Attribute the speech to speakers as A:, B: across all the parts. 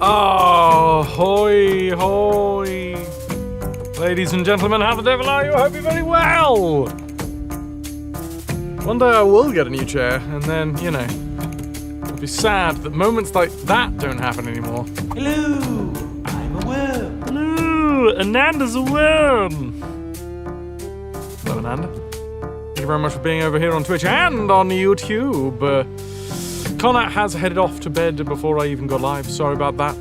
A: Oh, hoy, hoy. Ladies and gentlemen, how the devil are you? I hope you're very well. One day I will get a new chair, and then, you know, it'll be sad that moments like that don't happen anymore.
B: Hello, I'm a worm.
A: Hello, Ananda's a worm. Hello, Ananda. Thank you very much for being over here on Twitch and on YouTube. Connor has headed off to bed before I even got live. Sorry about that.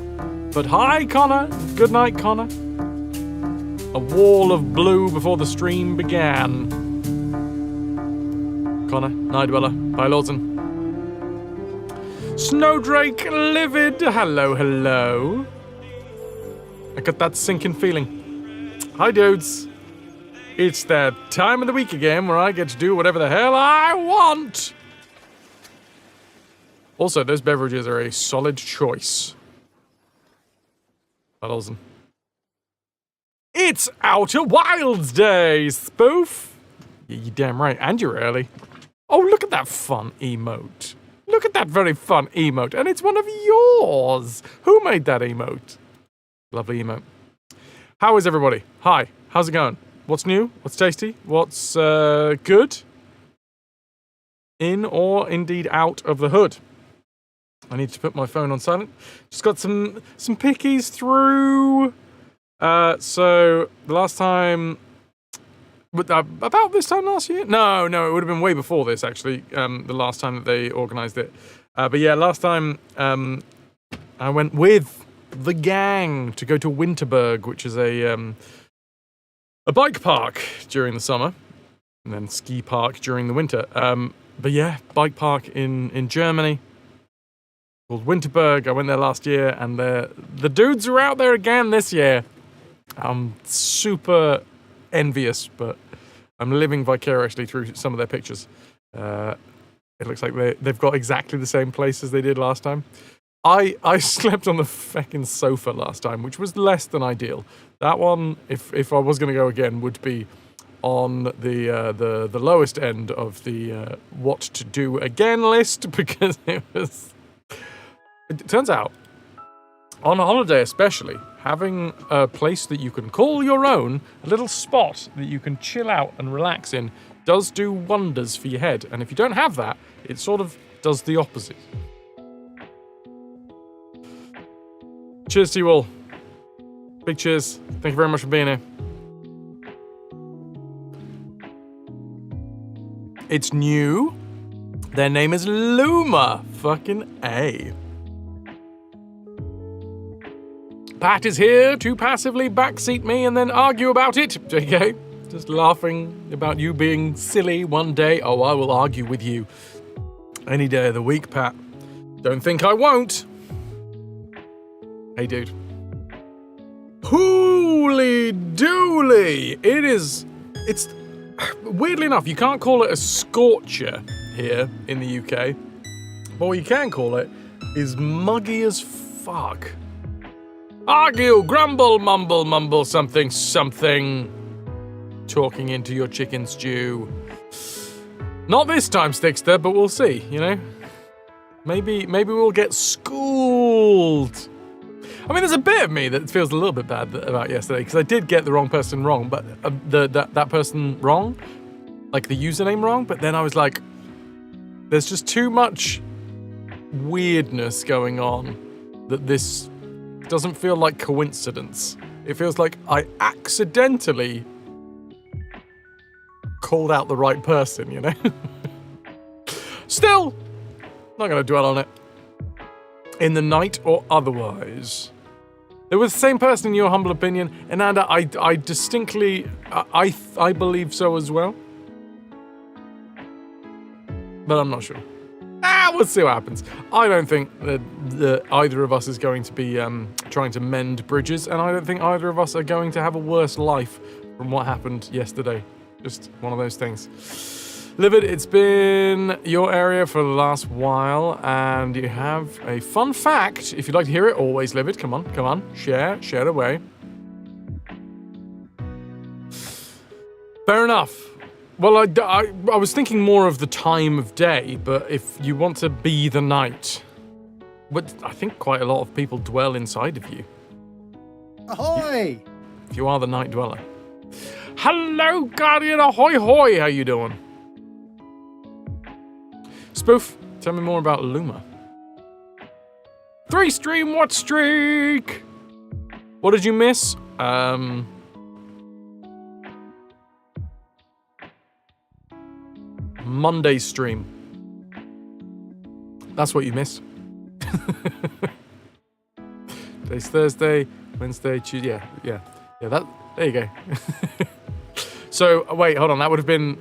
A: But hi, Connor. Good night, Connor. A wall of blue before the stream began. Connor, Night Dweller, bye, Lawson. Snowdrake Livid. Hello, hello. I got that sinking feeling. Hi, dudes. It's that time of the week again where I get to do whatever the hell I want. Also, those beverages are a solid choice. Lawson. It's Outer Wilds Day, spoof. Yeah, you're damn right, and you're early. Oh, look at that fun emote. Look at that very fun emote, and it's one of yours. Who made that emote? Lovely emote. How is everybody? Hi, how's it going? What's new? What's tasty? What's good? In or indeed out of the hood? I need to put my phone on silent. Just got some pickies through. So the last time, about this time last year? No, it would have been way before this actually. The last time that they organised it. But yeah, last time I went with the gang to go to Winterberg, which is a bike park during the summer, and then ski park during the winter. But yeah, bike park in Germany. Called Winterberg. I went there last year, and the dudes are out there again this year. I'm super envious, but I'm living vicariously through some of their pictures. It looks like they've got exactly the same place as they did last time. I slept on the feckin' sofa last time, which was less than ideal. That one, if I was going to go again, would be on the lowest end of the what to do again list, because it turns out, on a holiday especially, having a place that you can call your own, a little spot that you can chill out and relax in, does do wonders for your head. And if you don't have that, it sort of does the opposite. Cheers to you all. Big cheers. Thank you very much for being here. It's new. Their name is Luma. Fucking A. Pat is here to passively backseat me and then argue about it. JK, just laughing about you being silly one day. Oh, I will argue with you any day of the week, Pat. Don't think I won't. Hey, dude. Holy dooly! It's weirdly enough, you can't call it a scorcher here in the UK. But what you can call it is muggy as fuck. Argue, grumble, mumble, something. Talking into your chicken stew. Not this time, Stickster, but we'll see, you know? Maybe we'll get schooled. I mean, there's a bit of me that feels a little bit bad about yesterday, because I did get the wrong person wrong, but that person wrong, like the username wrong, but then I was like, there's just too much weirdness going on that this doesn't feel like coincidence. It feels like I accidentally called out the right person, you know? Still, not going to dwell on it. In the night or otherwise. It was the same person in your humble opinion, and Ananda, I distinctly, I believe so as well. But I'm not sure. We'll see what happens. I don't think that either of us is going to be trying to mend bridges, and I don't think either of us are going to have a worse life from what happened yesterday. Just one of those things. Livid, it's been your area for the last while, and you have a fun fact. If you'd like to hear it, always Livid. Come on, share away. Fair enough. Well, I was thinking more of the time of day, but if you want to be the night, But I think quite a lot of people dwell inside of you.
C: Ahoy!
A: If you are the night dweller. Hello, Guardian, ahoy hoy, how you doing? Spoof, tell me more about Luma. 3 stream, what streak? What did you miss? Monday stream. That's what you missed. Today's Thursday, Wednesday, Tuesday. Yeah. That. There you go. So wait, hold on. That would have been.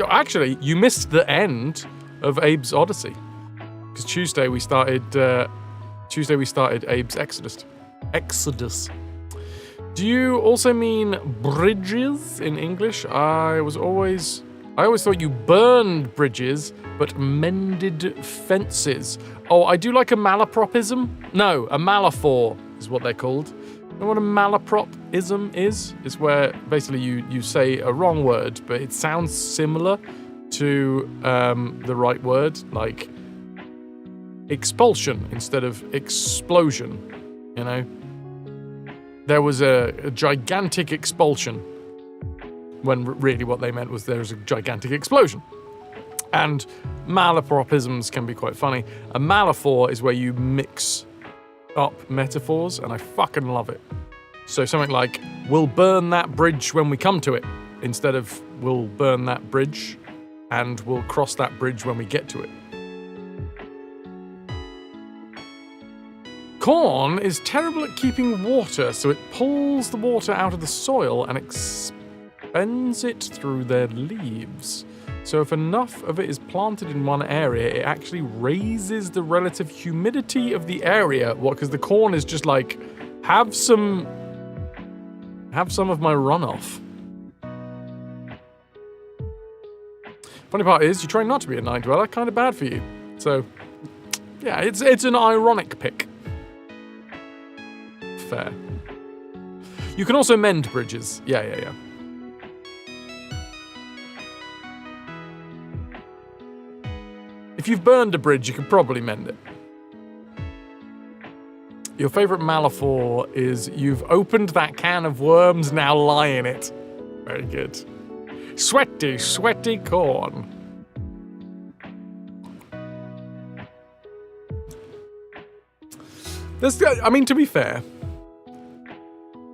A: Actually, you missed the end of Abe's Odyssey, because Tuesday we started Abe's Exodus. Do you also mean bridges in English? I always thought you burned bridges, but mended fences. Oh, I do like a malapropism. No, a malaphor is what they're called. You know what a malapropism is? It's where basically you say a wrong word, but it sounds similar to the right word, like expulsion instead of explosion, you know? There was a gigantic expulsion, when really what they meant was there was a gigantic explosion. And malapropisms can be quite funny. A malaphor is where you mix up metaphors, and I fucking love it. So something like, we'll burn that bridge when we come to it, instead of we'll burn that bridge and we'll cross that bridge when we get to it. Corn is terrible at keeping water, so it pulls the water out of the soil and expends it through their leaves. So if enough of it is planted in one area, it actually raises the relative humidity of the area. What? Because the corn is just like, have some of my runoff. Funny part is, you're trying not to be a night dweller, kind of bad for you. So, yeah, it's an ironic pick. Fair. You can also mend bridges. Yeah. If you've burned a bridge, you could probably mend it. Your favourite malaphor is, you've opened that can of worms, now lie in it. Very good. Sweaty corn. To be fair,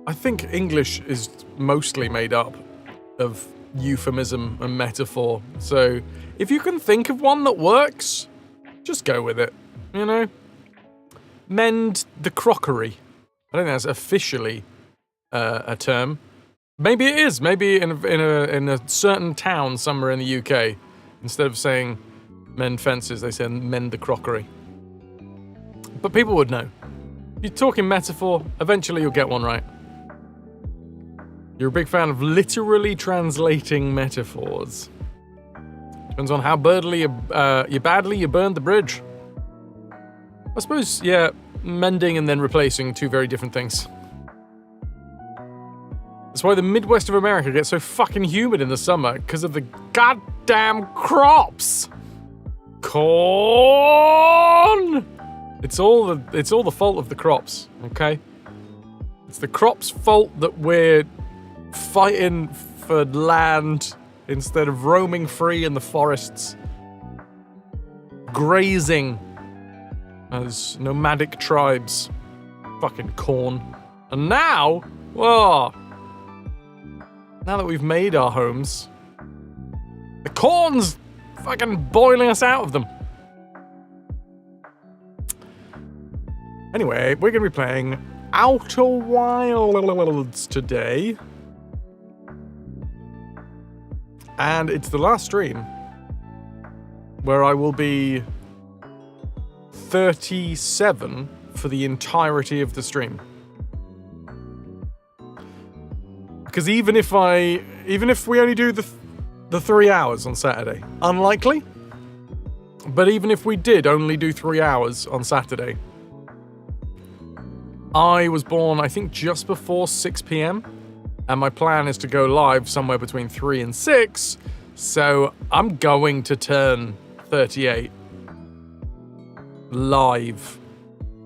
A: I think English is mostly made up of euphemism and metaphor. So if you can think of one that works, just go with it, you know? Mend the crockery. I don't think that's officially a term. Maybe it is. Maybe in a certain town somewhere in the UK, instead of saying mend fences, they say mend the crockery. But people would know. You're talking metaphor, eventually you'll get one right. You're a big fan of literally translating metaphors. Depends on how badly you burned the bridge. I suppose, yeah, mending and then replacing, two very different things. That's why the Midwest of America gets so fucking humid in the summer, because of the goddamn crops. Corn! It's all the fault of the crops, okay? It's the crops' fault that we're fighting for land instead of roaming free in the forests, grazing as nomadic tribes. Fucking corn. And now, now that we've made our homes, the corn's fucking boiling us out of them. Anyway, we're going to be playing Outer Wilds today. And it's the last stream where I will be 37 for the entirety of the stream. Because even if we only do the 3 hours on Saturday, unlikely, but even if we did only do 3 hours on Saturday, I was born, I think, just before 6 p.m, and my plan is to go live somewhere between 3 and 6, so I'm going to turn 38 live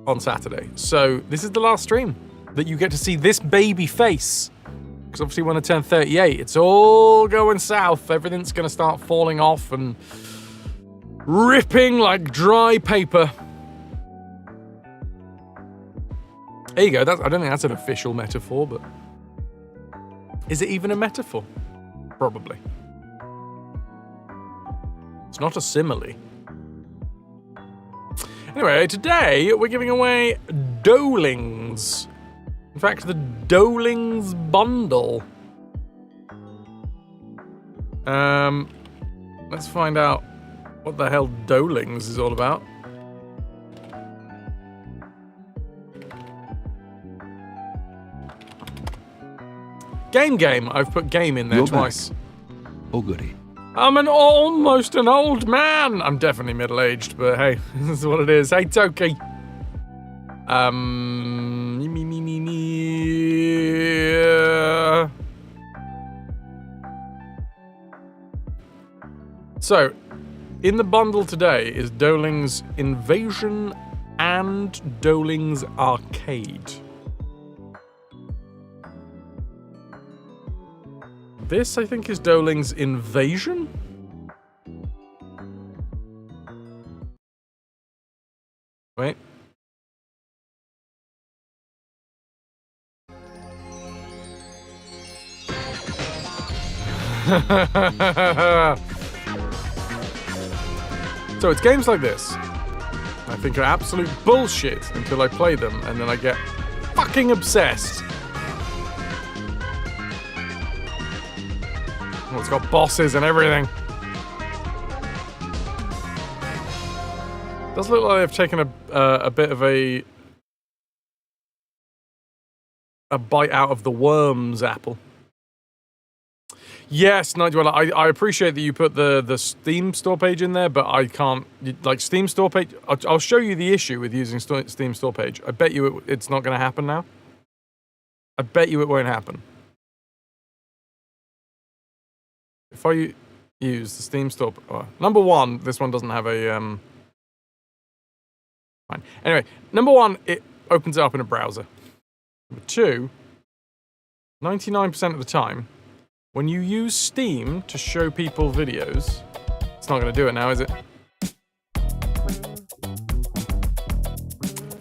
A: on Saturday. So this is the last stream that you get to see this baby face. Because obviously when I turn 38, it's all going south. Everything's going to start falling off and ripping like dry paper. There you go. I don't think that's an official metaphor, but is it even a metaphor? Probably. It's not a simile. Anyway, today we're giving away Dolings. In fact, the Dolings bundle. Let's find out what the hell Dolings is all about. Game. I've put game in there twice.
B: Back. Oh, goody.
A: I'm almost an old man. I'm definitely middle-aged, but hey, this is what it is. Hey, Toki. So, in the bundle today is Dolings Invasion and Dolings Arcade. This, I think, is Dolings Invasion? Wait. So it's games like this I think are absolute bullshit until I play them, and then I get fucking obsessed. Oh, it's got bosses and everything. Does look like they've taken a bit of a bite out of the worm's apple. Yes, Nigel, I appreciate that you put the Steam store page in there, but I can't, like, Steam store page, I'll show you the issue with using Steam store page. I bet you it's not going to happen now. I bet you it won't happen. If I use the Steam store, number one, this one doesn't have a, fine. Anyway, number one, it opens it up in a browser. Number two, 99% of the time, when you use Steam to show people videos, it's not going to do it now, is it?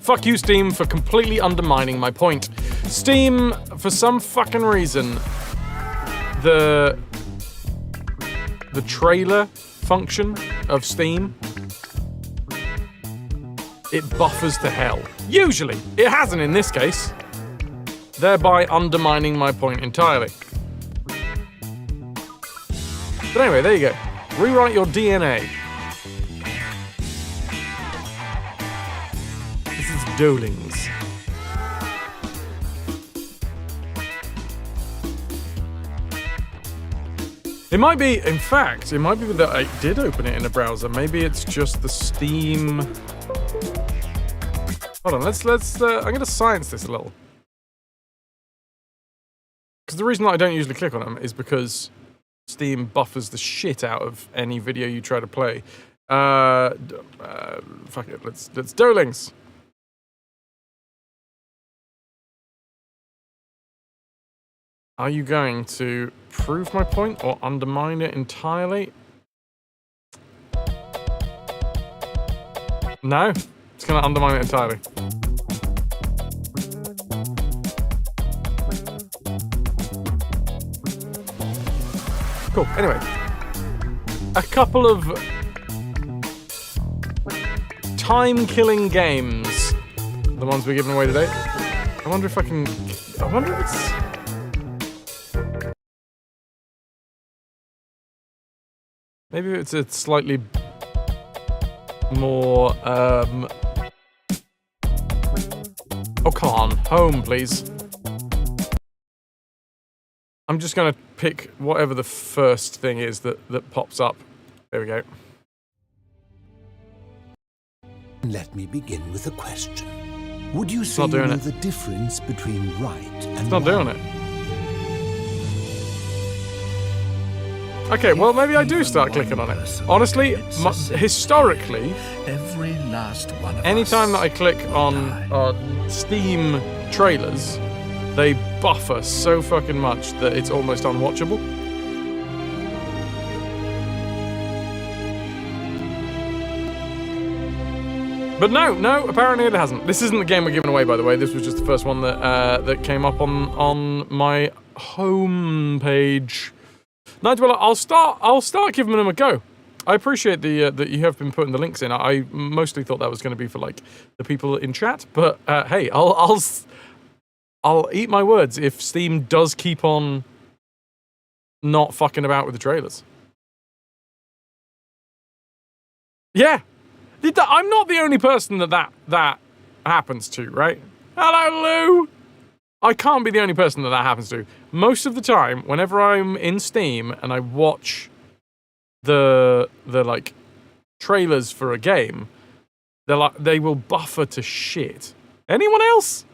A: Fuck you, Steam, for completely undermining my point. Steam, for some fucking reason, the trailer function of Steam, it buffers to hell. Usually. It hasn't in this case. Thereby undermining my point entirely. But anyway, there you go. Rewrite your DNA. This is Dolings. It might be, in fact, it might be that I did open it in a browser. Maybe it's just the Steam. Hold on, let's I'm going to science this a little. Because the reason that I don't usually click on them is because Steam buffers the shit out of any video you try to play. Fuck it, let's Dolings. Are you going to prove my point or undermine it entirely? No, it's going to undermine it entirely. Cool. Anyway, a couple of time-killing games. The ones we're giving away today. I wonder if I can. I wonder if it's. Maybe it's a slightly more. Oh, come on, home, please. I'm just going to pick whatever the first thing is that pops up. There we go.
B: Let me begin with a question. Would you say you know the difference between right and wrong?
A: It's not doing it. Okay, well, maybe I do start clicking on it. Honestly, historically,
B: every last one of
A: anytime
B: us
A: that I click on Steam trailers, they buffer so fucking much that it's almost unwatchable. But no, apparently it hasn't. This isn't the game we're giving away, by the way. This was just the first one that came up on my home page. Nightdweller, I'll start giving them a go. I appreciate that you have been putting the links in. I mostly thought that was going to be for like the people in chat, but hey, I'll eat my words if Steam does keep on not fucking about with the trailers. Yeah. I'm not the only person that happens to, right? Hello, Lou! I can't be the only person that happens to. Most of the time, whenever I'm in Steam and I watch the like trailers for a game, they will buffer to shit. Anyone else?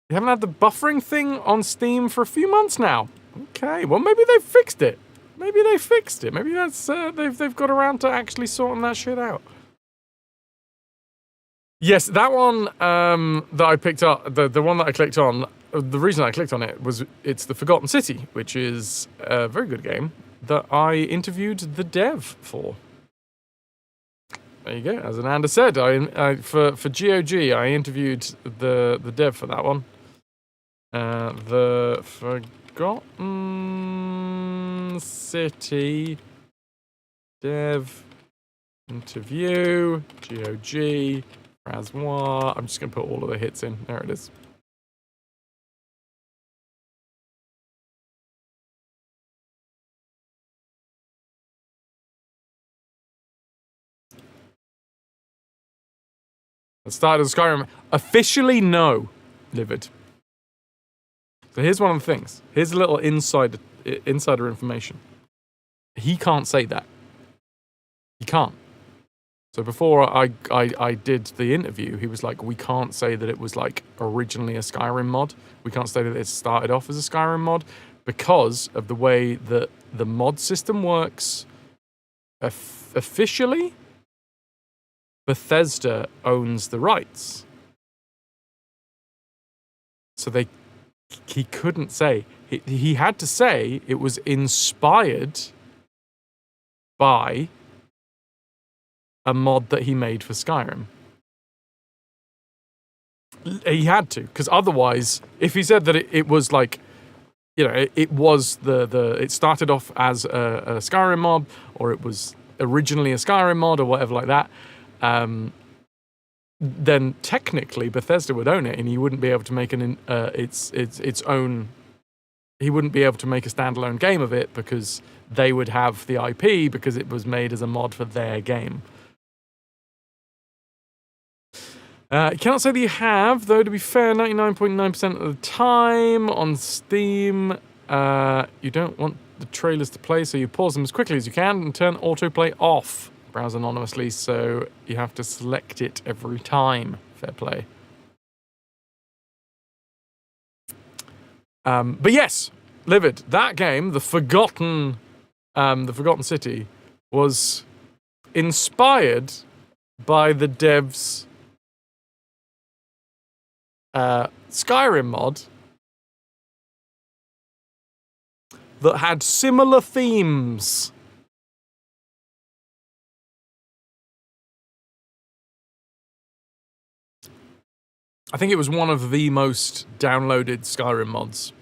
A: You haven't had the buffering thing on Steam for a few months now. Okay, well maybe they fixed it. Maybe that's they've got around to actually sorting that shit out. Yes, that one that I picked up, the one that I clicked on. The reason I clicked on it was it's the Forgotten City, which is a very good game that I interviewed the dev for. There you go. As Ananda said, for GOG, I interviewed the dev for that one. The Forgotten City dev interview GOG Fras. I'm just gonna put all of the hits in. There it is. The start of Skyrim. Officially, no, Livid. So here's one of the things. Here's a little insider information. He can't say that. He can't. So before I did the interview, he was like, we can't say that it was like originally a Skyrim mod. We can't say that it started off as a Skyrim mod because of the way that the mod system works. Officially, Bethesda owns the rights. So he couldn't say. He had to say it was inspired by a mod that he made for Skyrim. He had to, because otherwise, if he said that it was like, you know, it was it started off as a Skyrim mod, or it was originally a Skyrim mod, or whatever like that, then technically Bethesda would own it, and he wouldn't be able to make its own. He wouldn't be able to make a standalone game of it because they would have the IP because it was made as a mod for their game. You cannot say that you have, though. To be fair, 99.9% of the time on Steam, you don't want the trailers to play, so you pause them as quickly as you can and turn autoplay off. Browse anonymously, so you have to select it every time. Fair play. But yes, Livid, that game, the Forgotten City, was inspired by the devs' Skyrim mod that had similar themes. I think it was one of the most downloaded Skyrim mods.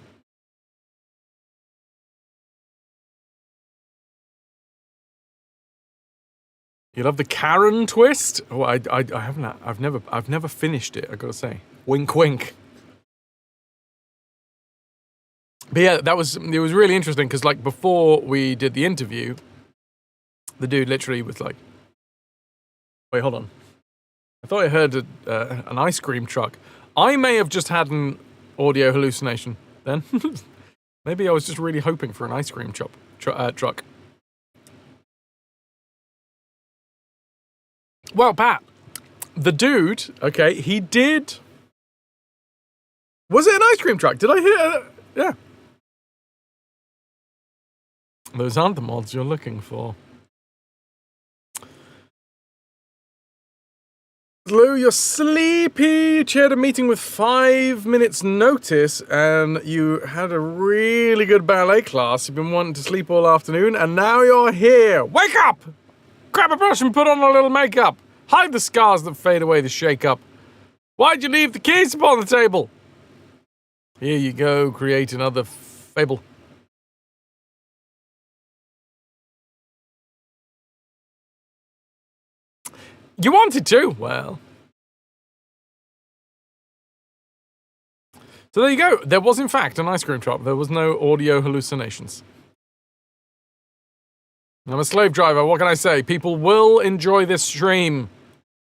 A: You love the Karen twist? Oh, I haven't. I've never finished it. I gotta say, wink, wink. But yeah, it was really interesting because like before we did the interview, the dude literally was like, "Wait, hold on. I thought I heard an ice cream truck. I may have just had an audio hallucination then. Maybe I was just really hoping for an ice cream truck." Well, Pat, the dude, okay, he did Was it an ice cream truck? Did I hear? Yeah. Those aren't the mods you're looking for. Lou, you're sleepy. You had a meeting with 5 minutes notice and you had a really good ballet class. You've been wanting to sleep all afternoon and now you're here. Wake up! Grab a brush and put on a little makeup. Hide the scars that fade away the shake-up. Why'd you leave the keys upon the table? Here you go, create another fable. You wanted to? Well. So there you go. There was, in fact, an ice cream shop. There was no audio hallucinations. I'm a slave driver. What can I say? People will enjoy this stream.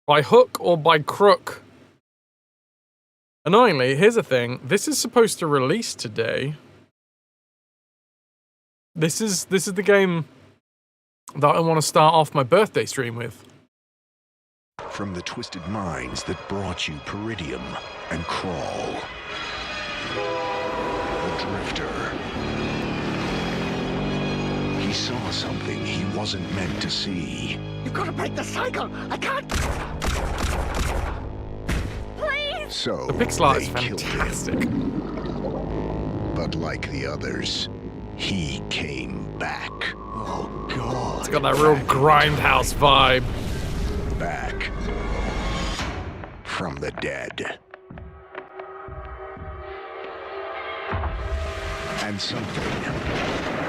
A: By hook or by crook. Annoyingly, here's the thing. This is supposed to release today. This is the game that I want to start off my birthday stream with.
D: From the twisted minds that brought you Peridium and Crawl. The Drifter. He saw something he wasn't meant to see.
E: You've got to break the cycle! I can't... Please!
D: So
A: The pixel art is
D: they killed
A: fantastic.
D: him. But like the others, he came back.
E: Oh, God.
A: It's got that real grindhouse vibe.
D: Back from the dead. And something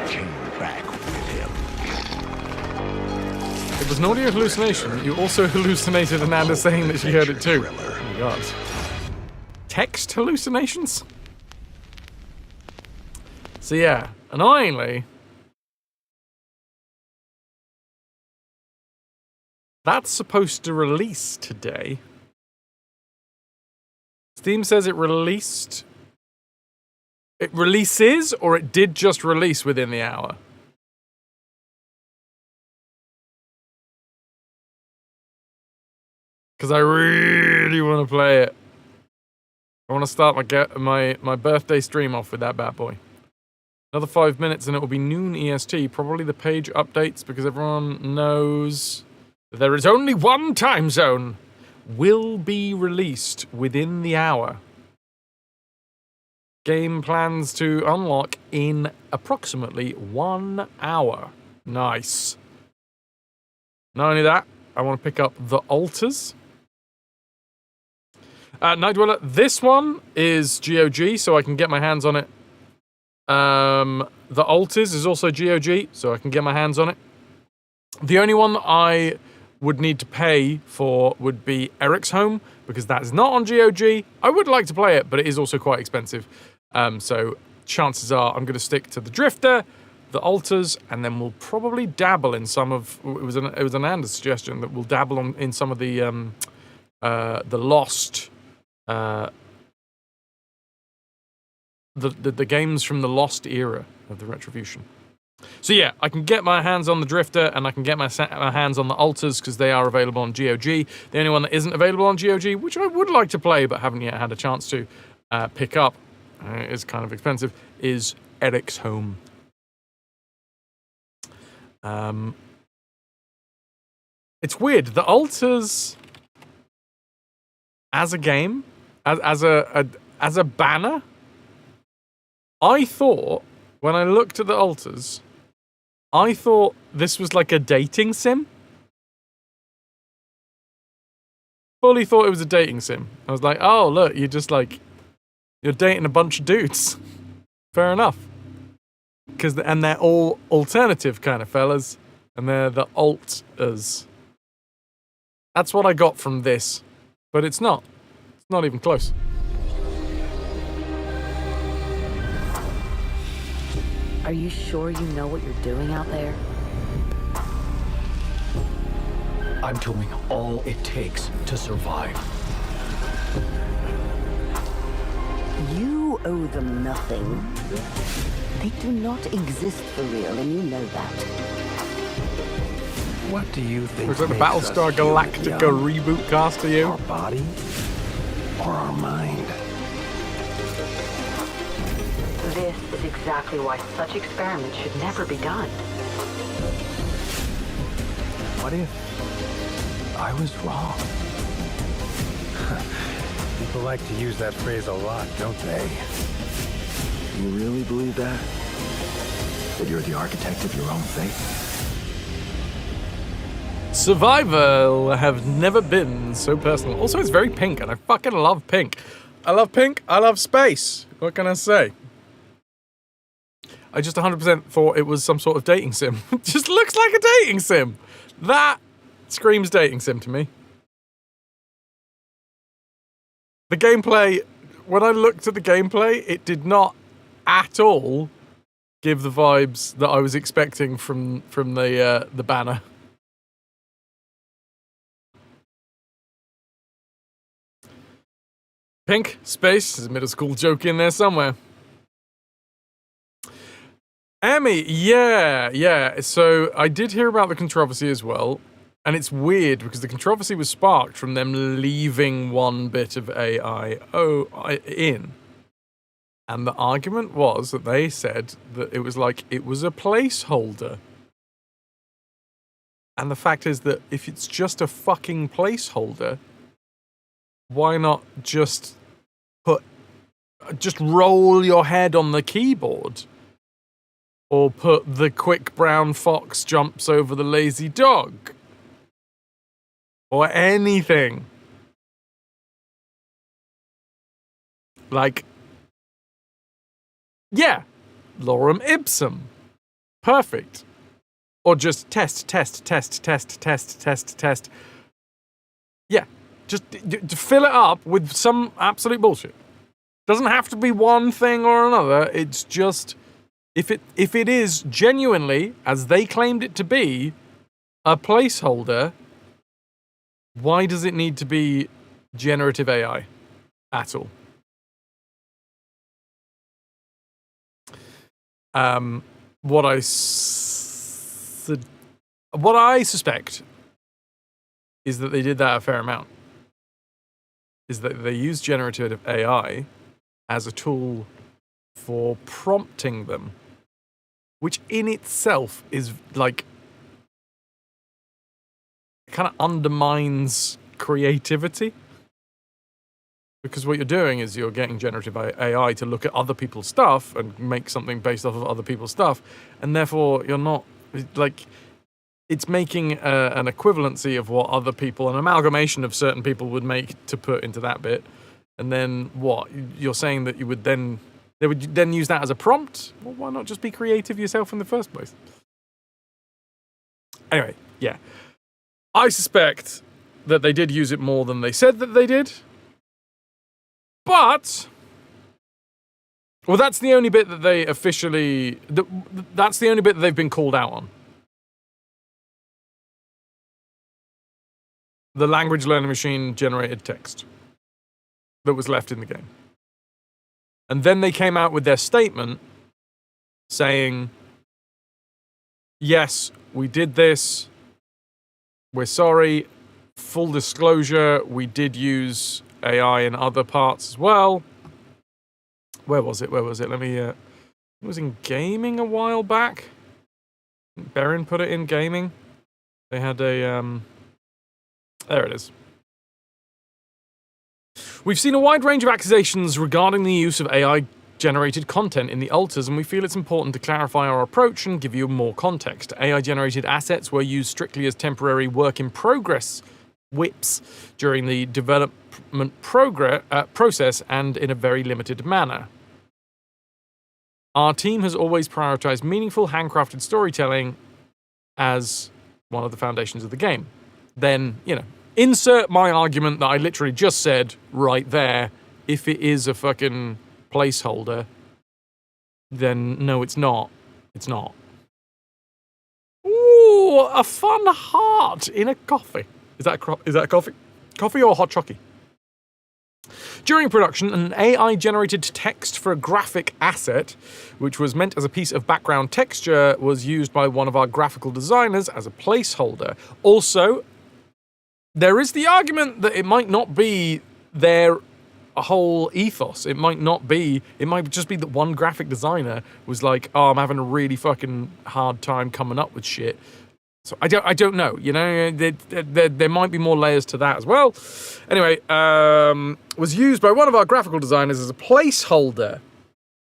D: came back with him.
A: It was an audio hallucination. You also hallucinated Ananda saying that she heard it too.
D: Thriller.
A: Oh my god. Text hallucinations? So yeah, annoyingly, that's supposed to release today. Steam says it released. It releases, or it did just release within the hour? Because I really want to play it. I want to start my birthday stream off with that bad boy. Another 5 minutes and it will be noon EST. Probably the page updates because everyone knows that there is only one time zone. Will be released within the hour. Game plans to unlock in approximately 1 hour. Nice. Not only that, I want to pick up the altars. Night Dweller, this one is GOG, so I can get my hands on it. The altars is also GOG, so I can get my hands on it. The only one that I would need to pay for would be Eric's Home, because that is not on GOG. I would like to play it, but it is also quite expensive. So chances are I'm going to stick to the Drifter, the altars, and then we'll probably dabble in some of... It was an Ananda's suggestion that we'll dabble in some of the Lost... the games from the Lost era of the RetroVution. So yeah, I can get my hands on the Drifter and I can get my hands on the altars because they are available on GOG. The only one that isn't available on GOG, which I would like to play but haven't yet had a chance to pick up, is kind of expensive, is Eric's Home. It's weird. The altars as a game, as a banner, I thought, when I looked at the altars, I thought this was like a dating sim. Fully thought it was a dating sim. I was like, oh, look, you're dating a bunch of dudes. Fair enough. And they're all alternative kind of fellas, and they're the alters. That's what I got from this, but it's not. It's not even close.
F: Are you sure you know what you're doing out there?
G: I'm doing all it takes to survive.
F: You owe them nothing. They do not exist for real, and you know that.
G: What do you think?
A: Looks like the
G: makes
A: Battlestar
G: us human
A: Galactica
G: young?
A: reboot cast to you.
G: Our body or our mind?
F: This is exactly why such experiments should never be done.
G: What if I was wrong?
H: People like to use that phrase a lot, don't they?
G: You really believe that? That you're the architect of your own fate?
A: Survival have never been so personal. Also, it's very pink, and I fucking love pink. I love pink. I love space. What can I say? I just 100% thought it was some sort of dating sim. Just looks like a dating sim. That screams dating sim to me. The gameplay, when I looked at the gameplay, it did not at all give the vibes that I was expecting from the banner. Pink, space, there's a middle school joke in there somewhere. Emmy, yeah. So I did hear about the controversy as well. And it's weird because the controversy was sparked from them leaving one bit of AI in. And the argument was that they said that it was like it was a placeholder. And the fact is that if it's just a fucking placeholder, why not just roll your head on the keyboard? Or put the quick brown fox jumps over the lazy dog? Or anything. Like, yeah, lorem ipsum. Perfect. Or just test. Yeah, just fill it up with some absolute bullshit. Doesn't have to be one thing or another. It's just, if it is genuinely, as they claimed it to be, a placeholder, why does it need to be generative AI at all? What I suspect is that they did that a fair amount. Is that they use generative AI as a tool for prompting them, which in itself is like kind of undermines creativity. Because what you're doing is you're getting generative AI to look at other people's stuff and make something based off of other people's stuff, and therefore you're not like, it's making an equivalency of what other people, an amalgamation of certain people would make to put into that bit, and then what you're saying that you would then they would then use that as a prompt. Well, why not just be creative yourself in the first place? Anyway, yeah, I suspect that they did use it more than they said that they did. But, well, that's the only bit that they officially, that's the only bit that they've been called out on. The language learning machine generated text that was left in the game. And then they came out with their statement saying, yes, we did this. We're sorry. Full disclosure, we did use AI in other parts as well. Where was it? Let me, it was in gaming a while back. Berin put it in gaming. They had a, there it is. We've seen a wide range of accusations regarding the use of AI-generated content in the altars, and we feel it's important to clarify our approach and give you more context. AI-generated assets were used strictly as temporary work-in-progress whips during the development process and in a very limited manner. Our team has always prioritized meaningful, handcrafted storytelling as one of the foundations of the game. Then, you know, insert my argument that I literally just said right there. If it is a fucking placeholder, then no, it's not. It's not. Ooh, a fun heart in a coffee. Is that coffee? Coffee or hot chocolate? During production, an AI-generated text for a graphic asset, which was meant as a piece of background texture, was used by one of our graphical designers as a placeholder. Also, there is the argument that it might not be their a whole ethos. It might not be. It might just be that one graphic designer was like, "Oh, I'm having a really fucking hard time coming up with shit." So I don't know. You know, there might be more layers to that as well. Anyway, was used by one of our graphical designers as a placeholder.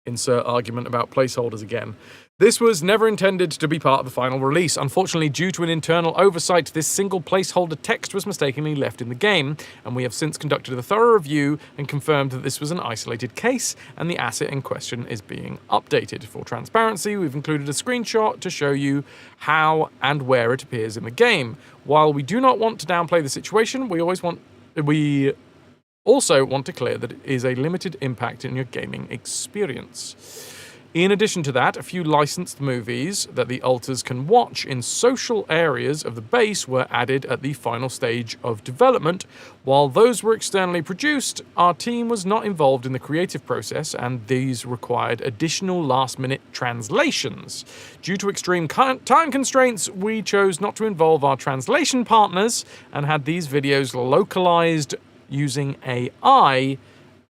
A: Insert argument about placeholders again. This was never intended to be part of the final release. Unfortunately, due to an internal oversight, this single placeholder text was mistakenly left in the game, and we have since conducted a thorough review and confirmed that this was an isolated case, and the asset in question is being updated. For transparency, we've included a screenshot to show you how and where it appears in the game. While we do not want to downplay the situation, we also want to clear that it is a limited impact in your gaming experience. In addition to that, a few licensed movies that the alters can watch in social areas of the base were added at the final stage of development. While those were externally produced, our team was not involved in the creative process, and these required additional last-minute translations. Due to extreme time constraints, we chose not to involve our translation partners and had these videos localized using AI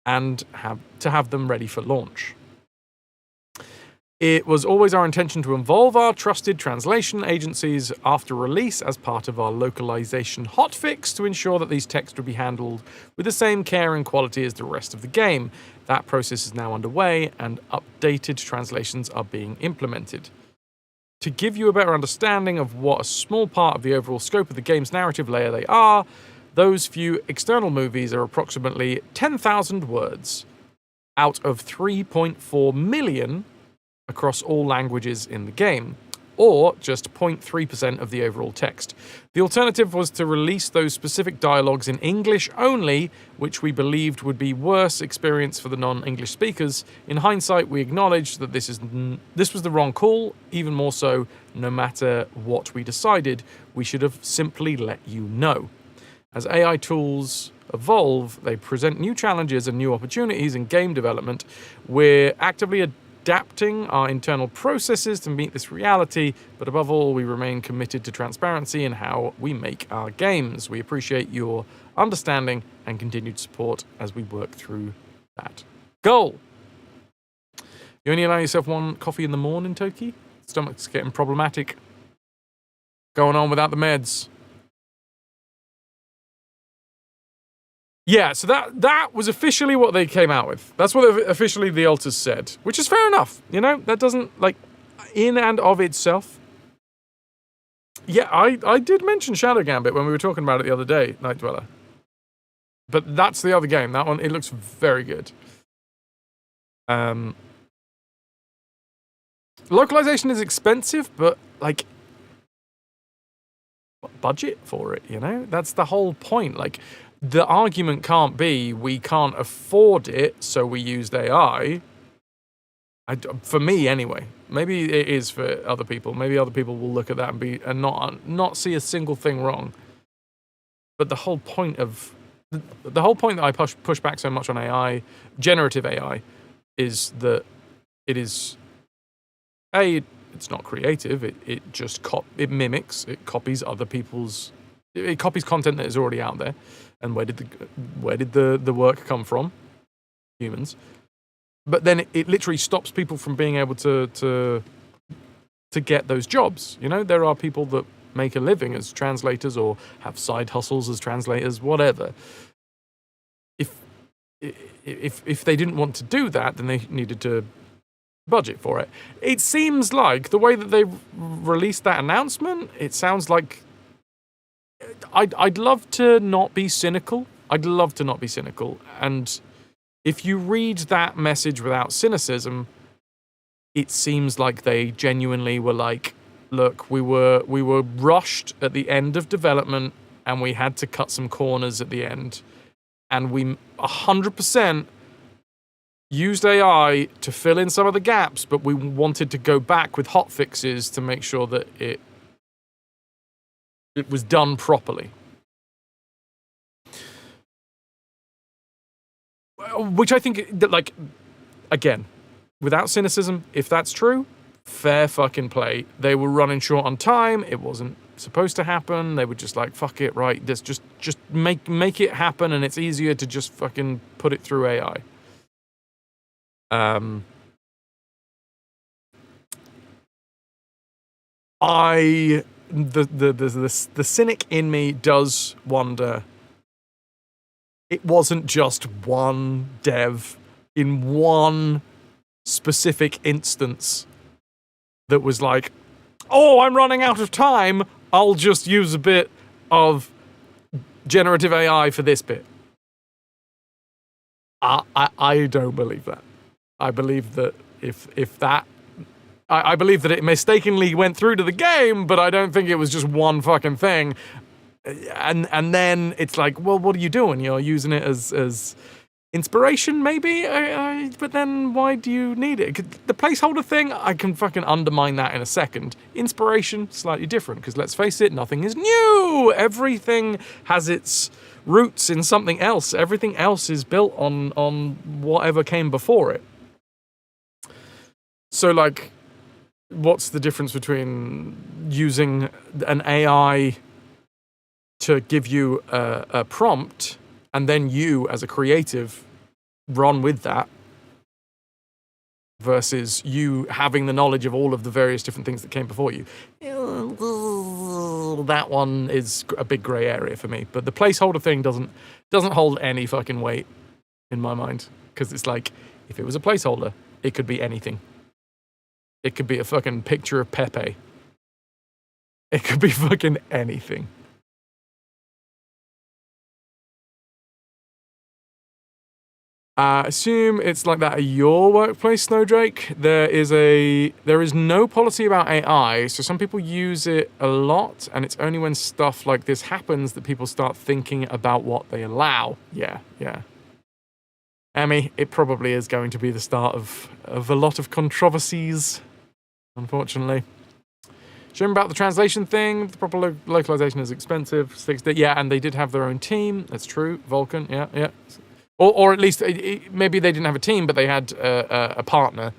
A: and have them ready for launch. It was always our intention to involve our trusted translation agencies after release as part of our localization hotfix to ensure that these texts would be handled with the same care and quality as the rest of the game. That process is now underway and updated translations are being implemented. To give you a better understanding of what a small part of the overall scope of the game's narrative layer they are, those few external movies are approximately 10,000 words out of 3.4 million across all languages in the game, or just 0.3% of the overall text. The alternative was to release those specific dialogues in English only, which we believed would be worse experience for the non-English speakers. In hindsight, we acknowledged that this was the wrong call. Even more so, no matter what we decided, we should have simply let you know. As AI tools evolve, they present new challenges and new opportunities in game development. We're actively adapting our internal processes to meet this reality, but above all, we remain committed to transparency in how we make our games. We appreciate your understanding and continued support as we work through that goal. You only allow yourself one coffee in the morning, Toki? Stomach's getting problematic. Going on without the meds. Yeah, so that was officially what they came out with. That's what officially the alters said, which is fair enough. You know, that doesn't, like, in and of itself. Yeah, I did mention Shadow Gambit when we were talking about it the other day, Night Dweller. But that's the other game. That one, it looks very good. Localization is expensive, but, like, budget for it, you know? That's the whole point. Like, the argument can't be we can't afford it, so we used AI. For me, anyway. Maybe it is for other people. Maybe other people will look at that and not see a single thing wrong. But the whole point that I push back so much on AI, generative AI, is that it is it's not creative. It just it mimics. It copies other people's. It copies content that is already out there. And where did the work come from? Humans. But then it literally stops people from being able to get those jobs. You know, there are people that make a living as translators or have side hustles as translators, whatever. If they didn't want to do that, then they needed to budget for it. It seems like the way that they released that announcement, it sounds like I'd love to not be cynical. And if you read that message without cynicism, it seems like they genuinely were like, look, we were rushed at the end of development and we had to cut some corners at the end. And we 100% used AI to fill in some of the gaps, but we wanted to go back with hotfixes to make sure that it was done properly. Which I think, like, again, without cynicism, if that's true, fair fucking play. They were running short on time. It wasn't supposed to happen. They were just like, fuck it, right? Just make it happen, and it's easier to just fucking put it through AI. The cynic in me does wonder. It wasn't just one dev in one specific instance that was like, oh, I'm running out of time, I'll just use a bit of generative AI for this bit. I don't believe that. I believe that I believe that it mistakenly went through to the game, but I don't think it was just one fucking thing. And then it's like, well, what are you doing? You're using it as inspiration, maybe? But then why do you need it? The placeholder thing, I can fucking undermine that in a second. Inspiration, slightly different, because let's face it, nothing is new. Everything has its roots in something else. Everything else is built on whatever came before it. So, like, what's the difference between using an AI to give you a prompt and then you, as a creative, run with that versus you having the knowledge of all of the various different things that came before you? That one is a big grey area for me. But the placeholder thing doesn't hold any fucking weight in my mind, because it's like, if it was a placeholder, it could be anything. It could be a fucking picture of Pepe. It could be fucking anything. Assume it's like that at your workplace, Snowdrake. There is no policy about AI, so some people use it a lot, and it's only when stuff like this happens that people start thinking about what they allow. Yeah. Emmy, it probably is going to be the start of a lot of controversies, unfortunately. Shame about the translation thing. The proper localization is expensive. Yeah, and they did have their own team. That's true. Vulcan, yeah. Or at least, maybe they didn't have a team, but they had a partner.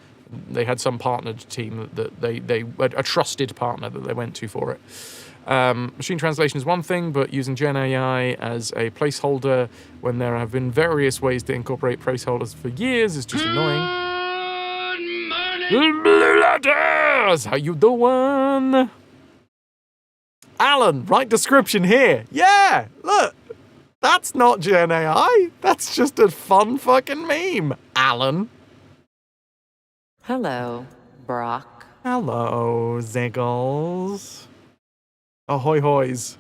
A: They had some partnered team that they a trusted partner that they went to for it. Machine translation is one thing, but using Gen AI as a placeholder when there have been various ways to incorporate placeholders for years is just annoying. Blue Letters! How you doing? Alan, right description here. Yeah, look. That's not Gen AI. That's just a fun fucking meme, Alan.
F: Hello, Brock.
A: Hello, Ziggles. Ahoy hoys.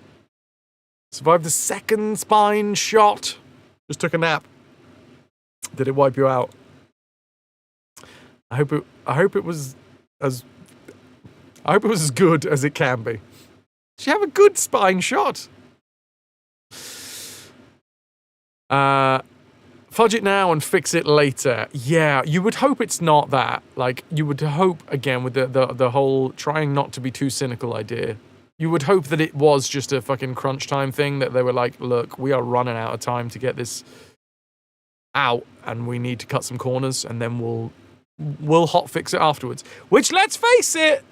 A: Survived the second spine shot. Just took a nap. Did it wipe you out? I hope it was as good as it can be. Did you have a good spine shot? Fudge it now and fix it later. Yeah, you would hope it's not that. Like, you would hope, again, with the whole trying not to be too cynical idea, you would hope that it was just a fucking crunch time thing, that they were like, look, we are running out of time to get this out, and we need to cut some corners, and then we'll hotfix it afterwards. Which, let's face it,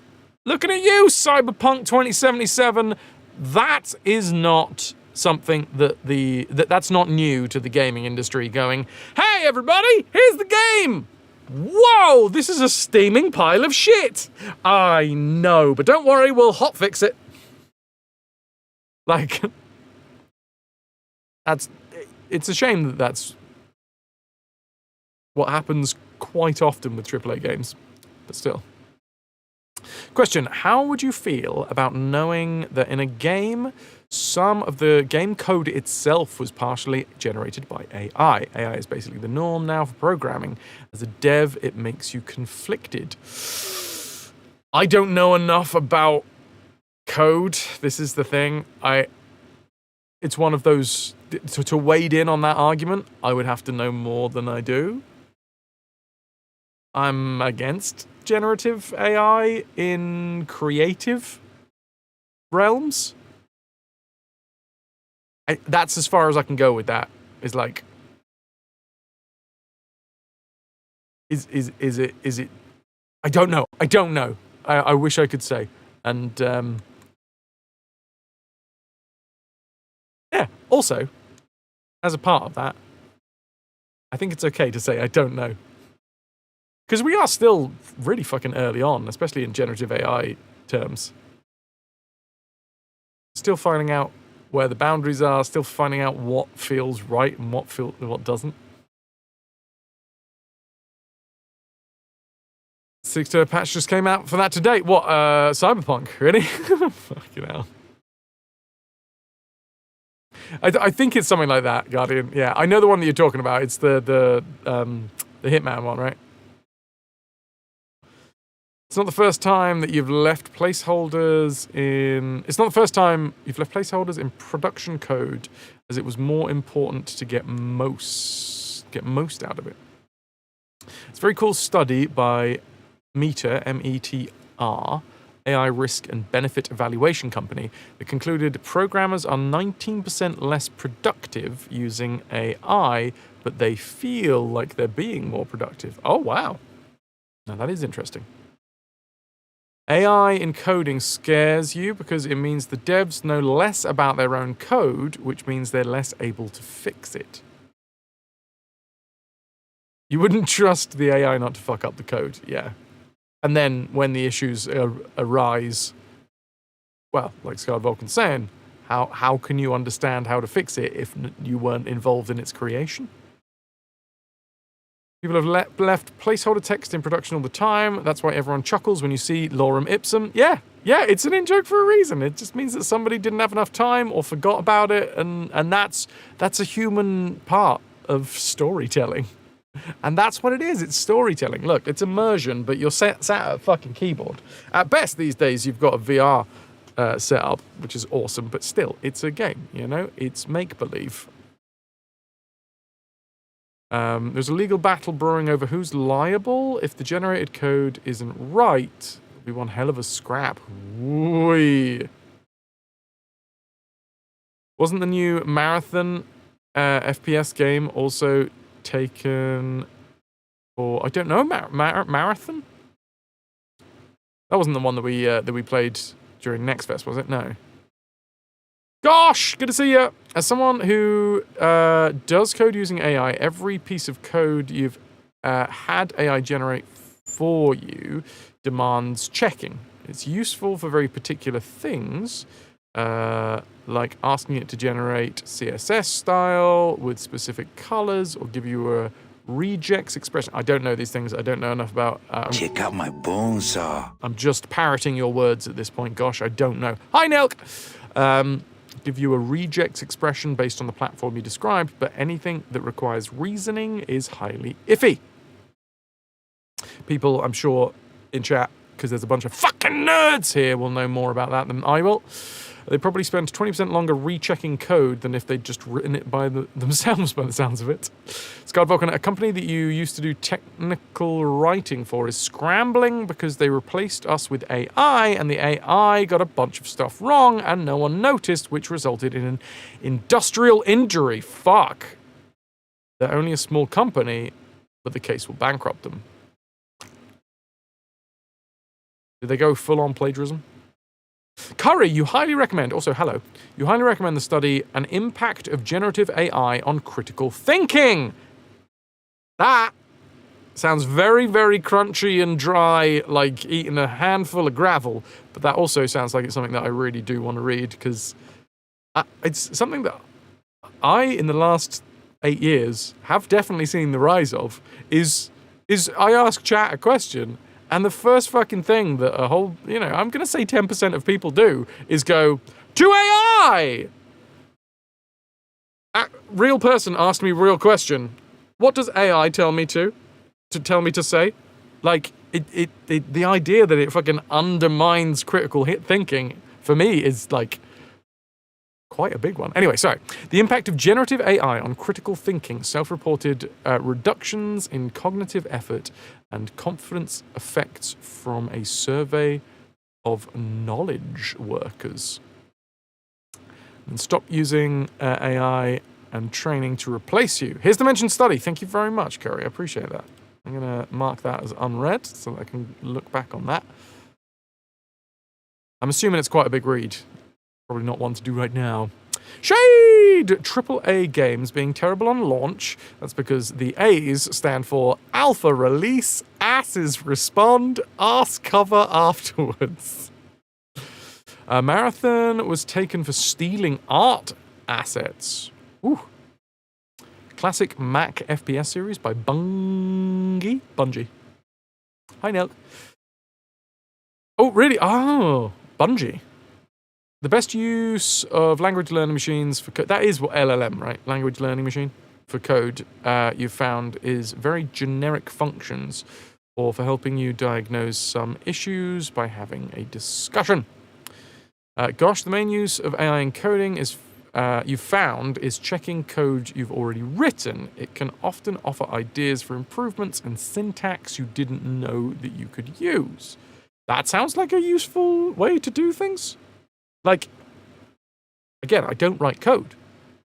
A: looking at you, Cyberpunk 2077, that is not something that's not new to the gaming industry, going, hey everybody, here's the game! Whoa, this is a steaming pile of shit! I know, but don't worry, we'll hotfix it. Like, it's a shame that that's what happens quite often with AAA games, but still. Question, how would you feel about knowing that in a game, some of the game code itself was partially generated by AI? AI is basically the norm now for programming. As a dev, it makes you conflicted. I don't know enough about code. This is the thing. It's one of those, to wade in on that argument, I would have to know more than I do. I'm against generative AI in creative realms. That's as far as I can go with that. Is like, is it? I don't know. I wish I could say. And yeah. Also, as a part of that, I think it's okay to say I don't know. Because we are still really fucking early on, especially in generative AI terms. Still finding out where the boundaries are, still finding out what feels right and what doesn't. 6.2 patch just came out for that today. What, Cyberpunk? Really? Fucking hell. I think it's something like that, Guardian. Yeah, I know the one that you're talking about. It's the Hitman one, right? It's not the first time that you've left placeholders in... It's not the first time you've left placeholders in production code, as it was more important to get most out of it. It's a very cool study by Meter, M-E-T-R, AI risk and benefit evaluation company, that concluded programmers are 19% less productive using AI, but they feel like they're being more productive. Oh, wow. Now, that is interesting. AI in coding scares you because it means the devs know less about their own code, which means they're less able to fix it. You wouldn't trust the AI not to fuck up the code, yeah. And then when the issues arise, well, like Scarred Vulcan's saying, how can you understand how to fix it if you weren't involved in its creation? People have left placeholder text in production all the time. That's why everyone chuckles when you see lorem ipsum. Yeah, it's an in-joke for a reason. It just means that somebody didn't have enough time or forgot about it, and that's a human part of storytelling. And that's what it is. It's storytelling. Look, it's immersion, but you're sat at a fucking keyboard. At best, these days, you've got a VR setup, which is awesome, but still, it's a game, you know? It's make-believe. There's a legal battle brewing over who's liable if the generated code isn't right. It'll be one hell of a scrap. Whee. Wasn't the new Marathon FPS game also taken for, I don't know, Marathon? That wasn't the one that we played during Next Fest, was it? No. Gosh, good to see you. As someone who does code using AI, every piece of code you've had AI generate for you demands checking. It's useful for very particular things, like asking it to generate CSS style with specific colors or give you a regex expression. I don't know these things. I don't know enough about...
I: Check out my bone saw.
A: I'm just parroting your words at this point. Gosh, I don't know. Hi, Nilk! Give you a regex expression based on the platform you described, but anything that requires reasoning is highly iffy. People, I'm sure, in chat, because there's a bunch of fucking nerds here, will know more about that than I will. They probably spend 20% longer rechecking code than if they'd just written it by themselves, by the sounds of it. Scarred Vulcan, a company that you used to do technical writing for, is scrambling because they replaced us with AI, and the AI got a bunch of stuff wrong, and no one noticed, which resulted in an industrial injury. Fuck. They're only a small company, but the case will bankrupt them. Did they go full-on plagiarism? Curry, you highly recommend, also hello, you highly recommend the study An Impact of Generative AI on Critical Thinking. That sounds very, very crunchy and dry, like eating a handful of gravel, but that also sounds like it's something that I really do want to read, because it's something that I, in the last 8 years, have definitely seen the rise of, is I ask chat a question, and the first fucking thing that a whole, I'm going to say 10% of people do is go, to AI! A real person asked me a real question. What does AI tell me to say? Like, the idea that it fucking undermines critical thinking, for me, is like quite a big one. Anyway, sorry. The impact of generative AI on critical thinking, self-reported reductions in cognitive effort and confidence effects from a survey of knowledge workers. And stop using AI and training to replace you. Here's the mentioned study. Thank you very much, Curry. I appreciate that. I'm going to mark that as unread so that I can look back on that. I'm assuming it's quite a big read. Probably not one to do right now. Shade! AAA games being terrible on launch. That's because the A's stand for Alpha Release, Asses Respond, Arse Cover Afterwards. A Marathon was taken for stealing art assets. Ooh. Classic Mac FPS series by Bungie. Hi, Nelk. Oh, really? Oh, Bungie. The best use of language learning machines for code, that is what LLM, right? Language learning machine for code, you've found is very generic functions or for helping you diagnose some issues by having a discussion. Gosh, the main use of AI in coding is you've found is checking code you've already written. It can often offer ideas for improvements and syntax you didn't know that you could use. That sounds like a useful way to do things. Like, again, I don't write code,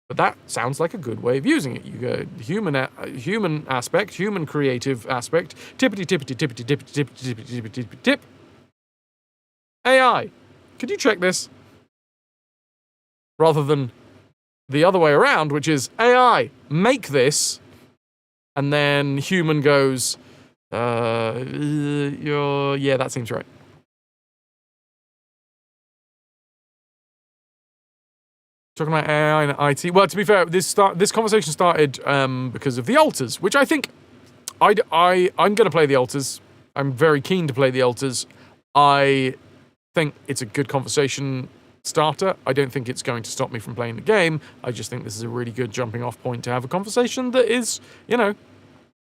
A: but that sounds like a good way of using it. You go human aspect, human creative aspect, tippity. AI, could you check this? Rather than the other way around, which is AI, make this, and then human goes, yeah, that seems right. Talking about AI and IT. Well, to be fair, this conversation started because of the alters, which I think I'm going to play the alters. I'm very keen to play the alters. I think it's a good conversation starter. I don't think it's going to stop me from playing the game. I just think this is a really good jumping off point to have a conversation that is,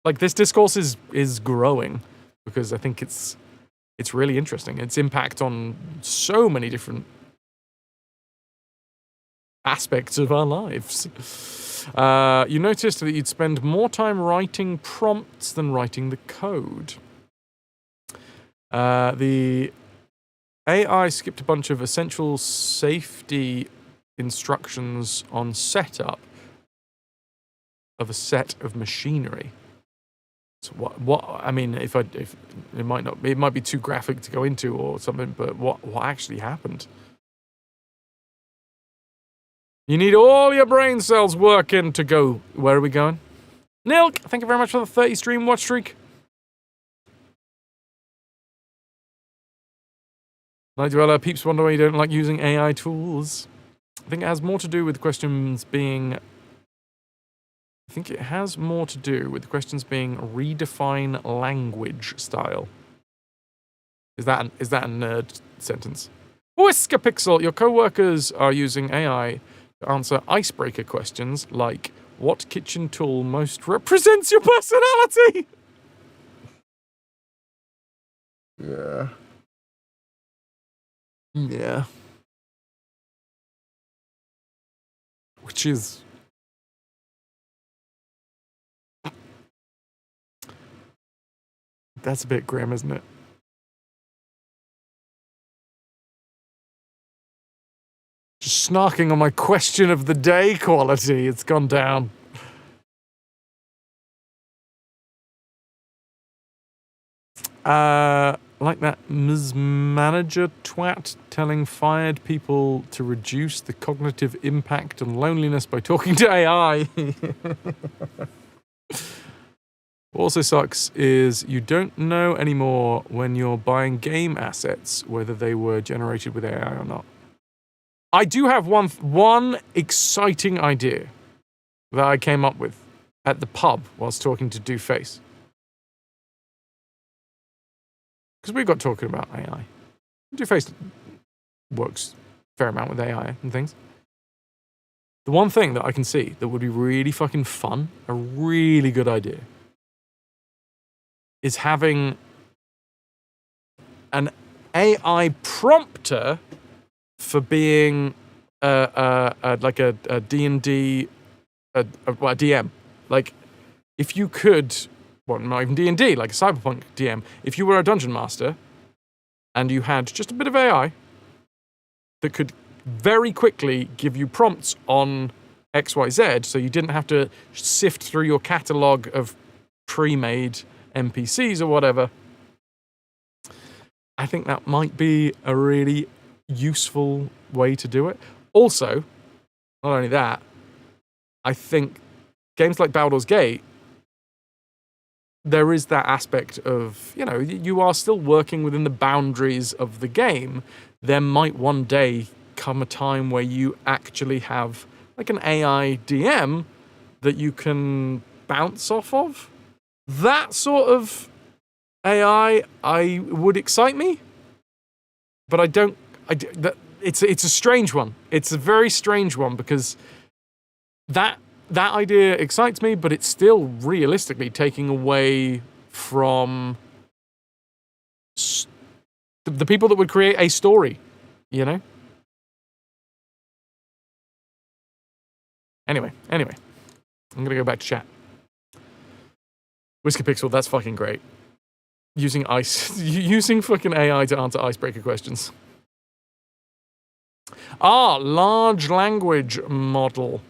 A: like this discourse is growing because I think it's really interesting. Its impact on so many different aspects of our lives. You noticed that you'd spend more time writing prompts than writing the code. The AI skipped a bunch of essential safety instructions on setup of a set of machinery. So what I mean, if it might be too graphic to go into or something, but what actually happened? You need all your brain cells working to go. Where are we going? Nilk, thank you very much for the 30 stream watch streak. Night Dweller, peeps wonder why you don't like using AI tools. I think it has more to do with the questions being redefine language style. Is that a nerd sentence? Whisker Pixel, your co-workers are using AI to answer icebreaker questions like, what kitchen tool most represents your personality? Yeah. Yeah. Which is... That's a bit grim, isn't it? Just snarking on my question of the day quality. It's gone down. Like that Ms. Manager twat telling fired people to reduce the cognitive impact and loneliness by talking to AI. What also sucks is you don't know anymore when you're buying game assets whether they were generated with AI or not. I do have one exciting idea that I came up with at the pub whilst talking to DoFace. Because we got talking about AI. DoFace works a fair amount with AI and things. The one thing that I can see that would be really fucking fun, a really good idea, is having an AI prompter for being like a D&D, a DM. Like, if you could, well, not even D&D, like a cyberpunk DM, if you were a dungeon master and you had just a bit of AI that could very quickly give you prompts on XYZ, so you didn't have to sift through your catalogue of pre-made NPCs or whatever, I think that might be a really useful way to do it. Also, not only that, I think games like Baldur's Gate, there is that aspect of, you are still working within the boundaries of the game. There might one day come a time where you actually have like an AI DM that you can bounce off of. That sort of AI would excite me, but I don't. It's a strange one. It's a very strange one because that idea excites me, but it's still realistically taking away from the people that would create a story, Anyway. I'm going to go back to chat. Whiskey Pixel, that's fucking great. Using fucking AI to answer icebreaker questions. Large language model.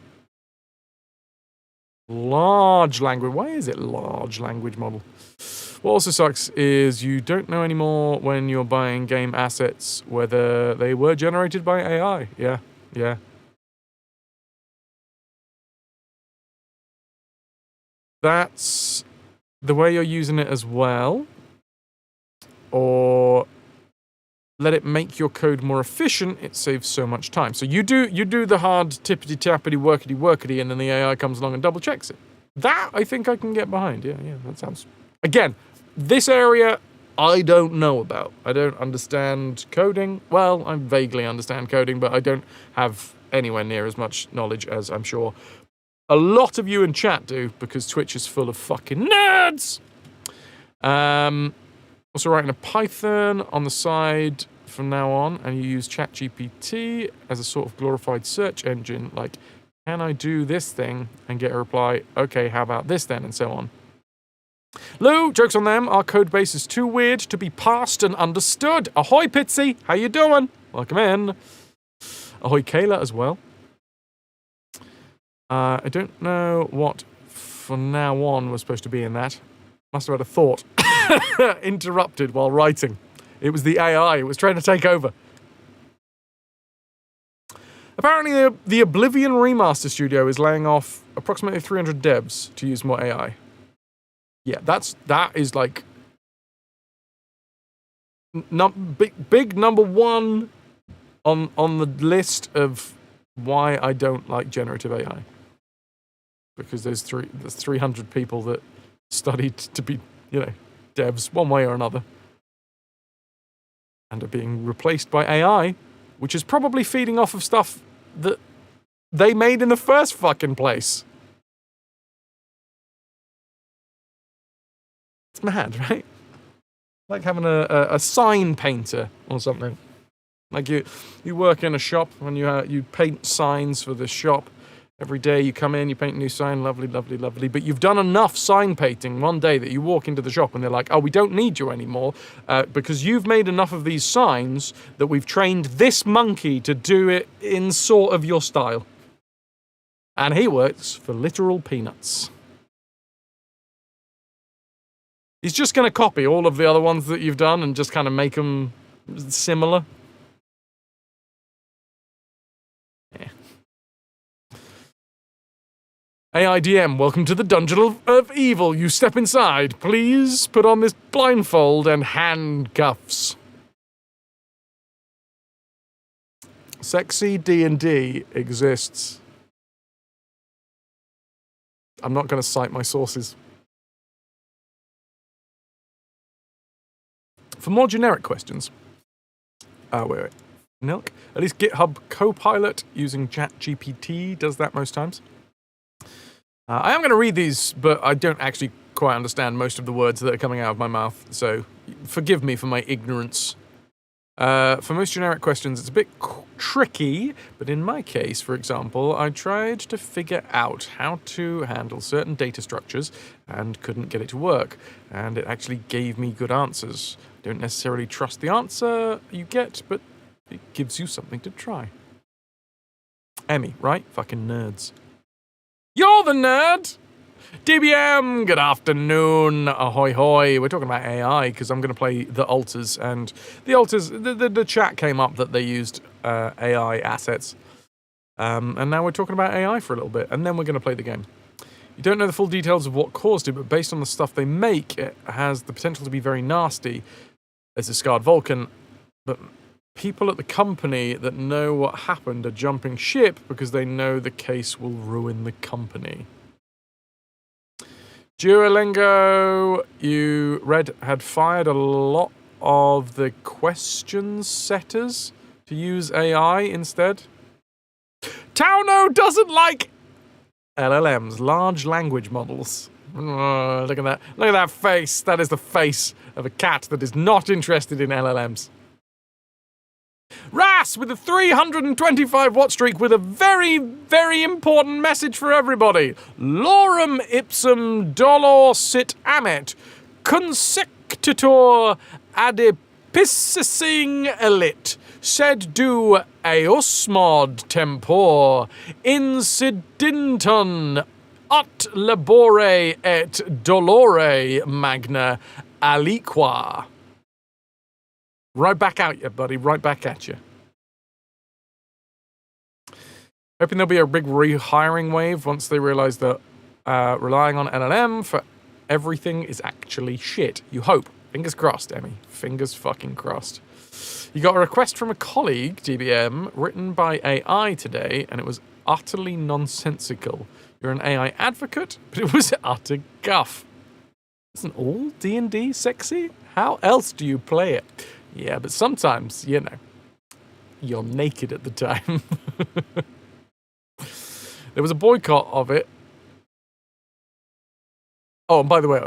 A: Large language. Why is it large language model? What also sucks is you don't know anymore when you're buying game assets whether they were generated by AI. Yeah. That's the way you're using it as well. Or let it make your code more efficient, it saves so much time. So you do the hard tippity-tappity, workity, and then the AI comes along and double-checks it. That, I think I can get behind. Yeah, that sounds... Again, this area, I don't know about. I don't understand coding. Well, I vaguely understand coding, but I don't have anywhere near as much knowledge as I'm sure a lot of you in chat do, because Twitch is full of fucking nerds! Also writing a Python on the side from now on, and you use ChatGPT as a sort of glorified search engine, like, can I do this thing? And get a reply, okay, how about this then? And so on. Lou, jokes on them, our code base is too weird to be parsed and understood. Ahoy, Pitsy, how you doing? Welcome in. Ahoy, Kayla, as well. I don't know what from now on was supposed to be in that. Must have had a thought. Interrupted while writing. It was the AI. It was trying to take over. Apparently, the Oblivion Remaster Studio is laying off approximately 300 devs to use more AI. Yeah, that is like big number one on the list of why I don't like generative AI. Because there's 300 people that studied to be, devs one way or another, and are being replaced by AI, which is probably feeding off of stuff that they made in the first fucking place. It's mad, right? Like having a sign painter or something. Like you work in a shop and you paint signs for the shop. Every day you come in, you paint a new sign, lovely, lovely, lovely. But you've done enough sign painting one day that you walk into the shop and they're like, oh, we don't need you anymore because you've made enough of these signs that we've trained this monkey to do it in sort of your style. And he works for literal peanuts. He's just going to copy all of the other ones that you've done and just kind of make them similar. Yeah. AIDM, welcome to the Dungeon of Evil. You step inside. Please put on this blindfold and handcuffs. Sexy D&D exists. I'm not going to cite my sources. For more generic questions, wait. Nilk, at least GitHub Copilot using ChatGPT does that most times. I am going to read these, but I don't actually quite understand most of the words that are coming out of my mouth, so forgive me for my ignorance. For most generic questions, it's a bit tricky, but in my case, for example, I tried to figure out how to handle certain data structures and couldn't get it to work, and it actually gave me good answers. Don't necessarily trust the answer you get, but it gives you something to try. Emmy, right? Fucking nerds. You're the nerd! DBM, good afternoon. Ahoy hoy. We're talking about AI because I'm going to play the alters, and the alters, the chat came up that they used AI assets. And now we're talking about AI for a little bit, and then we're going to play the game. You don't know the full details of what caused it, but based on the stuff they make, it has the potential to be very nasty. There's a scarred Vulcan, but people at the company that know what happened are jumping ship because they know the case will ruin the company. Duolingo, you read, had fired a lot of the questions setters to use AI instead. Tauno doesn't like LLMs, large language models. Oh, look at that. Look at that face. That is the face of a cat that is not interested in LLMs. Ras with a 325 watt streak with a very, very important message for everybody. Lorem ipsum dolor sit amet, consectitor adipiscing elit, sed du eosmod tempor, incidenton ut labore et dolore magna aliqua. Right back at you, buddy. Right back at you. Hoping there'll be a big rehiring wave once they realize that relying on LLM for everything is actually shit. You hope. Fingers crossed, Emmy. Fingers fucking crossed. You got a request from a colleague, DBM, written by AI today, and it was utterly nonsensical. You're an AI advocate, but it was utter guff. Isn't all D&D sexy? How else do you play it? Yeah, but sometimes, you know, you're naked at the time. There was a boycott of it. Oh, and by the way,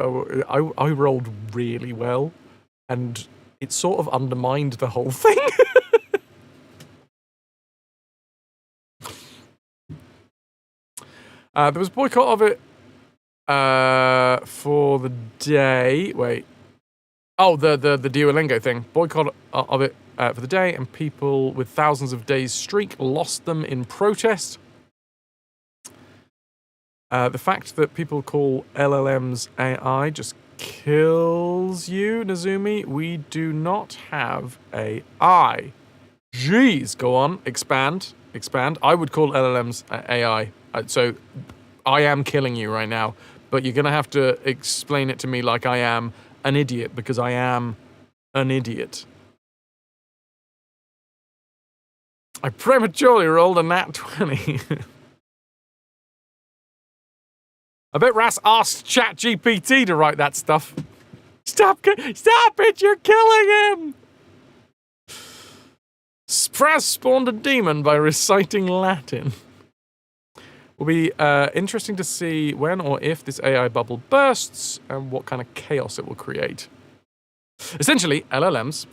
A: I rolled really well, and it sort of undermined the whole thing. There was a boycott of it for the day. Wait. Oh, the Duolingo thing. Boycott of it for the day, and people with thousands of days streak lost them in protest. The fact that people call LLMs AI just kills you, Nazumi. We do not have AI. Jeez, go on, expand. I would call LLMs AI. So I am killing you right now, but you're going to have to explain it to me like I am an idiot, because I am an idiot. I prematurely rolled a nat 20. I bet Ras asked ChatGPT to write that stuff. Stop it, you're killing him! Fras spawned a demon by reciting Latin. Will be interesting to see when or if this AI bubble bursts and what kind of chaos it will create. Essentially, LLMs,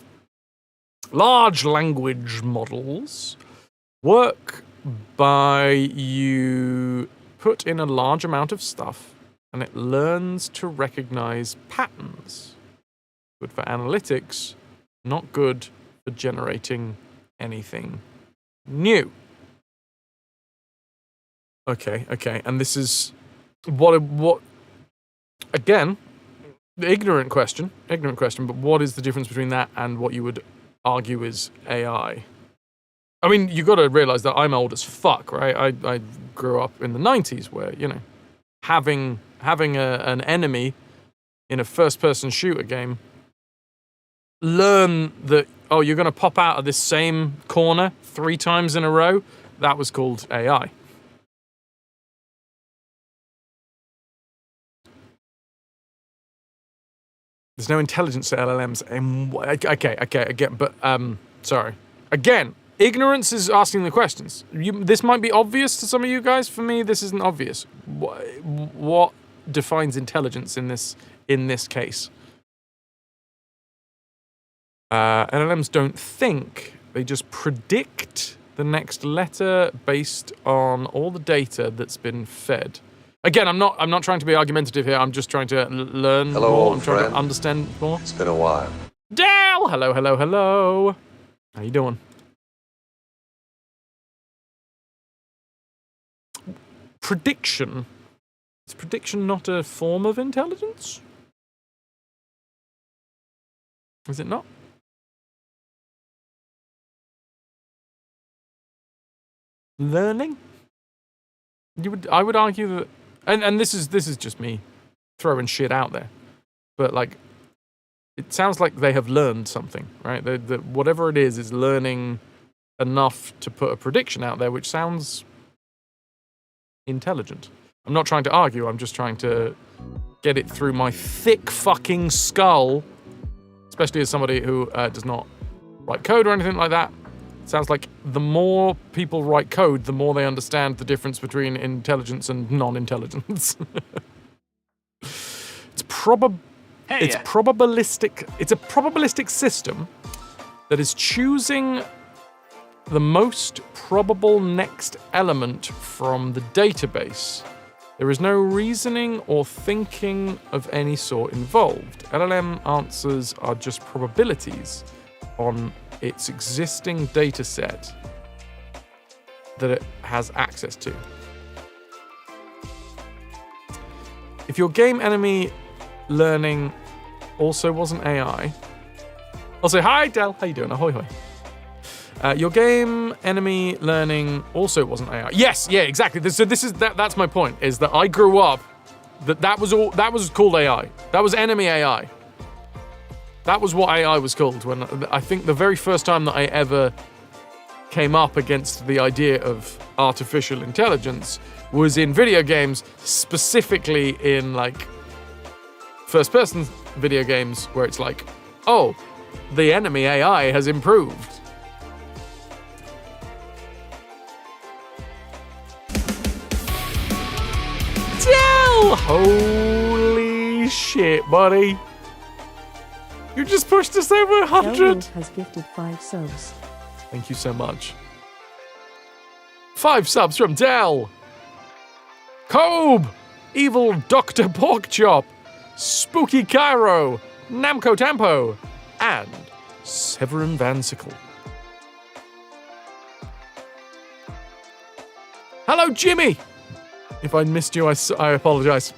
A: large language models, work by you put in a large amount of stuff and it learns to recognize patterns. Good for analytics, not good for generating anything new. Okay, and this is what again, ignorant question, but what is the difference between that and what you would argue is AI? I mean, you got to realize that I'm old as fuck, right? I grew up in the 90s where, you know, having an enemy in a first-person shooter game, learn that, oh, you're going to pop out of this same corner 3 times in a row, that was called AI. There's no intelligence to LLMs. Okay, again, but, sorry. Again, ignorance is asking the questions. This might be obvious to some of you guys. For me, this isn't obvious. What defines intelligence in this case? LLMs don't think. They just predict the next letter based on all the data that's been fed. Again, I'm not trying to be argumentative here. I'm just trying to learn more. I'm trying to understand more.
J: It's been a while.
A: Dale! Hello. How you doing? Prediction. Is prediction not a form of intelligence? Is it not? learning. I would argue that, and this is just me throwing shit out there, but like, it sounds like they have learned something, right? Whatever it is learning enough to put a prediction out there, which sounds intelligent. I'm not trying to argue, I'm just trying to get it through my thick fucking skull, especially as somebody who does not write code or anything like that. It sounds like the more people write code, the more they understand the difference between intelligence and non-intelligence. It's probabilistic. It's a probabilistic system that is choosing the most probable next element from the database. There is no reasoning or thinking of any sort involved. LLM answers are just probabilities on its existing data set that it has access to. If your game enemy learning also wasn't AI, I'll say, hi, Del, how you doing? Ahoy, hoy. Your game enemy learning also wasn't AI. Yes, yeah, exactly. That's my point, is that I grew up, that was called AI. That was enemy AI. That was what AI was called when I think the very first time that I ever came up against the idea of artificial intelligence was in video games, specifically in like first-person video games where it's like, oh, the enemy AI has improved. Del! Holy shit, buddy. You just pushed us over 100.
J: Has gifted 5 subs.
A: Thank you so much. 5 subs from Del. Kobe, Evil Dr. Porkchop, Spooky Cairo, Namco Tampo, and Severin Van Sickle. Hello, Jimmy. If I missed you, I apologize.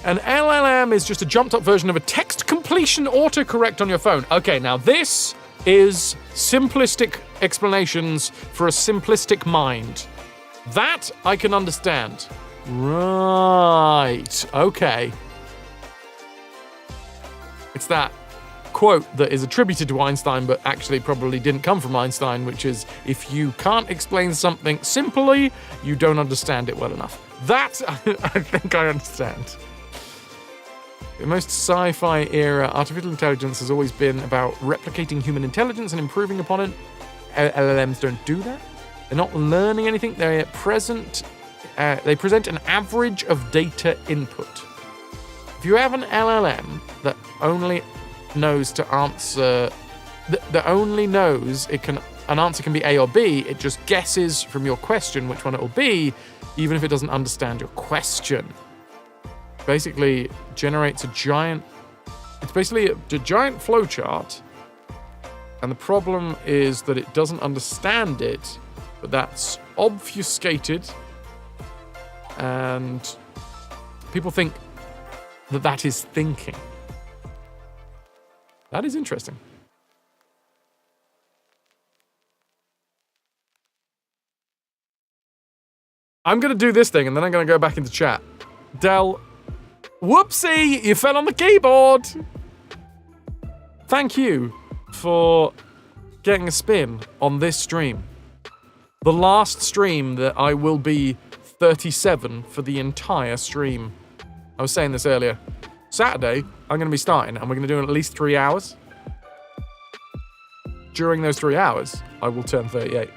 A: An LLM is just a jumped-up version of a text completion autocorrect on your phone. Okay, now this is simplistic explanations for a simplistic mind. That I can understand. Right, okay. It's that quote that is attributed to Einstein but actually probably didn't come from Einstein, which is, if you can't explain something simply, you don't understand it well enough. That I think I understand. In most sci-fi era, artificial intelligence has always been about replicating human intelligence and improving upon it. LLMs don't do that. They're not learning anything. They present an average of data input. If you have an LLM that only knows to answer, that only knows an answer can be A or B, it just guesses from your question which one it will be, even if it doesn't understand your question. Basically generates a giant flowchart, and the problem is that it doesn't understand it, but that's obfuscated, and people think that is thinking. That is interesting. I'm going to do this thing, and then I'm going to go back into chat. Del, whoopsie, you fell on the keyboard. Thank you for getting a spin on this stream. The last stream that I will be 37 for the entire stream. I was saying this earlier. Saturday, I'm going to be starting, and we're going to do at least 3 hours. During those 3 hours, I will turn 38.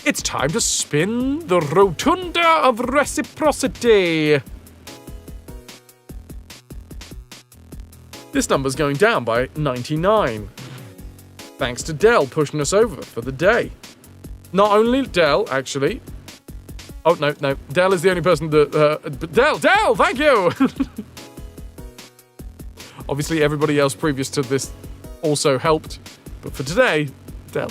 A: It's time to spin the Rotunda of Reciprocity. This number's going down by 99. Thanks to Del pushing us over for the day. Not only Del, actually. Oh, no. Del is the only person that... Del, thank you! Obviously, everybody else previous to this also helped. But for today, Del.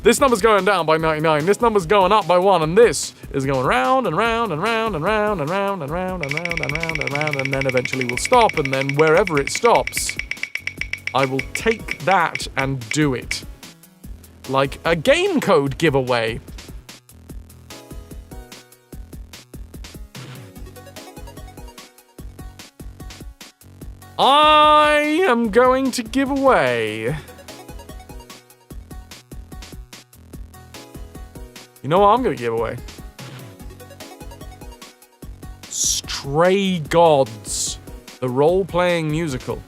A: This number's going down by 99. This number's going up by 1. And this is going round and round and round and round and round and round and round and round and round, and then eventually will stop, and then wherever it stops, I will take that and do it. Like a game code giveaway. I am going to give away... You know what I'm going to give away? Stray Gods, the role-playing musical.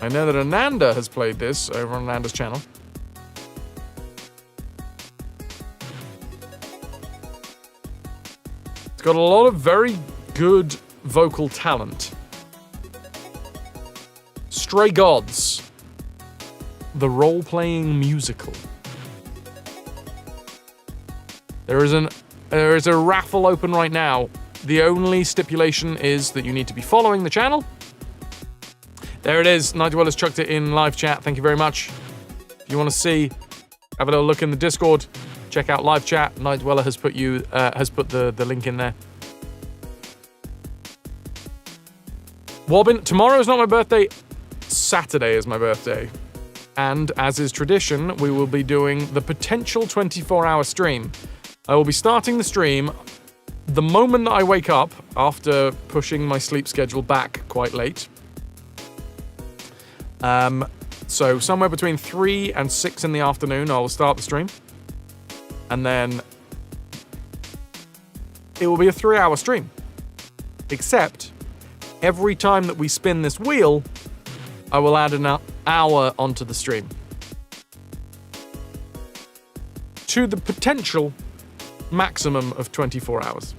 A: I know that Ananda has played this over on Ananda's channel. It's got a lot of very good vocal talent. Stray Gods, the role-playing musical. There is a raffle open right now. The only stipulation is that you need to be following the channel. There it is. Night Dweller's chucked it in live chat. Thank you very much. If you want to see, have a little look in the Discord. Check out live chat. Night Dweller has put the link in there. Wobbin, tomorrow is not my birthday. Saturday is my birthday. And as is tradition, we will be doing the potential 24-hour stream. I will be starting the stream the moment that I wake up after pushing my sleep schedule back quite late. So somewhere between 3 and 6 in the afternoon, I will start the stream. And then it will be a 3-hour stream. Except every time that we spin this wheel, I will add an hour onto the stream. To the potential maximum of 24 hours.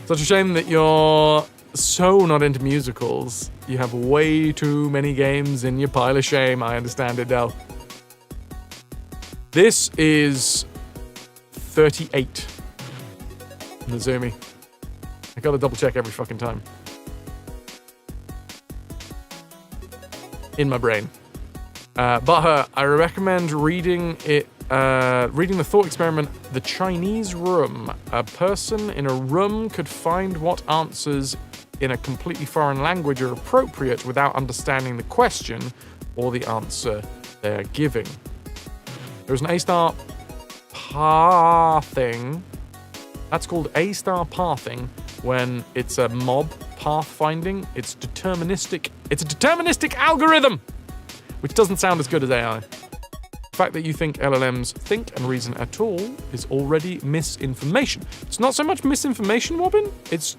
A: Such a shame that you're so not into musicals. You have way too many games in your pile of shame. I understand it, Del. This is 38. Nazumi. I gotta double check every fucking time. In my brain. But I recommend reading it. Reading the thought experiment, The Chinese Room. A person in a room could find what answers in a completely foreign language are appropriate without understanding the question or the answer they're giving. There's an A-star pathing. That's called A-star pathing when it's a mob pathfinding. It's deterministic. It's a deterministic algorithm, which doesn't sound as good as AI. The fact that you think LLMs think and reason at all is already misinformation. It's not so much misinformation, Wobbin. It's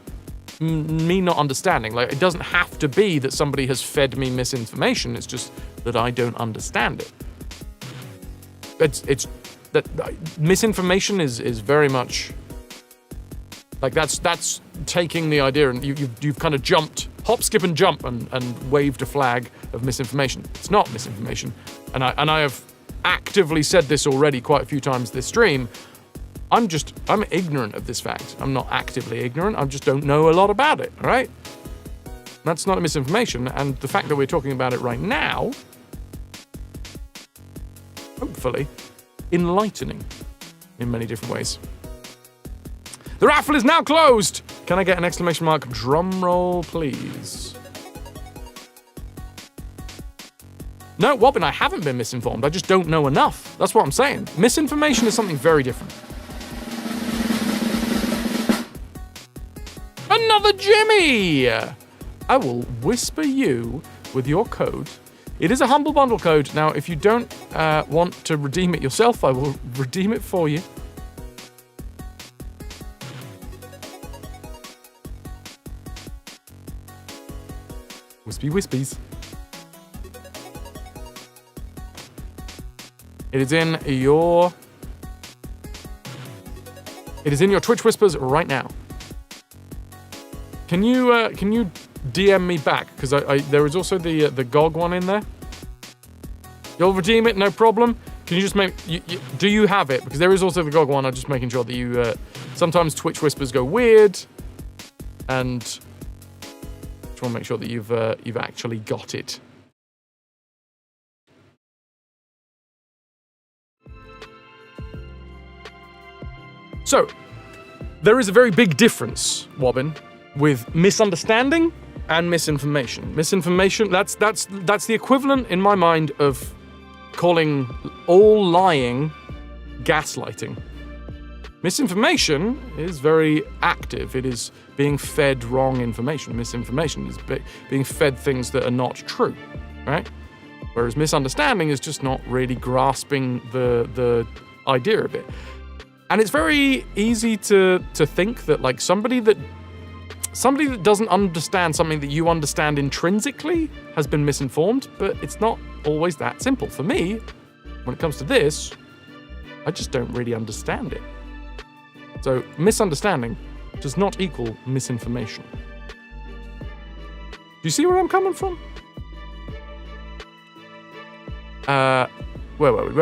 A: me not understanding. Like, it doesn't have to be that somebody has fed me misinformation. It's just that I don't understand it. It's that misinformation is very much like that's taking the idea and you've kind of jumped, hop, skip, and jump and waved a flag of misinformation. It's not misinformation, and I have actively said this already quite a few times this stream. I'm ignorant of this fact. I'm not actively ignorant. I just don't know a lot about it. All right, that's not a misinformation, and the fact that we're talking about it right now, hopefully, enlightening in many different ways. The raffle is now closed! Can I get an exclamation mark drum roll, please? No, Wobbin, I haven't been misinformed. I just don't know enough. That's what I'm saying. Misinformation is something very different. Another Jimmy! I will whisper you with your code. It is a Humble Bundle code. Now, if you don't want to redeem it yourself, I will redeem it for you. Wispy Wispies. It is in your Twitch Whispers right now. Can you DM me back? Because there is also the GOG one in there. You'll redeem it, no problem. Can you just make... do you have it? Because there is also the GOG one. I'm just making sure that you... sometimes Twitch Whispers go weird. And... just want to make sure that you've actually got it. So, there is a very big difference, Wobbin, with misunderstanding and misinformation. Misinformation, that's the equivalent in my mind of calling all lying gaslighting. Misinformation is very active. It is being fed wrong information. Misinformation is being fed things that are not true, right? Whereas misunderstanding is just not really grasping the idea of it. And it's very easy to think that like somebody that doesn't understand something that you understand intrinsically has been misinformed, but it's not always that simple. For me, when it comes to this, I just don't really understand it. So misunderstanding does not equal misinformation. Do you see where I'm coming from? Where were we?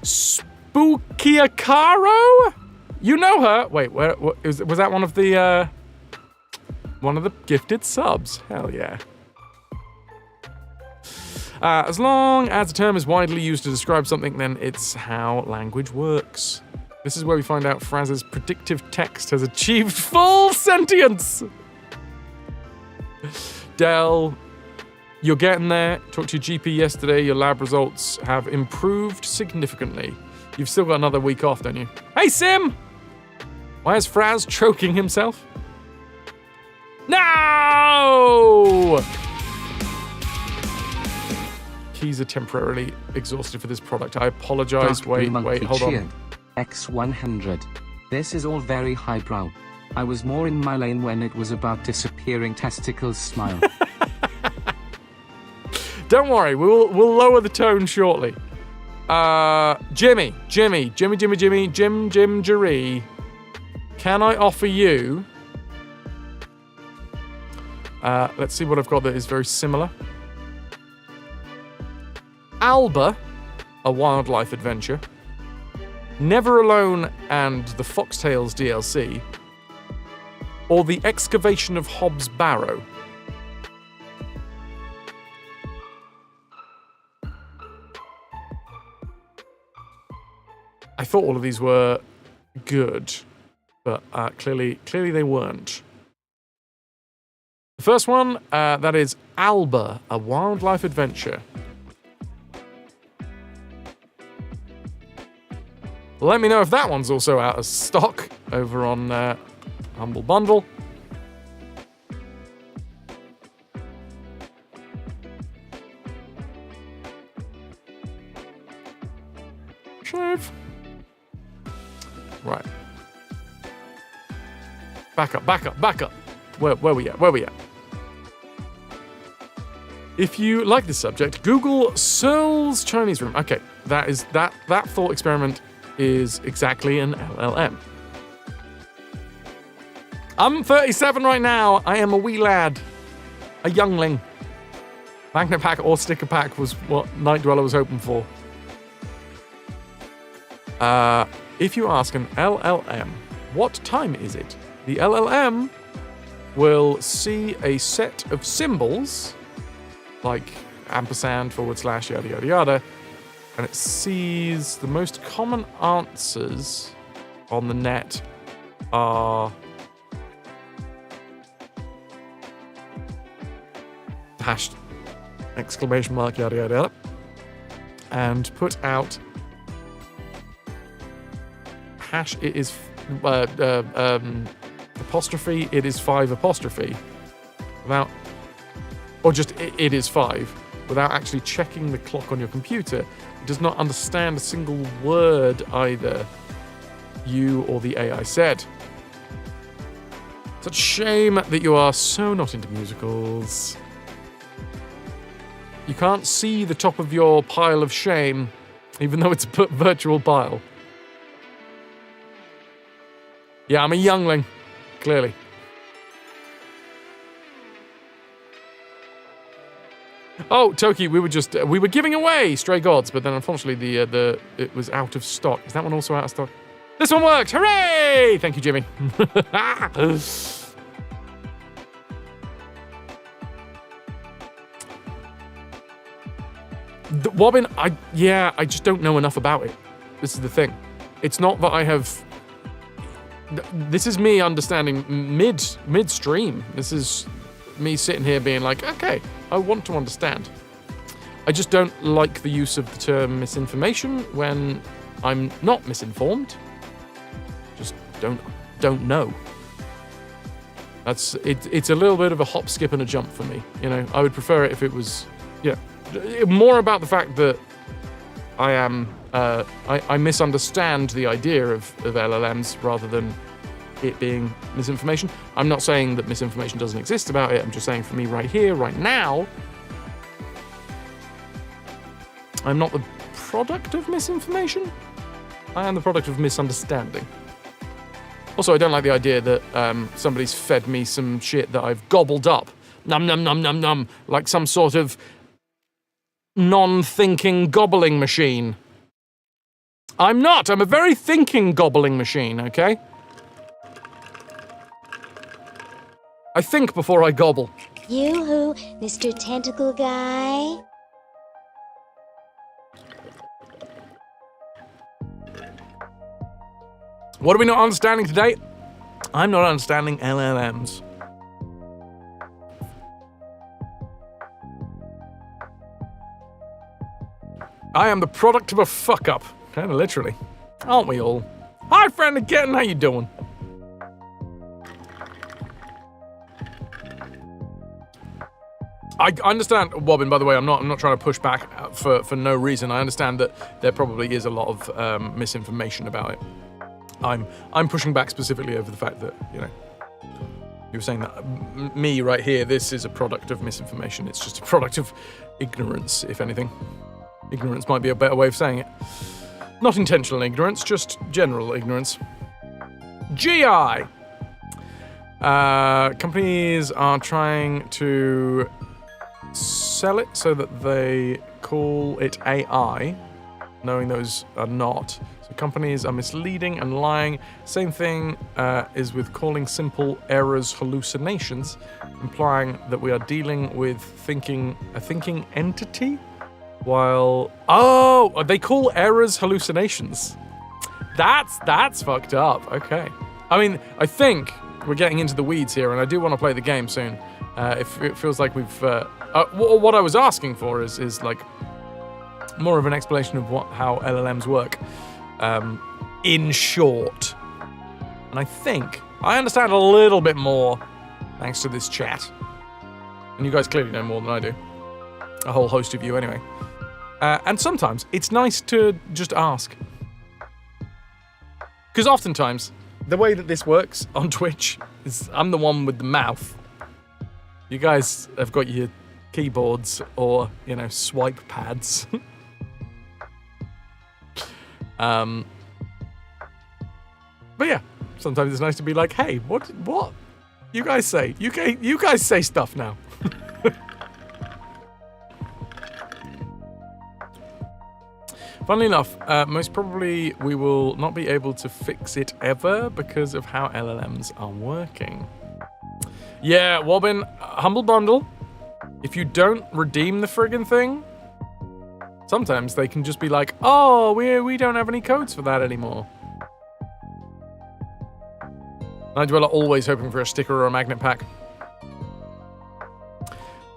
A: Spookiakaro? You know her. Wait, was that one of the gifted subs? Hell yeah. As long as a term is widely used to describe something, then it's how language works. This is where we find out Fras's predictive text has achieved full sentience. Del, you're getting there. Talked to your GP yesterday. Your lab results have improved significantly. You've still got another week off, don't you? Hey, Sim! Why is Fras choking himself? No! Keys are temporarily exhausted for this product. I apologize. Wait, hold on.
K: X100. This is all very highbrow. I was more in my lane when it was about disappearing testicles smile.
A: Don't worry, we'll lower the tone shortly. Jim, Jerry. Can I offer you... let's see what I've got that is very similar. Alba, a wildlife adventure. Never Alone and the Foxtails DLC. Or The Excavation of Hobbs Barrow. I thought all of these were good, but clearly they weren't. The first one, that is Alba, a wildlife adventure. Let me know if that one's also out of stock over on Humble Bundle. Shave. Right. Back up. Where we at? If you like this subject, Google Searle's Chinese Room. Okay, that thought experiment is exactly an LLM. I'm 37 right now. I am a wee lad. A youngling. Magnet pack or sticker pack was what Night Dweller was hoping for. If you ask an LLM, what time is it? The LLM will see a set of symbols, like ampersand, / yada yada yada, and it sees the most common answers on the net are hashed ! Yada yada yada, and put out hash it is apostrophe it is 5 apostrophe without, or just it is 5 without actually checking the clock on your computer. It does not understand a single word either you or the AI said. Such a shame that you are so not into musicals. You can't see the top of your pile of shame, even though it's a virtual pile. Yeah, I'm a youngling, clearly. Oh, Toki, we were giving away Stray Gods, but then unfortunately it was out of stock. Is that one also out of stock? This one worked! Hooray! Thank you, Jimmy. Wobbin, I just don't know enough about it. This is the thing. It's not that I have... This is me understanding midstream. This is me sitting here being like, okay, I want to understand. I just don't like the use of the term misinformation when I'm not misinformed. Just don't know. It's a little bit of a hop, skip, and a jump for me. You know, I would prefer it if it was, more about the fact that I am I misunderstand the idea of LLMs rather than it being misinformation. I'm not saying that misinformation doesn't exist about it. I'm just saying for me right here, right now, I'm not the product of misinformation. I am the product of misunderstanding. Also, I don't like the idea that somebody's fed me some shit that I've gobbled up. Num, num, num, num, num. Like some sort of non-thinking gobbling machine. I'm not. I'm a very thinking gobbling machine, okay? I think before I gobble.
L: Yoo-hoo, Mr. Tentacle Guy.
A: What are we not understanding today? I'm not understanding LLMs. I am the product of a fuck-up. Kind of literally. Aren't we all? Hi, friend again. How you doing? I understand, Wobbin, by the way, I'm not trying to push back for no reason. I understand that there probably is a lot of misinformation about it. I'm pushing back specifically over the fact that, you know, you were saying that me right here, this is a product of misinformation. It's just a product of ignorance, if anything. Ignorance might be a better way of saying it. Not intentional ignorance, just general ignorance. GI! Companies are trying to sell it so that they call it AI, knowing those are not. So companies are misleading and lying. Same thing is with calling simple errors hallucinations, implying that we are dealing with a thinking entity, while... Oh! They call errors hallucinations. That's fucked up. Okay. I mean, I think we're getting into the weeds here, and I do want to play the game soon. It feels like we've... what I was asking for is like more of an explanation of how LLMs work, in short. And I think I understand a little bit more thanks to this chat. And you guys clearly know more than I do. A whole host of you anyway. And sometimes it's nice to just ask. Because oftentimes, the way that this works on Twitch is I'm the one with the mouth. You guys have got your keyboards or, you know, swipe pads. But yeah, sometimes it's nice to be like, hey, what? You guys say. You guys say stuff now. Funnily enough, most probably we will not be able to fix it ever because of how LLMs are working. Yeah, Wobbin, Humble Bundle, if you don't redeem the friggin' thing, sometimes they can just be like, oh, we don't have any codes for that anymore. Nigel are always hoping for a sticker or a magnet pack.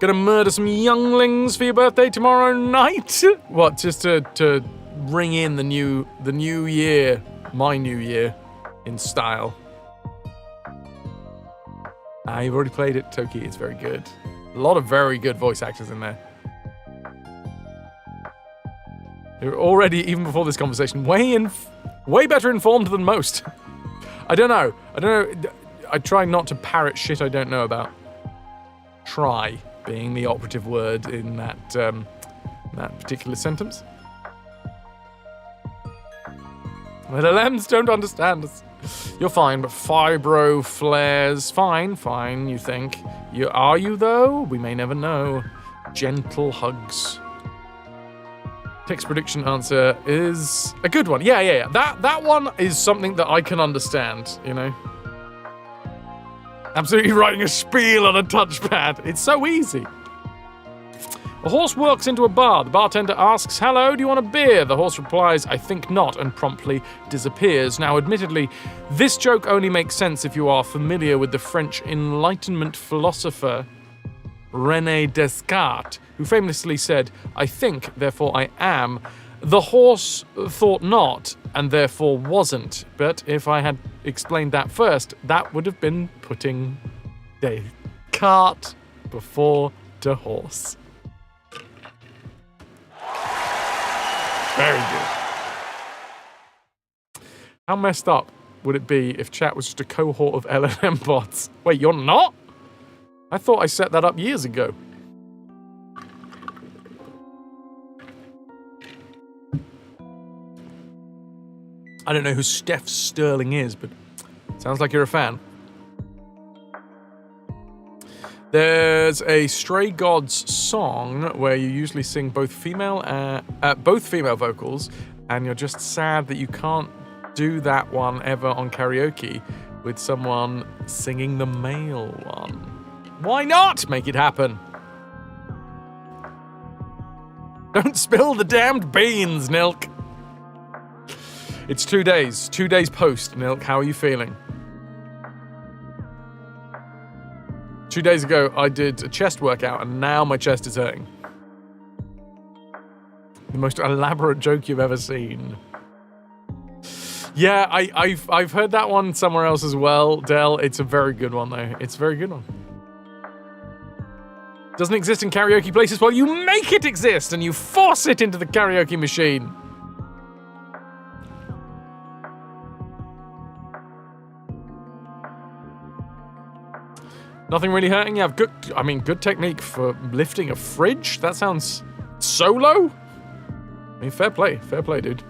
A: Gonna murder some younglings for your birthday tomorrow night? What, just to ring in the new year, my new year, in style. You've already played it, Toki, it's very good. A lot of very good voice actors in there. They're already, even before this conversation, way better informed than most. I don't know. I try not to parrot shit I don't know about. Try being the operative word in that particular sentence. LLMs don't understand us. You're fine, but fibro flares. Fine, you think. Are you, though? We may never know. Gentle hugs. Text prediction answer is a good one. Yeah. That one is something that I can understand, you know? Absolutely writing a spiel on a touchpad. It's so easy. A horse walks into a bar. The bartender asks, "Hello, do you want a beer?" The horse replies, "I think not," and promptly disappears. Now, admittedly, this joke only makes sense if you are familiar with the French Enlightenment philosopher René Descartes, who famously said, "I think, therefore I am." The horse thought not, and therefore wasn't. But if I had explained that first, that would have been putting the cart before the horse. Very good. How messed up would it be if chat was just a cohort of LLM bots? Wait, you're not? I thought I set that up years ago. I don't know who Steph Sterling is, but sounds like you're a fan. There's a Stray Gods song where you usually sing both female vocals, and you're just sad that you can't do that one ever on karaoke with someone singing the male one. Why not make it happen? Don't spill the damned beans, Nilk. It's 2 days. 2 days post, Nilk. How are you feeling? 2 days ago, I did a chest workout, and now my chest is hurting. The most elaborate joke you've ever seen. Yeah, I've heard that one somewhere else as well, Del. It's a very good one, though. It's a very good one. Doesn't exist in karaoke places. Well, you make it exist, and you force it into the karaoke machine. Nothing really hurting. You have good technique for lifting a fridge. That sounds so low. I mean, fair play, dude.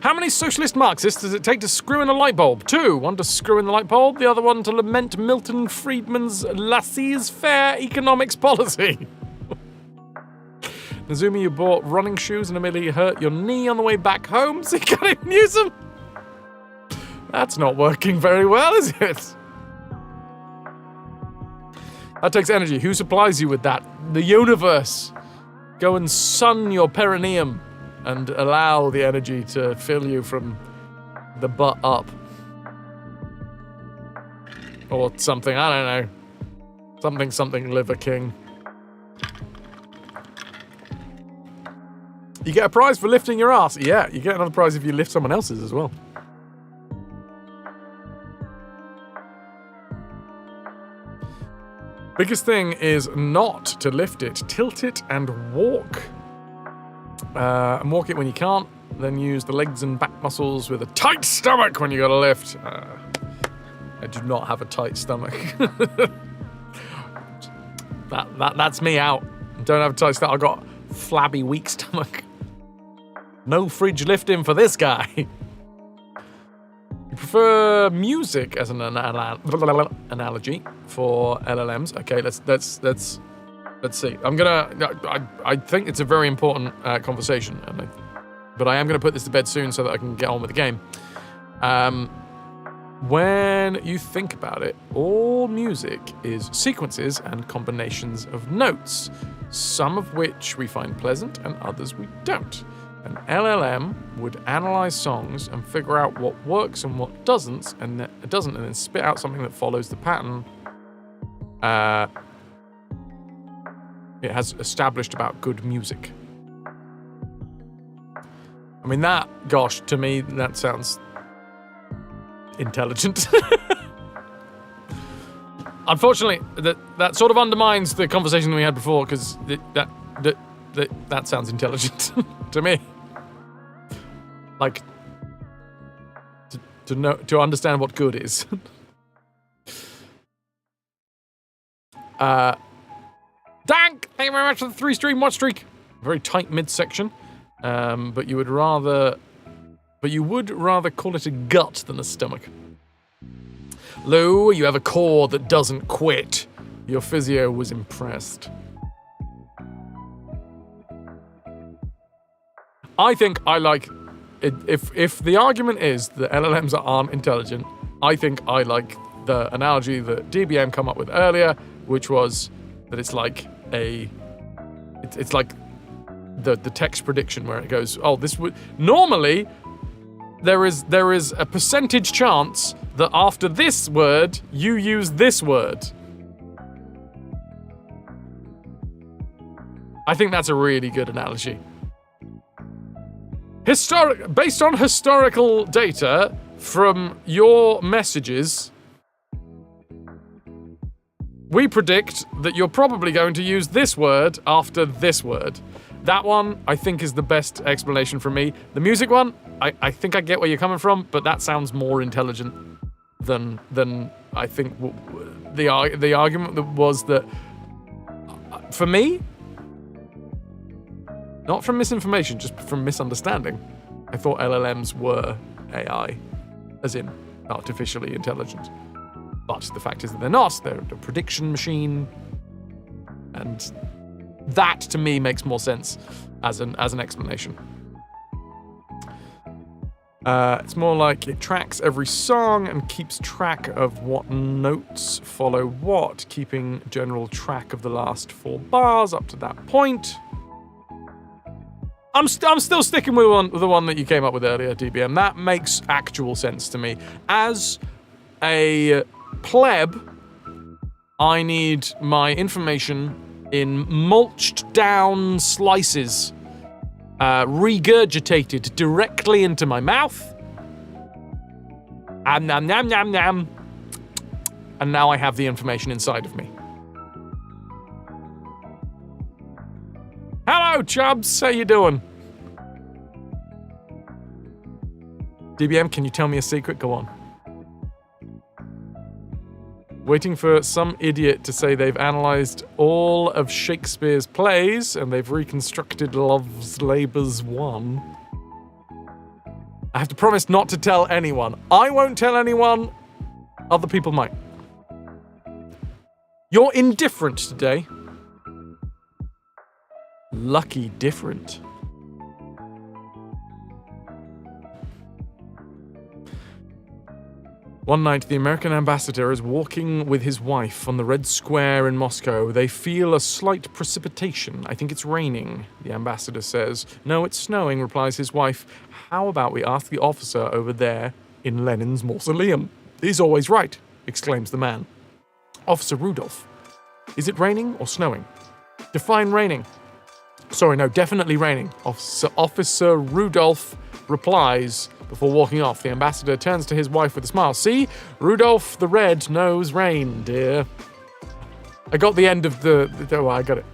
A: How many socialist Marxists does it take to screw in a light bulb? 2. One to screw in the light bulb, the other one to lament Milton Friedman's laissez-faire economics policy. Nazumi, you bought running shoes and immediately hurt your knee on the way back home, so you can't even use them. That's not working very well, is it? That takes energy. Who supplies you with that? The universe. Go and sun your perineum and allow the energy to fill you from the butt up. Or something, I don't know. Something Liver King. You get a prize for lifting your ass. Yeah, you get another prize if you lift someone else's as well. Biggest thing is not to lift it. Tilt it and walk. And walk it when you can't. Then use the legs and back muscles with a tight stomach when you gotta lift. I do not have a tight stomach. That's me out. Don't have a tight stomach. I've got flabby, weak stomach. No fridge lifting for this guy. You prefer music as an analogy for LLMs? Okay, let's see. I think it's a very important conversation, but I am gonna put this to bed soon so that I can get on with the game. When you think about it, all music is sequences and combinations of notes, some of which we find pleasant and others we don't. An LLM would analyze songs and figure out what works and what doesn't, and then spit out something that follows the pattern it has established about good music. I mean, to me, that sounds intelligent. Unfortunately, that sort of undermines the conversation we had before, because that sounds intelligent to me. Like, to understand what good is. Dank, thank you very much for the 3-stream watch streak. Very tight midsection, but you would rather call it a gut than a stomach. Lou, you have a core that doesn't quit. Your physio was impressed. I think I like it. If the argument is that LLMs aren't intelligent, I think I like the analogy that DBM come up with earlier, which was that it's like it's like the text prediction where it goes, oh, this would normally there is a percentage chance that after this word you use this word. I think that's a really good analogy. Based on historical data from your messages, we predict that you're probably going to use this word after this word. That one, I think, is the best explanation from me. The music one, I think I get where you're coming from, but that sounds more intelligent than I think the argument that was that, for me, not from misinformation, just from misunderstanding, I thought LLMs were AI, as in artificially intelligent. But the fact is that they're not. They're a prediction machine. And that, to me, makes more sense as an explanation. It's more like it tracks every song and keeps track of what notes follow what, keeping general track of the last 4 bars up to that point. I'm still sticking with the one that you came up with earlier, DBM. That makes actual sense to me. As a pleb, I need my information in mulched down slices, regurgitated directly into my mouth. Nom nom nom nom. And now I have the information inside of me. Hello, Chubbs. How you doing? DBM, can you tell me a secret? Go on. Waiting for some idiot to say they've analysed all of Shakespeare's plays and they've reconstructed Love's Labour's one. I have to promise not to tell anyone. I won't tell anyone. Other people might. You're indifferent today. Lucky different. One night, the American ambassador is walking with his wife on the Red Square in Moscow. They feel a slight precipitation. I think it's raining, the ambassador says. No, it's snowing, replies his wife. How about we ask the officer over there in Lenin's mausoleum? He's always right, exclaims the man. Officer Rudolph. Is it raining or snowing? Define raining. Sorry, no, definitely raining. Officer Rudolph replies before walking off. The ambassador turns to his wife with a smile. See? Rudolph the Red knows rain, dear. I got the end of oh, I got it.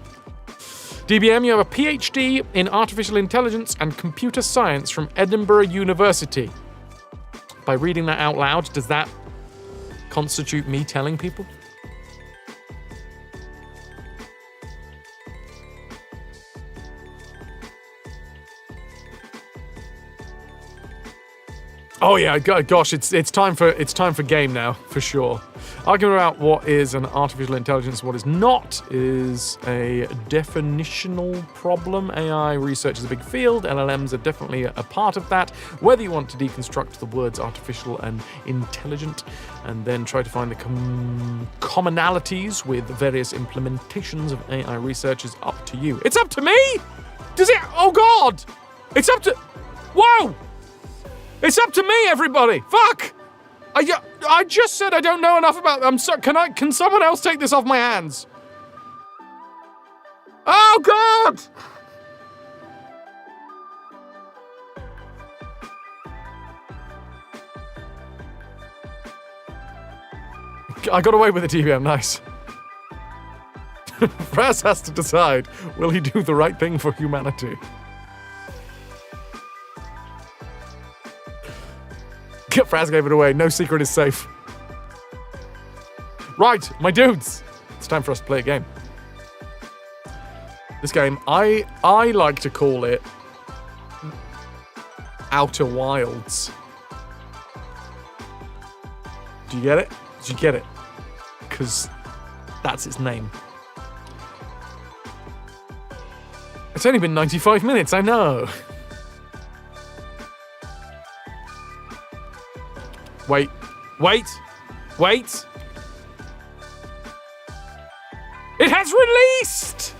A: DBM, you have a PhD in artificial intelligence and computer science from Edinburgh University. By reading that out loud, does that constitute me telling people? Oh yeah, gosh, it's time for game now, for sure. Arguing about what is an artificial intelligence and what is not is a definitional problem. AI research is a big field. LLMs are definitely a part of that. Whether you want to deconstruct the words artificial and intelligent and then try to find the commonalities with various implementations of AI research is up to you. It's up to me? Does it? Oh God! It's up to... Whoa! It's up to me, everybody! Fuck! I just said I don't know enough about... Can someone else take this off my hands? Oh, God! I got away with it, TVM. Nice. Fras has to decide, will he do the right thing for humanity? Fras gave it away. No secret is safe. Right, my dudes. It's time for us to play a game. This game, I like to call it Outer Wilds. Do you get it? Did you get it? Because that's its name. It's only been 95 minutes, I know. Wait. It has It's released!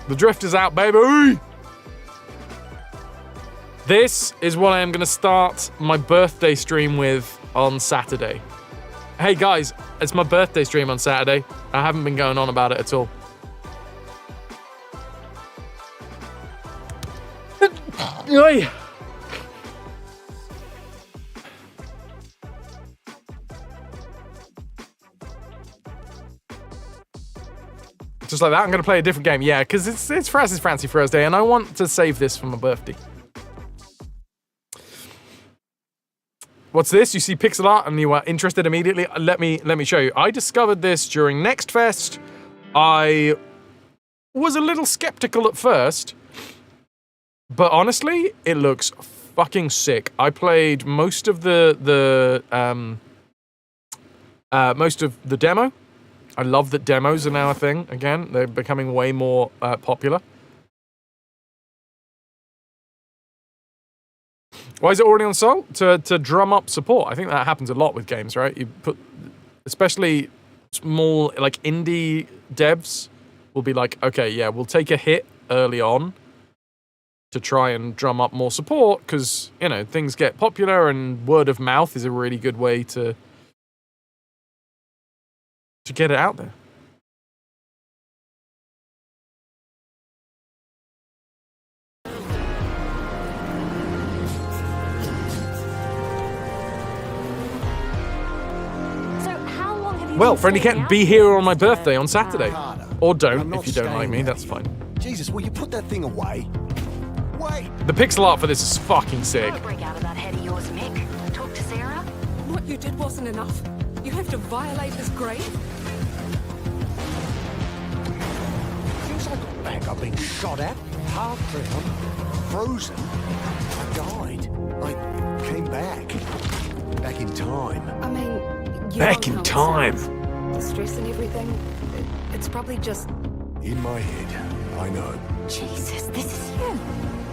A: The drift is out, baby! This is what I am going to start my birthday stream with on Saturday. Hey guys, it's my birthday stream on Saturday. I haven't been going on about it at all. Oi. Just like that, I'm going to play a different game. Yeah, because it's Fras's Francy Frursday, and I want to save this for my birthday. What's this? You see pixel art and you are interested immediately? Let me show you. I discovered this during Next Fest. I was a little skeptical at first, but honestly, it looks fucking sick. I played most of the demo. I love that demos are now a thing again. They're becoming way more popular. Why is it already on Soul? To drum up support. I think that happens a lot with games, right? You put, especially small, like indie devs will be like, okay, yeah, we'll take a hit early on to try and drum up more support because, you know, things get popular and word of mouth is a really good way to get it out there. Well, Friendly Cat, be here on my birthday on Saturday. Or don't, if you don't like me, that's fine.
C: Jesus, will you put that thing away? Wait!
A: The pixel art for this is fucking sick.
M: Don't break out of that head of yours, Mick. Talk to Sarah.
N: What you did wasn't enough. You have to violate his grave?
C: Feels like a bag I've been shot at, half drowned, frozen. I died. I came back. Back in time.
N: I mean,
A: back in time.
N: The stress and everything, it's probably just...
C: In my head, I know.
M: Jesus, this is you.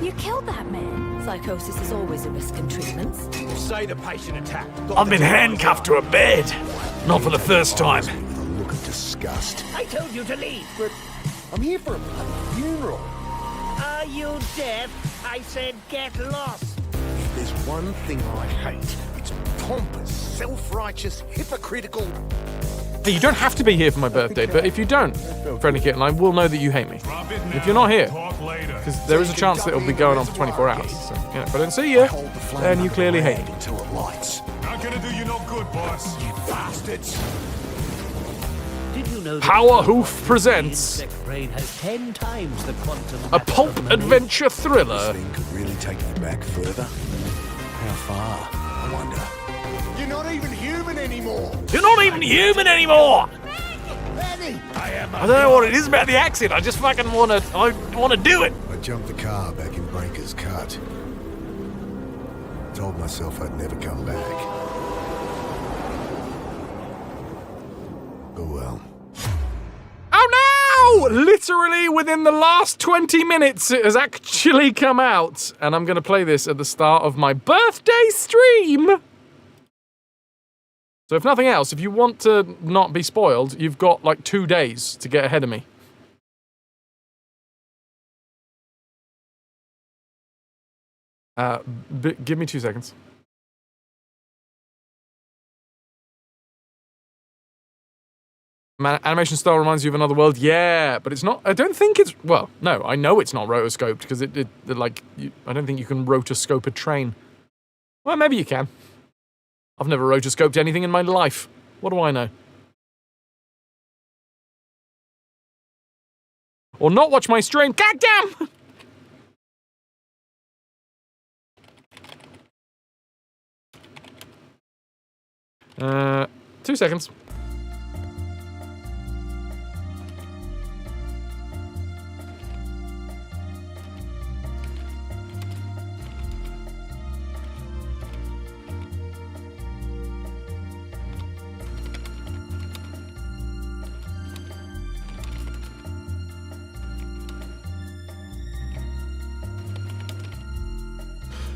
M: You killed that man.
O: Psychosis is always a risk in treatments.
C: Say the patient attacked.
A: I've been handcuffed to a bed. Not for the first time.
C: With a look of disgust.
E: I told you to leave.
C: But I'm here for a bloody funeral.
E: Are you deaf? I said get lost.
C: If there's one thing I hate, it's pompous, self-righteous, hypocritical...
A: Hey, you don't have to be here for my birthday, but if you don't, Friendly Kitten, I will know that you hate me. If you're not here, because there is a chance that it'll be going on for 24 hours. So, you know, if I don't see you, then you clearly hate me.
C: Until it lights.
P: Not gonna do you no good, boss.
C: You bastards.
E: Did you know
A: Power Hoof presents
E: the insect brain has 10 times the quantum
A: a pulp adventure thriller.
C: This thing could really take me back further. How far? I wonder. You're not even human anymore.
A: You're not even human anymore.
C: Benny!
A: I don't know what it is about the accent. I just fucking I wanna do it.
C: I jumped the car back in Breaker's Cut. Told myself I'd never come back. Oh well.
A: Oh no! Literally within the last 20 minutes it has actually come out. And I'm gonna play this at the start of my birthday stream. So if nothing else, if you want to not be spoiled, you've got like 2 days to get ahead of me. Give me 2 seconds. Animation style reminds you of Another World. Yeah, but it's not. I don't think it's. Well, no, I know it's not rotoscoped because I don't think you can rotoscope a train. Well, maybe you can. I've never rotoscoped anything in my life. What do I know? Or not watch my stream. Goddamn! 2 seconds.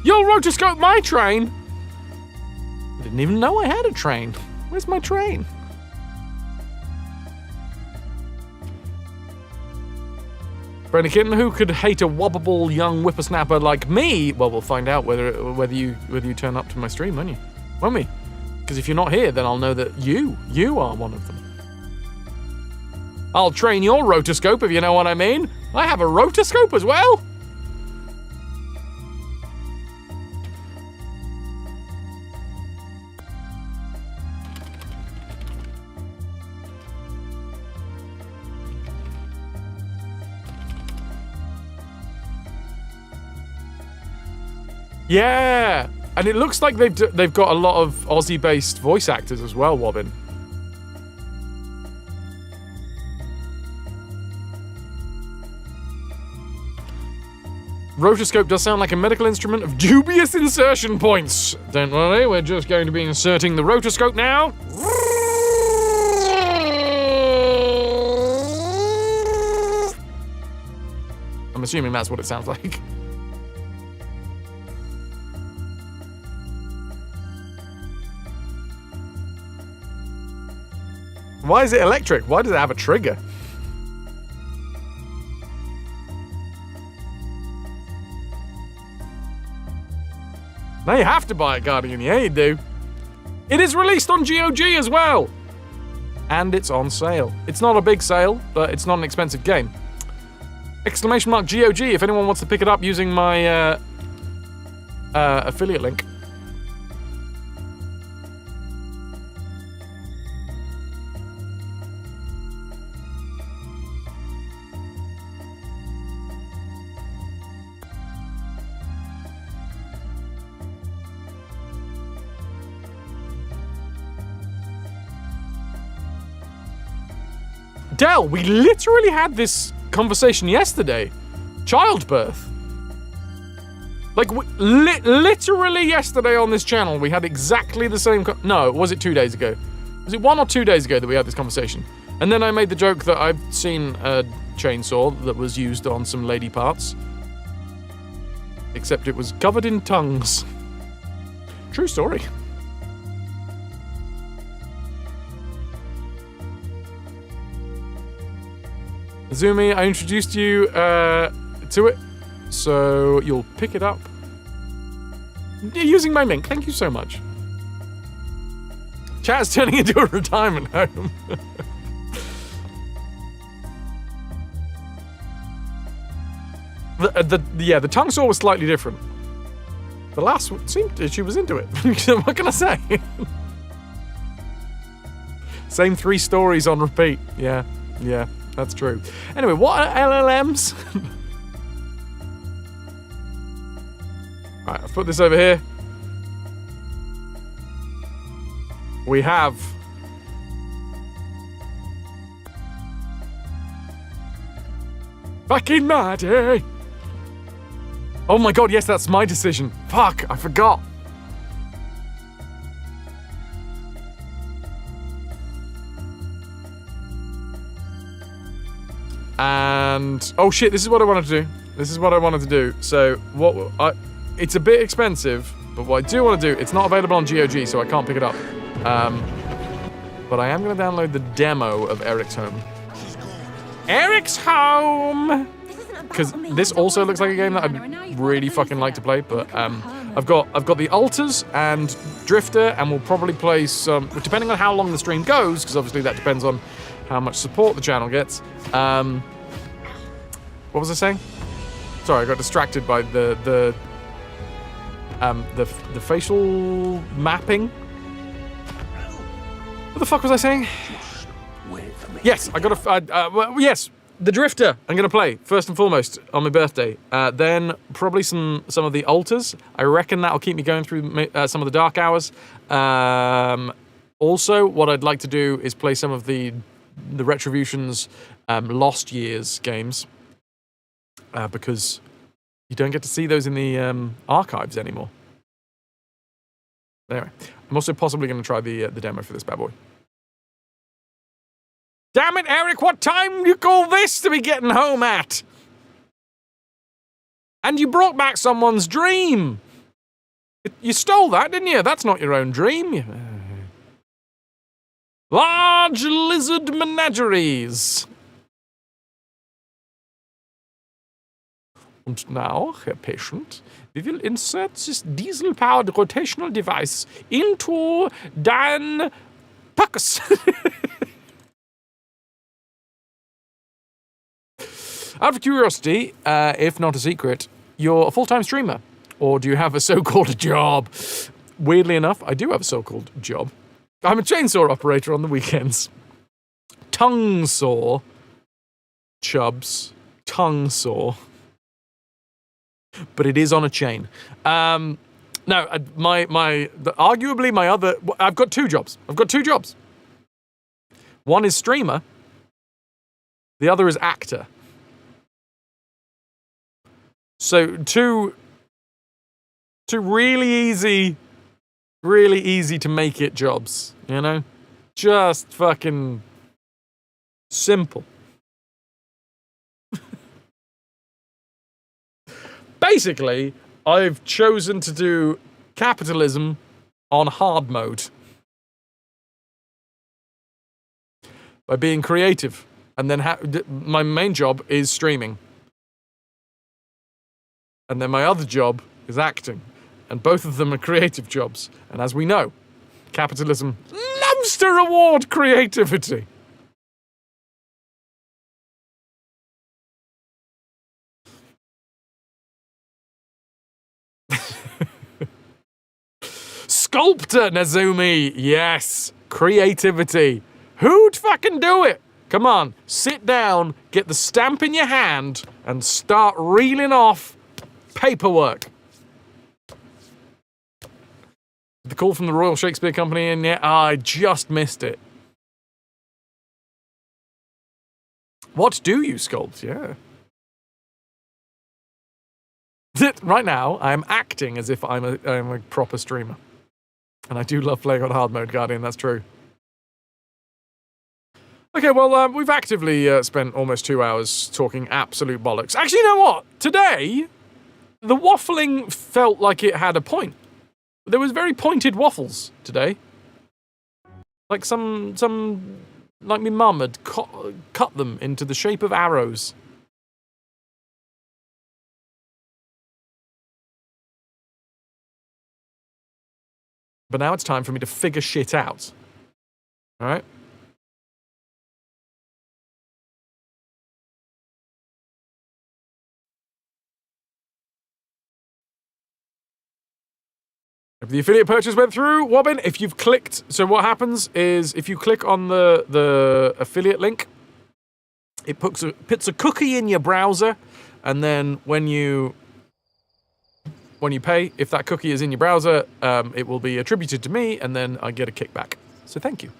A: You'll rotoscope my train? I did didn't even know I had a train. Where's my train? For any kitten who could hate a wobbable young whippersnapper like me, well, we'll find out whether you turn up to my stream, won't you? Won't we? Because if you're not here, then I'll know that you are one of them. I'll train your rotoscope, if you know what I mean. I have a rotoscope as well. Yeah, and it looks like they've got a lot of Aussie-based voice actors as well, Wobbin. Rotoscope does sound like a medical instrument of dubious insertion points. Don't worry, we're just going to be inserting the rotoscope now. I'm assuming that's what it sounds like. Why is it electric? Why does it have a trigger? Now you have to buy it, Guardian. Yeah, you do. It is released on GOG as well. And it's on sale. It's not a big sale, but it's not an expensive game. Exclamation mark GOG if anyone wants to pick it up using my affiliate link. Del, we literally had this conversation yesterday. Childbirth. Like, literally yesterday on this channel, we had exactly the same... No, was it 2 days ago? Was it 1 or 2 days ago that we had this conversation? And then I made the joke that I've seen a chainsaw that was used on some lady parts. Except it was covered in tongues. True story. Zumi, I introduced you to it, so you'll pick it up. Using my link, thank you so much. Chat's turning into a retirement home. The tongue saw was slightly different. The last one seemed she was into it. What can I say? Same 3 stories on repeat. Yeah. That's true. Anyway, what are LLMs? Alright, I've put this over here. We have... Fucking Marty! Oh my god, yes, that's my decision. Fuck, I forgot. And oh shit, this is what I wanted to do. So it's a bit expensive, but what I do want to do, it's not available on GOG, so I can't pick it up. But I am going to download the demo of Eric's Home. Eric's Home! Because this also looks like a game that I'd really fucking like to play, but I've got the Alters and Drifter, and we'll probably play some, depending on how long the stream goes, because obviously that depends on how much support the channel gets. What was I saying? Sorry, I got distracted by the facial mapping. What the fuck was I saying? Yes, I got yes, the Drifter. I'm gonna play first and foremost on my birthday. Then probably some of the Alters. I reckon that'll keep me going through some of the dark hours. Also, what I'd like to do is play some of the RetroVution's Lost Years games, because you don't get to see those in the archives anymore. Anyway, I'm also possibly going to try the demo for this bad boy. Damn it, Eric! What time do you call this to be getting home at? And you brought back someone's dream. You stole that, didn't you? That's not your own dream. Large lizard menageries. And now, Herr Patient, we will insert this diesel-powered rotational device into dein Puckus. Out of curiosity, if not a secret, you're a full-time streamer, or do you have a so-called job? Weirdly enough, I do have a so-called job. I'm a chainsaw operator on the weekends. Tongue saw. Chubs. Tongue saw. But it is on a chain. No, arguably my other... I've got two jobs. One is streamer. The other is actor. So two really easy to make it jobs, you know? Just fucking simple. Basically, I've chosen to do capitalism on hard mode. By being creative. And then my main job is streaming. And then my other job is acting. And both of them are creative jobs. And as we know, capitalism loves to reward creativity. Sculptor, Nazumi! Yes! Creativity. Who'd fucking do it? Come on, sit down, get the stamp in your hand, and start reeling off paperwork. The call from the Royal Shakespeare Company, and yeah, I just missed it. What do you sculpt? Yeah. Right now, I'm acting as if I'm a proper streamer. And I do love playing on hard mode, Guardian, that's true. Okay, well, we've actively spent almost 2 hours talking absolute bollocks. Actually, you know what? Today, the waffling felt like it had a point. There was very pointed waffles today. Like like my mum had cut them into the shape of arrows. But now it's time for me to figure shit out. Alright? If the affiliate purchase went through, Wobbin, if you've clicked... So what happens is, if you click on the affiliate link, it puts a cookie in your browser, and then when you pay, if that cookie is in your browser, it will be attributed to me, and then I get a kickback. So thank you.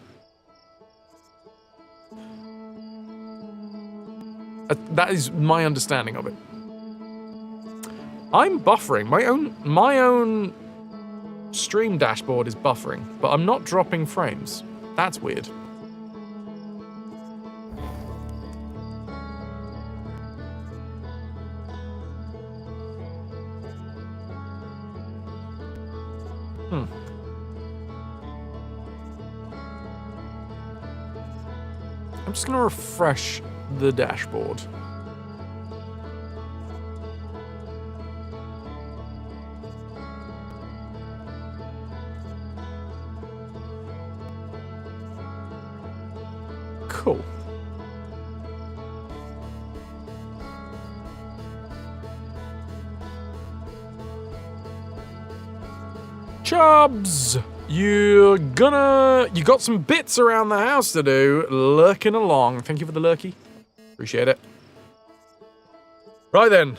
A: That is my understanding of it. I'm buffering. My own stream dashboard is buffering, but I'm not dropping frames. That's weird. I'm just gonna refresh the dashboard. Cool. Chubs! You got some bits around the house to do, lurking along. Thank you for the lurky. Appreciate it. Right then.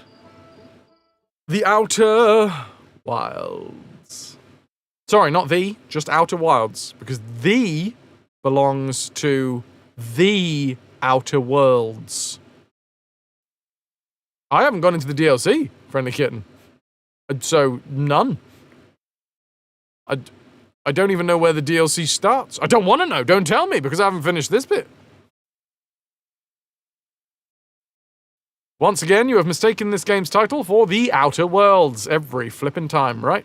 A: The Outer Wilds. Sorry, not the, just Outer Wilds. Because the belongs to the Outer Worlds. I haven't gone into the DLC, Friendly Kitten. So, none. I don't even know where the DLC starts. I don't want to know. Don't tell me, because I haven't finished this bit. Once again, you have mistaken this game's title for The Outer Worlds every flippin' time, right?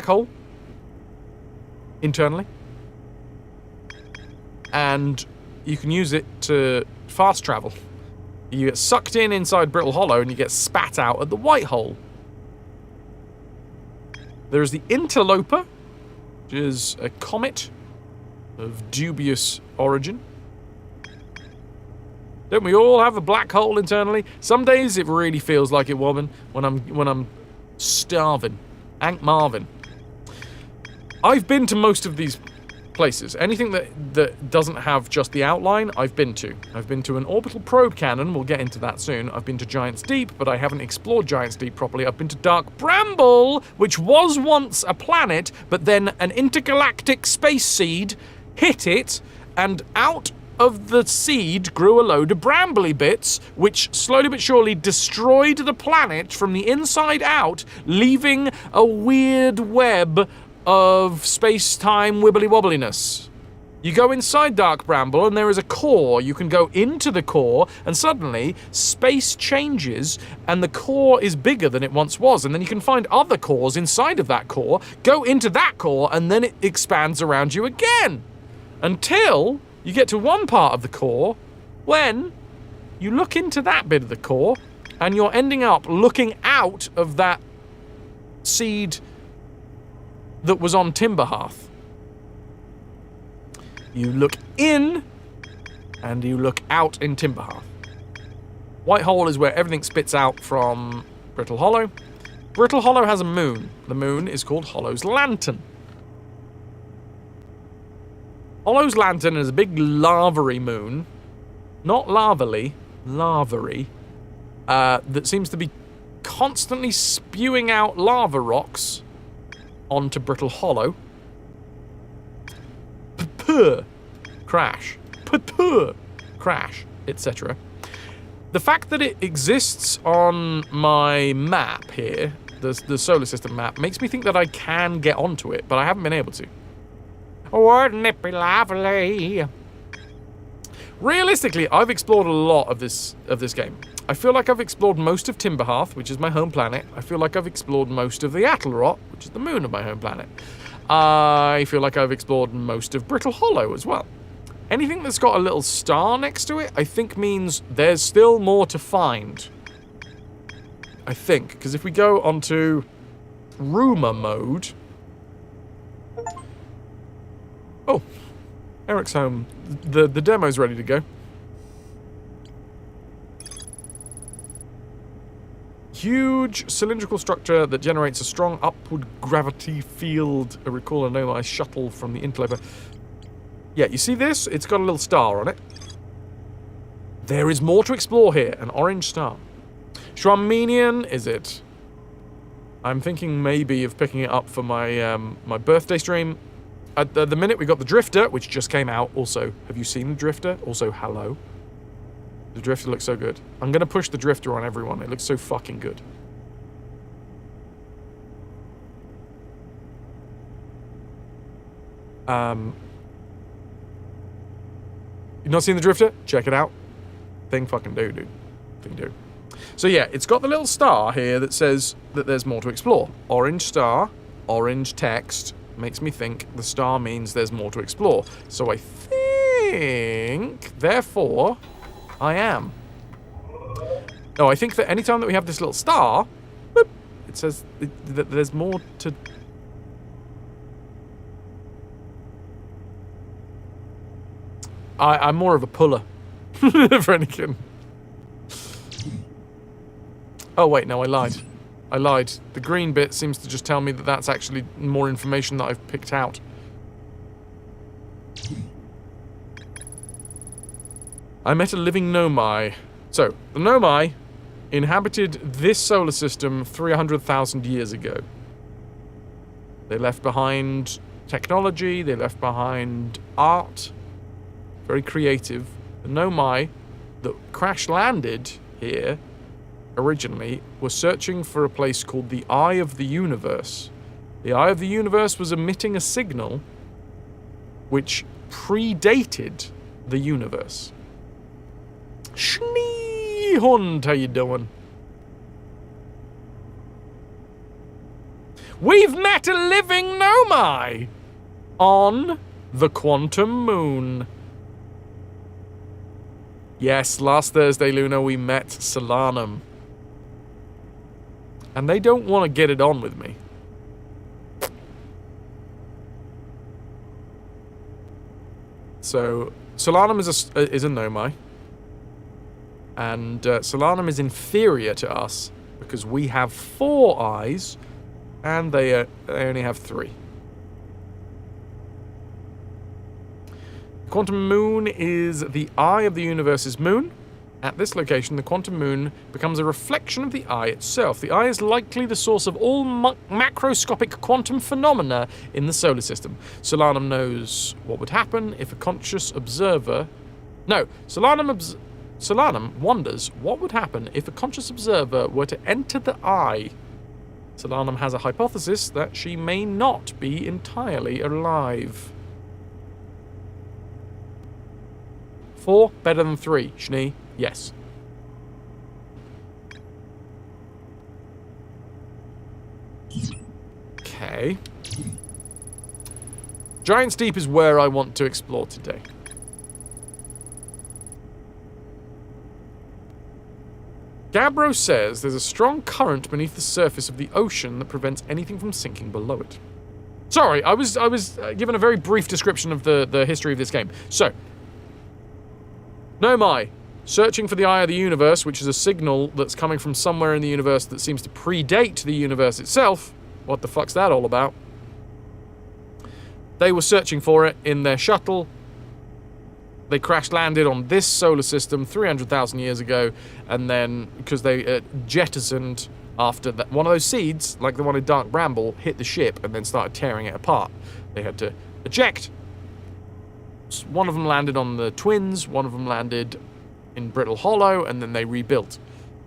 A: black hole internally, and you can use it to fast travel You get sucked inside Brittle Hollow and you get spat out at the White Hole. There is the Interloper, which is a comet of dubious origin. Don't we all have a black hole internally? Some days it really feels like it, woman, when I'm starving. Hank Marvin. I've been to most of these places. Anything that doesn't have just the outline, I've been to. I've been to an orbital probe cannon, we'll get into that soon. I've been to Giant's Deep, but I haven't explored Giant's Deep properly. I've been to Dark Bramble, which was once a planet, but then an intergalactic space seed hit it, and out of the seed grew a load of brambly bits, which slowly but surely destroyed the planet from the inside out, leaving a weird web of space-time wibbly-wobbliness. You go inside Dark Bramble and there is a core. You can go into the core and suddenly space changes and the core is bigger than it once was, and then you can find other cores inside of that core, go into that core, and then it expands around you again. Until you get to one part of the core when you look into that bit of the core and you're ending up looking out of that seed that was on Timberhearth. You look in and you look out in Timberhearth. White Hole is where everything spits out from Brittle Hollow. Brittle Hollow has a moon. The moon is called Hollow's Lantern. Hollow's Lantern is a big lava-y moon, not lavally, lava-y, that seems to be constantly spewing out lava rocks onto Brittle Hollow. Crash. Crash, etc. The fact that it exists on my map here, the solar system map, makes me think that I can get onto it, but I haven't been able to. Wouldn't it be lovely? Realistically, I've explored a lot of this game. I feel like I've explored most of Timberhearth, which is my home planet. I feel like I've explored most of the Attlrot, which is the moon of my home planet. I feel like I've explored most of Brittle Hollow as well. Anything that's got a little star next to it, I think means there's still more to find. I think, because if we go onto rumor mode... Oh, Eric's home. The demo's ready to go. Huge cylindrical structure that generates a strong upward gravity field. I recall a Nomai shuttle from the interloper. Yeah, you see this? It's got a little star on it. There is more to explore here. An orange star. Shramenian, is it? I'm thinking maybe of picking it up for my my birthday stream. At the minute, we got the Drifter, which just came out. Also, have you seen the Drifter? Also, hello. The Drifter looks so good. I'm going to push the Drifter on everyone. It looks so fucking good. You've not seen the Drifter? Check it out. Thing fucking do, dude. Thing do. So yeah, it's got the little star here that says that there's more to explore. Orange star, orange text. Makes me think the star means there's more to explore. So I think, therefore, I am. No, I think that anytime that we have this little star, boop, it says that there's more to... I'm more of a puller, for anything. Oh wait, no, I lied. I lied. The green bit seems to just tell me that that's actually more information that I've picked out. I met a living Nomai. So, the Nomai inhabited this solar system 300,000 years ago. They left behind technology, they left behind art. Very creative. The Nomai that crash-landed here originally were searching for a place called the Eye of the Universe. The Eye of the Universe was emitting a signal which predated the universe. Schneehund, how you doing? We've met a living Nomai on the Quantum Moon. Yes, last Thursday, Luna, we met Solanum. And they don't want to get it on with me. So, Solanum is a Nomai. And Solanum is inferior to us because we have 4 eyes and they only have 3. Quantum Moon is the eye of the universe's moon. At this location, the quantum moon becomes a reflection of the eye itself. The eye is likely the source of all macroscopic quantum phenomena in the solar system. Solanum knows what would happen if a conscious observer... No, Solanum wonders what would happen if a conscious observer were to enter the eye. Solanum has a hypothesis that she may not be entirely alive. 4 better than 3, Schnee. Yes. Okay. Giant's Deep is where I want to explore today. Gabbro says there's a strong current beneath the surface of the ocean that prevents anything from sinking below it. Sorry, I was given a very brief description of the history of this game. So, Nomai, searching for the Eye of the Universe, which is a signal that's coming from somewhere in the universe that seems to predate the universe itself. What the fuck's that all about? They were searching for it in their shuttle. They crash-landed on this solar system 300,000 years ago, and then, because they jettisoned after that, one of those seeds, like the one in Dark Bramble, hit the ship and then started tearing it apart. They had to eject. One of them landed on the Twins, one of them landed in Brittle Hollow, and then they rebuilt.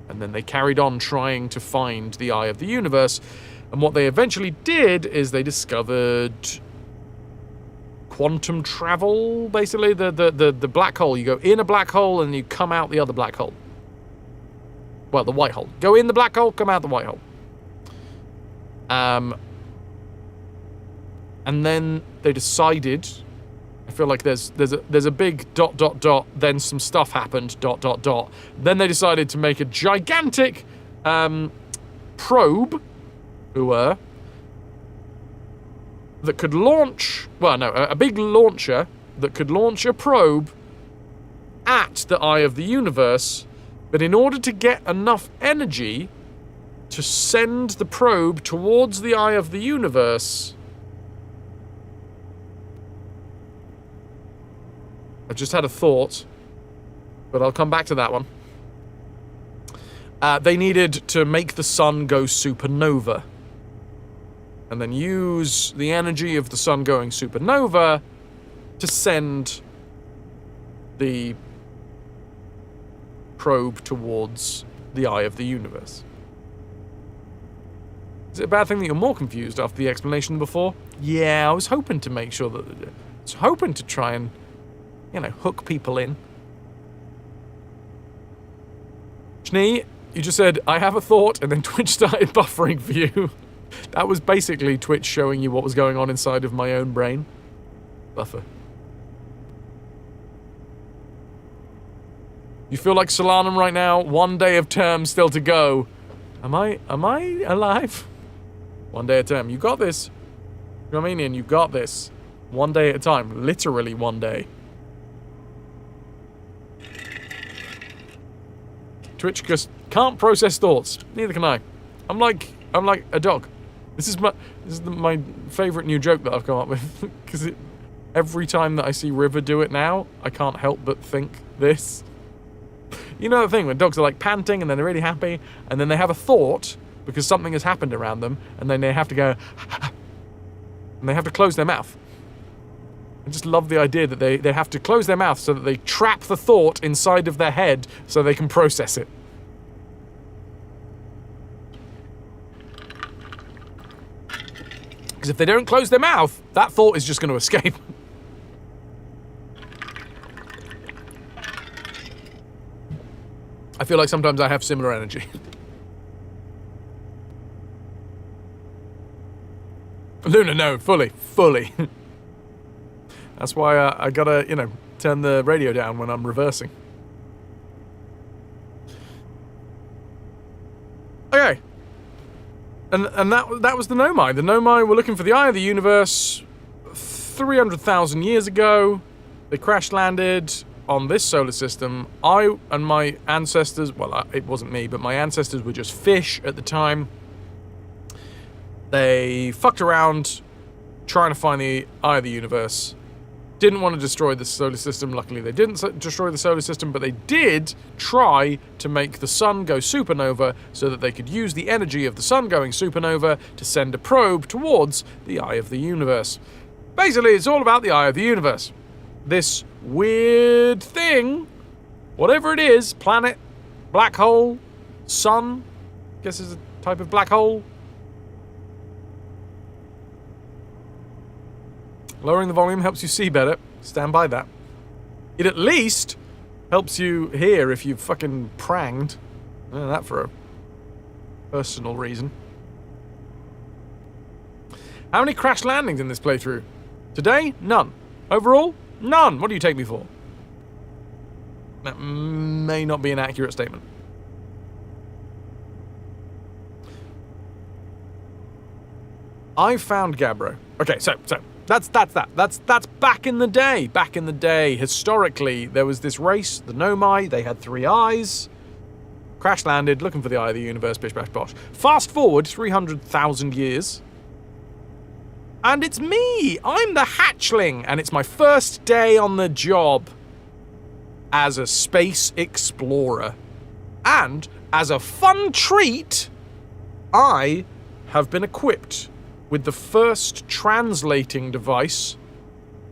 A: And then they carried on trying to find the Eye of the Universe. And what they eventually did is they discovered quantum travel, basically. The black hole. You go in a black hole and you come out the other black hole. Well, the white hole. Go in the black hole, come out the white hole. And then they decided... I feel like there's a big ... then some stuff happened ... Then they decided to make a gigantic probe, that could launch, a big launcher that could launch a probe at the Eye of the Universe, but in order to get enough energy to send the probe towards the Eye of the Universe... I just had a thought, but I'll come back to that one. They needed to make the sun go supernova. And then use the energy of the sun going supernova to send the probe towards the Eye of the Universe. Is it a bad thing that you're more confused after the explanation before? Yeah, I was hoping to make sure that... I was hoping to try and... hook people in. Schnee, you just said, I have a thought, and then Twitch started buffering for you. That was basically Twitch showing you what was going on inside of my own brain. Buffer. You feel like Solanum right now? 1 day of term still to go. Am I alive? 1 day at a time. You got this. Romanian, you got this. 1 day at a time. Literally 1 day. Twitch just can't process thoughts. Neither can I. I'm like a dog. This is my favorite new joke that I've come up with, because every time that I see River do it now, I can't help but think this. You know the thing when dogs are like panting and then they're really happy, and then they have a thought because something has happened around them, and then they have to go and they have to close their mouth. I just love the idea that they have to close their mouth so that they trap the thought inside of their head so they can process it. Because if they don't close their mouth, that thought is just going to escape. I feel like sometimes I have similar energy. Luna, no, fully. That's why I gotta, turn the radio down when I'm reversing. And that was the Nomai. The Nomai were looking for the eye of the universe 300,000 years ago. They crash landed on this solar system. I and my ancestors, well, it wasn't me, but my ancestors were just fish at the time. They fucked around trying to find the eye of the universe. Didn't want to destroy the solar system. Luckily, they didn't destroy the solar system, but they did try to make the sun go supernova so that they could use the energy of the sun going supernova to send a probe towards the eye of the universe. Basically, it's all about the eye of the universe. This weird thing, whatever it is, planet, black hole, sun, I guess is a type of black hole. Lowering the volume helps you see better. Stand by that. It at least helps you hear if you've fucking pranged. That for a personal reason. How many crash landings in this playthrough? Today? None. Overall? None. What do you take me for? That may not be an accurate statement. I found Gabbro. Okay, so that's that. That's back in the day. Back in the day, historically, there was this race, the Nomai. They had 3 eyes. Crash landed, looking for the eye of the universe. Bish bash bosh. Fast forward 300,000 years. And it's me! I'm the hatchling! And it's my first day on the job as a space explorer. And, as a fun treat, I have been equipped with the first translating device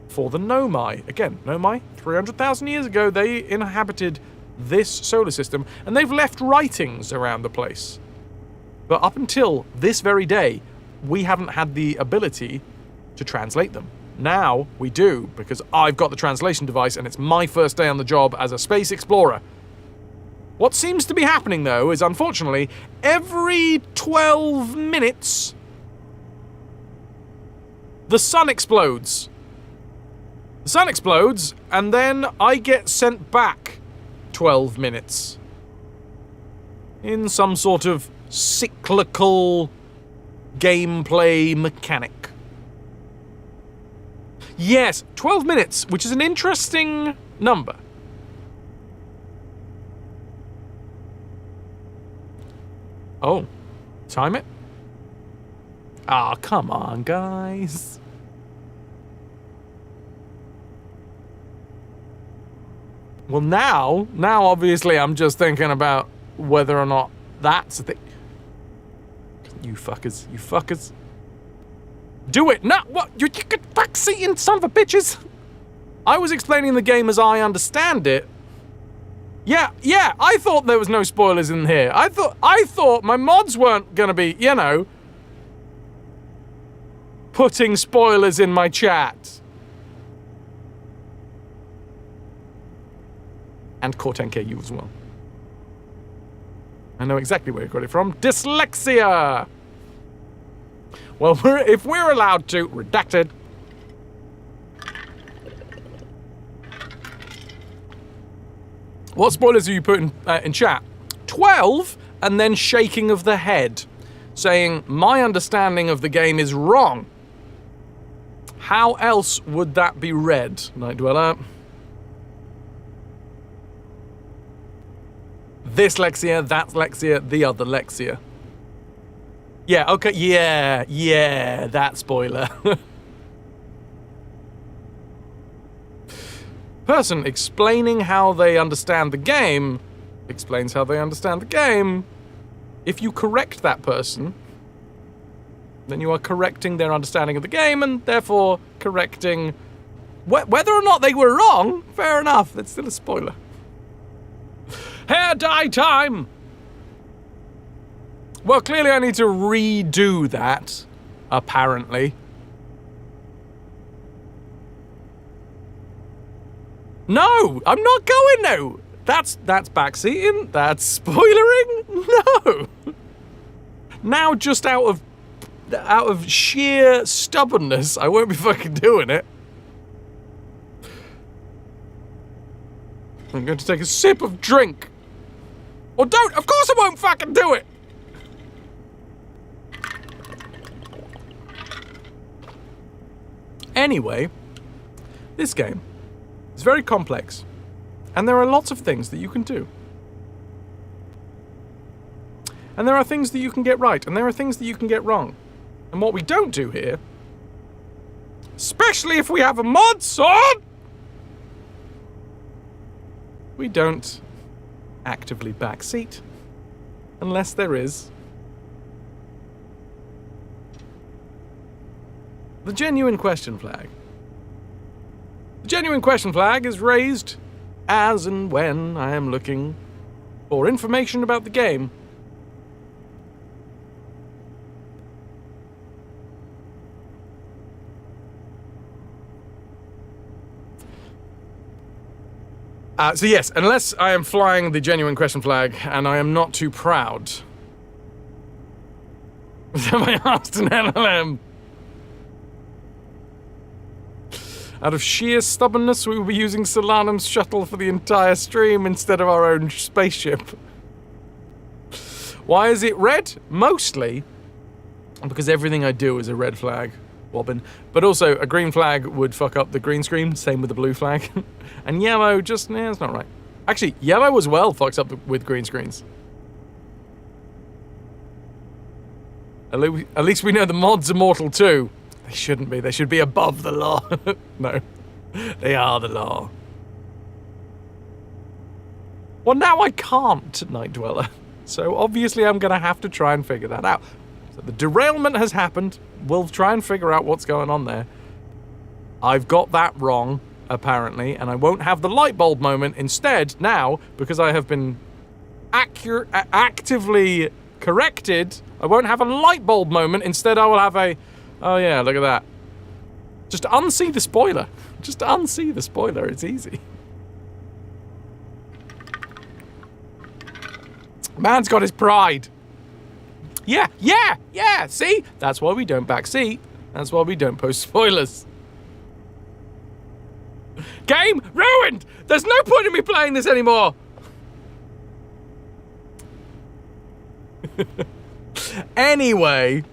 A: for the Nomai. Again, Nomai, 300,000 years ago, they inhabited this solar system, and they've left writings around the place. But up until this very day, we haven't had the ability to translate them. Now we do, because I've got the translation device and it's my first day on the job as a space explorer. What seems to be happening, though, is unfortunately, every 12 minutes, the sun explodes. The sun explodes, and then I get sent back 12 minutes. In some sort of cyclical gameplay mechanic. Yes, 12 minutes, which is an interesting number. Oh, time it? Ah, come on, guys. Well, now obviously I'm just thinking about whether or not that's a thing. You fuckers. Do it! No, what? You get backseating, son of a bitches! I was explaining the game as I understand it. Yeah, I thought there was no spoilers in here. I thought my mods weren't gonna be, putting spoilers in my chat. And Cortenke, you as well. I know exactly where you got it from. Dyslexia! Well, if we're allowed to, redacted. What spoilers are you putting in chat? 12, and then shaking of the head, saying, my understanding of the game is wrong. How else would that be read, Night Dweller? This Lexia, that's Lexia, the other Lexia. Yeah, okay, yeah, that spoiler. Person explaining how they understand the game explains how they understand the game. If you correct that person, then you are correcting their understanding of the game and therefore correcting whether or not they were wrong. Fair enough, that's still a spoiler. Hair dye time! Well, clearly I need to redo that, apparently. No, I'm not going now. That's backseating. That's spoilering. No. Now, just out of sheer stubbornness, I won't be fucking doing it. I'm going to take a sip of drink. Or don't. Of course I won't fucking do it. Anyway, this game is very complex, and there are lots of things that you can do. And there are things that you can get right, and there are things that you can get wrong. And what we don't do here, especially if we have a mod sword, we don't actively backseat unless there is the genuine question flag. The genuine question flag is raised as and when I am looking for information about the game. So yes, unless I am flying the genuine question flag, and I am not too proud. Have I asked an LLM? Out of sheer stubbornness, we will be using Solanum's shuttle for the entire stream instead of our own spaceship. Why is it red? Mostly because everything I do is a red flag, Wobbin. But also, a green flag would fuck up the green screen, same with the blue flag. And yellow just, it's not right. Actually, yellow as well fucks up with green screens. At least we know the mods are mortal too. They shouldn't be. They should be above the law. No, they are the law. Well, now I can't, Night Dweller. So obviously I'm going to have to try and figure that out. So the derailment has happened. We'll try and figure out what's going on there. I've got that wrong, apparently, and I won't have the light bulb moment. Instead, now, because I have been actively corrected, I won't have a light bulb moment. Instead, I will have a, oh yeah, look at that. Just unsee the spoiler. Just unsee the spoiler. It's easy. Man's got his pride. Yeah. See? That's why we don't backseat. That's why we don't post spoilers. Game ruined! There's no point in me playing this anymore! Anyway,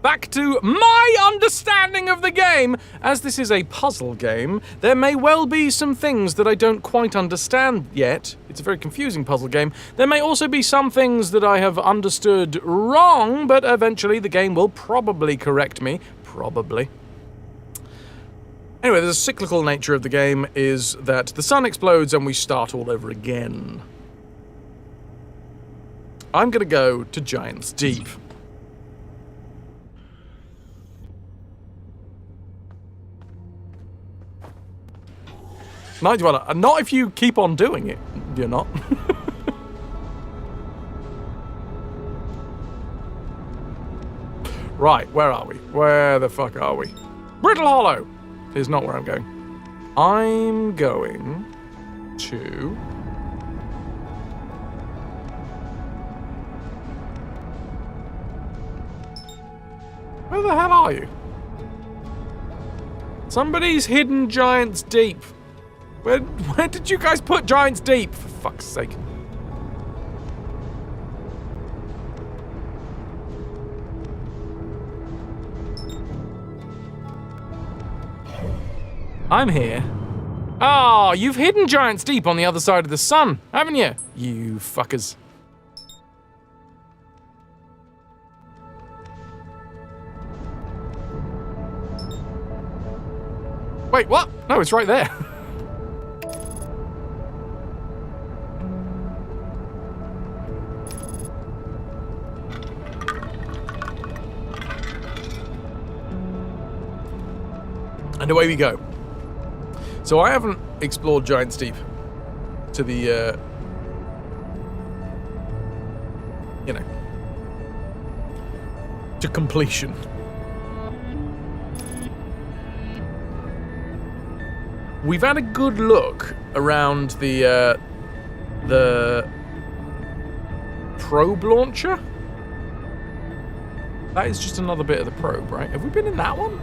A: back to my understanding of the game. As this is a puzzle game, there may well be some things that I don't quite understand yet. It's a very confusing puzzle game. There may also be some things that I have understood wrong, but eventually the game will probably correct me. Probably. Anyway, the cyclical nature of the game is that the sun explodes and we start all over again. I'm gonna go to Giant's Deep. Night Dweller, not if you keep on doing it. You're not. Right, where are we? Where the fuck are we? Brittle Hollow is not where I'm going. I'm going to... Where the hell are you? Somebody's hidden Giant's Deep. Where did you guys put Giant's Deep, for fuck's sake? I'm here. Oh, you've hidden Giant's Deep on the other side of the sun, haven't you? You fuckers. Wait, what? No, it's right there. And away we go. So I haven't explored Giant's Deep to the, you know, to completion. We've had a good look around the probe launcher. That is just another bit of the probe, right? Have we been in that one?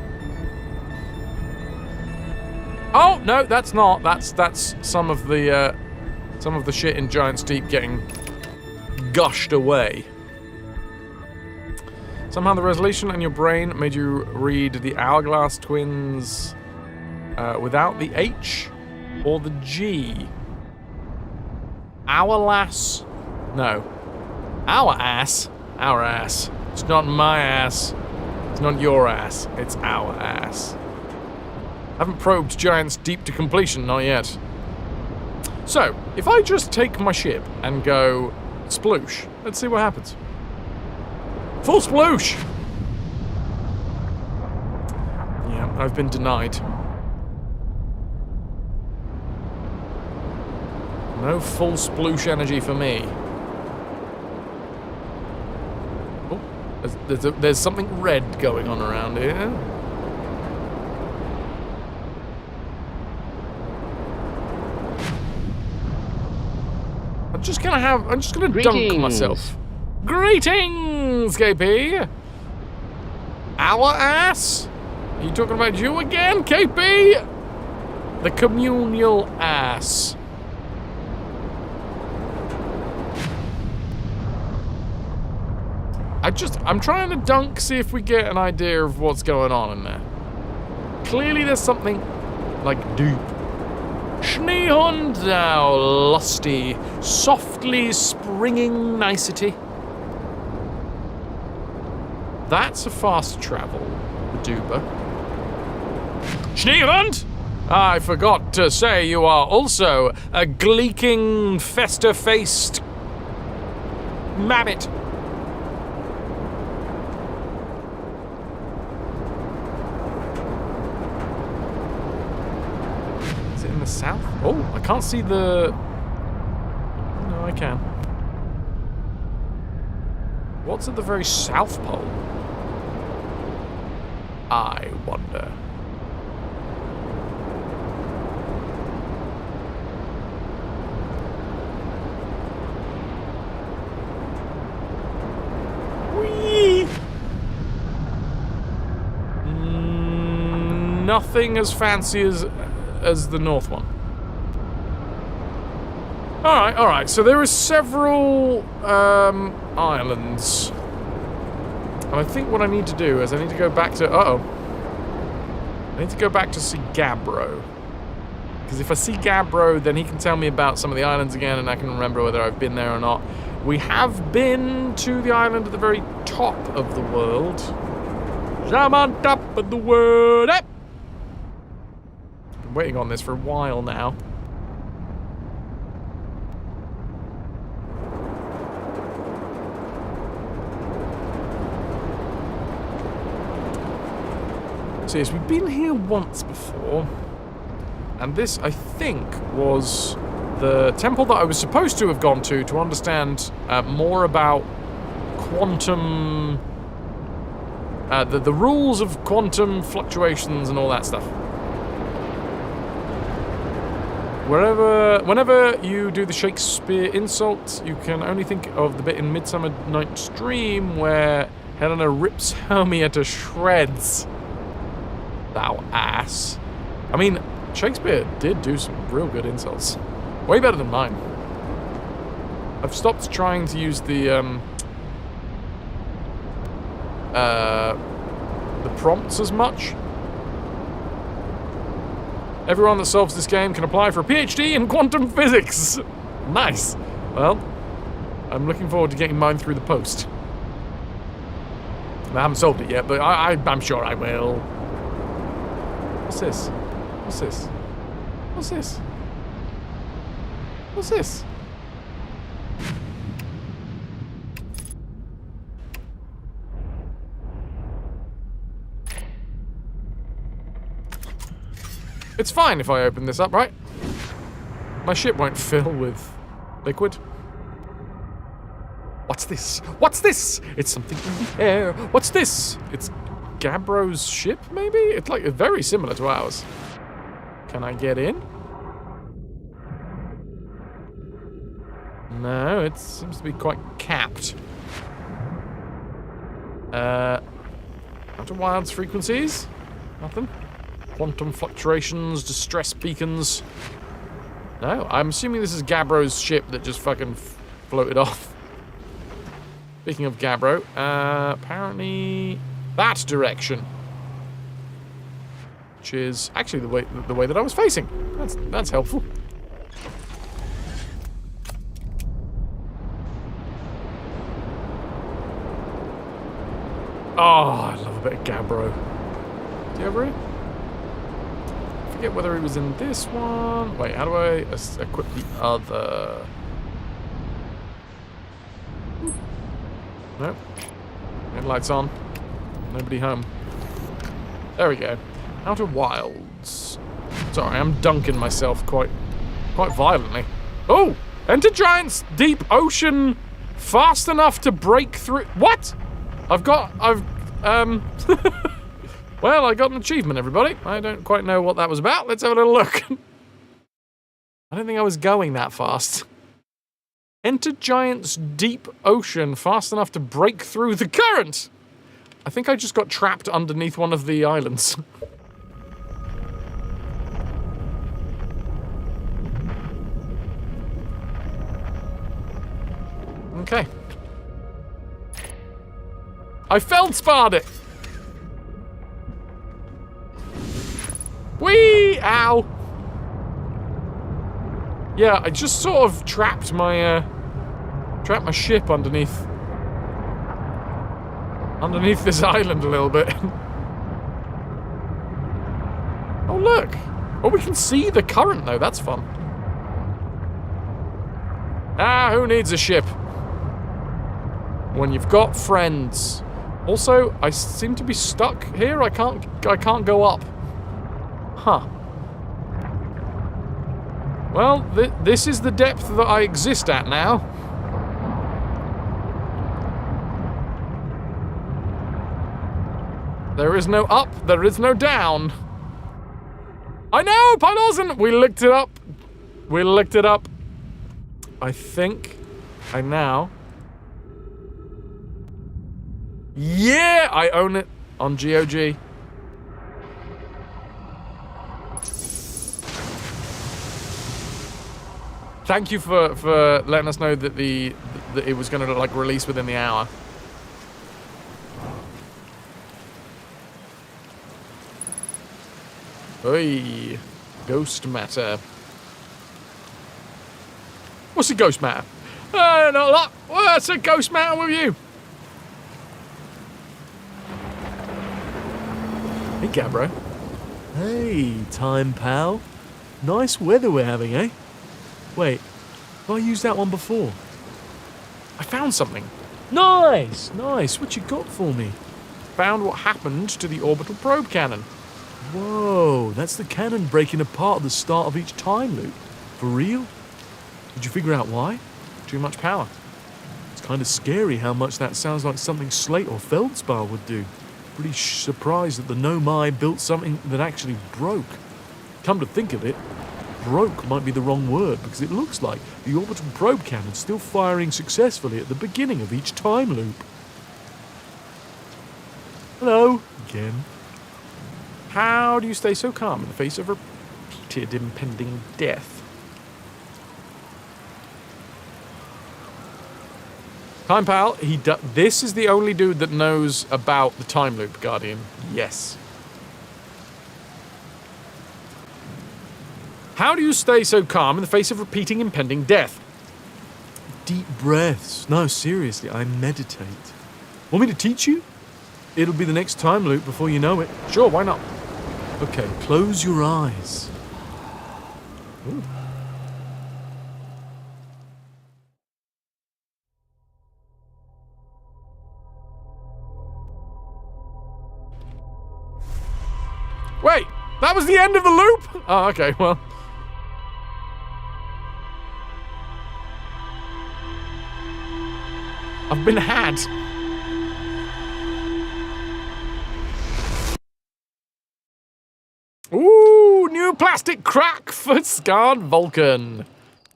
A: Oh no, that's not. That's some of the shit in Giant's Deep getting gushed away. Somehow the resolution in your brain made you read the Hourglass Twins without the H or the G. Our lass? No. Our ass? Our ass. It's not my ass. It's not your ass. It's our ass. I haven't probed giants deep to completion, not yet. So, if I just take my ship and go sploosh, let's see what happens. Full sploosh! Yeah, I've been denied. No full sploosh energy for me. Oh, there's something red going on around here. I'm just gonna dunk myself. Greetings, KP! Our ass? Are you talking about you again, KP? The communal ass. I'm trying to dunk, see if we get an idea of what's going on in there. Clearly there's something, like, deep. Schneehund, thou lusty, softly springing nicety. That's a fast travel, the duber. Schneehund! I forgot to say you are also a gleeking, fester-faced mabbit. Is it in the south? Oh, I can't see the... No, I can. What's at the very south pole? I wonder. Whee! Nothing as fancy as the north one. All right. So there are several islands. And I think what I need to do is I need to go back to... I need to go back to see Gabbro. Because if I see Gabbro, then he can tell me about some of the islands again, and I can remember whether I've been there or not. We have been to the island at the very top of the world. I'm on top of the world. I've been waiting on this for a while now. So yes, we've been here once before, and this, I think, was the temple that I was supposed to have gone to understand more about quantum, the rules of quantum fluctuations and all that stuff. Whenever you do the Shakespeare insult, you can only think of the bit in Midsummer Night's Dream where Helena rips Hermia to shreds. Thou ass. I mean, Shakespeare did do some real good insults. Way better than mine. I've stopped trying to use the prompts as much. Everyone that solves this game can apply for a PhD in quantum physics. Nice. Well, I'm looking forward to getting mine through the post. I haven't solved it yet, but I'm sure I will. What's this? What's this? What's this? What's this? It's fine if I open this up, right? My ship won't fill with liquid. What's this? What's this? It's something in the air. What's this? It's Gabbro's ship, maybe? It's like very similar to ours. Can I get in? No, it seems to be quite capped. Outer Wilds frequencies? Nothing? Quantum fluctuations, distress beacons. No, I'm assuming this is Gabbro's ship that just fucking floated off. Speaking of Gabbro, apparently that direction. Which is actually the way that I was facing. That's helpful. Oh, I love a bit of Gabbro. Do you ever? I forget whether he was in this one. Wait, how do I equip the other? Nope. Headlights on. Nobody home. There we go. Outer Wilds. Sorry, I'm dunking myself quite violently. Oh! Enter Giant's deep ocean fast enough to break through. What? Well, I got an achievement, everybody. I don't quite know what that was about. Let's have a little look. I don't think I was going that fast. Enter Giant's deep ocean fast enough to break through the current. I think I just got trapped underneath one of the islands. Okay. I feldsparred it! Whee! Ow! Yeah, I just sort of trapped my ship underneath this island a little bit. Oh, look! Oh, we can see the current, though. That's fun. Ah, who needs a ship? When you've got friends. Also, I seem to be stuck here. I can't go up. Huh. Well, this is the depth that I exist at now. There is no up, there is no down. I know, Pylosin! We looked it up. We looked it up. I think I now... Yeah, I own it on GOG. Thank you for letting us know that that it was going to like release within the hour. Oi, ghost matter. What's a ghost matter? Not a lot. What's a ghost matter with you? Hey, Gabbro.
Q: Hey, time pal. Nice weather we're having, eh? Wait, have I used that one before?
A: I found something.
Q: Nice, nice. What you got for me?
A: Found what happened to the orbital probe cannon.
Q: Whoa, that's the cannon breaking apart at the start of each time loop. For real? Did you figure out why?
A: Too much power.
Q: It's kind of scary how much that sounds like something Slate or Feldspar would do. Pretty surprised that the Nomai built something that actually broke. Come to think of it, broke might be the wrong word because it looks like the orbital probe cannon's still firing successfully at the beginning of each time loop. Hello, again.
A: How do you stay so calm in the face of repeated impending death? Time pal, this is the only dude that knows about the time loop, Guardian. Yes. How do you stay so calm in the face of repeating impending death?
Q: Deep breaths. No, seriously, I meditate. Want me to teach you? It'll be the next time loop before you know it.
A: Sure, why not?
Q: Okay, close your eyes. Ooh.
A: Wait, that was the end of the loop? Oh, okay, well. I've been had. Ooh, new plastic crack for scarred Vulcan.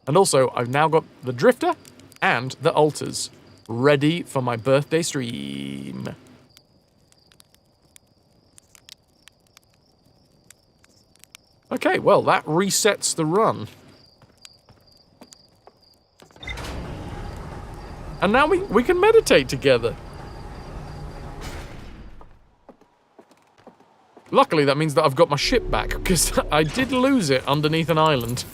A: And also, I've now got the Drifter and the Altars ready for my birthday stream. Okay, well, that resets the run. And now we can meditate together. Luckily, that means that I've got my ship back, because I did lose it underneath an island.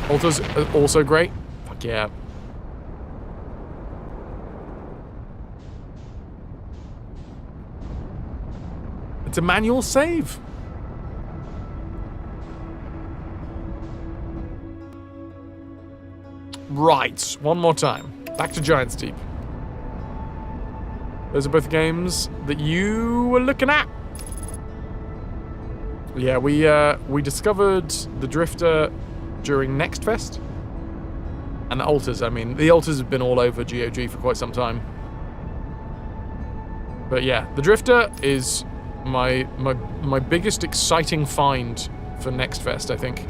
A: Altars are also great. Fuck yeah. It's a manual save. Right, one more time. Back to Giant's Deep. Those are both games that you were looking at. Yeah, we discovered the Drifter during Next Fest. And the Altars, I mean, the Altars have been all over GOG for quite some time. But yeah, the Drifter is my biggest exciting find for Next Fest, I think.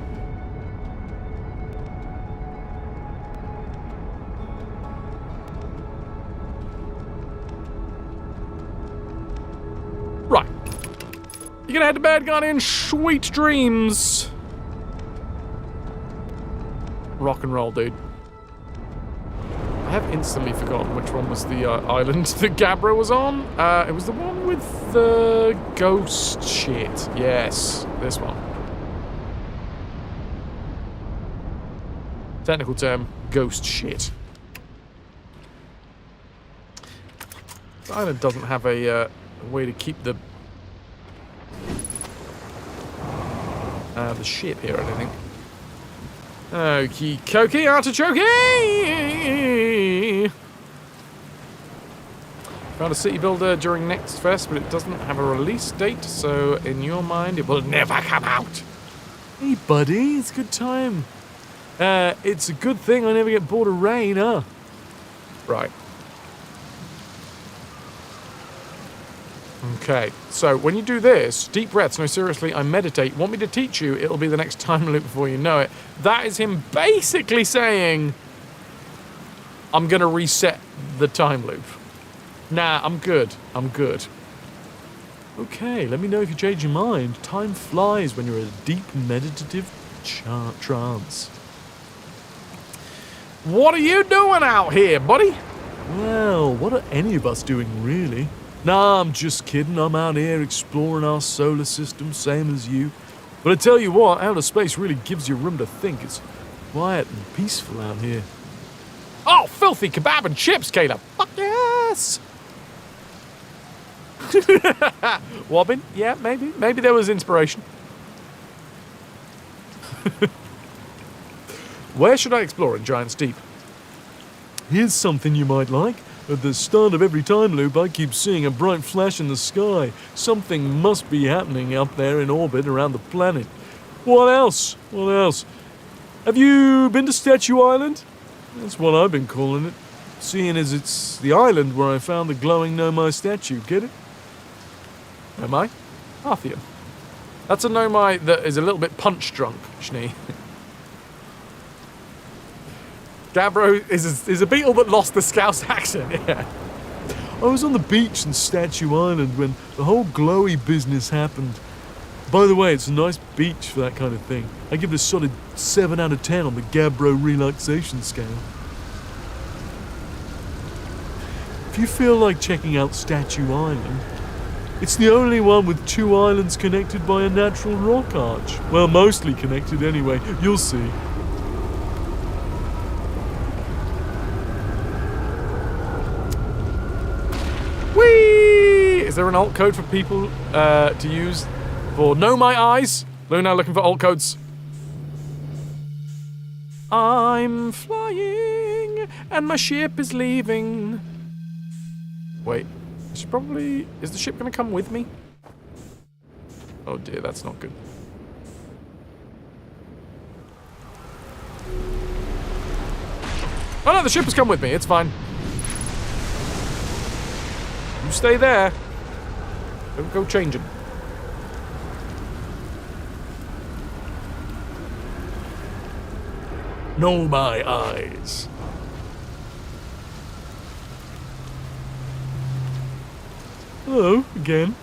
A: Right. You're gonna head to bed, Guardian. Sweet dreams. Rock and roll, dude. I have instantly forgotten which one was the island that Gabbro was on. It was the one with the ghost shit. Yes, this one. Technical term, ghost shit. The island doesn't have a way to keep the ship here, I don't think. Okie dokie, artichoke! Found a city builder during Next Fest, but it doesn't have a release date, so in your mind, it will never come out.
Q: Hey, buddy, it's a good time. It's a good thing I never get bored of rain, huh?
A: Right. Okay, so when you do this, deep breaths, no seriously, I meditate, want me to teach you, it'll be the next time loop before you know it. That is him basically saying, I'm gonna reset the time loop. Nah, I'm good, I'm good.
Q: Okay, let me know if you change your mind. Time flies when you're in a deep meditative trance.
A: What are you doing out here, buddy?
Q: Well, what are any of us doing, really? Nah, I'm just kidding. I'm out here exploring our solar system, same as you. But I tell you what, outer space really gives you room to think. It's quiet and peaceful out here.
A: Oh, filthy kebab and chips, Caleb. Fuck yes! Wobbin? Yeah, maybe. Maybe there was inspiration. Where should I explore in Giant's Deep?
Q: Here's something you might like. At the start of every time loop, I keep seeing a bright flash in the sky. Something must be happening up there in orbit around the planet. What else? What else? Have you been to Statue Island? That's what I've been calling it. Seeing as it's the island where I found the glowing Nomai statue. Get it?
A: Nomai? Artheum. That's a Nomai that is a little bit punch drunk, Schnee. Gabbro is a beetle that lost the Scouse accent, yeah.
Q: I was on the beach in Statue Island when the whole glowy business happened. By the way, it's a nice beach for that kind of thing. I give it a solid 7 out of 10 on the Gabbro relaxation scale. If you feel like checking out Statue Island, it's the only one with 2 islands connected by a natural rock arch. Well, mostly connected anyway. You'll see.
A: Whee! Is there an alt code for people to use for Know My Eyes? Luna looking for alt codes. I'm flying and my ship is leaving. Wait, is the ship gonna come with me? Oh dear, that's not good. Oh no, the ship has come with me, it's fine. You stay there. Don't go changing.
Q: Know my eyes. Hello, again.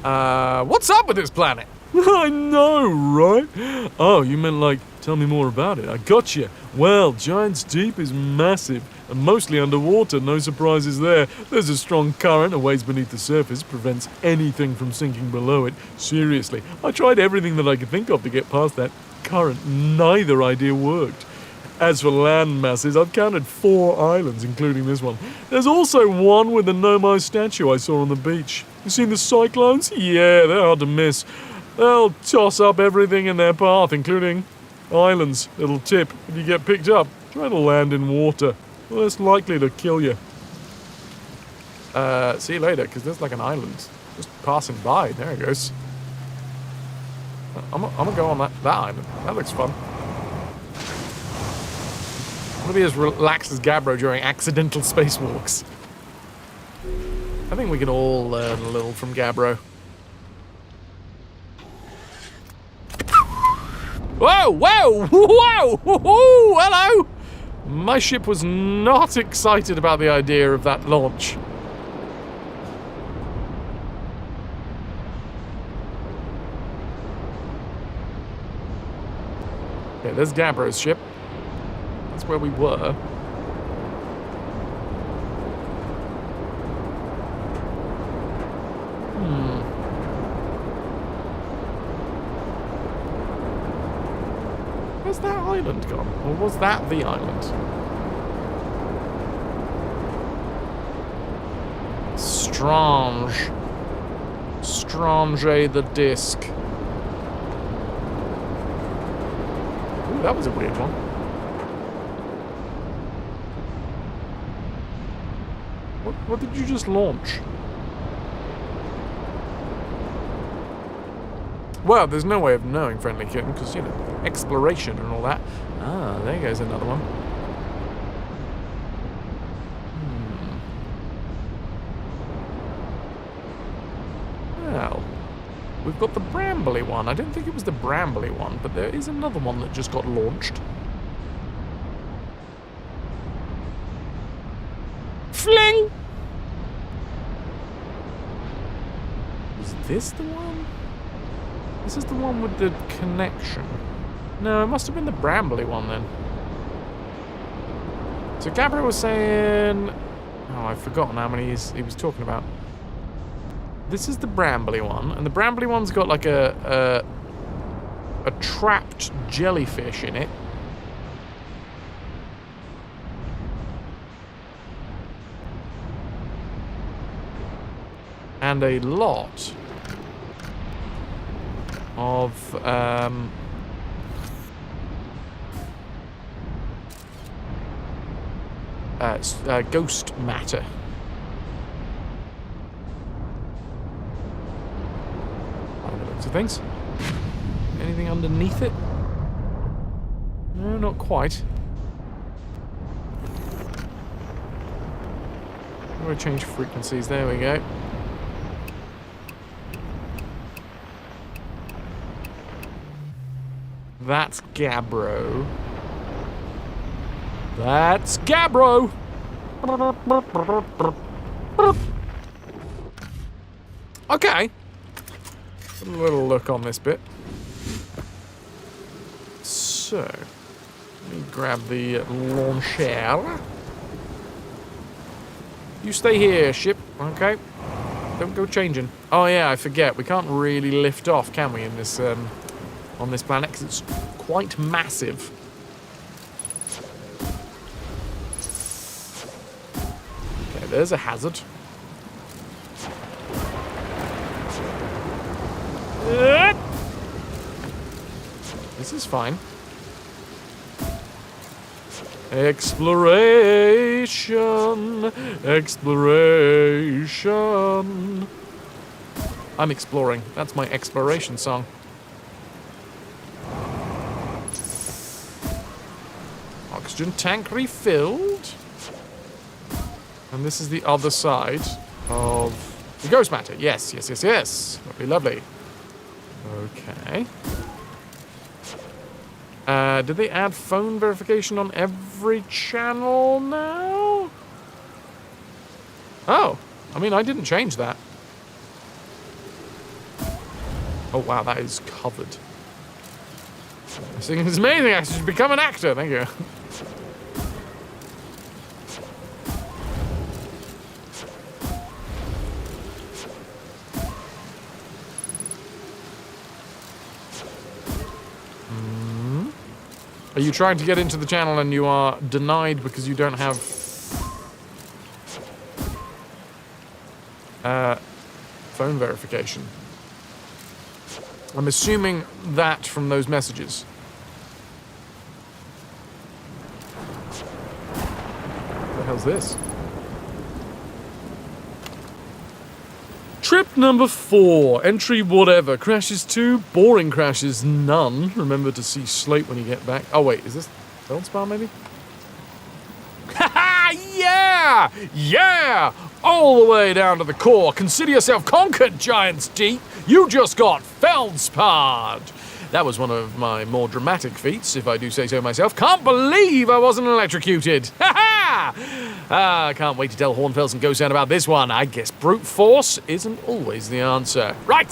A: What's up with this planet?
Q: I know, right? Oh, you meant like Tell me more about it. I gotcha. Well, Giant's Deep is massive and mostly underwater. No surprises there. There's a strong current a ways beneath the surface, prevents anything from sinking below it. Seriously, I tried everything that I could think of to get past that current. Neither idea worked. As for land masses, I've counted 4 islands, including this one. There's also one with the Nomai statue I saw on the beach. You seen the cyclones? Yeah, they're hard to miss. They'll toss up everything in their path, including islands. Little tip, if you get picked up, try to land in water. Less likely to kill you. See you later, because there's like an island just passing by. There it goes. I'm gonna go on that island. That looks fun. I'm gonna be as relaxed as Gabbro during accidental spacewalks. I think we can all learn a little from Gabbro. Whoa! Whoa! Whoa! Whoa! Hello! My ship was not excited about the idea of that launch. Okay, there's Gabbro's ship. That's where we were. Where's that island gone? Or was that the island? Strange. Strange the disc. Ooh, that was a weird one. What did you just launch? Well, there's no way of knowing, Friendly Kitten, because, you know, exploration and all that. Ah, there goes another one. Well, we've got the Brambly one. I don't think it was the Brambly one, but there is another one that just got launched. Fling! Is this the one? This is the one with the connection. No, it must have been the Brambly one then. So Gabriel was saying... Oh, I've forgotten how many he was talking about. This is the Brambly one, and the Brambly one's got like a trapped jellyfish in it. And a lot of ghost matter. By the looks of things. Anything underneath it? No, not quite. I'm going to change frequencies. There we go. That's Gabbro. That's Gabbro! Okay. A little look on this bit. So, let me grab the launcher. You stay here, ship, okay? Don't go changing. Oh yeah, I forget. We can't really lift off, can we, in this, on this planet, because it's quite massive. Okay, there's a hazard. This is fine. Exploration, exploration. I'm exploring. That's my exploration song. Oxygen tank refilled. And this is the other side of the ghost matter. Yes, yes, yes, yes. Lovely, lovely. Okay. Did they add phone verification on every channel now? Oh, I mean, I didn't change that. Oh, wow, that is covered.
A: I think it's amazing. I should become an actor. Thank you. Are you trying to get into the channel and you are denied because you don't have phone verification? I'm assuming that from those messages. What the hell's this? Trip number 4. Entry whatever. Crashes 2. Boring crashes none. Remember to see Slate when you get back. Oh wait, is this Feldspar maybe? Haha! Yeah! Yeah! All the way down to the core. Consider yourself conquered, Giants Deep. You just got feldsparred. That was one of my more dramatic feats, if I do say so myself. Can't believe I wasn't electrocuted. Ha ha! Can't wait to tell Hornfels and Ghost Sound about this one. I guess brute force isn't always the answer. Right,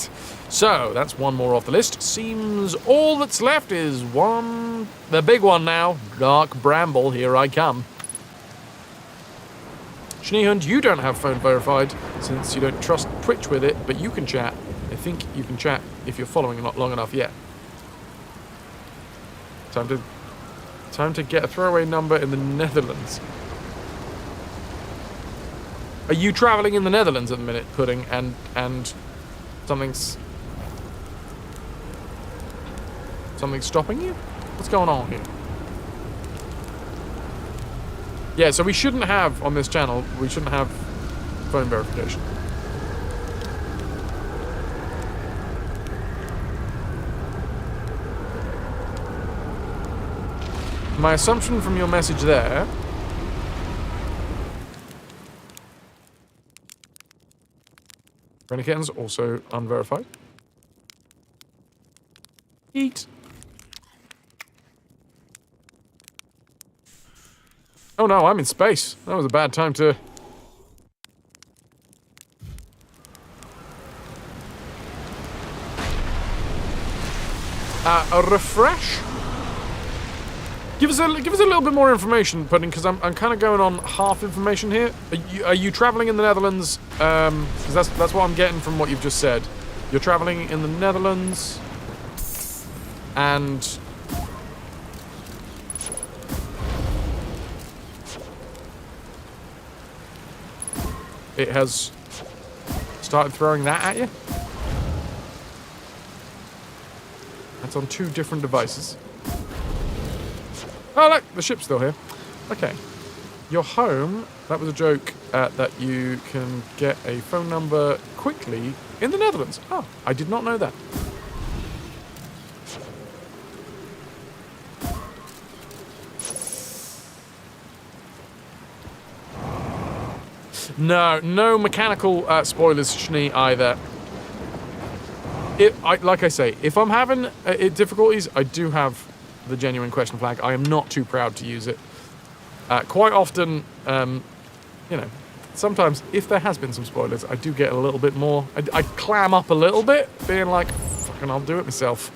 A: so that's one more off the list. Seems all that's left is the big one now. Dark Bramble, here I come. Schneehund, you don't have phone verified since you don't trust Twitch with it, but you can chat. I think you can chat if you're following not long enough yet. Time to get a throwaway number in the Netherlands. Are you traveling in the Netherlands at the minute, Pudding, and something's stopping you? What's going on here? Yeah, so we shouldn't have, on this channel, we shouldn't have phone verification. My assumption from your message there... Reneketten's also unverified. Eat. Oh no, I'm in space. That was a bad time to... a refresh? Give us a little bit more information, Pudding, because I'm kind of going on half information here. Are you traveling in the Netherlands? Because that's what I'm getting from what you've just said. You're traveling in the Netherlands, and it has started throwing that at you. That's on 2 different devices. Oh, look, the ship's still here. Okay. You're home. That was a joke that you can get a phone number quickly in the Netherlands. Oh, I did not know that. No mechanical spoilers, Schnee, either. Like I say, if I'm having difficulties, I do have the genuine question flag. I am not too proud to use it. Quite often, you know, sometimes if there has been some spoilers, I do get a little bit more. I clam up a little bit, being like, fucking, I'll do it myself.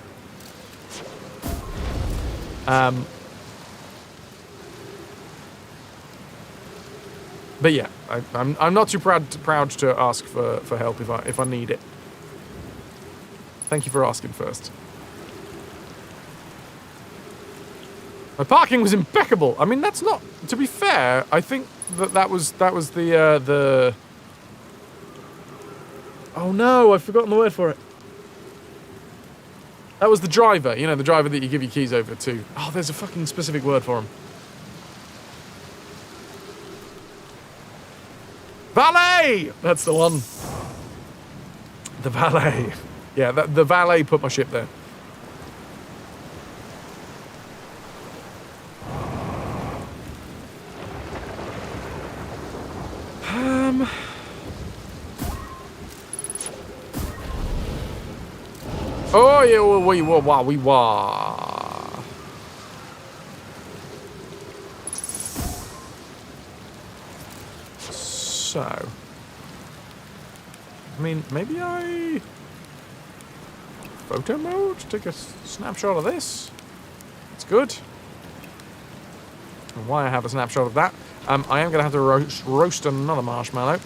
A: But yeah, I'm not too proud to ask for help if I need it. Thank you for asking first. My parking was impeccable. I mean, that's not... To be fair, I think that was the... Oh no, I've forgotten the word for it. That was the driver. You know, the driver that you give your keys over to. Oh, there's a fucking specific word for him. Valet! That's the one. The valet. Yeah, the valet put my ship there. Oh yeah, we were. So, I mean, maybe I photo mode, take a snapshot of this. That's good. And why I have a snapshot of that, I am going to have to roast another marshmallow.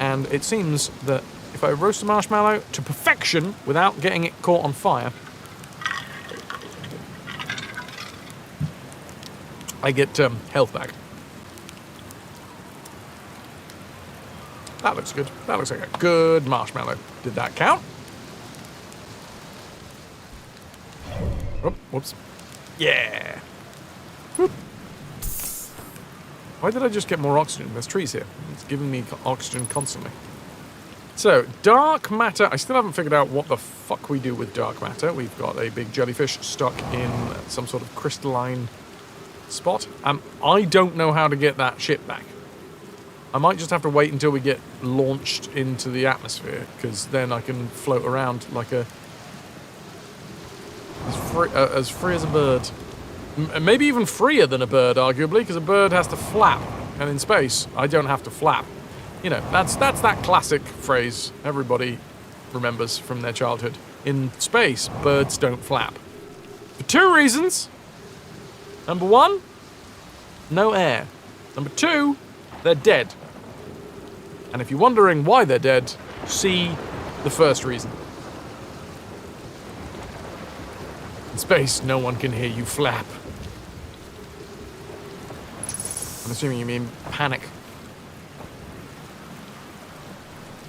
A: And it seems that if I roast a marshmallow to perfection without getting it caught on fire, I get health back. That looks good. That looks like a good marshmallow. Did that count? Oh, whoops. Yeah. Whoop. Why did I just get more oxygen? There's trees here. It's giving me oxygen constantly. So, dark matter. I still haven't figured out what the fuck we do with dark matter. We've got a big jellyfish stuck in some sort of crystalline spot. I don't know how to get that ship back. I might just have to wait until we get launched into the atmosphere, because then I can float around like a... as free as a bird. Maybe even freer than a bird, arguably, because a bird has to flap. And in space, I don't have to flap. You know, that's that classic phrase everybody remembers from their childhood. In space, birds don't flap. For two reasons. Number one, no air. Number two, they're dead. And if you're wondering why they're dead, see the first reason. In space, no one can hear you flap. I'm assuming you mean panic.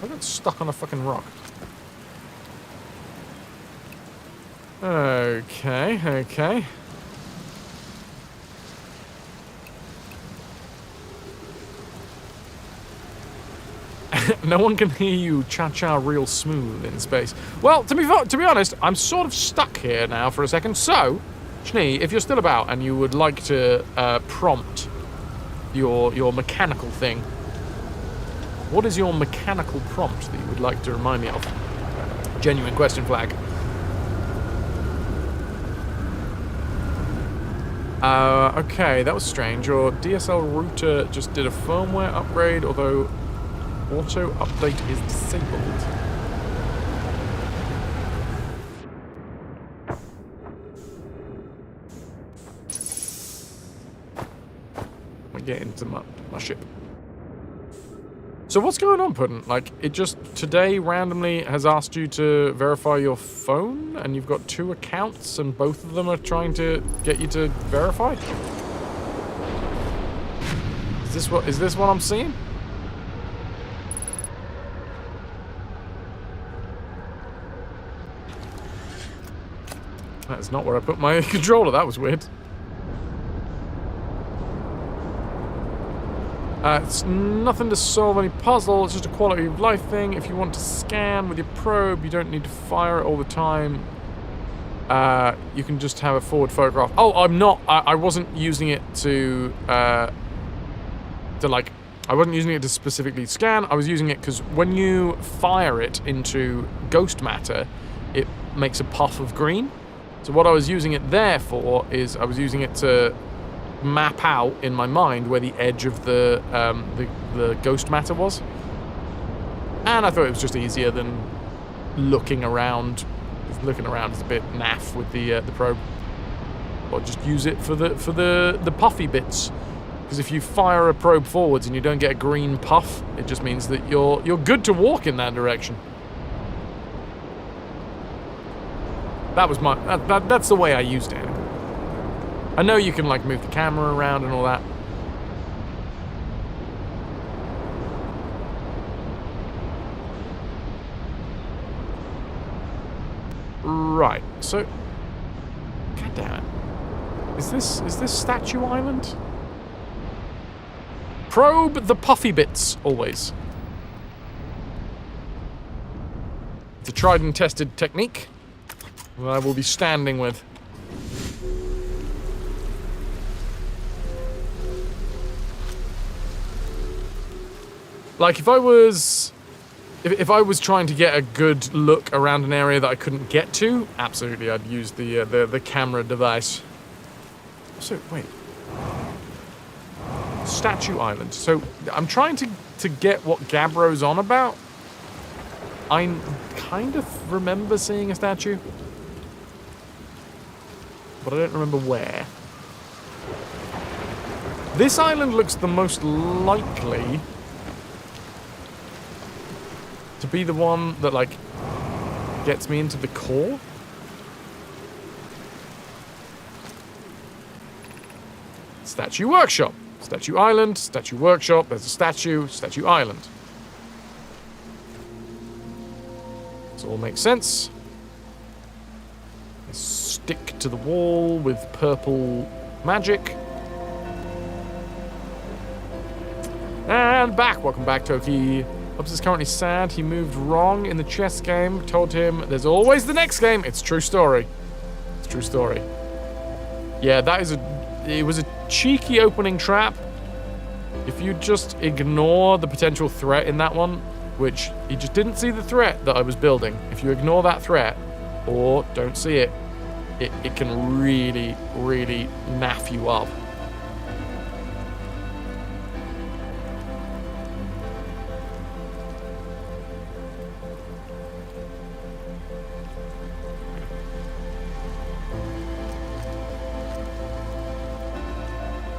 A: I got stuck on a fucking rock. Okay. No one can hear you cha-cha real smooth in space. Well, to be honest, I'm sort of stuck here now for a second. So, Schnee, if you're still about and you would like to prompt your mechanical thing, what is your mechanical prompt that you would like to remind me of? Genuine question flag. Okay, that was strange. Your DSL router just did a firmware upgrade, although auto update is disabled. I get into my ship. So what's going on, Puddin'? Like, it just today randomly has asked you to verify your phone, and you've got 2 accounts, and both of them are trying to get you to verify? Is this what I'm seeing? That's not where I put my controller. That was weird. It's nothing to solve any puzzle. It's just a quality of life thing. If you want to scan with your probe, you don't need to fire it all the time. You can just have a forward photograph. Oh, I'm not. I wasn't using it to like. I wasn't using it to specifically scan. I was using it because when you fire it into ghost matter, it makes a puff of green. So what I was using it there for is I was using it to map out in my mind where the edge of the ghost matter was, and I thought it was just easier than looking around. Looking around is a bit naff with the probe. Or just use it for the puffy bits, because if you fire a probe forwards and you don't get a green puff, it just means that you're good to walk in that direction. That was that's the way I used it. I know you can, like, move the camera around and all that. Right, so... God damn it. Is this Statue Island? Probe the puffy bits, always. It's a tried and tested technique that I will be standing with. Like, if I was trying to get a good look around an area that I couldn't get to, absolutely, I'd use the camera device. So, wait. Statue Island. So, I'm trying to get what Gabbro's on about. I kind of remember seeing a statue. but I don't remember where. This island looks the most likely to be the one that, like, gets me into the core. Statue Workshop. Statue Island, Statue Workshop, there's a statue, Statue Island. This all makes sense. Stick to the wall with purple magic. And back. Welcome back, Toki. Hobbs is currently sad. He moved wrong in the chess game. Told him there's always the next game. It's true story. It's true story. Yeah, it was a cheeky opening trap. If you just ignore the potential threat in that one, which he just didn't see the threat that I was building. If you ignore that threat, or don't see it, it can really, really naff you up.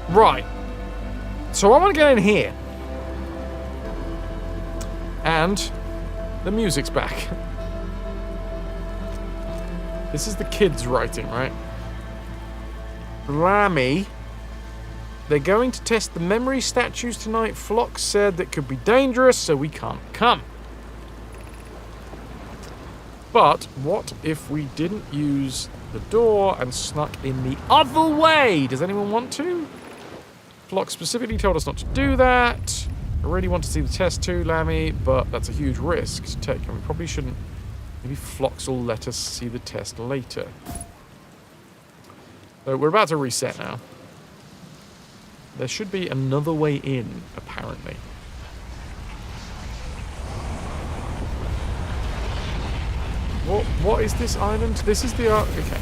A: Right. So I want to get in here. And the music's back. This is the kids writing, right? Lammy. They're going to test the memory statues tonight. Flock said that could be dangerous, so we can't come. But what if we didn't use the door and snuck in the other way? Does anyone want to? Flock specifically told us not to do that. I really want to see the test too, Lammy, but that's a huge risk to take, and we probably shouldn't. Maybe Flocks will let us see the test later. So we're about to reset now. There should be another way in, apparently. What is this island? This is the... okay.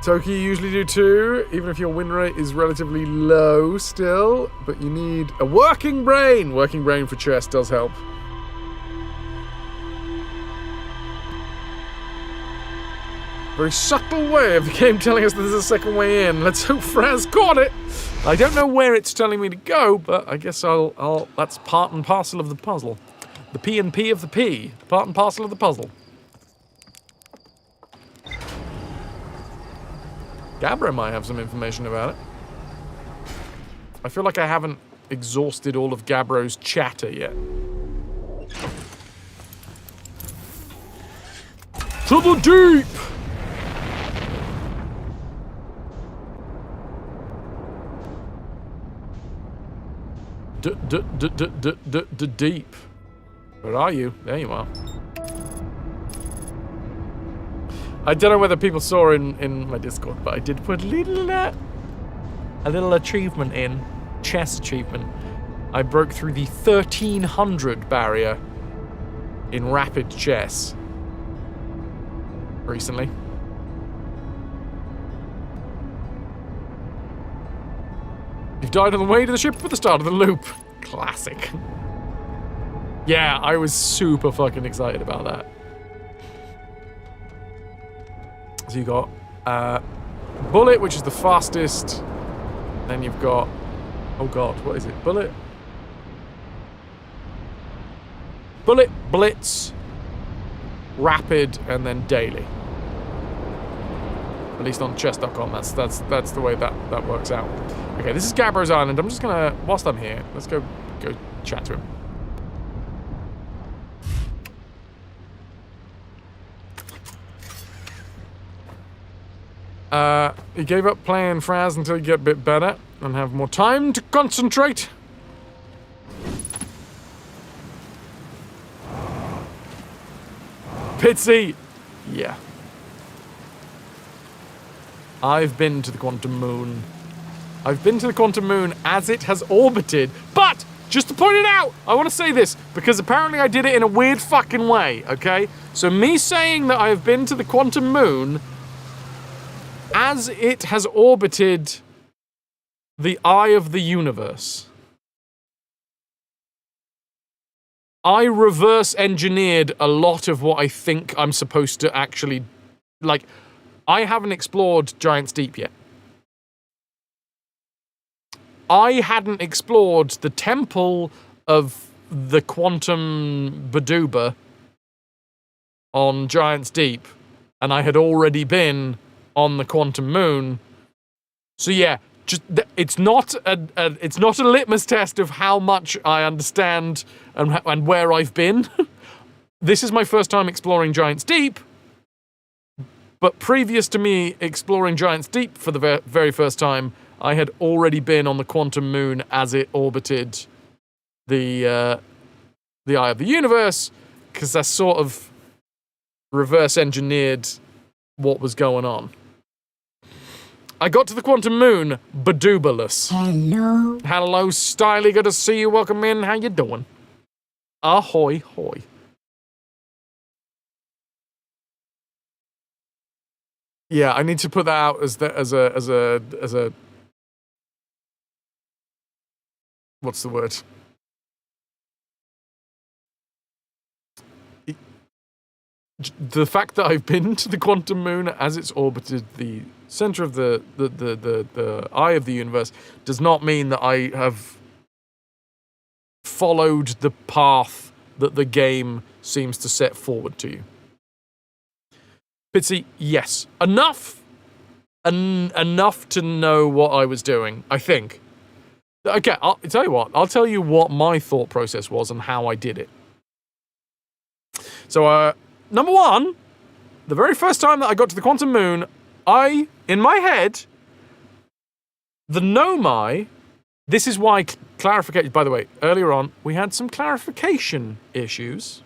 A: Toki, you usually do too, even if your win rate is relatively low still, but you need a working brain. Working brain for chess does help. Very subtle way of the game telling us there's a second way in. Let's hope Fras caught it. I don't know where it's telling me to go, but I guess I'll that's part and parcel of the puzzle. The P and P of the P. Part and parcel of the puzzle. Gabbro might have some information about it. I feel like I haven't exhausted all of Gabbro's chatter yet. To the deep! Deep. Where are you? There you are. I don't know whether people saw in my Discord, but I did put a little achievement in. Chess achievement. I broke through the 1300 barrier in rapid chess recently. You've died on the way to the ship at the start of the loop. Classic. Yeah, I was super fucking excited about that. So you got Bullet, which is the fastest. Then you've got, oh god, what is it? Bullet, Blitz, Rapid, and then Daily. At least on chess.com, that's the way that works out. Okay, this is Gabbro's Island. I'm just gonna, whilst I'm here, let's go chat to him. He gave up playing Fras until he get a bit better and have more time to concentrate. Pitsy! Yeah. I've been to the Quantum Moon. I've been to the Quantum Moon as it has orbited, but just to point it out, I want to say this because apparently I did it in a weird fucking way, okay? So me saying that I have been to the Quantum Moon as it has orbited the eye of the universe. I reverse engineered a lot of what I think I'm supposed to actually... Like, I haven't explored Giant's Deep yet. I hadn't explored the temple of the Quantum Badooba on Giant's Deep, and I had already been on the Quantum Moon. So yeah, just it's not a litmus test of how much I understand and where I've been. This is my first time exploring Giant's Deep, but previous to me exploring Giant's Deep for the very first time, I had already been on the Quantum Moon as it orbited the Eye of the Universe, because I sort of reverse engineered what was going on. I got to the Quantum Moon, Badoobaless.
L: Hello.
A: Hello, Styly. Good to see you. Welcome in. How you doing? Ahoy, hoy. Yeah, I need to put that out as a what's the word? The fact that I've been to the Quantum Moon as it's orbited the center of the eye of the universe does not mean that I have followed the path that the game seems to set forward to you. Pitsy, yes. Enough to know what I was doing, I think. Okay, I'll tell you what. I'll tell you what my thought process was and how I did it. So, number one, the very first time that I got to the Quantum Moon, in my head, the Nomai, this is why clarification, by the way, earlier on, we had some clarification issues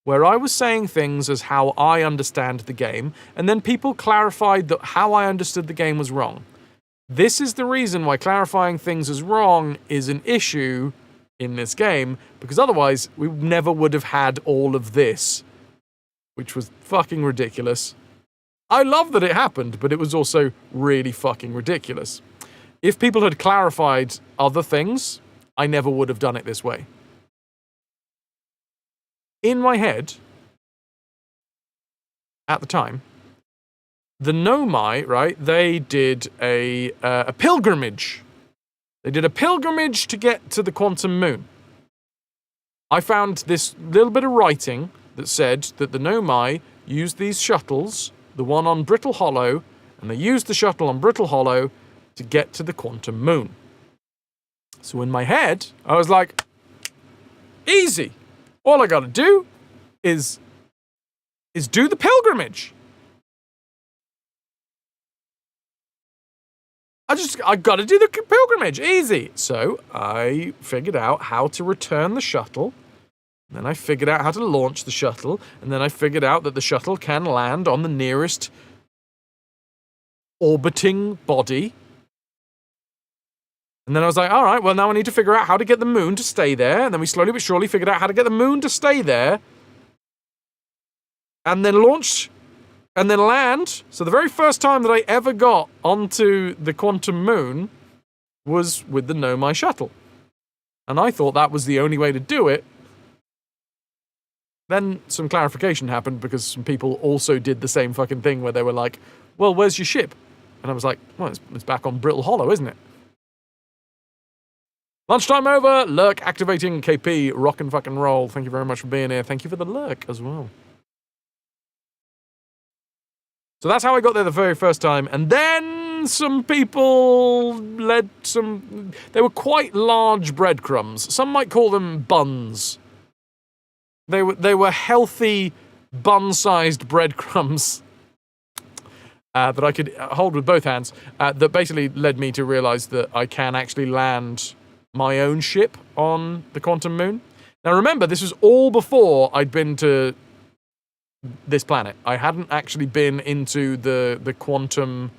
A: where I was saying things as how I understand the game, and then people clarified that how I understood the game was wrong. This is the reason why clarifying things as wrong is an issue in this game, because otherwise we never would have had all of this, which was fucking ridiculous. I love that it happened, but it was also really fucking ridiculous. If people had clarified other things, I never would have done it this way. In my head, at the time, the Nomai, right, they did a pilgrimage. They did a pilgrimage to get to the Quantum Moon. I found this little bit of writing that said that the Nomai used these shuttles, the one on Brittle Hollow, and they used the shuttle on Brittle Hollow to get to the Quantum Moon. So in my head, I was like, easy. All I gotta do is do the pilgrimage. I gotta do the pilgrimage, easy. So I figured out how to return the shuttle, and then I figured out how to launch the shuttle, and then I figured out that the shuttle can land on the nearest orbiting body. And then I was like, all right, well, now I need to figure out how to get the moon to stay there. And then we slowly but surely figured out how to get the moon to stay there. And then launch, and then land. So the very first time that I ever got onto the Quantum Moon was with the Nomai shuttle. And I thought that was the only way to do it. Then some clarification happened because some people also did the same fucking thing where they were like, well, where's your ship? And I was like, well, it's back on Brittle Hollow, isn't it? Lunchtime over, lurk activating, KP, rock and fucking roll. Thank you very much for being here. Thank you for the lurk as well. So that's how I got there the very first time. And then some people led some... They were quite large breadcrumbs. Some might call them buns. They were healthy, bun-sized breadcrumbs that I could hold with both hands. That basically led me to realize that I can actually land my own ship on the Quantum Moon. Now remember, this was all before I'd been to this planet. I hadn't actually been into the quantum...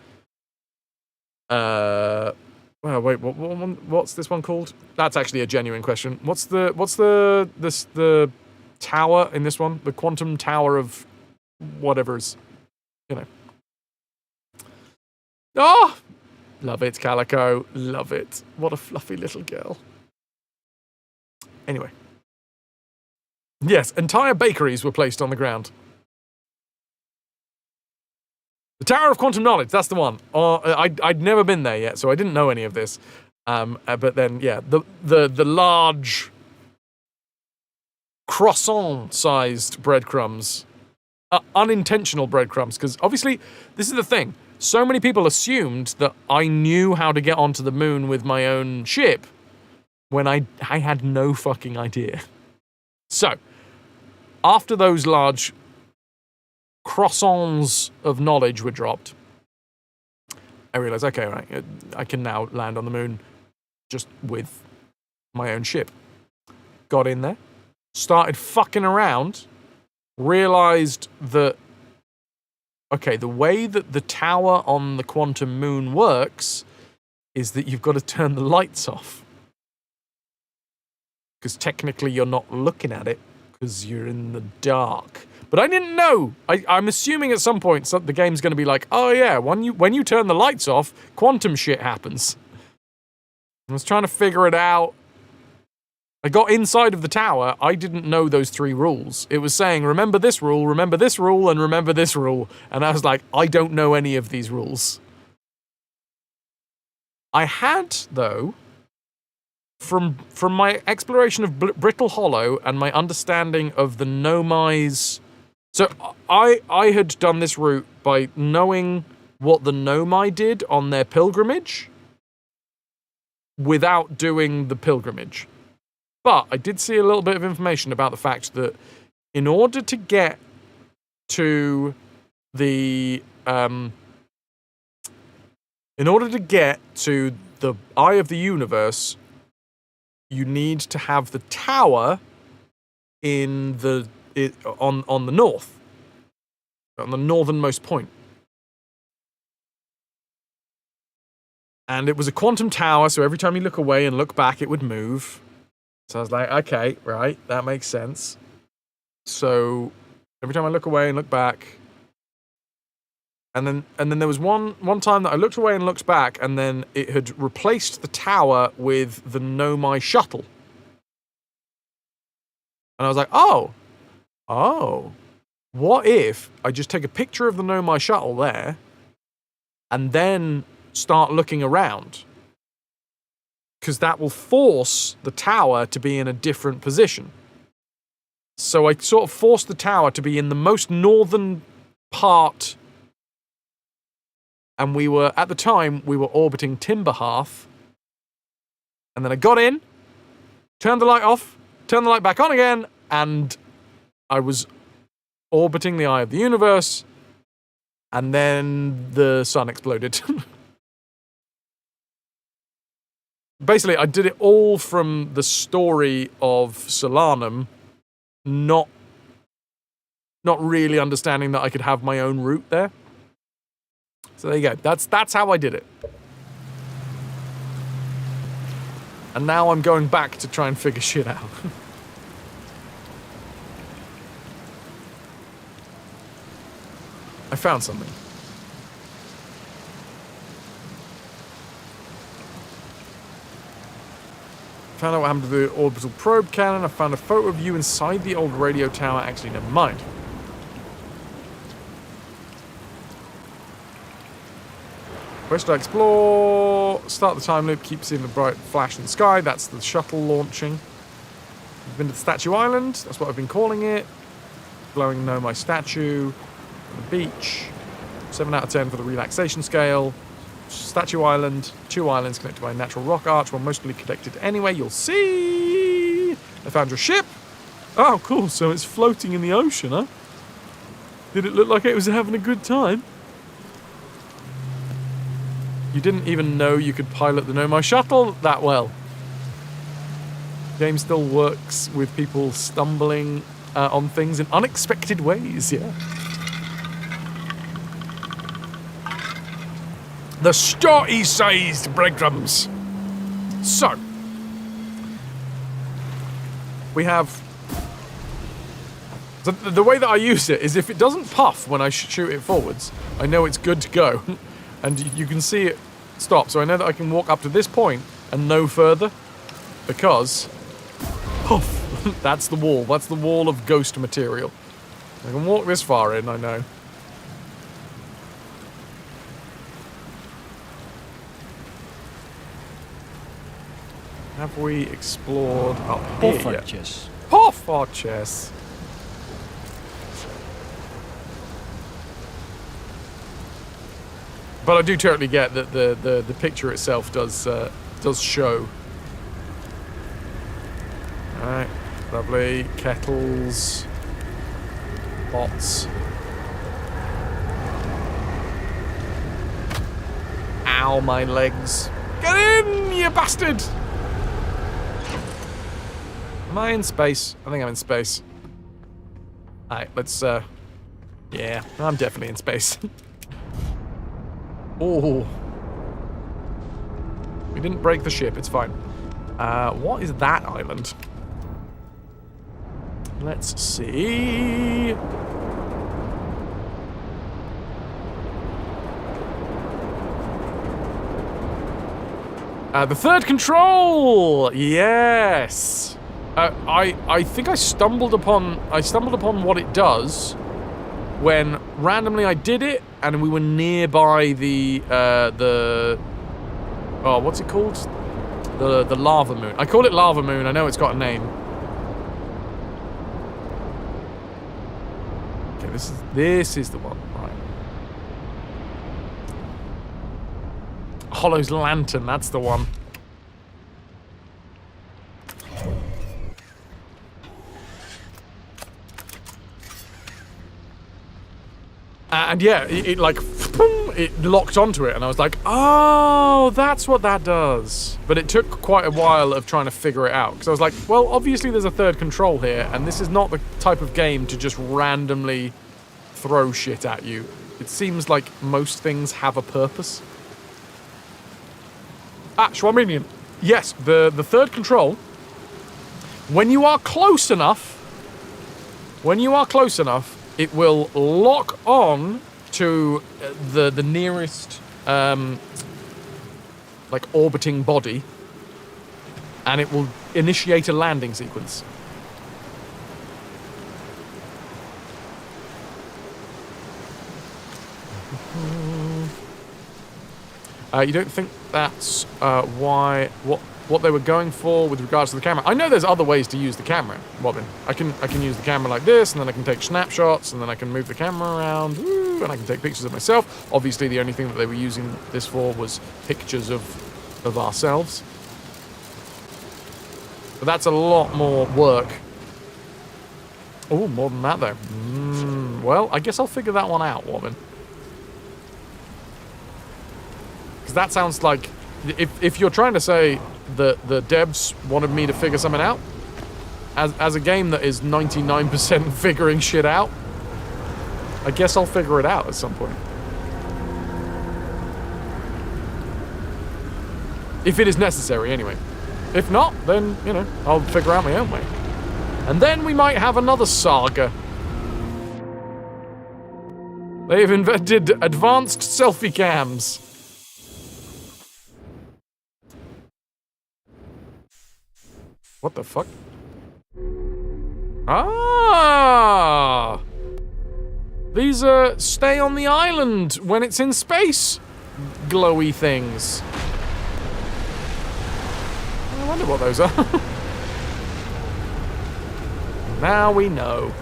A: well, wait, what's this one called? That's actually a genuine question. What's the tower in this one? The quantum tower of whatever's, you know. Oh! Love it, Calico. Love it. What a fluffy little girl. Anyway. Yes, entire bakeries were placed on the ground. The Tower of Quantum Knowledge, that's the one. I'd never been there yet, so I didn't know any of this. But then, yeah, the large croissant-sized breadcrumbs, unintentional breadcrumbs, because obviously, this is the thing. So many people assumed that I knew how to get onto the moon with my own ship when I had no fucking idea. So, after those large croissants of knowledge were dropped, I realized, okay, right, I can now land on the moon just with my own ship. Got in there, started fucking around, realized that, okay, the way that the tower on the quantum moon works is that you've got to turn the lights off. Because technically you're not looking at it because you're in the dark. But I didn't know. I'm assuming at some point the game's going to be like, oh yeah, when you turn the lights off, quantum shit happens. I was trying to figure it out. I got inside of the tower. I didn't know those 3 rules. It was saying, remember this rule, and remember this rule. And I was like, I don't know any of these rules. I had, though, from my exploration of Brittle Hollow and my understanding of the Nomai's... So I had done this route by knowing what the Nomai did on their pilgrimage without doing the pilgrimage. But I did see a little bit of information about the fact that in order to get to the Eye of the Universe, you need to have the tower in on the north, on the northernmost point. And it was a quantum tower, so every time you look away and look back, it would move. So I was like, okay, right, that makes sense. So every time I look away and look back, and then there was one time that I looked away and looked back, and then it had replaced the tower with the Nomai shuttle. And I was like, oh, what if I just take a picture of the Nomai shuttle there, and then start looking around? Because that will force the tower to be in a different position. So I sort of forced the tower to be in the most northern part. And at the time, we were orbiting Timberhearth. And then I got in, turned the light off, turned the light back on again, and I was orbiting the Eye of the Universe. And then the sun exploded. Basically, I did it all from the story of Solanum, not really understanding that I could have my own route there. So there you go. That's how I did it. And now I'm going back to try and figure shit out. I found something. Found out what happened to the orbital probe cannon. I found a photo of you inside the old radio tower. Actually, never mind. Where should I explore? Start the time loop. Keep seeing the bright flash in the sky. That's the shuttle launching. I've been to the Statue Island. That's what I've been calling it. Glowing Nomai statue. The beach. 7 out of 10 for the relaxation scale. Statue Island, 2 islands connected by a natural rock arch, well, mostly connected anyway, you'll see! I found your ship! Oh, cool, so it's floating in the ocean, huh? Did it look like it was having a good time? You didn't even know you could pilot the Nomai shuttle that well. The game still works with people stumbling on things in unexpected ways, yeah. The story-sized breadcrumbs. So, we have... The way that I use it is if it doesn't puff when I shoot it forwards, I know it's good to go. And you can see it stop. So I know that I can walk up to this point and no further. Because... Poof! That's the wall. That's the wall of ghost material. I can walk this far in, I know. Have we explored up here yet? Pofforches. But I do totally get that the picture itself does show. Alright, lovely. Kettles. Pots. Ow, my legs. Get in, you bastard! Am I in space? I think I'm in space. Alright, let's, yeah, I'm definitely in space. Oh. We didn't break the ship, it's fine. What is that island? Let's see. The third control! Yes! I think I stumbled upon what it does when randomly I did it and we were nearby the oh, what's it called? The lava moon. I call it lava moon. I know it's got a name. Okay, this is the one. Right. Hollow's lantern. That's the one. And yeah, it like, it locked onto it, and I was like, oh, that's what that does. But it took quite a while of trying to figure it out, because I was like, well, obviously there's a third control here, and this is not the type of game to just randomly throw shit at you. It seems like most things have a purpose. Ah, Schwaminian. Yes, the third control, when you are close enough, it will lock on to the nearest like orbiting body, and it will initiate a landing sequence. You don't think that's what they were going for with regards to the camera? I know there's other ways to use the camera, Robin. I can use the camera like this, and then I can take snapshots, and then I can move the camera around, and I can take pictures of myself. Obviously, the only thing that they were using this for was pictures of ourselves. But that's a lot more work. Oh, more than that, though. Well, I guess I'll figure that one out, Robin. Because that sounds like... If you're trying to say that the devs wanted me to figure something out, as a game that is 99% figuring shit out, I guess I'll figure it out at some point. If it is necessary, anyway. If not, then, you know, I'll figure out my own way. And then we might have another saga. They've invented advanced selfie cams. What the fuck? Ah! These stay on the island when it's in space. Glowy things. I wonder what those are. Now we know.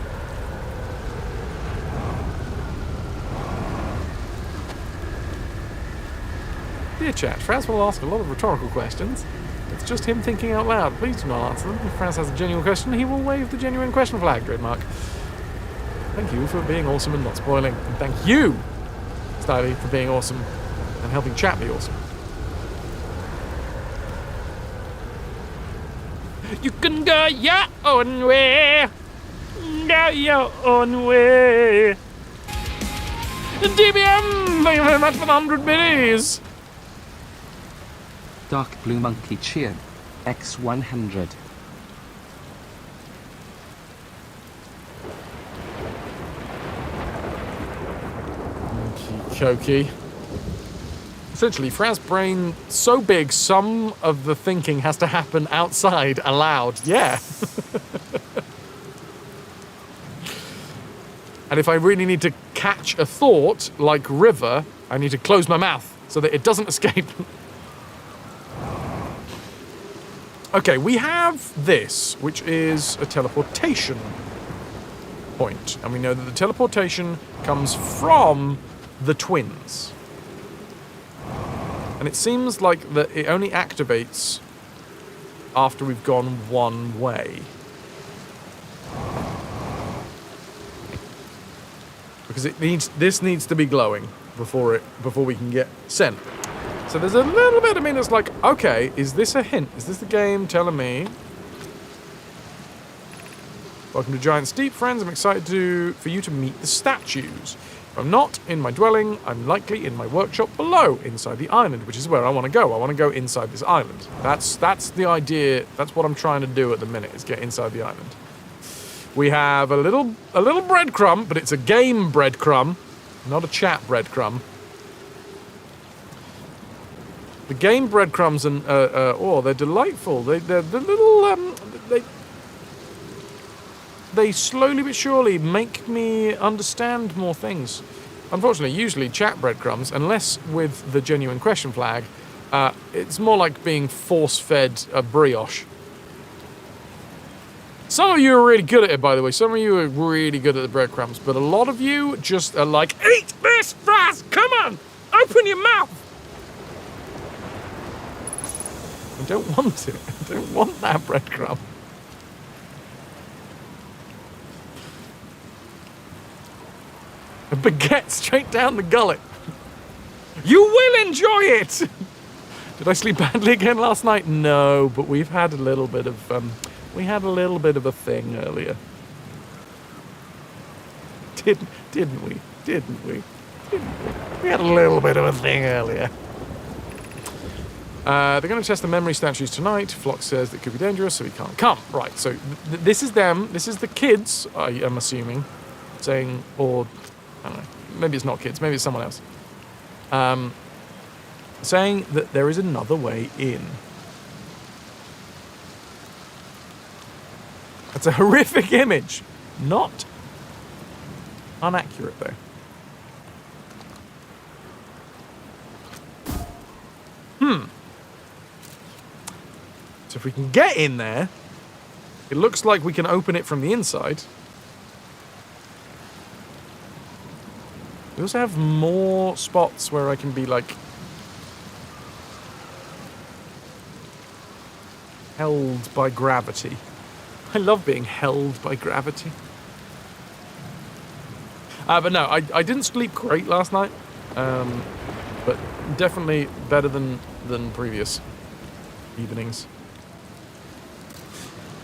A: Dear chat, Fras will ask a lot of rhetorical questions. It's just him thinking out loud. Please do not answer them. If Fras has a genuine question, he will wave the genuine question flag, trademark. Thank you for being awesome and not spoiling. And thank you, Styly, for being awesome and helping chat be awesome. You can go your own way. Go your own way. DBM, thank you very much for the 100 biddies.
K: Dark Blue Monkey Cheer, X100.
A: Okey-dokey. Essentially, Fras' brain so big, some of the thinking has to happen outside, aloud. Yeah. And if I really need to catch a thought, like River, I need to close my mouth so that it doesn't escape. Okay, we have this, which is a teleportation point. And we know that the teleportation comes from the twins. And it seems like that it only activates after we've gone one way. Because this needs to be glowing before we can get sent. So there's a little bit of me that's like, okay, is this a hint? Is this the game telling me? Welcome to Giant's Deep, friends. I'm excited for you to meet the statues. If I'm not in my dwelling, I'm likely in my workshop below, inside the island, which is where I want to go. I want to go inside this island. That's the idea. That's what I'm trying to do at the minute, is get inside the island. We have a little breadcrumb, but it's a game breadcrumb, not a chat breadcrumb. The game breadcrumbs and they're delightful. They're the little they slowly but surely make me understand more things. Unfortunately, usually chat breadcrumbs, unless with the genuine question flag, it's more like being force-fed a brioche. Some of you are really good at it, by the way. Some of you are really good at the breadcrumbs, but a lot of you just are like, eat this fast! Come on! Open your mouth! I don't want it. I don't want that breadcrumb. A baguette straight down the gullet. You will enjoy it! Did I sleep badly again last night? No, but we've had a little bit of we had a little bit of a thing earlier. Didn't we? We had a little bit of a thing earlier. They're going to test the memory statues tonight. Flock says that could be dangerous, so we can't come. Right, so this is them. This is the kids, I am assuming, saying, or, I don't know, maybe it's not kids, maybe it's someone else. Saying that there is another way in. It's a horrific image. Not inaccurate, though. So if we can get in there, it looks like we can open it from the inside. We also have more spots where I can be, like, held by gravity. I love being held by gravity. But no, I didn't sleep great last night. But definitely better than previous evenings.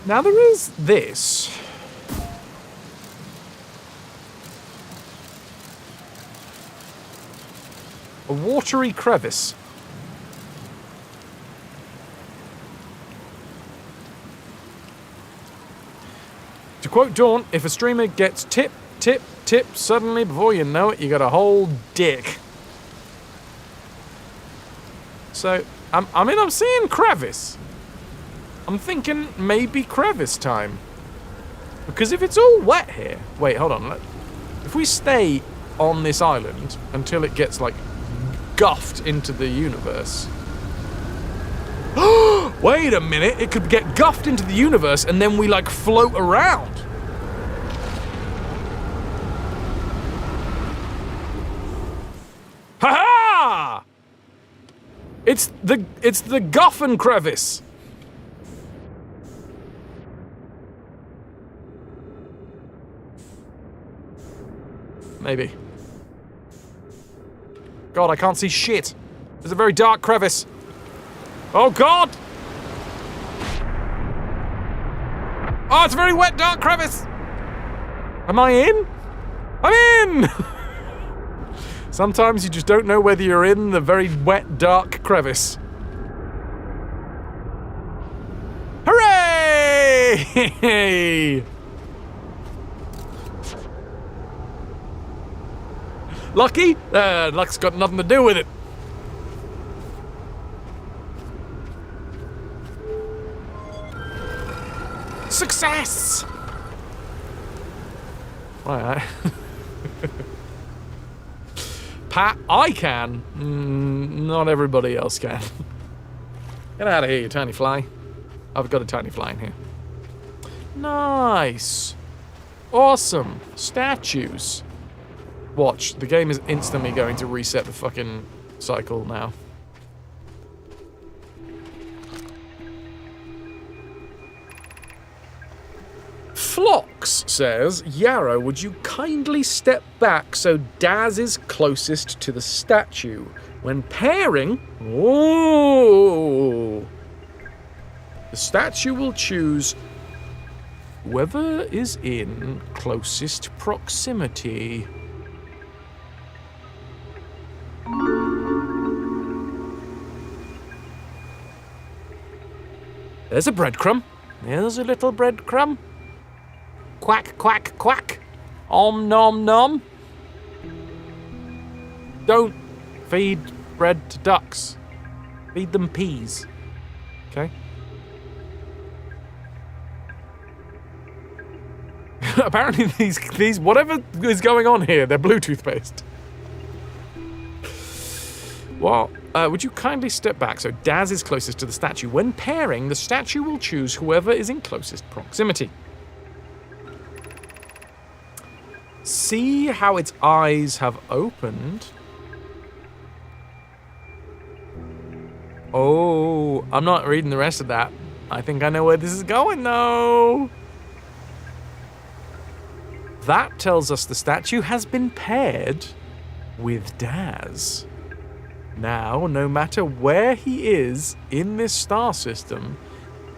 A: Now there is this. A watery crevice. To quote Dawn, if a streamer gets tip, suddenly before you know it, you got a whole dick. So, I'm seeing crevice. I'm thinking maybe crevice time. Because if it's all wet here... Wait, hold on. If we stay on this island until it gets, like, guffed into the universe... Wait a minute, it could get guffed into the universe and then we, like, float around. Ha-ha! It's the Guffin crevice. Maybe. God, I can't see shit. There's a very dark crevice. Oh, God! Oh, it's a very wet, dark crevice! Am I in? I'm in! Sometimes you just don't know whether you're in the very wet, dark crevice. Hooray! Lucky? Luck's got nothing to do with it. Success! Right. Pat, I can. Not everybody else can. Get out of here, you tiny fly. I've got a tiny fly in here. Nice. Awesome. Statues. Watch, the game is instantly going to reset the fucking cycle now. Phlox says, Yarrow, would you kindly step back so Daz is closest to the statue? When pairing, the statue will choose whoever is in closest proximity. There's a breadcrumb. There's a little breadcrumb. Quack, quack, quack. Om nom nom. Don't feed bread to ducks. Feed them peas. Okay? Apparently these whatever is going on here, they're Bluetooth based. Well, would you kindly step back so Daz is closest to the statue? When pairing, the statue will choose whoever is in closest proximity. See how its eyes have opened? Oh, I'm not reading the rest of that. I think I know where this is going, though. That tells us the statue has been paired with Daz. Now, no matter where he is in this star system,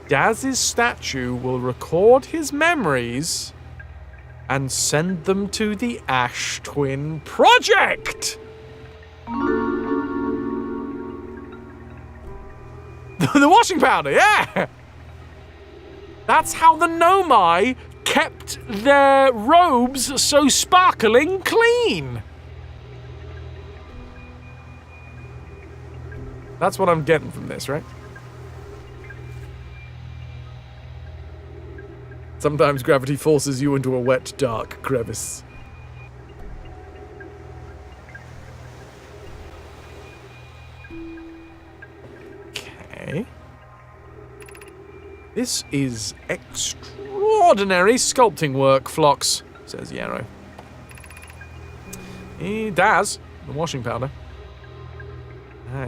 A: Daz's statue will record his memories and send them to the Ash Twin Project! The washing powder, yeah! That's how the Nomai kept their robes so sparkling clean! That's what I'm getting from this, right? Sometimes gravity forces you into a wet, dark crevice. Okay. This is extraordinary sculpting work, Phlox, says Yarrow. Daz, the washing powder.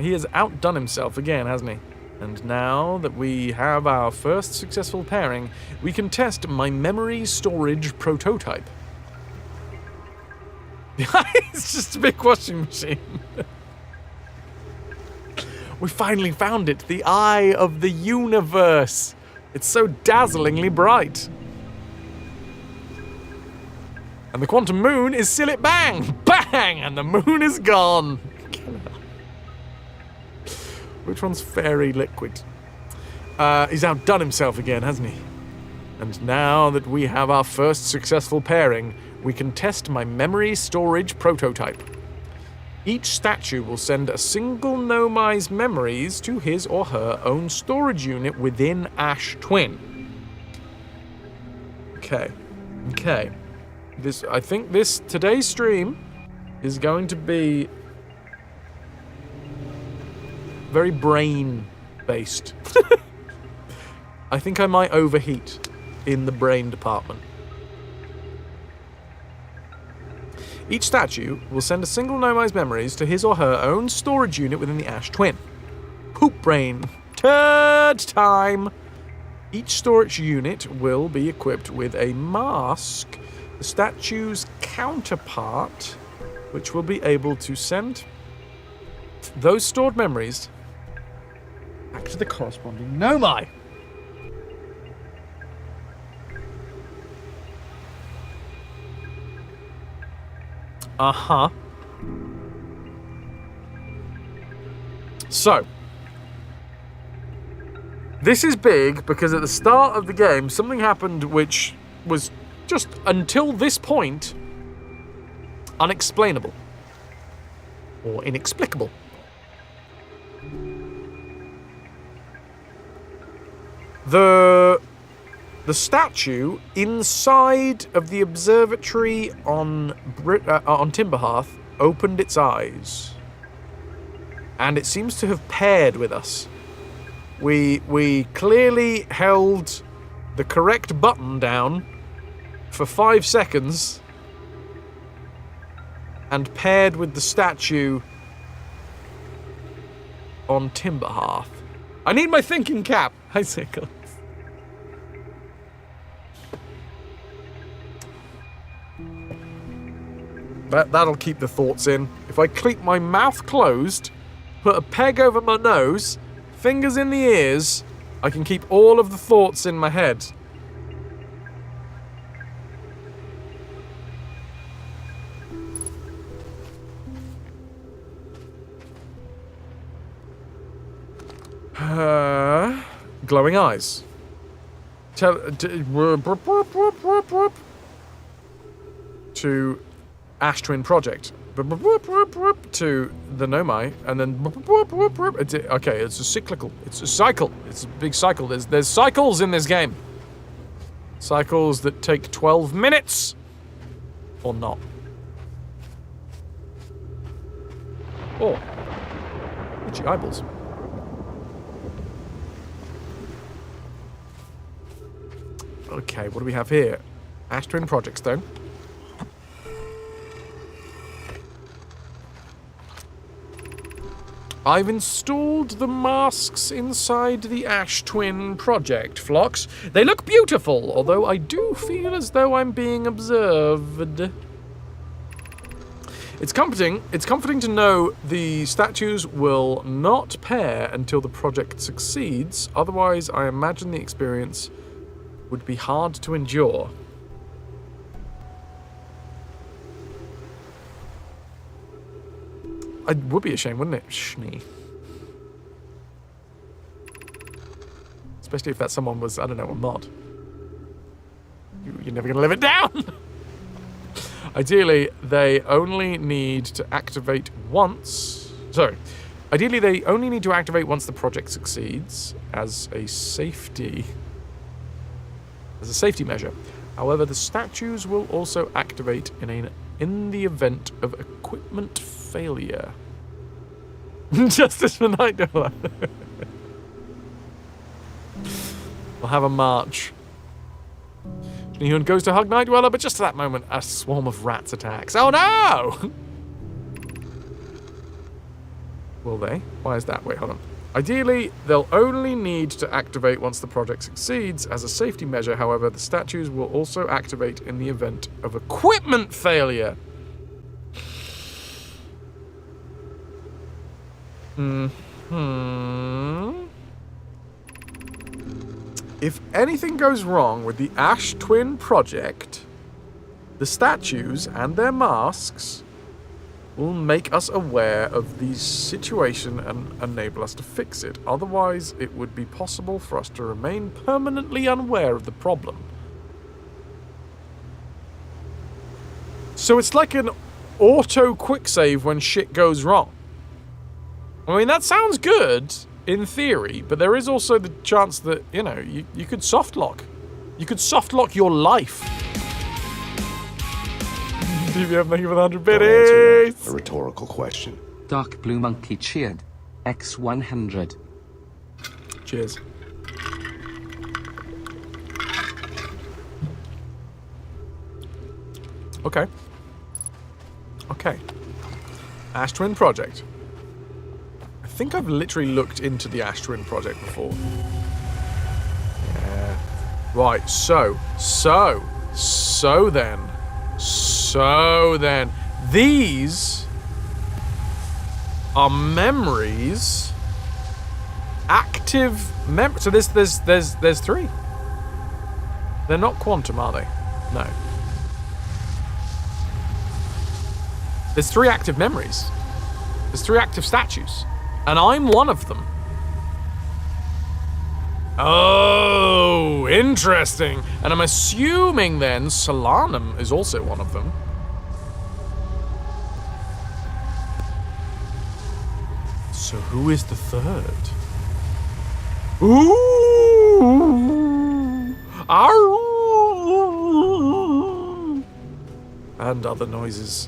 A: He has outdone himself again, hasn't he? And now that we have our first successful pairing, we can test my memory storage prototype. It's just a big washing machine. We finally found it, the eye of the universe. It's so dazzlingly bright. And the quantum moon is still at bang, bang, and the moon is gone. Which one's fairy liquid? He's outdone himself again, hasn't he? And now that we have our first successful pairing, we can test my memory storage prototype. Each statue will send a single Nomai's memories to his or her own storage unit within Ash Twin. Okay. I think today's stream is going to be very brain-based. I think I might overheat in the brain department. Each statue will send a single Nomai's memories to his or her own storage unit within the Ash Twin. Poop brain. Turd time! Each storage unit will be equipped with a mask, the statue's counterpart, which will be able to send those stored memories back to the corresponding Nomai. Uh-huh. So, this is big because at the start of the game, something happened which was just, until this point, unexplainable. Or inexplicable. the statue inside of the observatory on Timberhearth opened its eyes. And it seems to have paired with us. We clearly held the correct button down for 5 seconds and paired with the statue on Timberhearth. I need my thinking cap. Hi, Sickle. That'll keep the thoughts in. If I keep my mouth closed, put a peg over my nose, fingers in the ears, I can keep all of the thoughts in my head. Glowing eyes. To Ash Twin Project. To the Nomai, and then okay, it's a cyclical. It's a cycle. It's a big cycle. There's cycles in this game. Cycles that take 12 minutes. Or not. Or itchy eyeballs. Okay, what do we have here? Ash Twin Project Stone. I've installed the masks inside the Ash Twin Project, Phlox. They look beautiful, although I do feel as though I'm being observed. It's comforting to know the statues will not pair until the project succeeds. Otherwise, I imagine the experience would be hard to endure. It would be a shame, wouldn't it? Schnee. Especially if that someone was, I don't know, a mod. You're never going to live it down! Ideally, they only need to activate once... Sorry. Ideally, they only need to activate once the project succeeds as a safety measure. However, the statues will also activate in the event of equipment failure. Justice for Night Dweller. We'll have a march. Nihun goes to hug Night Dweller, but just at that moment, a swarm of rats attacks. Oh no! Will they? Why is that? Wait, hold on. Ideally, they'll only need to activate once the project succeeds as a safety measure. However, the statues will also activate in the event of equipment failure. If anything goes wrong with the Ash Twin Project, the statues and their masks will make us aware of the situation and enable us to fix it. Otherwise, it would be possible for us to remain permanently unaware of the problem. So it's like an auto quick save when shit goes wrong. I mean, that sounds good in theory, but there is also the chance that, you know, you could soft lock. You could soft lock your life. DVM, thank you for the 100 biddies.
C: A rhetorical question.
K: Dark Blue Monkey cheered. X100.
A: Cheers. Okay. Okay. Ash Twin Project. I think I've literally looked into the Ash Twin Project before. Yeah. Right, so then, these are memories, active so there's 3. They're not quantum, are they? No. There's 3 active memories. There's 3 active statues. And I'm one of them. Oh, interesting. And I'm assuming then Solanum is also one of them. So who is the 3rd? Ooh! Arr! And other noises.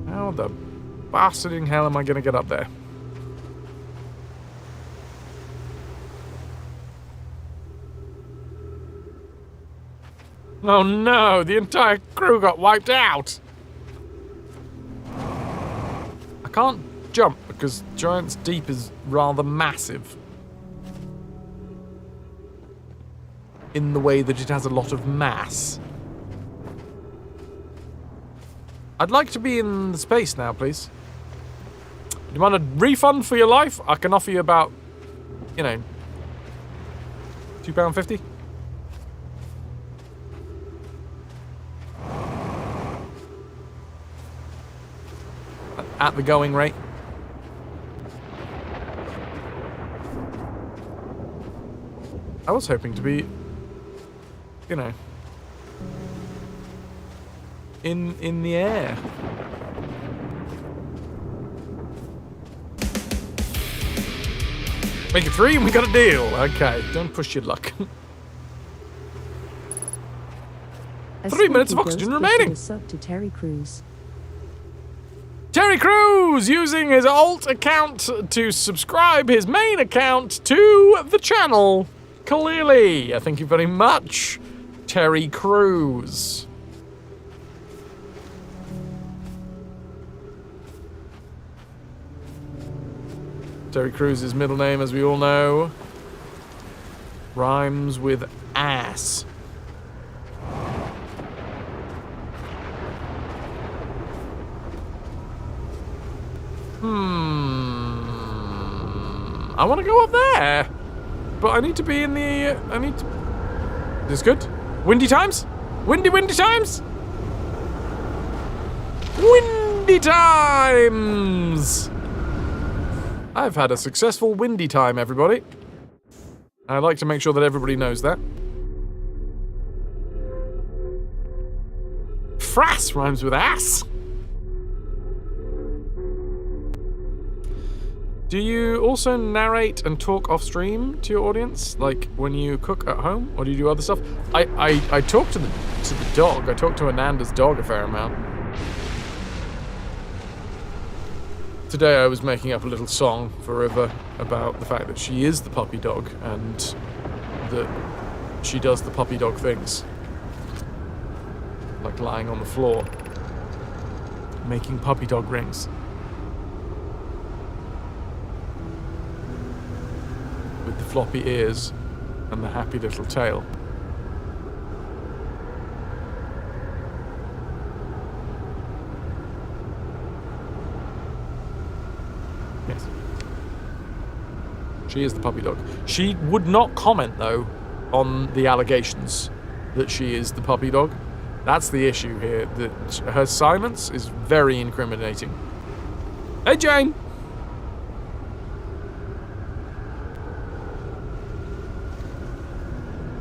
A: How the bastarding hell am I going to get up there? Oh no, the entire crew got wiped out. I can't jump because Giant's Deep is rather massive. In the way that it has a lot of mass. I'd like to be in the space now, please. Do you want a refund for your life? I can offer you about, you know, £2.50. At the going rate. I was hoping to be, you know, in the air. Make it 3 and we got a deal. Okay, don't push your luck. 3 minutes of oxygen remaining.
J: Sub to Terry Crews.
A: Terry Crews using his alt account to subscribe his main account to the channel. Clearly, thank you very much, Terry Crews. Terry Crews' middle name, as we all know, rhymes with ass. I want to go up there, but I need to be in the. Is this good? Windy times? Windy times? Windy times! I've had a successful windy time, everybody. I'd like to make sure that everybody knows that. Fras rhymes with ass. Do you also narrate and talk off stream to your audience, like when you cook at home, or do you do other stuff? I talk to the dog. I talk to Ananda's dog a fair amount. Today I was making up a little song for River about the fact that she is the puppy dog and that she does the puppy dog things, like lying on the floor, making puppy dog rings. With the floppy ears and the happy little tail. Yes. She is the puppy dog. She would not comment, though, on the allegations that she is the puppy dog. That's the issue here, that her silence is very incriminating. Hey, Jane!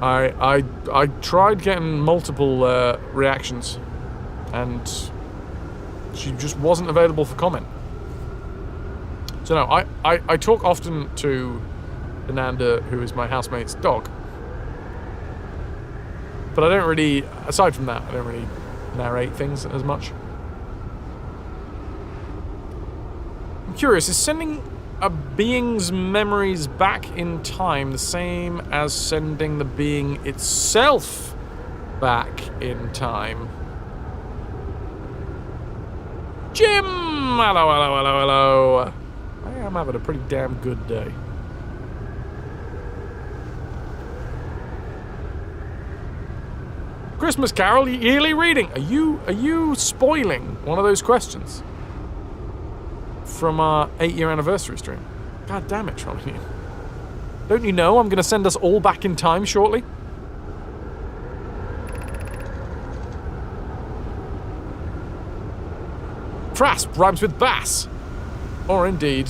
A: I tried getting multiple reactions, and she just wasn't available for comment. So no, I talk often to Ananda, who is my housemate's dog. But I don't really, aside from that, I don't really narrate things as much. I'm curious, is sending a being's memories back in time the same as sending the being itself back in time? Jim! Hello, hello, hello, hello. I am having a pretty damn good day. Christmas Carol, yearly reading. Are you spoiling one of those questions from our 8-year anniversary stream? God damn it, Trolley. Don't you know I'm going to send us all back in time shortly? Fras rhymes with bass. Or indeed,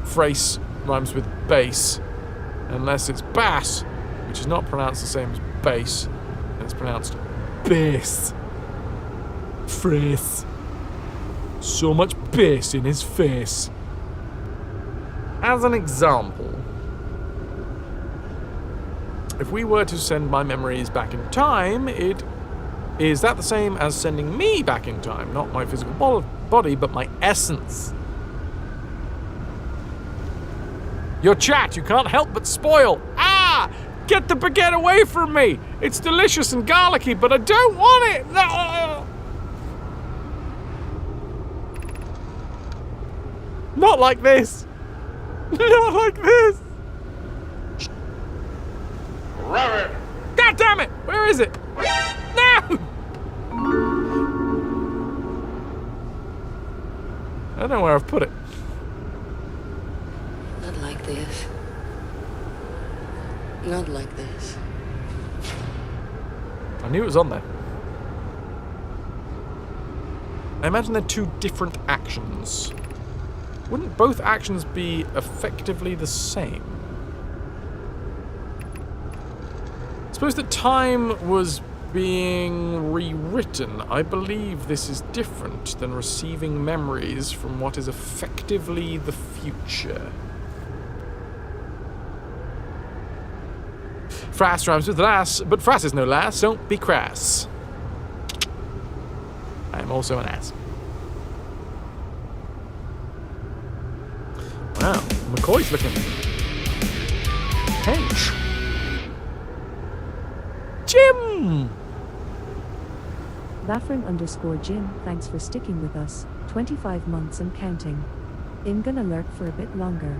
A: Fras rhymes with bass. Unless it's bass, which is not pronounced the same as bass. And it's pronounced bass. Fras. So much bass in his face. as an example, if we were to send my memories back in time, is that the same as sending me back in time? Not my physical body, but my essence. Your chat, you can't help but spoil. Ah! Get the baguette away from me! It's delicious and garlicky, but I don't want it! No! Not like this! Not like this!
P: Rabbit!
A: God damn it! Where is it? No! I don't know where I've put it.
R: Not like this. Not like this.
A: I knew it was on there. I imagine they're two different actions. Wouldn't both actions be effectively the same? I suppose that time was being rewritten. I believe this is different than receiving memories from what is effectively the future. Fras rhymes with lass, but Fras is no lass. Don't be crass. I am also an ass. Wow, McCoy's looking hench. Jim!
J: Laffrin_Jim, thanks for sticking with us. 25 months and counting. I'm gonna lurk for a bit longer.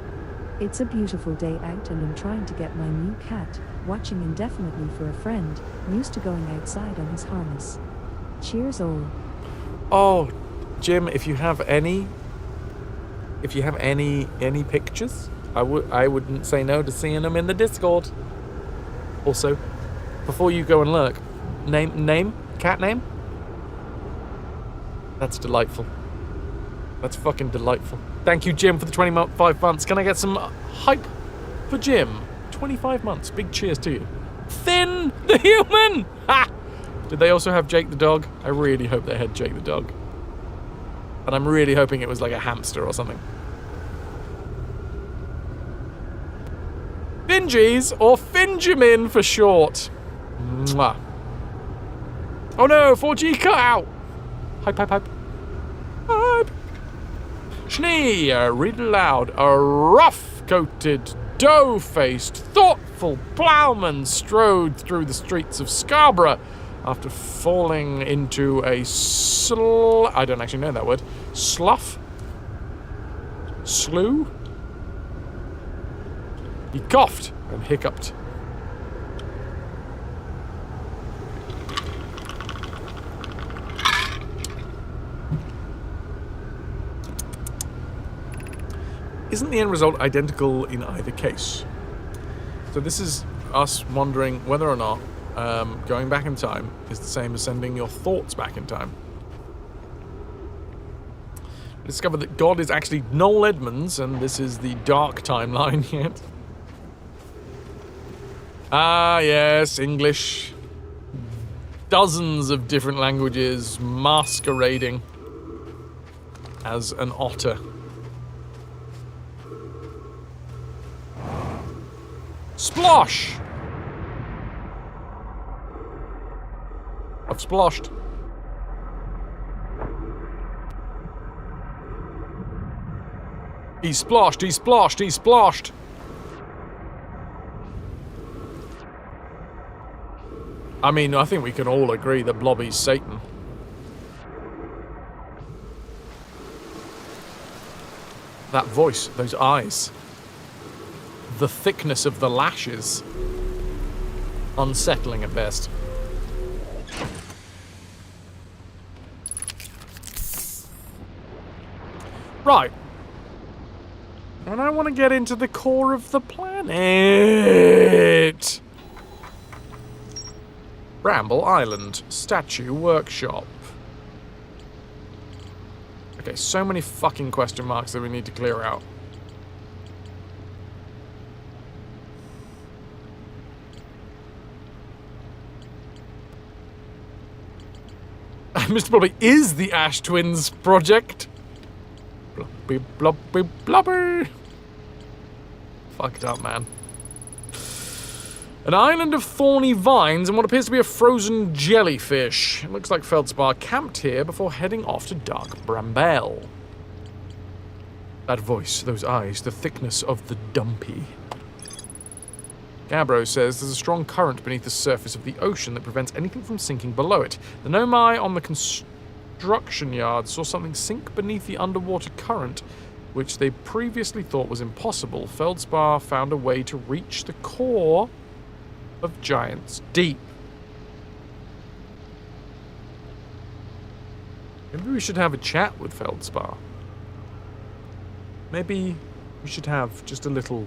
J: It's a beautiful day out and I'm trying to get my new cat, watching indefinitely for a friend, used to going outside on his harness. Cheers all.
A: Oh, Jim, if you have any pictures, I wouldn't say no to seeing them in the Discord. Also, before you go and lurk, cat name? That's delightful. That's fucking delightful. Thank you, Jim, for the 25 months. Can I get some hype for Jim? 25 months. Big cheers to you. Finn, the human! Ha! Did they also have Jake the dog? I really hope they had Jake the dog. And I'm really hoping it was like a hamster or something. Fingies, or Finjamin for short. Mwah. Oh no, 4G cut out! Hype, hype, hype. Hype! Schnee, read aloud. A rough-coated, dough-faced, thoughtful ploughman strode through the streets of Scarborough after falling into a I don't actually know that word. Slough? Slew? He coughed and hiccuped. Isn't the end result identical in either case? So this is us wondering whether or not going back in time is the same as sending your thoughts back in time. We discovered that God is actually Noel Edmonds, and this is the dark timeline yet. Ah, yes, English. Dozens of different languages masquerading as an otter. Splosh! I've sploshed. He splashed, he splashed, he splashed. I mean, I think we can all agree that Blobby's Satan. That voice, those eyes. The thickness of the lashes. Unsettling at best. Right. And I want to get into the core of the planet. Bramble Island, Statue Workshop. Okay, so many fucking question marks that we need to clear out. Mr. Blobby is the Ash Twins project. Blobby, blobby, blobby. fucked up, man. An island of thorny vines and what appears to be a frozen jellyfish. It looks like Feldspar camped here before heading off to Dark Bramble. That voice, those eyes, the thickness of the dumpy. Gabbro says there's a strong current beneath the surface of the ocean that prevents anything from sinking below it. The Nomai on the construction yard saw something sink beneath the underwater current, which they previously thought was impossible. Feldspar found a way to reach the core of Giant's Deep. Maybe we should have a chat with Feldspar. Maybe we should have just a little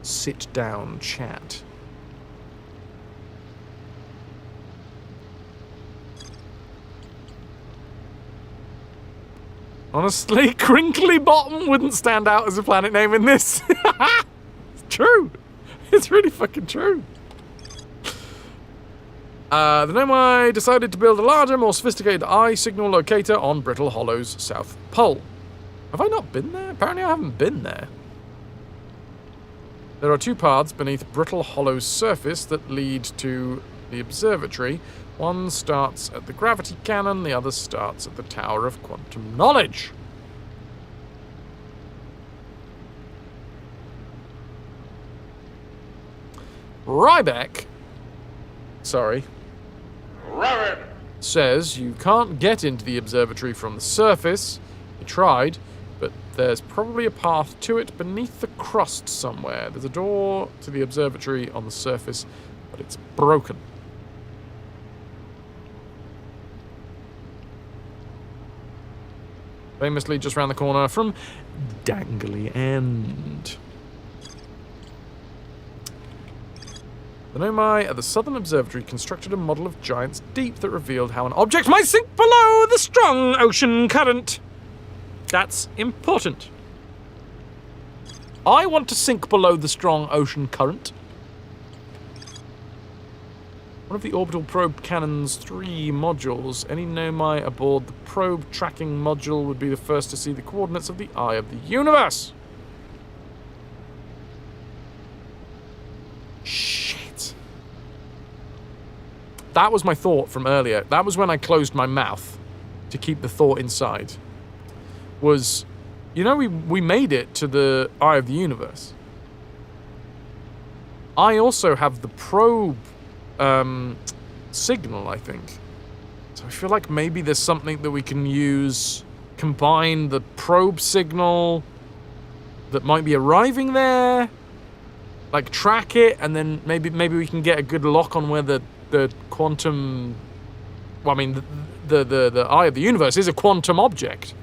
A: sit-down chat. Honestly, Crinkly Bottom wouldn't stand out as a planet name in this. It's true. It's really fucking true. The Nomai decided to build a larger, more sophisticated eye signal locator on Brittle Hollow's south pole. Have I not been there? Apparently I haven't been there. There are two paths beneath Brittle Hollow's surface that lead to the observatory. One starts at the gravity cannon, the other starts at the Tower of Quantum Knowledge. Ryback, says you can't get into the observatory from the surface. He tried, but there's probably a path to it beneath the crust somewhere. There's a door to the observatory on the surface, but it's broken. Famously just round the corner from Dangly End. The Nomai at the Southern Observatory constructed a model of Giant's Deep that revealed how an object might sink below the strong ocean current. That's important. I want to sink below the strong ocean current. One of the orbital probe cannon's 3 modules. Any Nomai aboard the probe tracking module would be the first to see the coordinates of the Eye of the Universe. Shit. That was my thought from earlier. That was when I closed my mouth to keep the thought inside. Was, you know, we made it to the Eye of the Universe. I also have the probe signal, I think. So I feel like maybe there's something that we can use, combine the probe signal that might be arriving there, like track it, and then maybe we can get a good lock on where the quantum, well, I mean, the Eye of the Universe is a quantum object.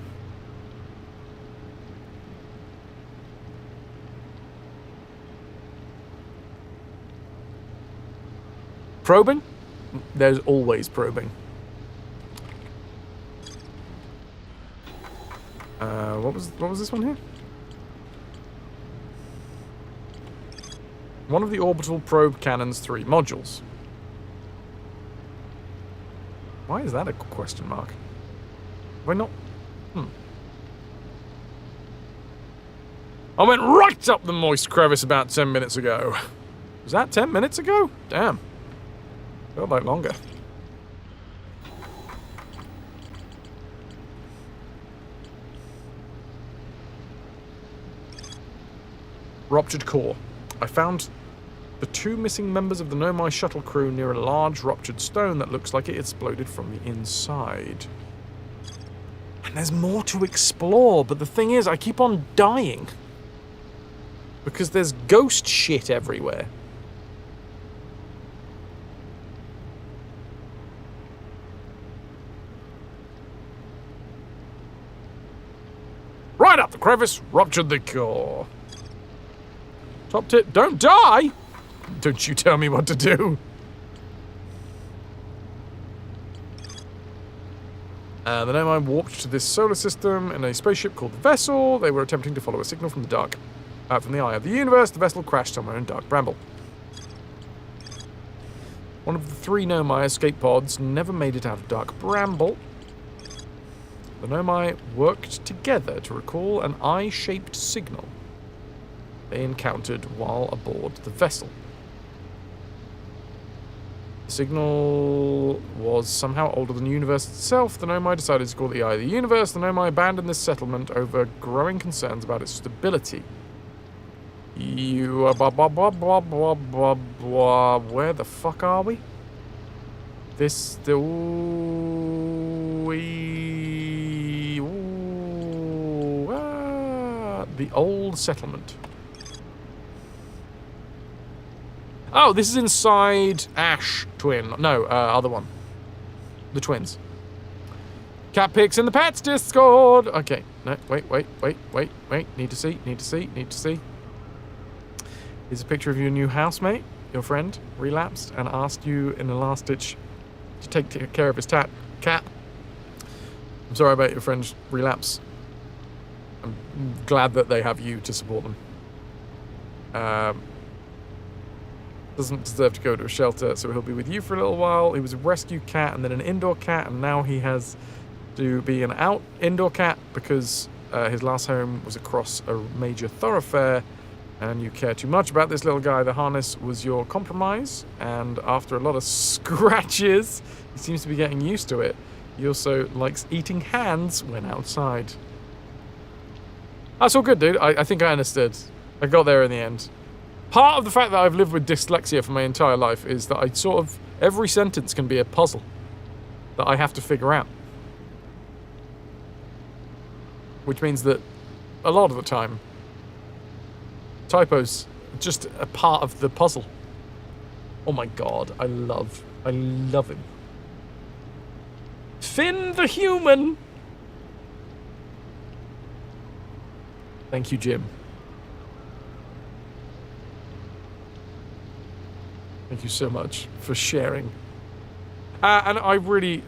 A: Probing? There's always probing. What was this one here? One of the orbital probe cannon's 3 modules. Why is that a question mark? Why not? I went right up the moist crevice about 10 minutes ago. Was that 10 minutes ago? Damn. Felt like longer. Ruptured core. I found the 2 missing members of the Nomai shuttle crew near a large ruptured stone that looks like it exploded from the inside. And there's more to explore, but the thing is, I keep on dying. Because there's ghost shit everywhere. Right up the crevice, ruptured the core. Top tip, don't die! Don't you tell me what to do. The Nomai warped to this solar system in a spaceship called the Vessel. They were attempting to follow a signal from the from the Eye of the Universe. The vessel crashed somewhere in Dark Bramble. One of the 3 Nomai escape pods never made it out of Dark Bramble. The Nomai worked together to recall an eye-shaped signal. they encountered while aboard the vessel. The signal was somehow older than the universe itself. The Nomai decided to call it the Eye of the Universe. The Nomai abandoned this settlement over growing concerns about its stability. Where the fuck are we? This the old settlement. Oh, this is inside Ash Twin. No, other one. The twins. Cat pics in the pets Discord. Okay. No, wait. Need to see. Here's a picture of your new housemate. Your friend relapsed and asked you in a last ditch to take care of his cat. I'm sorry about your friend's relapse. I'm glad that they have you to support them. Doesn't deserve to go to a shelter, so he'll be with you for a little while. He was a rescue cat and then an indoor cat, and now he has to be an indoor cat because his last home was across a major thoroughfare, and you care too much about this little guy. The harness was your compromise, and after a lot of scratches, he seems to be getting used to it. He also likes eating hands when outside. That's all good, dude. I think I understood. I got there in the end. Part of the fact that I've lived with dyslexia for my entire life is that every sentence can be a puzzle that I have to figure out. Which means that a lot of the time, typos are just a part of the puzzle. Oh my god, I love him. Finn the human! Thank you, Jim. Thank you so much for sharing. And I really,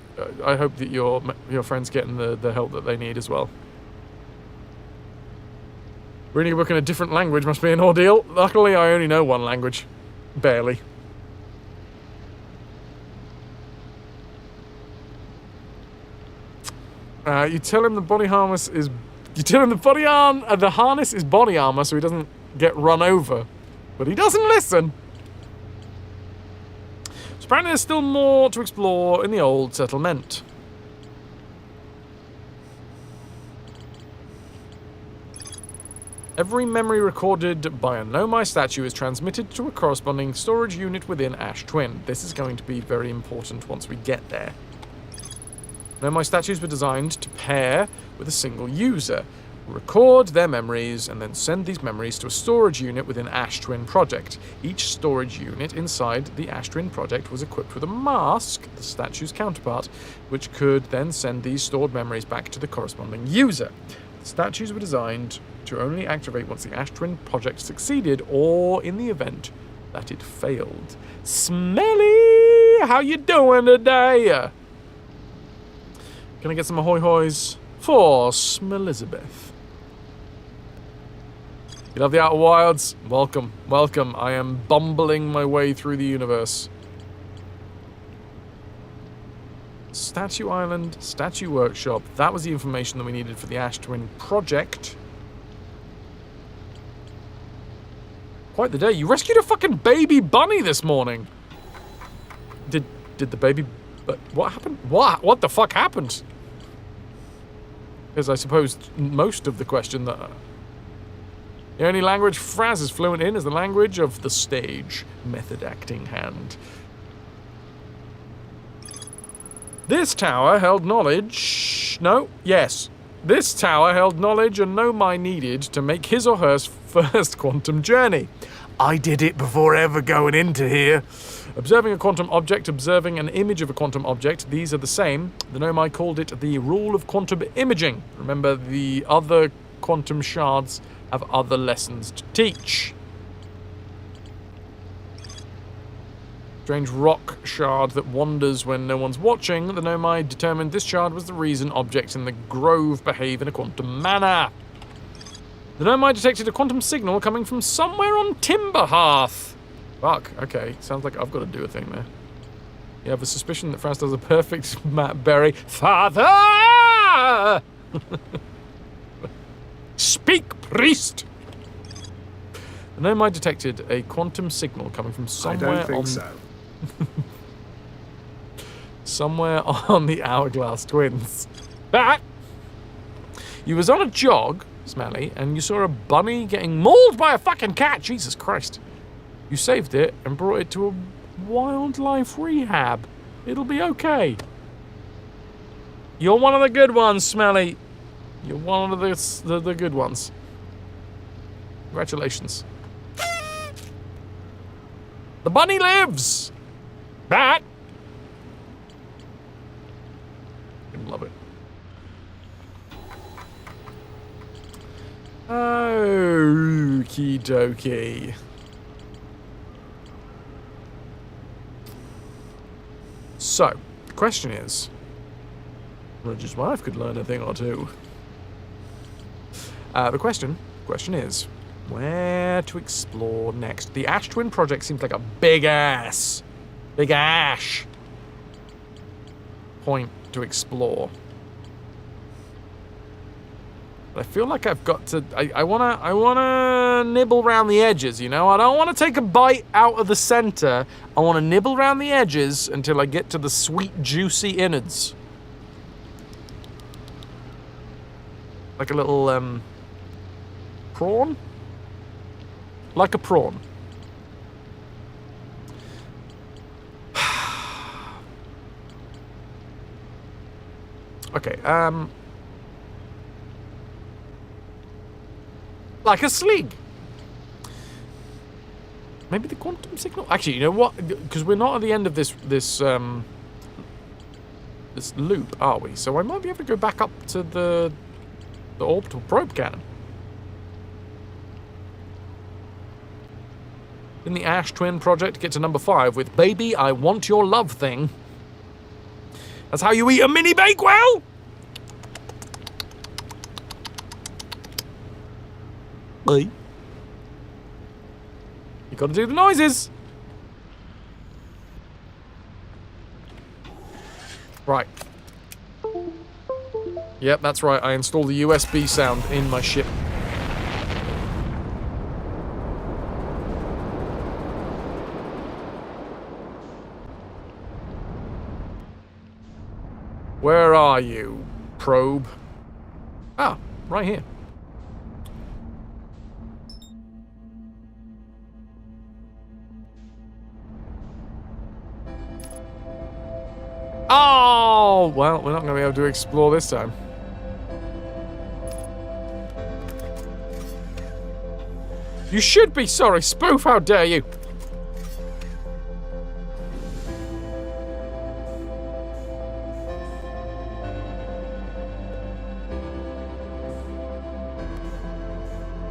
A: I hope that your friend's getting the help that they need as well. Reading a book in a different language must be an ordeal. Luckily, I only know one language. Barely. You tell him the body harness is... You tell him the harness is body armor so he doesn't get run over. But he doesn't listen. Apparently there's still more to explore in the old settlement. Every memory recorded by a Nomai statue is transmitted to a corresponding storage unit within Ash Twin. This is going to be very important once we get there. Nomai statues were designed to pair with a single user, record their memories, and then send these memories to a storage unit within Ash Twin Project. Each storage unit inside the Ash Twin Project was equipped with a mask, the statue's counterpart, which could then send these stored memories back to the corresponding user. The statues were designed to only activate once the Ash Twin Project succeeded, or in the event that it failed. Smelly! How you doing today? Can I get some ahoy hoys for Smelizabeth? You love the Outer Wilds? Welcome, welcome. I am bumbling my way through the universe. Statue Island, Statue Workshop. That was the information that we needed for the Ash Twin Project. Quite the day. You rescued a fucking baby bunny this morning. Did the baby... But what happened? What the fuck happened? Because I suppose most of the question that... The only language Fras is fluent in is the language of the stage. Method acting hand. This tower held knowledge... No, yes. This tower held knowledge and Nomai needed to make his or her first quantum journey. I did it before ever going into here. Observing a quantum object, observing an image of a quantum object, these are the same. The Nomai called it the rule of quantum imaging. Remember, the other quantum shards have other lessons to teach. Strange rock shard that wanders when no one's watching. The Nomai determined this shard was the reason objects in the grove behave in a quantum manner. The Nomai detected a quantum signal coming from somewhere on Timberhearth. Fuck, okay. Sounds like I've got to do a thing there. You have a suspicion that Fras does a perfect Matt Berry. Father! Speak, priest! The Nomai detected a quantum signal coming from somewhere
C: I don't think
A: on...
C: so.
A: somewhere on the Hourglass Twins. Ah! You was on a jog, Smelly, and you saw a bunny getting mauled by a fucking cat. Jesus Christ. You saved it and brought it to a wildlife rehab. It'll be okay. You're one of the good ones, Smelly. You're one of the good ones. Congratulations. The bunny lives! Bat! Love it. Okie dokie. So, the question is, Roger's wife could learn a thing or two. The question is, where to explore next? The Ash Twin Project seems like a big ash point to explore. But I feel like I've got to. I wanna nibble around the edges. You know, I don't want to take a bite out of the center. I want to nibble around the edges until I get to the sweet, juicy innards. Like a little prawn. Like a prawn. Okay, like a sleeg. Maybe the quantum signal? Actually, you know what? Because we're not at the end of this loop, are we? So I might be able to go back up to the orbital probe cannon. In the Ash Twin Project, get to number 5 with Baby, I Want Your Love Thing. That's how you eat a mini Bakewell? You gotta do the noises. Right. Yep, that's right. I installed the USB sound in my ship. Where are you, probe? Ah, right here. Oh, well, we're not going to be able to explore this time. You should be sorry, Spoof, how dare you?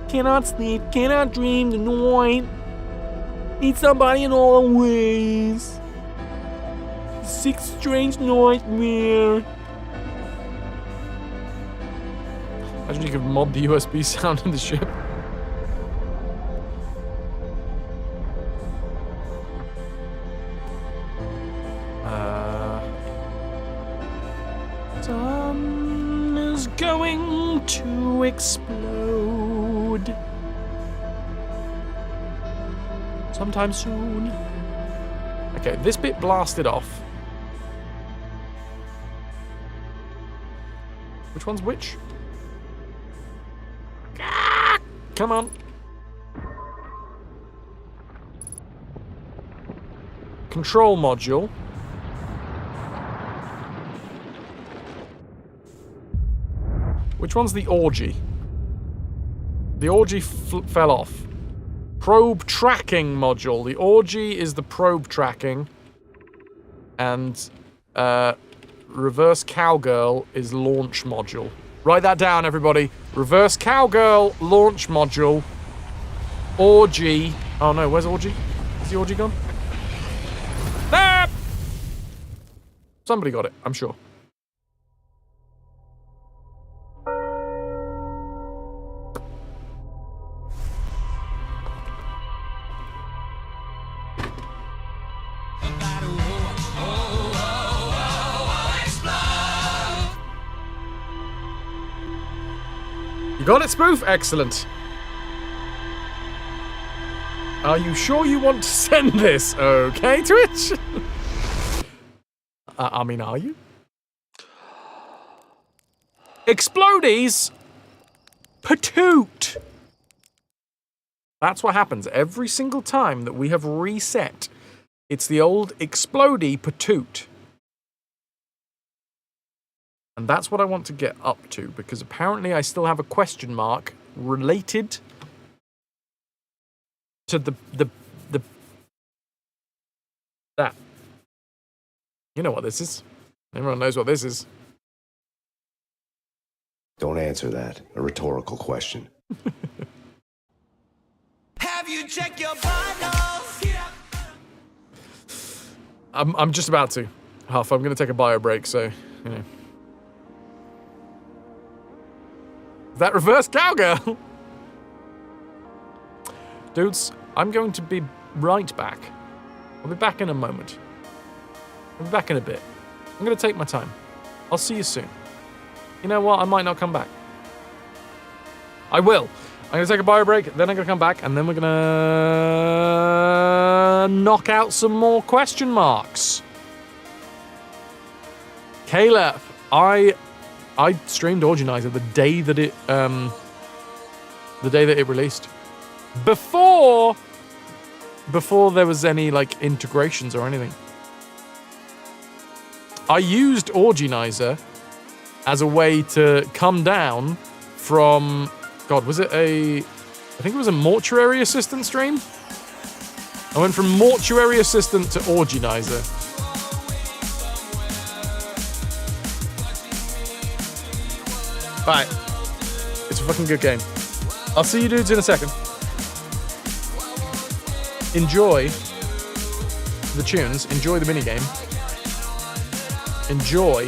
A: Cannot sleep, cannot dream the night. Need somebody in all ways. Sick, strange nightmare. Imagine you could mob the USB sound in the ship. Sun is going to explode sometime soon. Okay, this bit blasted off. Which one's which? Ah, come on. Control module. Which one's the orgy? The orgy fell off. Probe tracking module. The orgy is the probe tracking. And reverse cowgirl is launch module. Write that down, everybody. Reverse cowgirl, launch module. Orgy. Oh no, where's orgy? Is the orgy gone? Ah! Somebody got it, I'm sure. Got it, Spoof? Excellent. Are you sure you want to send this? Okay, Twitch? I mean, are you? Explodies! Patoot! That's what happens every single time that we have reset. It's the old explodey patoot. And that's what I want to get up to, because apparently I still have a question mark related to that. You know what this is. Everyone knows what this is.
C: Don't answer that. A rhetorical question.
E: Have you checked your vitals?
A: I'm just about to. Huff, I'm going to take a bio break, so, you know. Is that reverse cowgirl? Dudes, I'm going to be right back. I'll be back in a moment. I'll be back in a bit. I'm going to take my time. I'll see you soon. You know what? I might not come back. I will. I'm going to take a bio break, then I'm going to come back, and then we're going to knock out some more question marks. Caleb, I streamed Organizer the day that it released. Before there was any like integrations or anything. I used Organizer as a way to come down from, God, was it I think it was a mortuary assistant stream? I went from mortuary assistant to Organizer. Alright. It's a fucking good game. I'll see you dudes in a second. Enjoy the tunes. Enjoy the minigame. Enjoy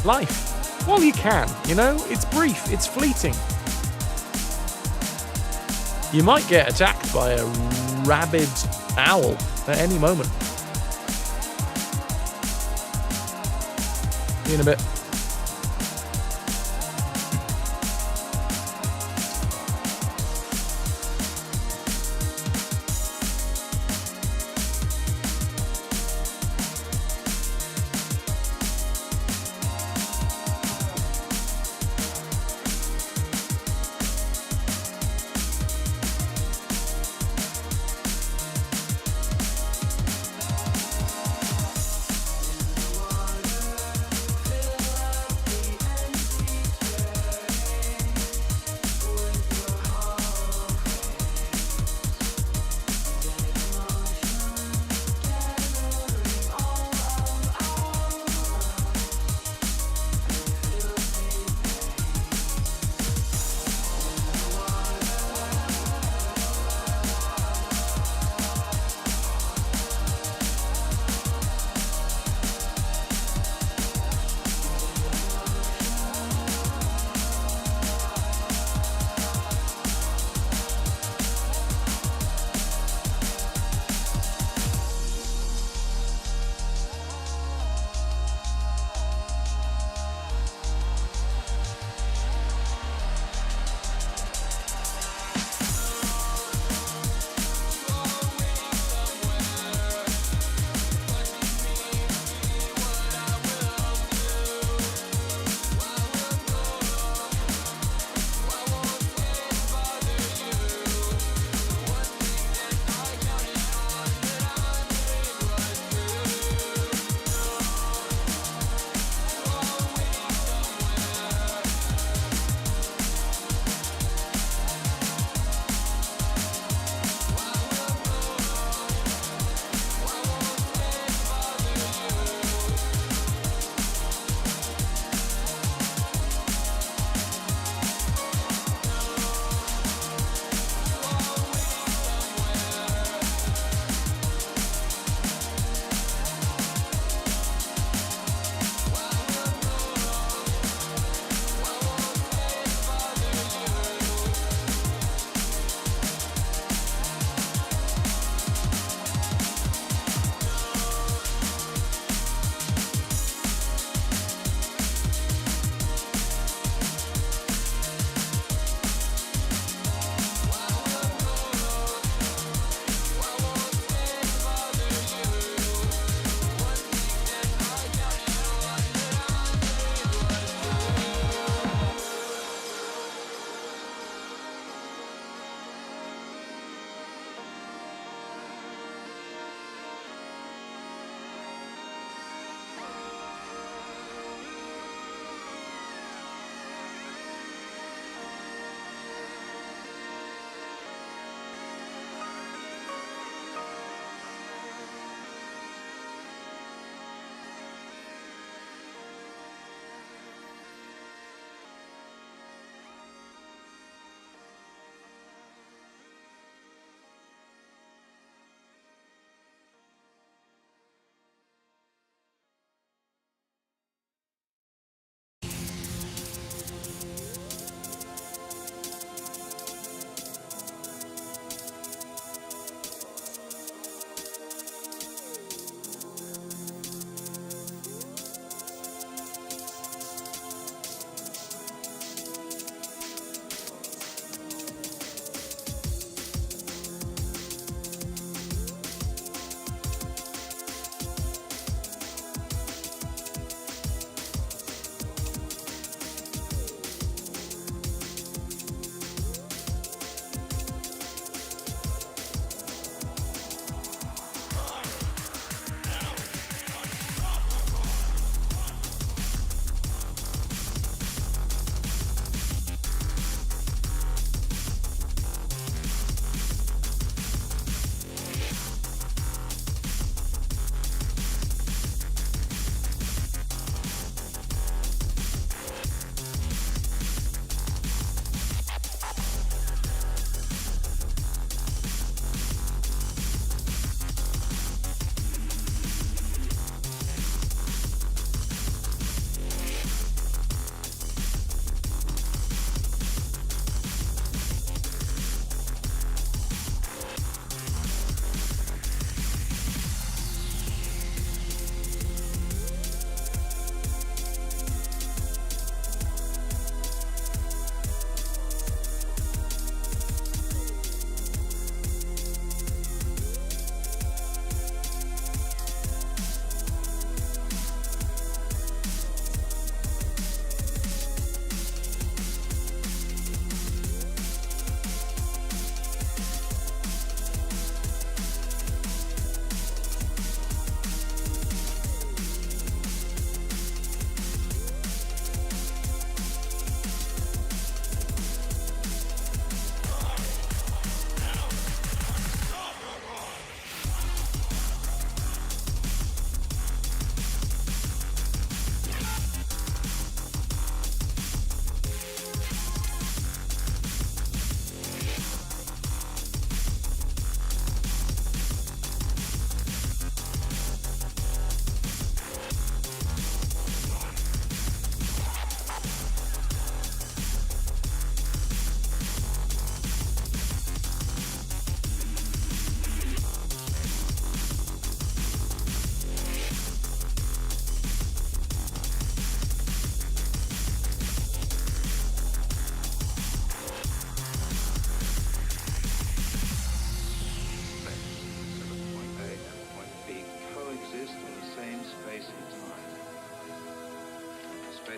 A: life. While you can, you know? It's brief. It's fleeting. You might get attacked by a rabid owl at any moment. See you in a bit.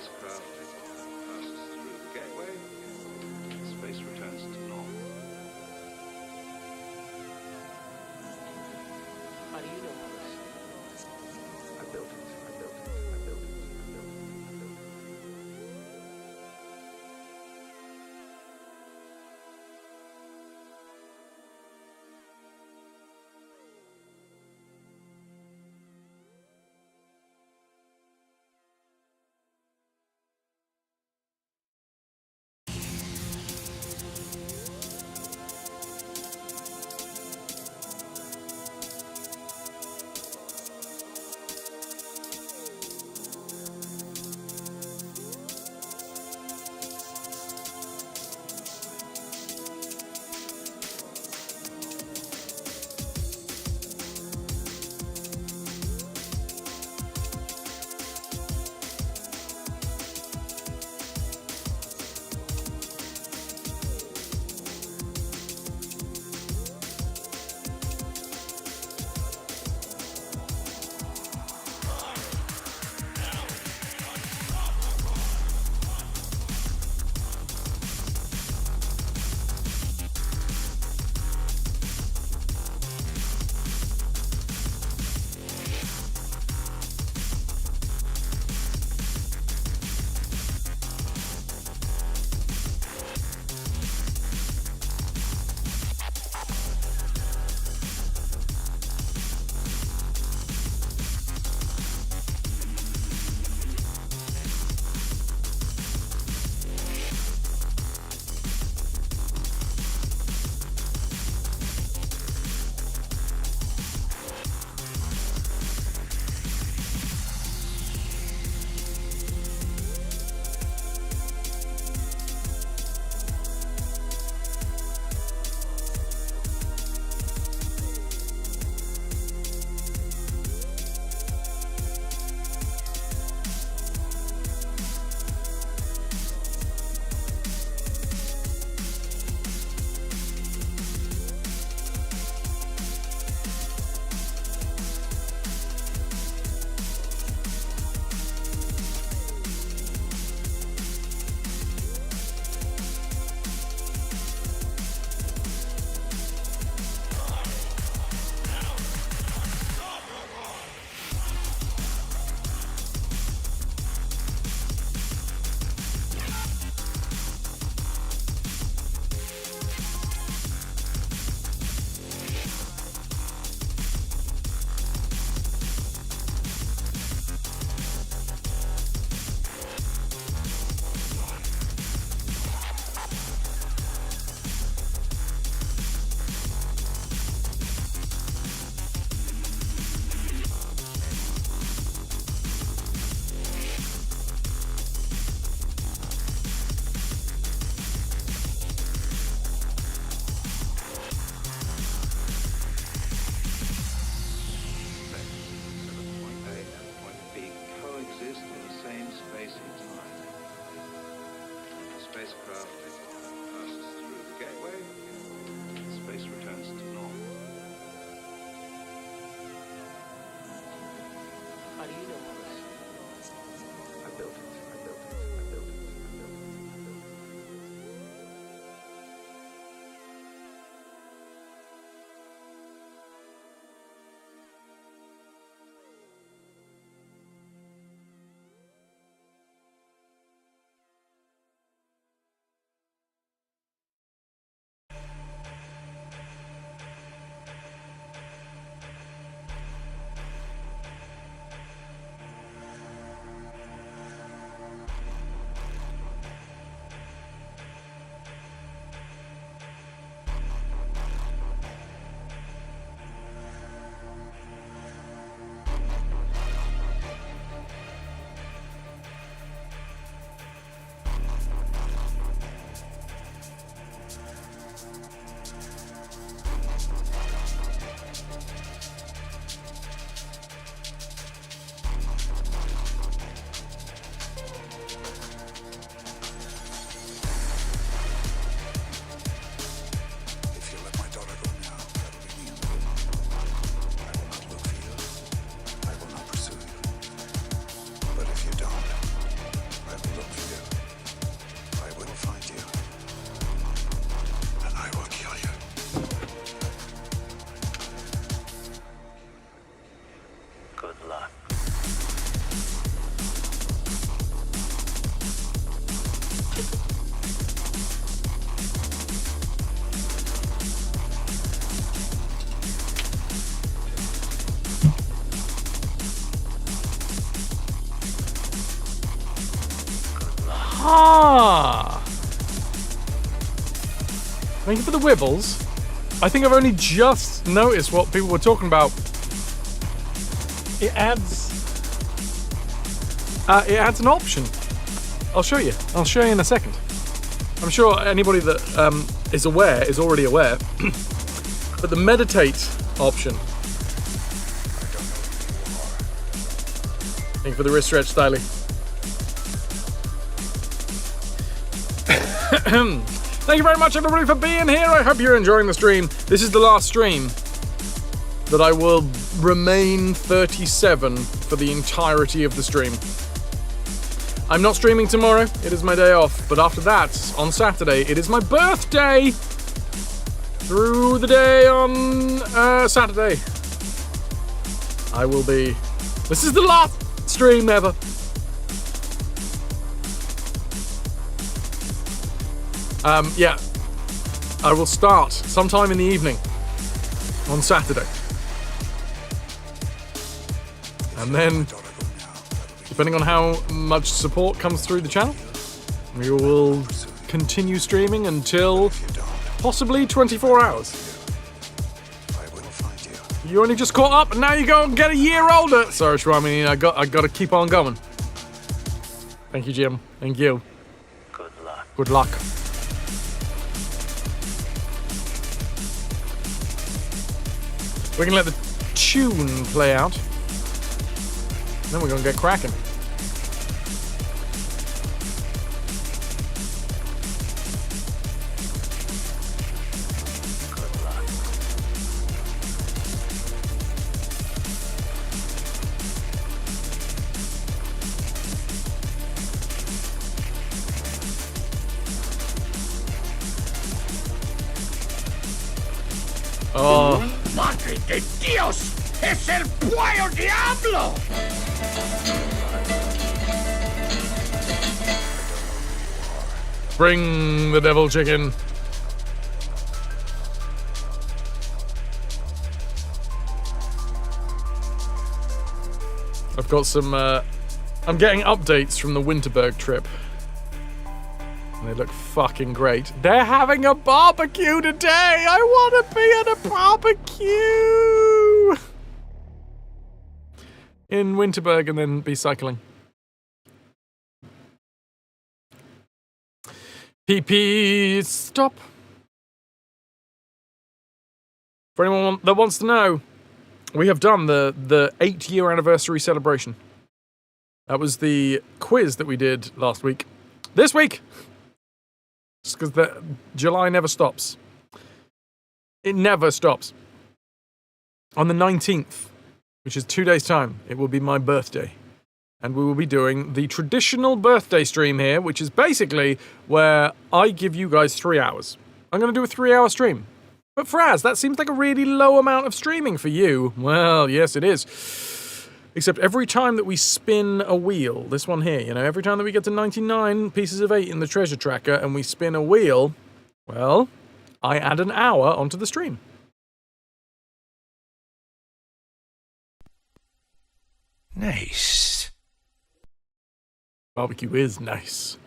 S: spacecraft passes through the gateway. Space returns to normal.
R: How do you know all this?
G: I built it.
A: Aha! Thank you for the wibbles. I think I've only just noticed what people were talking about. It adds an option. I'll show you. I'll show you in a second. I'm sure anybody that is aware is already aware. But the meditate option. Thank you for the wrist stretch, Styly. Thank you very much, everybody, for being here. I hope you're enjoying the stream. This is the last stream that I will remain 37 for the entirety of the stream. I'm not streaming tomorrow. It is my day off. But after that, on Saturday, it is my birthday. Through the day on Saturday, I will be... This is the last stream ever. Yeah, I will start sometime in the evening on Saturday. And then, depending on how much support comes through the channel, we will continue streaming until possibly 24 hours. You only just caught up and now you go and get a year older. Sorry, Shwami, I got to keep on going. Thank you, Jim. Thank you.
R: Good luck.
A: Good luck. We can let the tune play out. Then we're going to get cracking. Oh.
E: ¡Madre de Dios! ¡Es el puello diablo!
A: Bring the devil chicken. I've got some, I'm getting updates from the Winterberg trip. And they look fucking great. They're having a barbecue today! I want to be at a barbecue! In Winterberg and then be cycling. PP, stop. For anyone that wants to know, we have done the 8-year anniversary celebration. That was the quiz that we did last week. This week! Just because July never stops. It never stops. On the 19th, which is 2 days' time, it will be my birthday. And we will be doing the traditional birthday stream here, which is basically where I give you guys 3 hours. I'm going to do a 3-hour stream. But Fras, that seems like a really low amount of streaming for you. Well, yes, it is. Except every time that we spin a wheel, this one here, you know, every time that we get to 99 pieces of 8 in the treasure tracker and we spin a wheel, well, I add an hour onto the stream.
C: Nice.
A: Barbecue is nice.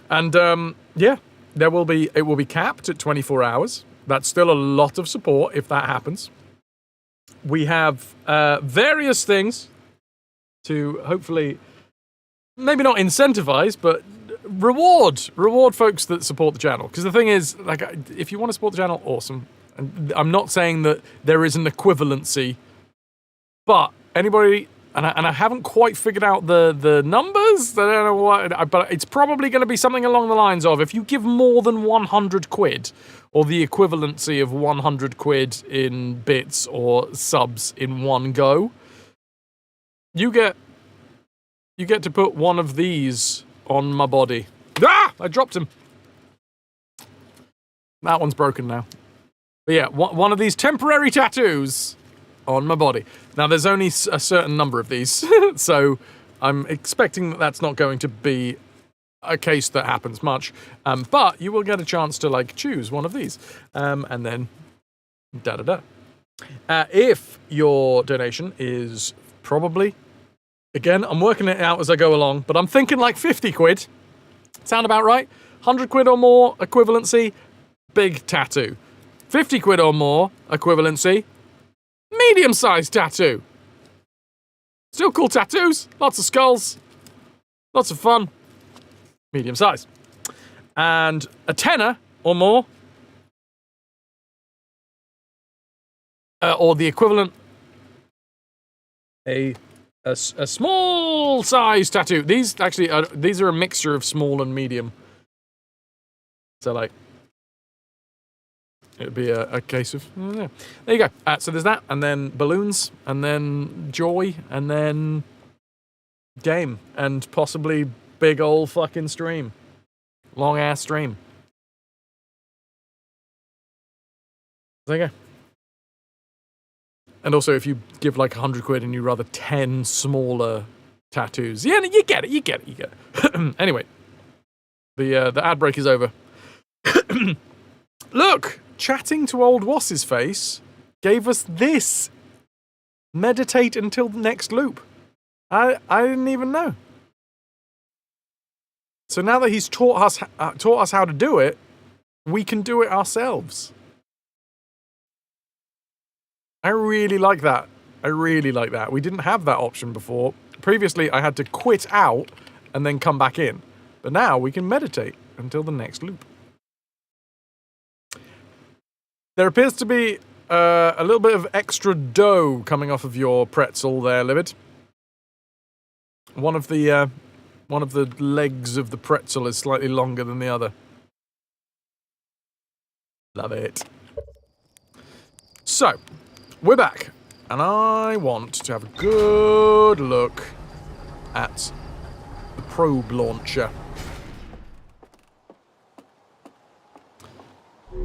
A: And, yeah, it will be capped at 24 hours. That's still a lot of support if that happens. We have various things to hopefully, maybe not incentivize, but reward folks that support the channel. Because the thing is, like, if you want to support the channel, awesome. And I'm not saying that there is an equivalency, but anybody, and I haven't quite figured out the numbers. I don't know what, but it's probably going to be something along the lines of if you give more than 100 quid. Or the equivalency of 100 quid in bits or subs in one go. You get to put one of these on my body. Ah! I dropped him. That one's broken now. But yeah, one of these temporary tattoos on my body. Now, there's only a certain number of these, so I'm expecting that that's not going to be a case that happens much, but you will get a chance to like choose one of these, and then if your donation is probably Again, I'm working it out as I go along, but I'm thinking like 50 quid. Sound about right? 100 quid or more, equivalency, big tattoo. 50 quid or more, equivalency, medium-sized tattoo. Still cool tattoos, lots of skulls, lots of fun, medium-sized. And a tenner or more, or the equivalent, a small size tattoo. These actually these are a mixture of small and medium. So like, it would be a case of, yeah. There you go. So there's that, and then balloons, and then joy, and then game, and possibly big old fucking stream. Long ass stream. There you go. And also, if you give like 100 quid and you rather 10 smaller tattoos, yeah, you get it. Anyway, the ad break is over. Look, chatting to old Wass's face gave us this. Meditate until the next loop. I didn't even know. So now that he's taught us how to do it, we can do it ourselves. I really like that. We didn't have that option before. Previously, I had to quit out and then come back in. But now we can meditate until the next loop. There appears to be a little bit of extra dough coming off of your pretzel there, Livid. One of the legs of the pretzel is slightly longer than the other. Love it. So, we're back, and I want to have a good look at the probe launcher.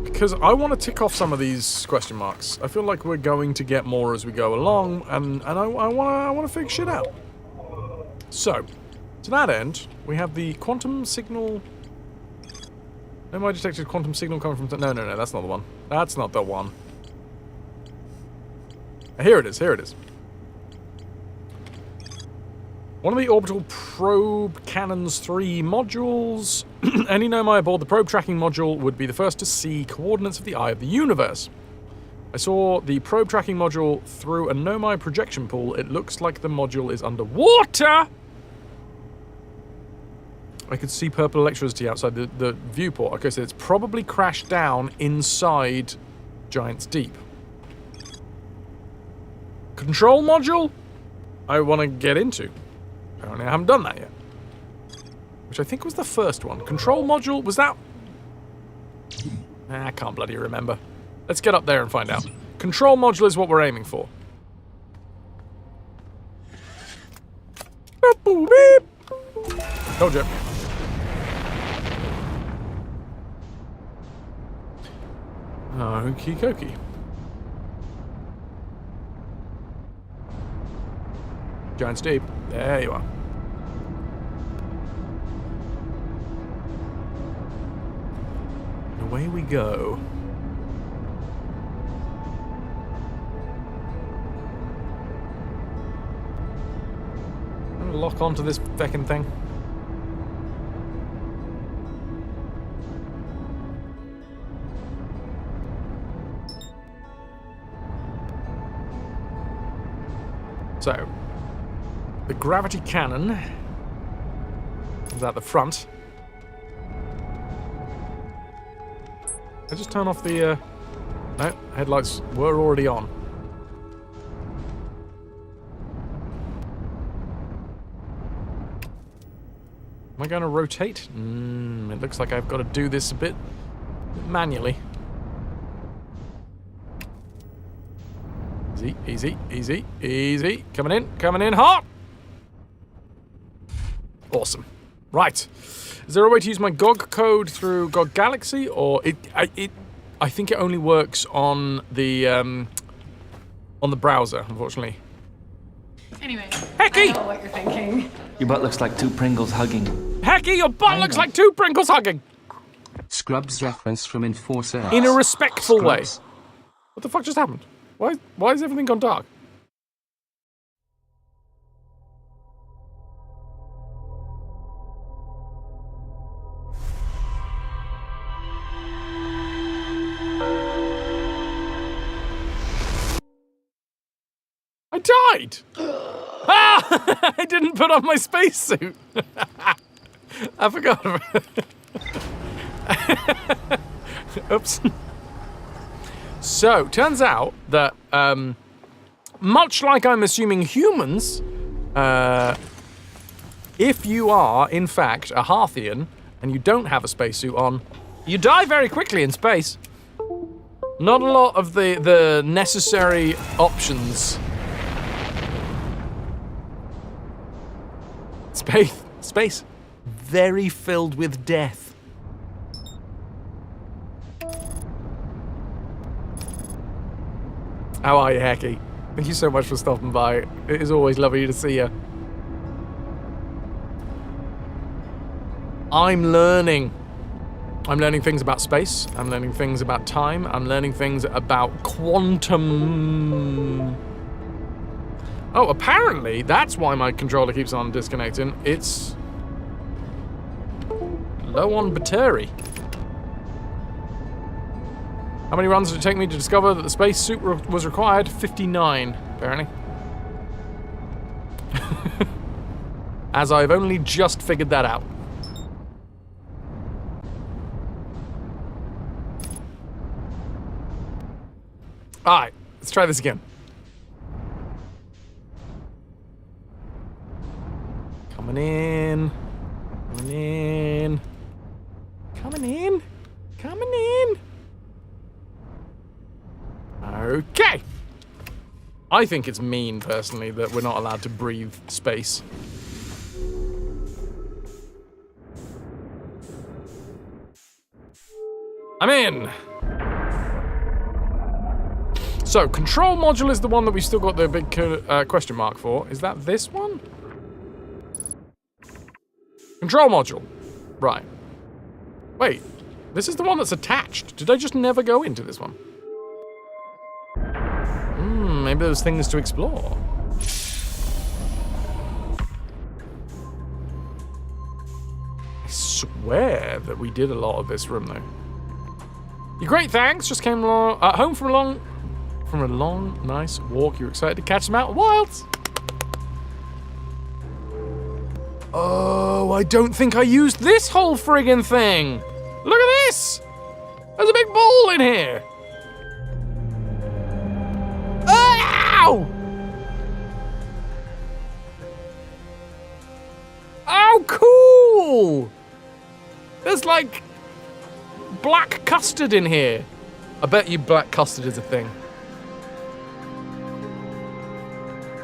A: Because I want to tick off some of these question marks. I feel like we're going to get more as we go along, and I want to figure shit out. So, to that end, we have the quantum signal. Am I detected quantum signal coming from? No, that's not the one. That's not the one. Here it is. One of the orbital probe cannons 3 modules. Any Nomai aboard the probe tracking module would be the first to see coordinates of the eye of the universe. I saw the probe tracking module through a Nomai projection pool. It looks like the module is underwater. I could see purple electricity outside the viewport. Okay, so it's probably crashed down inside Giant's Deep. Control module? I want to get into. Apparently I haven't done that yet. Which I think was the first one. Control module, was that? I can't bloody remember. Let's get up there and find out. Control module is what we're aiming for. Told you. Okie dokie. Giant's Deep. There you are. And away we go. I'm gonna lock onto this feckin' thing. So, the gravity cannon is at the front. I just turn off the, no, headlights were already on. Am I going to rotate? It looks like I've got to do this a bit manually. Easy, easy, easy, easy. Coming in hot! Awesome. Right. Is there a way to use my GOG code through GOG Galaxy, or I think it only works on the browser, unfortunately.
N: Anyway,
K: Hecky!
N: I know what you're thinking.
K: Your butt looks like 2 Pringles hugging.
A: Hecky, your butt looks like 2 Pringles hugging!
K: Scrubs reference from Enforcer.
A: In a respectful way.
K: Scrubs.
A: What the fuck just happened? Why has everything gone dark? died! Ah! I didn't put on my spacesuit. I forgot. Oops. So, turns out that, much like I'm assuming humans, if you are, in fact, a Hearthian and you don't have a spacesuit on, you die very quickly in space. Not a lot of the necessary options. Space. Very filled with death. How are you, Hacky? Thank you so much for stopping by. It is always lovely to see you. I'm learning. I'm learning things about space. I'm learning things about time. I'm learning things about quantum. Oh, apparently that's why my controller keeps on disconnecting. It's low on battery. How many runs did it take me to discover that the space suit was required? 59, apparently. As I've only just figured that out. Alright, let's try this again. Coming in. Coming in. Coming in. Coming in. Okay. I think it's mean, personally, that we're not allowed to breathe space. I'm in. So, control module is the one that we still got the big question mark for. Is that this one? Control module. Right. Wait, this is the one that's attached. Did I just never go into this one? Maybe there's things to explore. I swear that we did a lot of this room, though. You're great, thanks. Just came home from a long, nice walk. You're excited to catch some out wilds. Oh, I don't think I used this whole friggin' thing. Look at this. There's a big ball in here. Ow! Oh, cool! There's like black custard in here. I bet you black custard is a thing.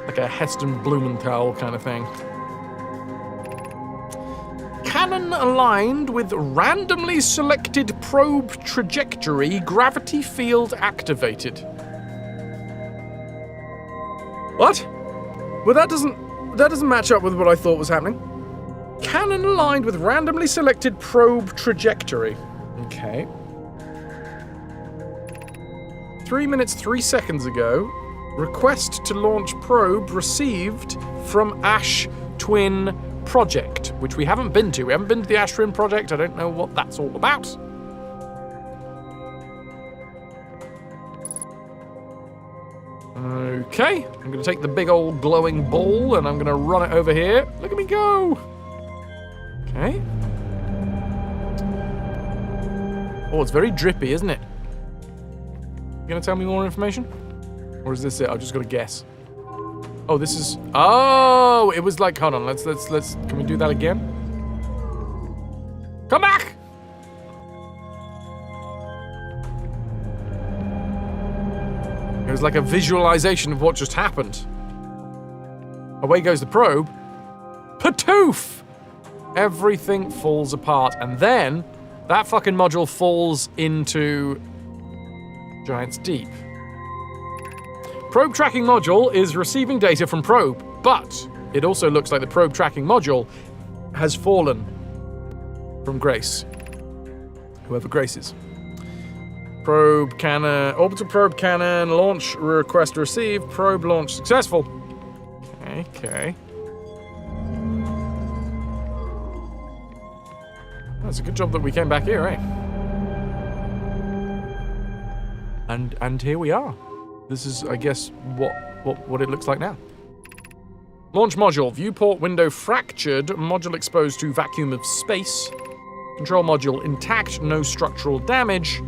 A: Like a Heston Blumenthal kind of thing. Cannon aligned with randomly selected probe trajectory, gravity field activated. What? Well, that doesn't match up with what I thought was happening. Cannon aligned with randomly selected probe trajectory. Okay. 3 minutes, 3 seconds ago, request to launch probe received from Ash Twin Project, which we haven't been to. We haven't been to the Ash Twin Project. I don't know what that's all about. Okay, I'm going to take the big old glowing ball and I'm going to run it over here. Look at me go! Okay. Oh, it's very drippy, isn't it? You going to tell me more information? Or is this it? I've just got to guess. Oh, this is... Oh, it was like... Hold on, let's... Can we do that again? Come back! It was like a visualization of what just happened. Away goes the probe. Patoof! Everything falls apart. And then, that fucking module falls into Giant's Deep. Probe tracking module is receiving data from probe, but it also looks like the probe tracking module has fallen from Grace. Whoever Grace is. Probe cannon, orbital probe cannon, launch request received, probe launch successful. Okay. That's a good job that we came back here, eh? And here we are. This is, I guess, what it looks like now. Launch module. Viewport window fractured. Module exposed to vacuum of space. Control module intact. No structural damage.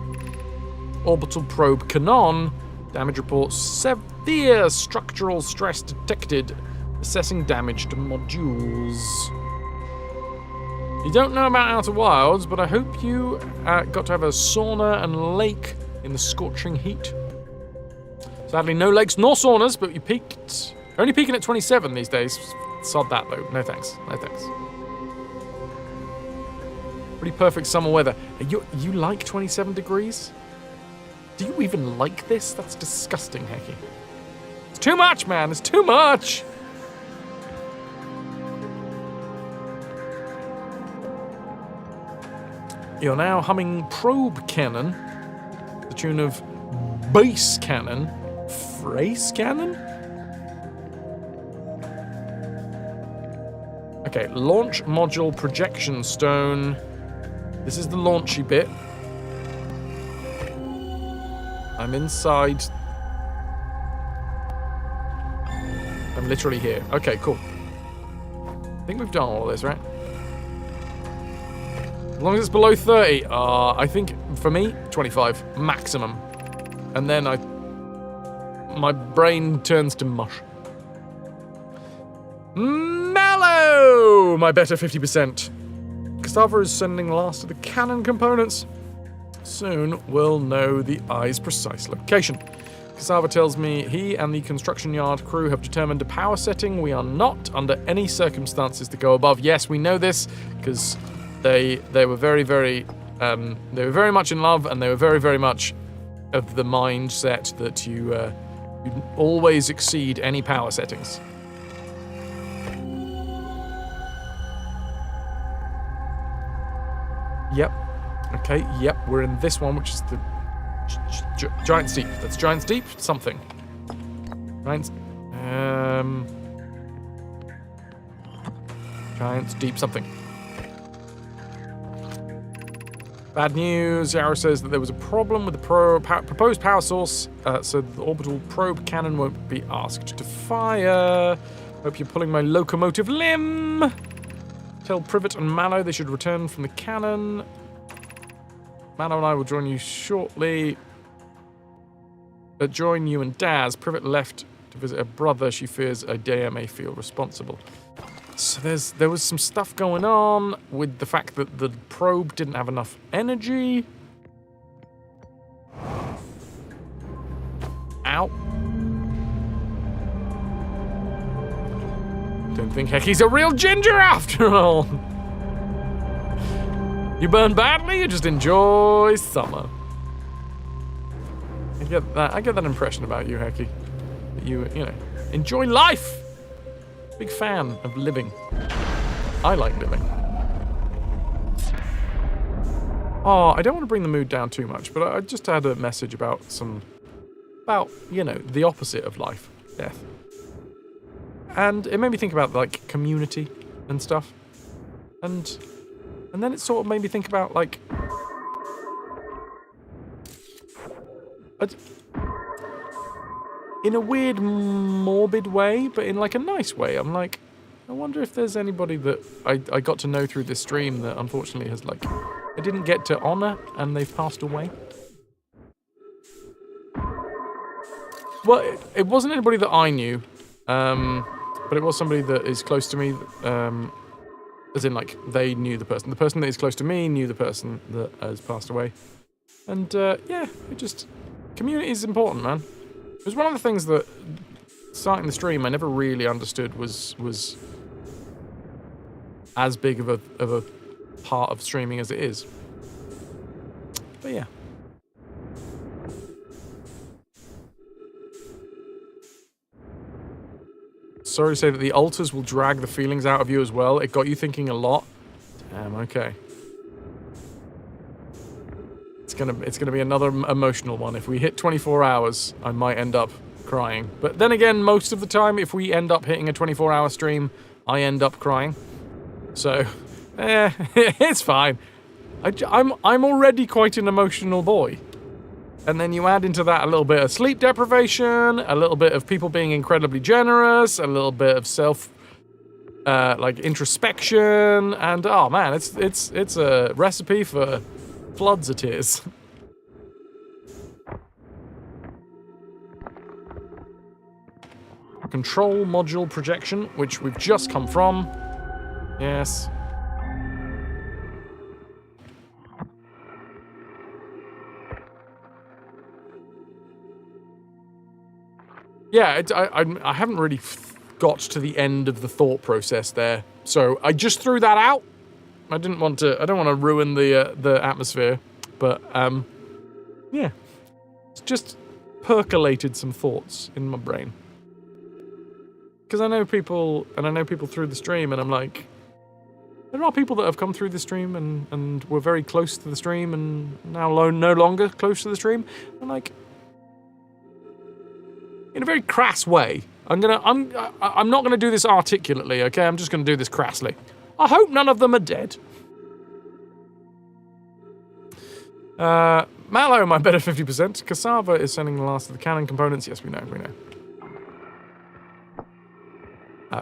A: Orbital probe Canon. Damage report severe structural stress detected. Assessing damage to modules. You don't know about Outer Wilds, but I hope you got to have a sauna and lake in the scorching heat. Sadly, no lakes nor saunas, but you peaked. Only peaking at 27 these days. Sod that, though. No thanks. No thanks. Pretty perfect summer weather. You like 27 degrees? Do you even like this? That's disgusting, Hecky. It's too much, man. It's too much. You're now humming probe cannon, the tune of bass cannon, Fras cannon? Okay, launch module projection stone. This is the launchy bit. I'm inside. I'm literally here. Okay, cool. I think we've done all of this, right? As long as it's below 30, I think, for me, 25, maximum. And then my brain turns to mush. Mallow! My better 50%. Cassava is sending the last of the cannon components. Soon we'll know the eye's precise location. Cassava tells me he and the construction yard crew have determined a power setting. We are not under any circumstances to go above. Yes, we know this, because they were very, very, they were very much in love, and they were very, very much of the mindset that you always exceed any power settings. Yep. Okay, yep, we're in this one, which is the Giant's Deep. That's Giant's Deep something. Giant's Deep something. Bad news. Yarrow says that there was a problem with the proposed power source, so the orbital probe cannon won't be asked to fire. Hope you're pulling my locomotive limb. Tell Privet and Mallow they should return from the cannon. Mallow and I will join you shortly. Join you and Daz. Privet left to visit her brother. She fears Idea may feel responsible. So there was some stuff going on with the fact that the probe didn't have enough energy. Ow. Don't think Hecky's a real ginger after all. You burn badly, you just enjoy summer. I get that impression about you, Hecky. That you know, enjoy life. Big fan of living. I like living. Oh, I don't want to bring the mood down too much, but I just had a message about you know, the opposite of life, death. And it made me think about, like, community and stuff. And then it sort of made me think about, like, in a weird, morbid way, but in, like, a nice way. I'm like, I wonder if there's anybody that I got to know through this stream that unfortunately has, like, I didn't get to honor and they've passed away. Well, it wasn't anybody that I knew, but it was somebody that is close to me, as in, like, they knew the person. The person that is close to me knew the person that has passed away. And, yeah, community is important, man. It was one of the things that, starting the stream, I never really understood was as big of a part of streaming as it is. But yeah. Sorry to say that the altars will drag the feelings out of you as well. It got you thinking a lot. Damn, okay. It's gonna be another emotional one. If we hit 24 hours, I might end up crying. But then again, most of the time, if we end up hitting a 24-hour stream, I end up crying. So, it's fine. I'm already quite an emotional boy. And then you add into that a little bit of sleep deprivation, a little bit of people being incredibly generous, a little bit of like introspection, and oh man, it's a recipe for floods of tears. Control module projection, which we've just come from. Yes. Yeah, I haven't really got to the end of the thought process there, so I just threw that out. I don't want to ruin the atmosphere, but yeah, it's just percolated some thoughts in my brain. Because I know people through the stream, and I'm like, there are people that have come through the stream and were very close to the stream, and now no longer close to the stream. And like, in a very crass way, I'm not gonna do this articulately, okay? I'm just gonna do this crassly. I hope none of them are dead. Mallow might bet at 50%. Cassava is sending the last of the cannon components. Yes, we know.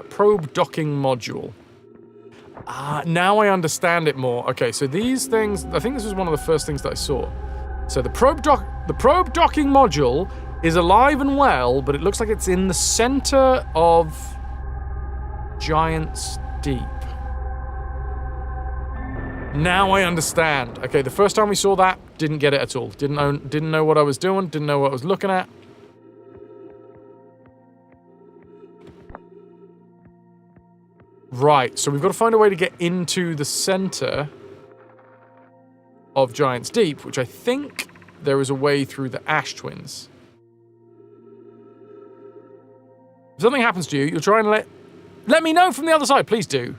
A: Probe docking module. Now I understand it more. Okay, so these things, I think this was one of the first things that I saw. So the probe docking module is alive and well, but it looks like it's in the center of Giant's Deep. Now I understand. Okay, the first time we saw that, didn't get it at all. Didn't know what I was doing, didn't know what I was looking at. Right, so we've got to find a way to get into the center of Giant's Deep, which I think there is a way through the Ash Twins. If something happens to you, you'll try and let me know from the other side. Please do.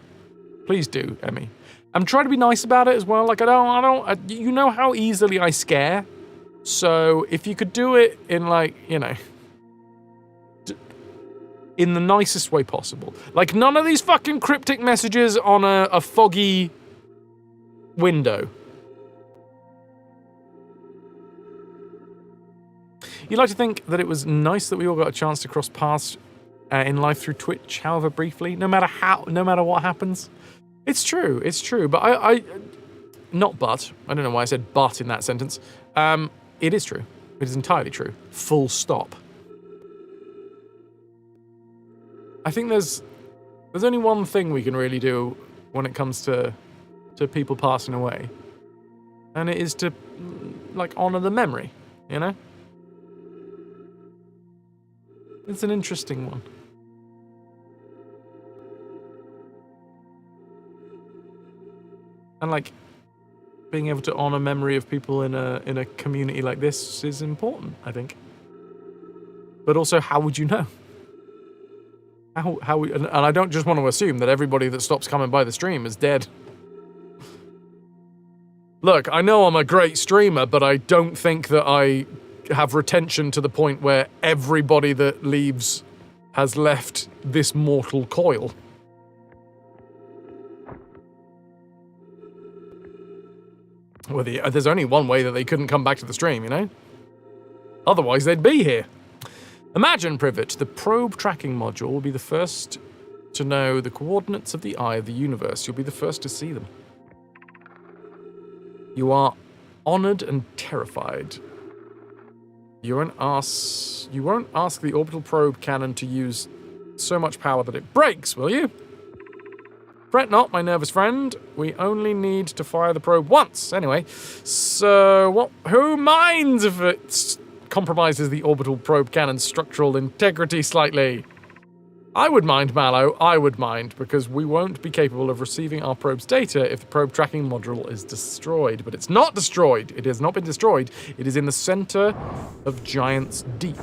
A: Please do, Emmy. I'm trying to be nice about it as well. Like, you know how easily I scare. So if you could do it in, like, you know, in the nicest way possible. Like, none of these fucking cryptic messages on a foggy window. You'd like to think that it was nice that we all got a chance to cross paths in life through Twitch, however briefly, no matter what happens. It's true, but I don't know why I said but in that sentence. It is true. It is entirely true. Full stop. I think there's only one thing we can really do when it comes to people passing away. And it is to, like, honor the memory, you know? It's an interesting one. And, like, being able to honor memory of people in a community like this is important, I think. But also, how would you know? And I don't just want to assume that everybody that stops coming by the stream is dead. Look, I know I'm a great streamer, but I don't think that I have retention to the point where everybody that leaves has left this mortal coil. Well, there's only one way that they couldn't come back to the stream, you know? Otherwise, they'd be here. Imagine, Privet, the probe tracking module will be the first to know the coordinates of the eye of the universe. You'll be the first to see them. You are honored and terrified. You won't ask the orbital probe cannon to use so much power that it breaks, will you? Fret not, my nervous friend. We only need to fire the probe once, anyway. So, who minds if it compromises the orbital probe cannon's structural integrity slightly? I would mind, Mallow. I would mind, because we won't be capable of receiving our probe's data if the probe tracking module is destroyed. But it's not destroyed. It has not been destroyed. It is in the center of Giant's Deep.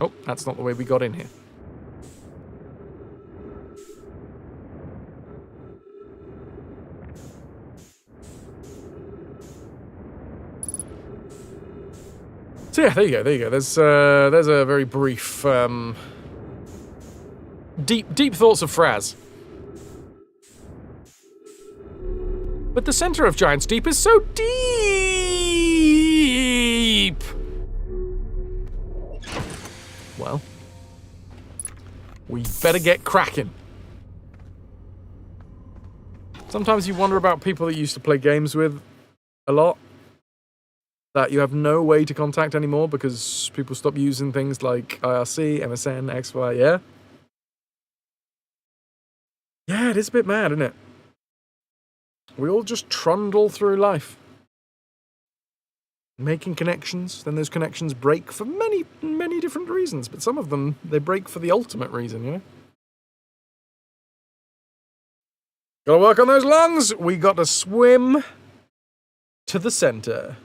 A: Oh, that's not the way we got in here. So yeah, there you go. There's a very brief, deep thoughts of Fras. But the center of Giant's Deep is so deep. Well, we better get cracking. Sometimes you wonder about people that you used to play games with a lot that you have no way to contact anymore because people stop using things like IRC, MSN, XY, yeah? Yeah, it is a bit mad, isn't it? We all just trundle through life. Making connections, then those connections break for many, many different reasons, but some of them, they break for the ultimate reason, you know? Gotta work on those lungs. We got to swim to the center.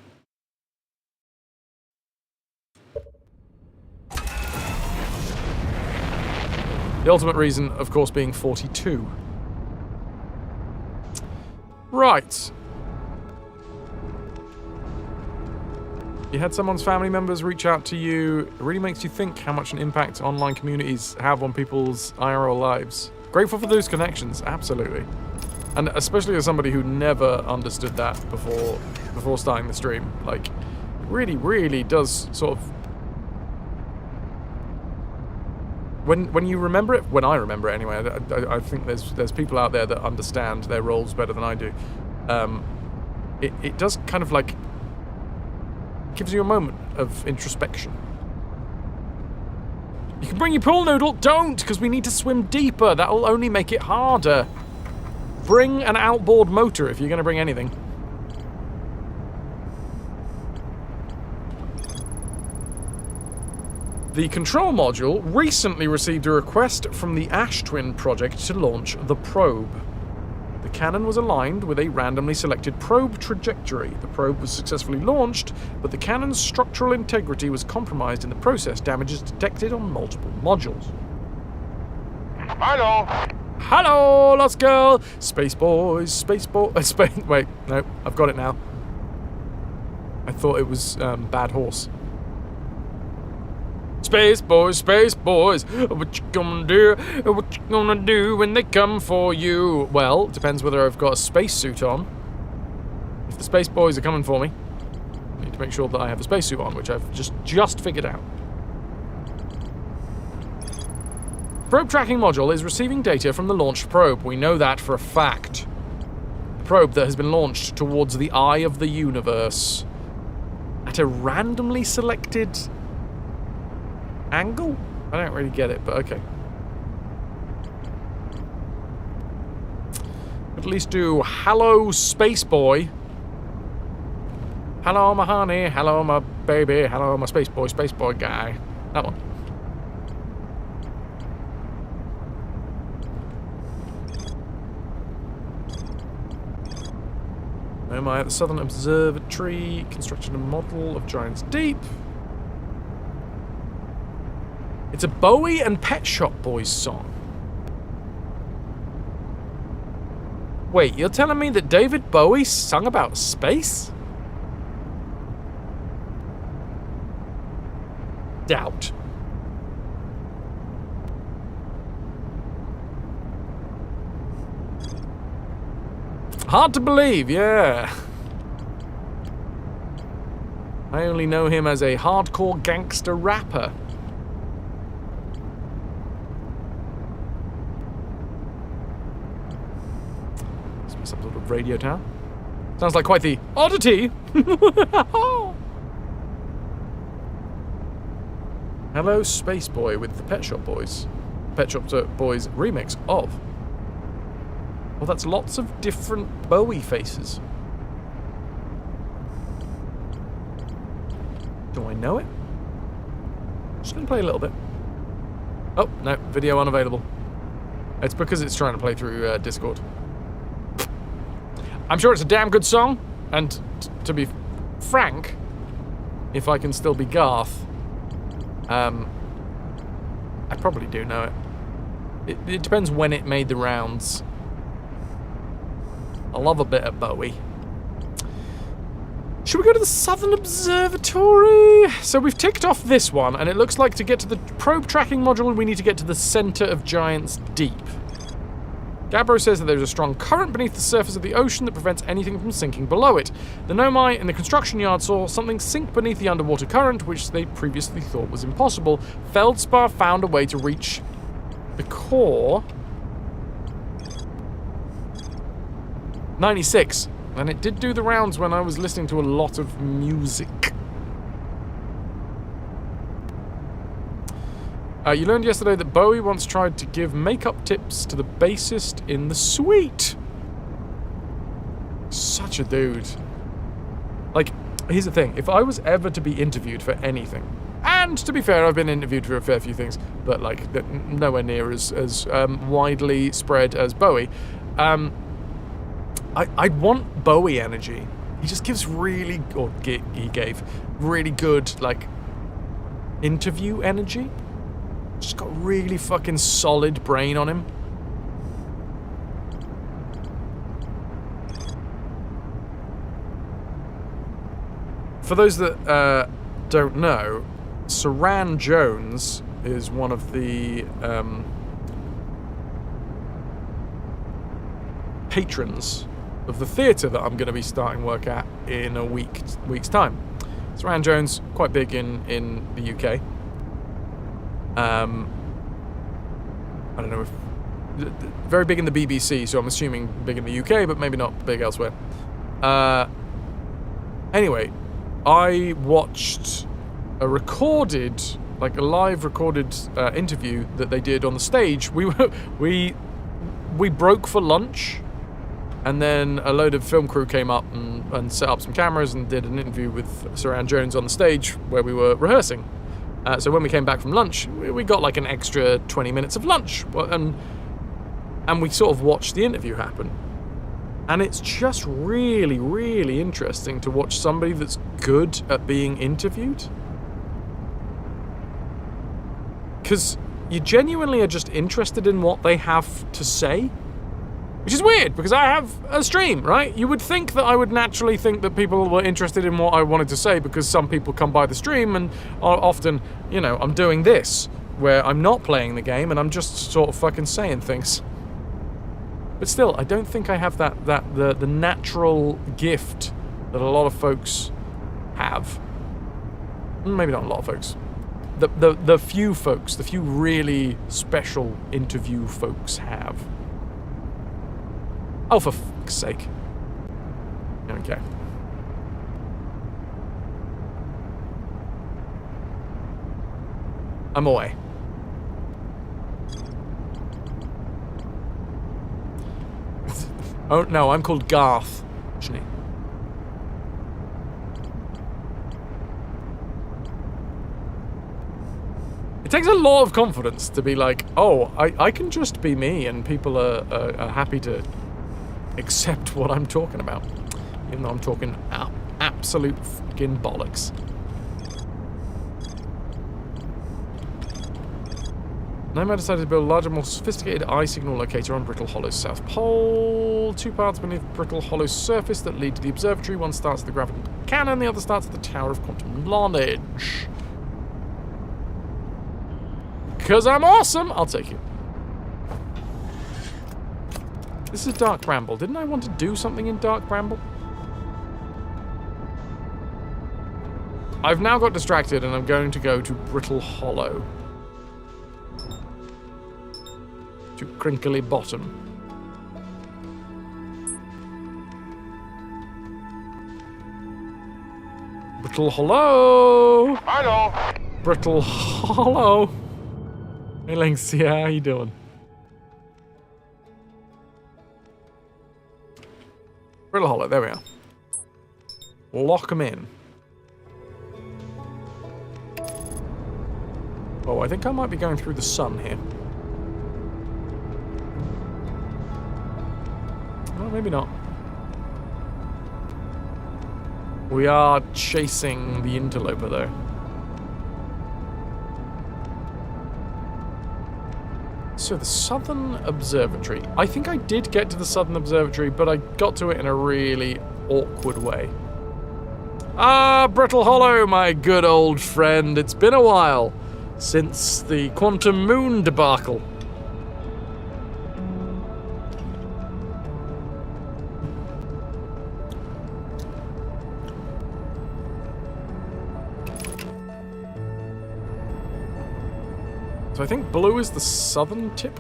A: The ultimate reason, of course, being 42. Right. You had someone's family members reach out to you. It really makes you think how much an impact online communities have on people's IRL lives. Grateful for those connections, absolutely. And especially as somebody who never understood that before starting the stream. Like, it really, really does sort of... When you remember it, when I remember it anyway, I think there's people out there that understand their roles better than I do. It does kind of like... gives you a moment of introspection. You can bring your pool noodle. Don't, because we need to swim deeper. That'll only make it harder. Bring an outboard motor if you're going to bring anything. The control module recently received a request from the Ash Twin project to launch the probe. The cannon was aligned with a randomly selected probe trajectory. The probe was successfully launched, but the cannon's structural integrity was compromised in the process. Damages detected on multiple modules.
P: Hello!
A: Hello, Lost Girl! Space boys, space boys... Wait, no, I've got it now. I thought it was Bad Horse. Space boys, what you gonna do? What you gonna do when they come for you? Well, it depends whether I've got a spacesuit on. If the space boys are coming for me, I need to make sure that I have a spacesuit on, which I've just figured out. Probe tracking module is receiving data from the launched probe. We know that for a fact. The probe that has been launched towards the eye of the universe at a randomly selected angle? I don't really get it, but okay. At least do hello, space boy. Hello, my honey. Hello, my baby. Hello, my space boy guy. That one. Am I at the Southern Observatory? Constructed a model of Giants Deep. It's a Bowie and Pet Shop Boys song. Wait, you're telling me that David Bowie sung about space? Doubt. Hard to believe, yeah. I only know him as a hardcore gangster rapper. Some sort of radio tower. Sounds like quite the oddity. Hello, Space Boy with the Pet Shop Boys. Pet Shop Boys remix of. Well, that's lots of different Bowie faces. Do I know it? Just gonna play a little bit. Oh, no, video unavailable. It's because it's trying to play through Discord. I'm sure it's a damn good song, and to be frank, if I can still be Garth, I probably do know it. It depends when it made the rounds. I love a bit of Bowie. Should we go to the Southern Observatory? So we've ticked off this one, and it looks like to get to the probe tracking module, we need to get to the center of Giants Deep. Gabbro says that there is a strong current beneath the surface of the ocean that prevents anything from sinking below it. The Nomai in the construction yard saw something sink beneath the underwater current, which they previously thought was impossible. Feldspar found a way to reach the core. 96. And it did do the rounds when I was listening to a lot of music. You learned yesterday that Bowie once tried to give makeup tips to the bassist in The Suite. Such a dude. Like, here's the thing. If I was ever to be interviewed for anything, and to be fair, I've been interviewed for a fair few things, but like nowhere near as widely spread as Bowie, I'd want Bowie energy. He just gives really, or he gave really good, like, interview energy. Just got really fucking solid brain on him. For those that don't know, Saran Jones is one of the patrons of the theatre that I'm going to be starting work at in a week's time. Saran Jones, quite big in the UK. I don't know if... Very big in the BBC, so I'm assuming big in the UK, but maybe not big elsewhere. Anyway, I watched a recorded, like a live recorded interview that they did on the stage. We broke for lunch, and then a load of film crew came up and set up some cameras and did an interview with Saran Jones on the stage where we were rehearsing. So when we came back from lunch, we got like an extra 20 minutes of lunch, and we sort of watched the interview happen. And it's just really, really interesting to watch somebody that's good at being interviewed. Because you genuinely are just interested in what they have to say. Which is weird, because I have a stream, right? You would think that I would naturally think that people were interested in what I wanted to say, because some people come by the stream and are often, you know, I'm doing this, where I'm not playing the game and I'm just sort of fucking saying things. But still, I don't think I have the natural gift that a lot of folks have. Maybe not a lot of folks. The few folks, the few really special interview folks have. Oh, for fuck's sake. Okay. I'm away. Oh, no, I'm called Garth. Actually. It takes a lot of confidence to be like, oh, I can just be me and people are happy to accept what I'm talking about, even though I'm talking absolute fucking bollocks. Nomad decided to build a larger, more sophisticated eye signal locator on Brittle Hollow's south pole. 2 parts beneath Brittle Hollow's surface that lead to the observatory. One starts at the gravity cannon, the other starts at the Tower of Quantum Knowledge. Because I'm awesome! I'll take it. This is Dark Bramble. Didn't I want to do something in Dark Bramble? I've now got distracted and I'm going to go to Brittle Hollow. To Crinkly Bottom. Brittle Hollow!
P: Hello!
A: Brittle Hollow! Hey Lynxia, how you doing? Brittle Hollow, there we are. Lock them in. Oh, I think I might be going through the sun here. Well, maybe not. We are chasing the interloper, though. So the Southern Observatory. I think I did get to the Southern Observatory, but I got to it in a really awkward way. Ah, Brittle Hollow, my good old friend. It's been a while since the Quantum Moon debacle. So I think blue is the southern tip.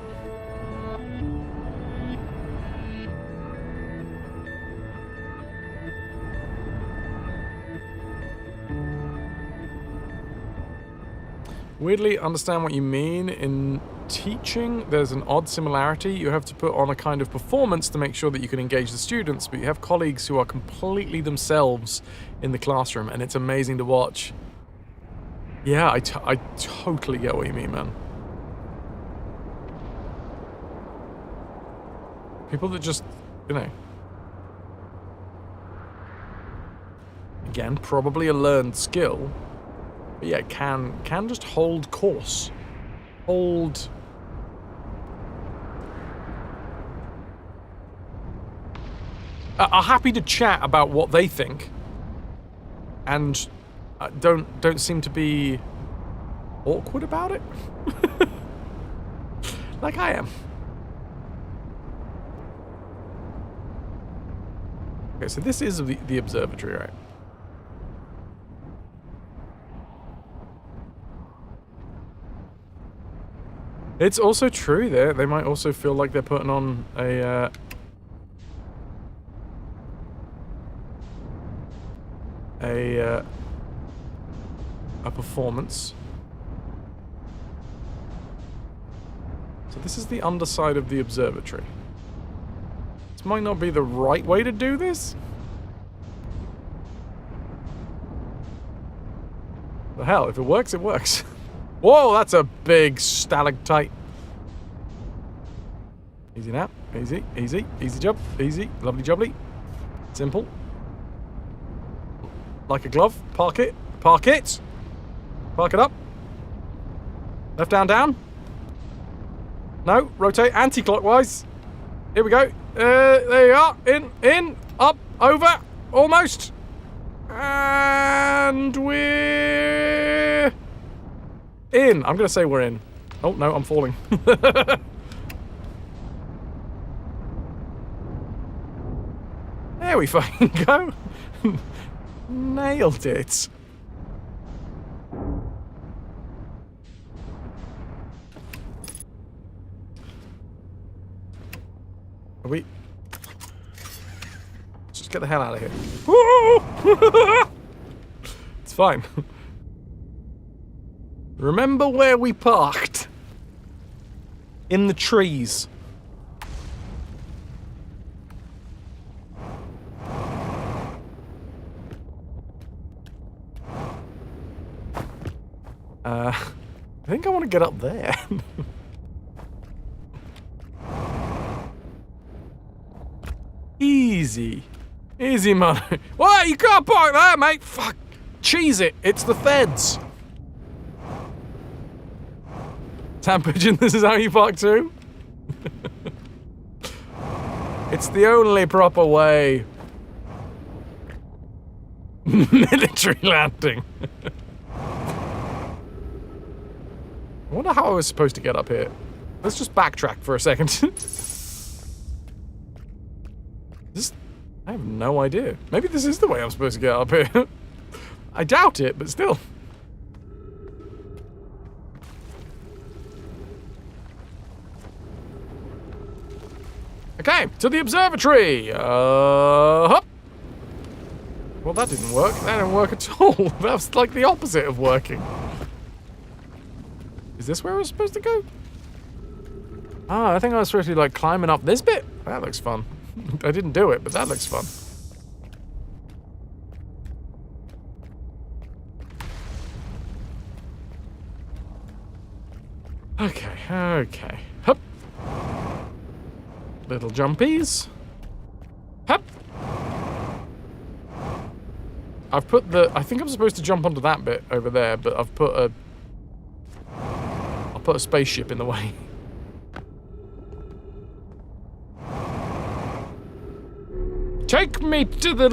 A: Weirdly understand what you mean. In teaching, there's an odd similarity. You have to put on a kind of performance to make sure that you can engage the students, but you have colleagues who are completely themselves in the classroom, and it's amazing to watch. Yeah, I totally get what you mean, man. People that just, you know... Again, probably a learned skill. But yeah, can just hold course. Hold... are happy to chat about what they think. And don't seem to be awkward about it. Like I am. Okay, so this is the observatory, right? It's also true there. They might also feel like they're putting on a performance. So this is the underside of the observatory. This might not be the right way to do this. The hell, if it works, it works. Whoa, that's a big stalactite. Easy now. Easy, easy, easy job. Easy, lovely jubbly. Simple. Like a glove. Park it. Park it. Park it up. Left down, down. No, rotate anti-clockwise. Here we go. There you are. In, up, over. Almost. And we're... in. I'm going to say we're in. Oh, no, I'm falling. There we fucking go. Nailed it. Are we... let's just get the hell out of here. It's fine. Remember where we parked? In the trees. I think I want to get up there. Easy. Easy money. What? You can't park there, mate. Fuck. Cheese it. It's the feds. Sam Pigeon, this is how you park too? It's the only proper way. Military landing. I wonder how I was supposed to get up here. Let's just backtrack for a second. I have no idea. Maybe this is the way I'm supposed to get up here. I doubt it, but still. Okay, to the observatory. Hop. Well, that didn't work. That didn't work at all. That was like the opposite of working. Is this where I was supposed to go? Ah, I think I was supposed to be like climbing up this bit. That looks fun. I didn't do it, but that looks fun. Okay, okay. Hup. Little jumpies. Hup. I've put the... I think I'm supposed to jump onto that bit over there, but I've put a... I'll put a spaceship in the way. Take me to the...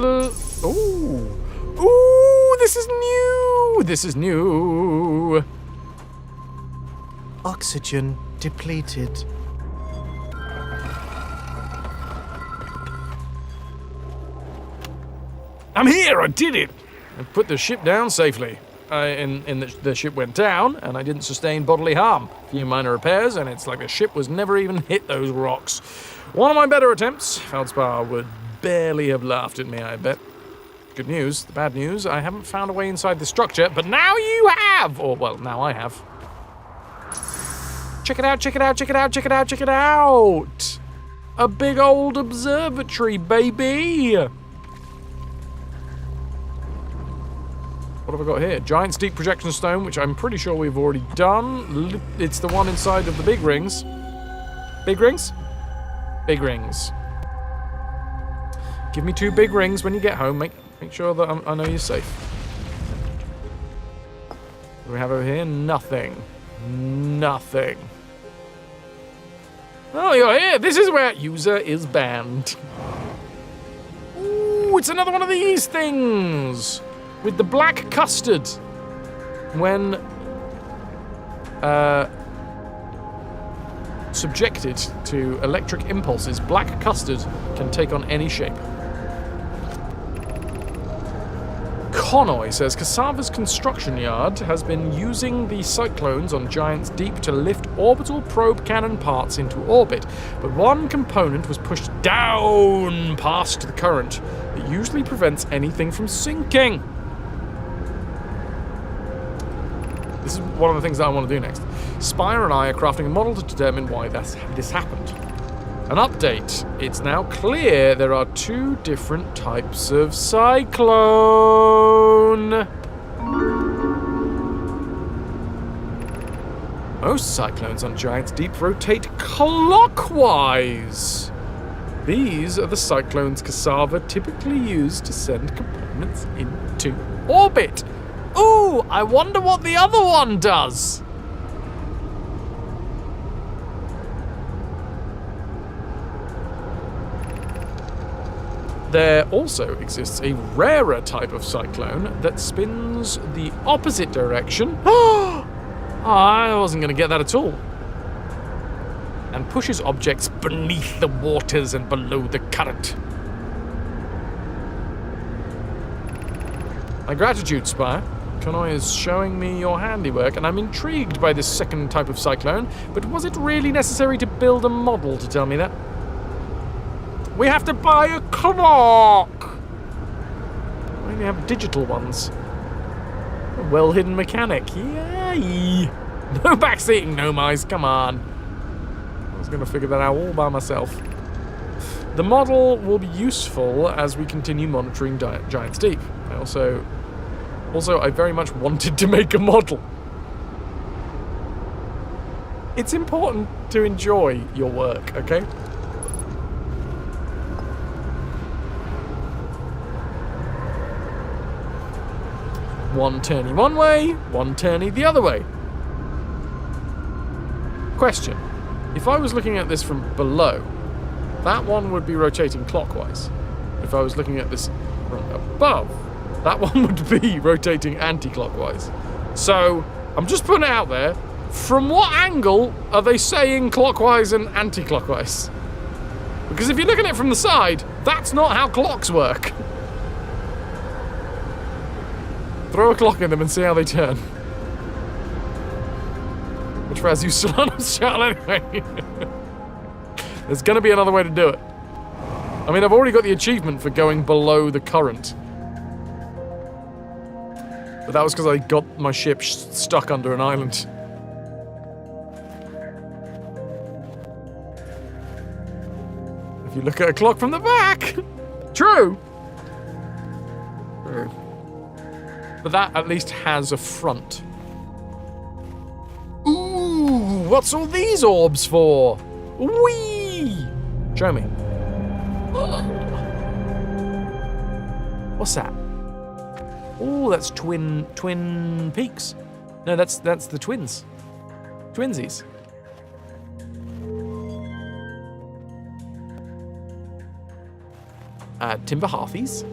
A: Ooh. Ooh, this is new. This is new. Oxygen depleted. I'm here, I did it. I put the ship down safely. the ship went down, and I didn't sustain bodily harm. A few minor repairs, and it's like the ship was never even hit those rocks. One of my better attempts, Feldspar would barely have laughed at me, I bet. Good news, the bad news, I haven't found a way inside the structure, but now you have! Or, well, now I have. Check it out, check it out, check it out, check it out, check it out! A big old observatory, baby! What have I got here? Giant steep projection stone, which I'm pretty sure we've already done. It's the one inside of the big rings. Big rings? Big rings. Give me 2 big rings when you get home. Make sure that I know you're safe. What do we have over here? Nothing. Nothing. Oh, you're here. This is where user is banned. Ooh, it's another one of these things. With the black custard. When subjected to electric impulses, black custard can take on any shape. Connoy says Cassava's construction yard has been using the cyclones on Giant's Deep to lift orbital probe cannon parts into orbit, but one component was pushed down past the current that usually prevents anything from sinking. This is one of the things that I want to do next. Spire and I are crafting a model to determine why this happened. An update. It's now clear there are 2 different types of cyclone. Most cyclones on Giant's Deep rotate clockwise. These are the cyclones Cassava typically use to send components into orbit. Ooh, I wonder what the other one does. There also exists a rarer type of cyclone that spins the opposite direction. I wasn't going to get that at all. And pushes objects beneath the waters and below the current. My gratitude, Spire. Connoy is showing me your handiwork, and I'm intrigued by this second type of cyclone, but was it really necessary to build a model to tell me that? We have to buy a clock! We only have digital ones. A well-hidden mechanic. Yay! No backseating, no mice, come on. I was going to figure that out all by myself. The model will be useful as we continue monitoring Giant's Deep. Also, I very much wanted to make a model. It's important to enjoy your work, okay? One turny one way, one turny the other way. Question. If I was looking at this from below, that one would be rotating clockwise. If I was looking at this from above, that one would be rotating anti-clockwise. So, I'm just putting it out there. From what angle are they saying clockwise and anti-clockwise? Because if you look at it from the side, that's not how clocks work. Throw a clock in them and see how they turn. Which Fras, you still on shell anyway. There's gonna be another way to do it. I mean, I've already got the achievement for going below the current. But that was because I got my ship stuck under an island. If you look at a clock from the back. True. True. But that at least has a front. Ooh, what's all these orbs for? Whee! Show me. What's that? Oh, that's Twin Peaks. No, that's the twins. Twinsies. Timber Hearthies.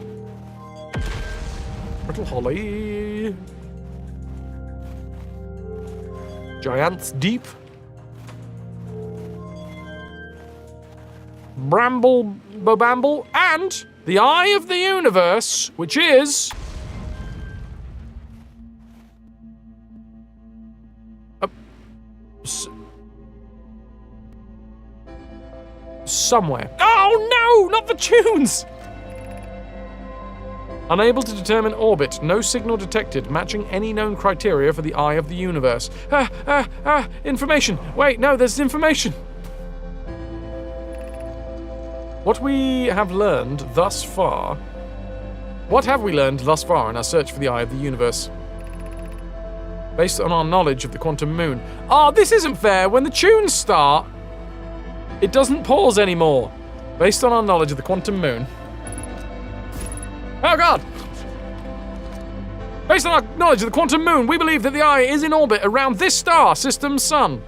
A: Little Holly. Giant's Deep. Bramble Bobamble. And the Eye of the Universe, which is somewhere. Oh no, not the tunes! Unable to determine orbit. No signal detected, matching any known criteria for the eye of the universe. Information. Wait, no, there's information. What we have learned thus far... What have we learned thus far in our search for the eye of the universe? Based on our knowledge of the quantum moon. Oh, this isn't fair. When the tunes start, it doesn't pause anymore. Based on our knowledge of the quantum moon... Oh god! Based on our knowledge of the quantum moon, we believe that the eye is in orbit around this star system's sun.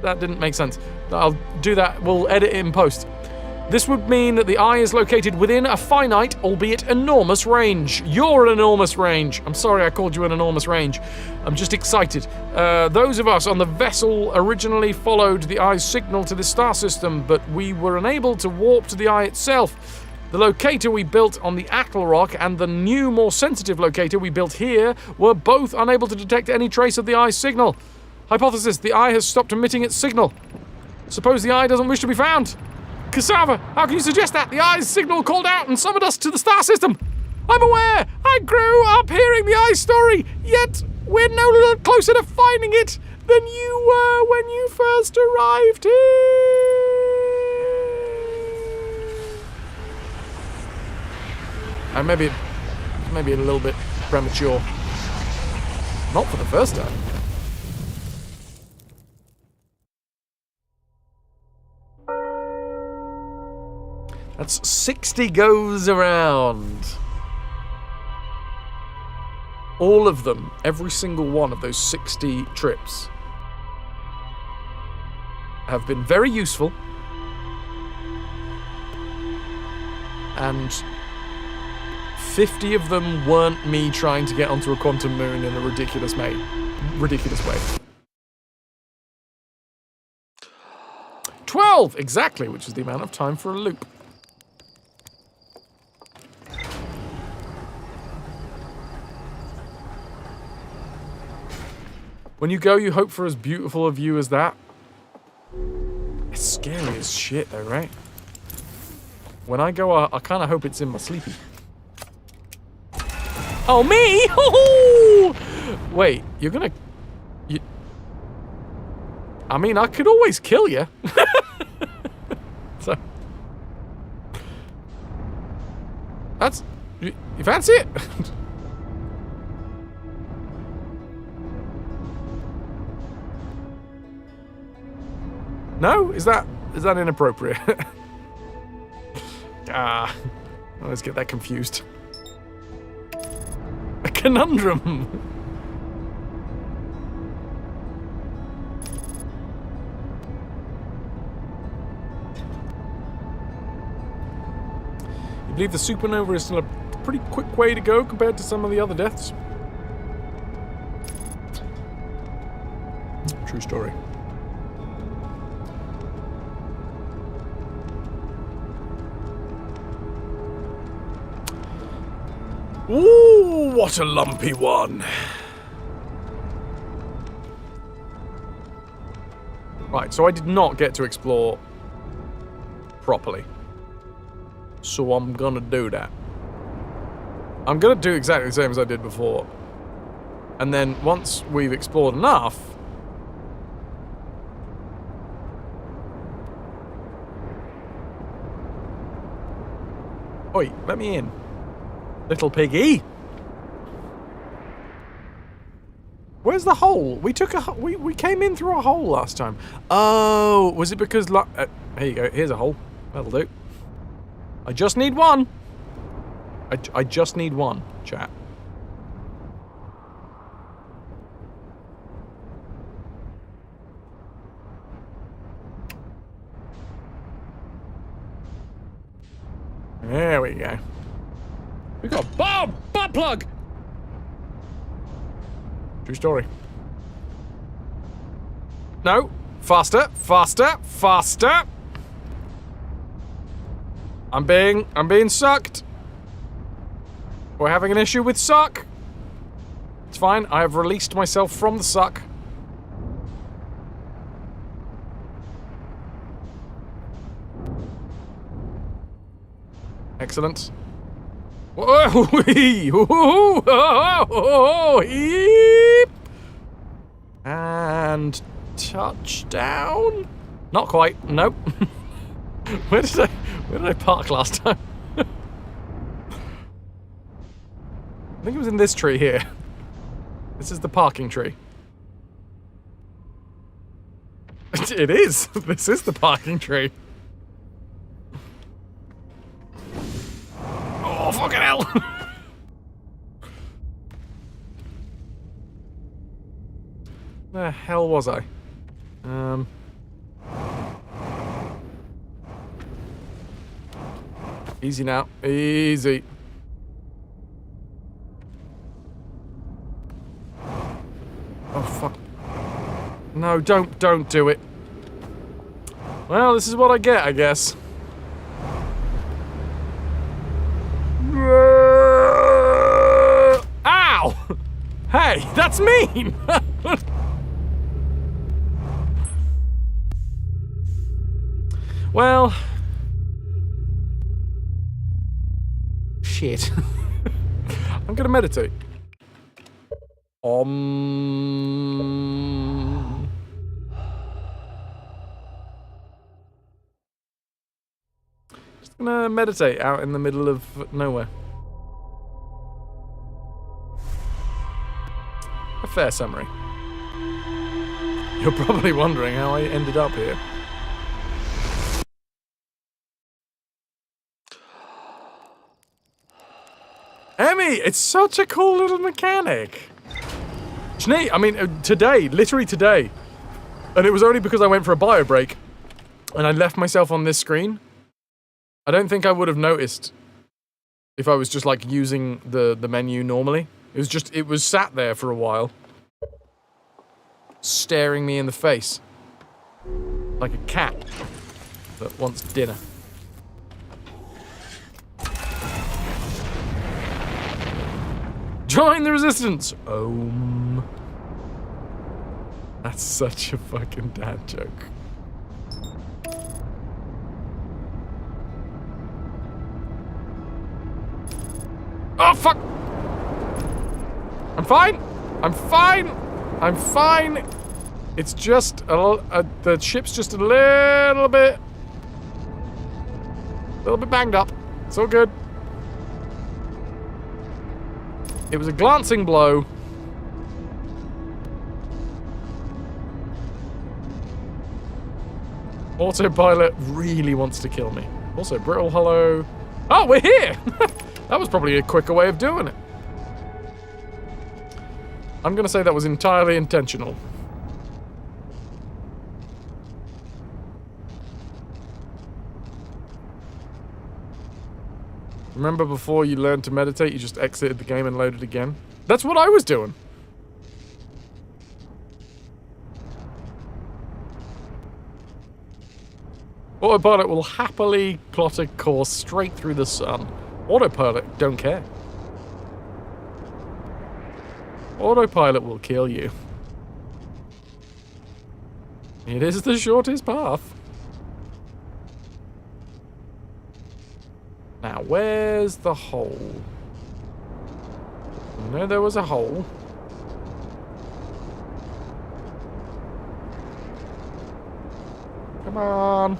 A: That didn't make sense. I'll do that. We'll edit it in post. This would mean that the eye is located within a finite, albeit enormous range. You're an enormous range. I'm sorry I called you an enormous range. I'm just excited. Those of us on the vessel originally followed the eye's signal to this star system, but we were unable to warp to the eye itself. The locator we built on the Atl Rock and the new, more sensitive locator we built here were both unable to detect any trace of the eye's signal. Hypothesis, the eye has stopped emitting its signal. Suppose the eye doesn't wish to be found. Cassava, how can you suggest that? The eye's signal called out and summoned us to the star system. I'm aware. I grew up hearing the eye's story, yet we're no little closer to finding it than you were when you first arrived here. And maybe a little bit premature. Not for the first time. That's 60 goes around. All of them, every single one of those 60 trips, have been very useful. And 50 of them weren't me trying to get onto a quantum moon in a ridiculous way. 12, exactly, which is the amount of time for a loop. When you go, you hope for as beautiful a view as that. It's scary as shit, though, right? When I go, I kind of hope it's in my sleepy. Oh, me? Wait, you're gonna... I mean, I could always kill you. So... That's... You fancy it? No? Is that inappropriate? I always get that confused. A conundrum. You believe the supernova is still a pretty quick way to go compared to some of the other deaths? True story. Ooh, what a lumpy one. Right, so I did not get to explore properly. So I'm gonna do that. I'm gonna do exactly the same as I did before. And then once we've explored enough... Oi, let me in. Little piggy. Where's the hole? We took a we came in through a hole last time. Oh, was it because here you go. Here's a hole. That'll do. I just need one. I just need one, chat. There we go. We got a butt plug! True story. No. Faster, faster, faster! I'm being sucked. We're having an issue with suck. It's fine, I have released myself from the suck. Excellent. Whoa! Eep. And touchdown? Not quite. Nope. Where did I park last time? I think it was in this tree here. This is the parking tree. It is. This is the parking tree. Oh, fucking hell! Where the hell was I? Easy now. Easy. Oh, fuck. No, don't do it. Well, this is what I get, I guess. Ow! Hey, that's mean! Well... Shit. I'm gonna meditate. Just gonna meditate out in the middle of nowhere. A fair summary. You're probably wondering how I ended up here. Emmy, it's such a cool little mechanic. It's neat. I mean, today, literally today. And it was only because I went for a bio break and I left myself on this screen. I don't think I would have noticed if I was just like using the menu normally. It was sat there for a while. Staring me in the face. Like a cat that wants dinner. Join the resistance! That's such a fucking dad joke. Oh, fuck! I'm fine! I'm fine! I'm fine! It's just the ship's just a little bit banged up. It's all good. It was a glancing blow. Autopilot really wants to kill me. Also, brittle hollow. Oh, we're here! That was probably a quicker way of doing it. I'm gonna say that was entirely intentional. Remember before you learned to meditate, you just exited the game and loaded again? That's what I was doing. Autopilot will happily plot a course straight through the sun. Autopilot don't care. Autopilot will kill you. It is the shortest path. Now, where's the hole? I know there was a hole. Come on.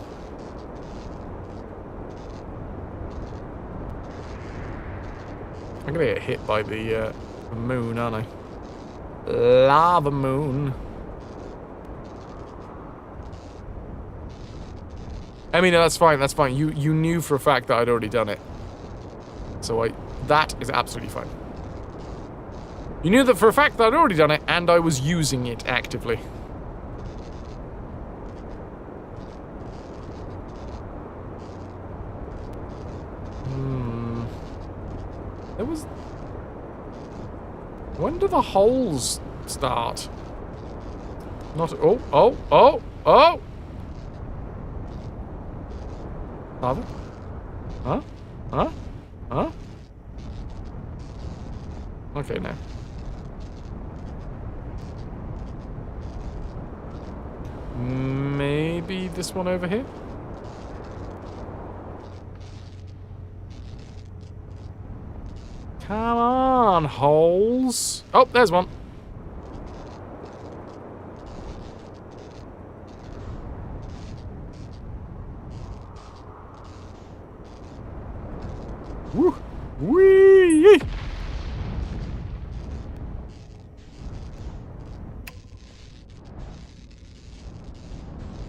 A: I'm gonna get hit by the moon, aren't I? Lava moon. I mean, that's fine, that's fine. You knew for a fact that I'd already done it. So that is absolutely fine. You knew that for a fact that I'd already done it, and I was using it actively. There was... When do the holes start? Not... Oh! Lava? Huh? Okay, now. Maybe this one over here? Come on, holes. Oh, there's one. Woo! Wee!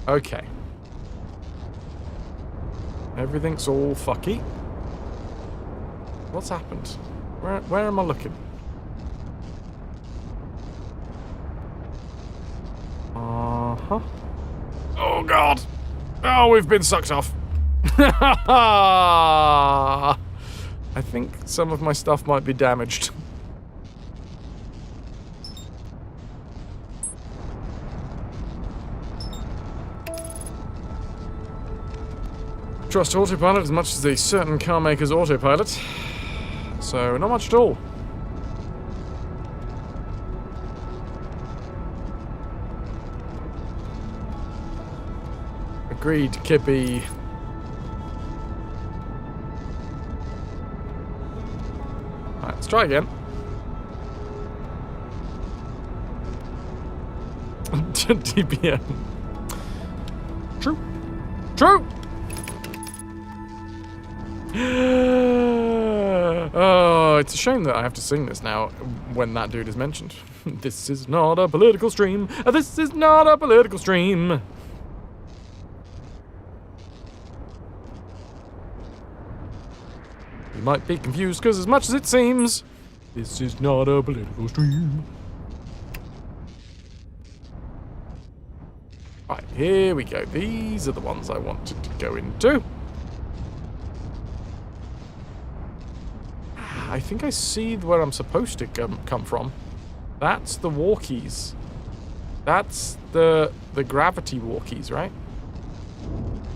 A: Okay. Everything's all fucky. What's happened? Where am I looking? Uh-huh. Oh, God! Oh, we've been sucked off. I think some of my stuff might be damaged. Trust autopilot as much as a certain car maker's autopilot. So, not much at all. Agreed, Kippy. Alright, let's try again. DPM. True. True! Oh, it's a shame that I have to sing this now when that dude is mentioned. This is not a political stream. This is not a political stream. You might be confused because as much as it seems, this is not a political stream. Right, here we go. These are the ones I wanted to go into. I think I see where I'm supposed to come from. That's the walkies. That's the gravity walkies, right?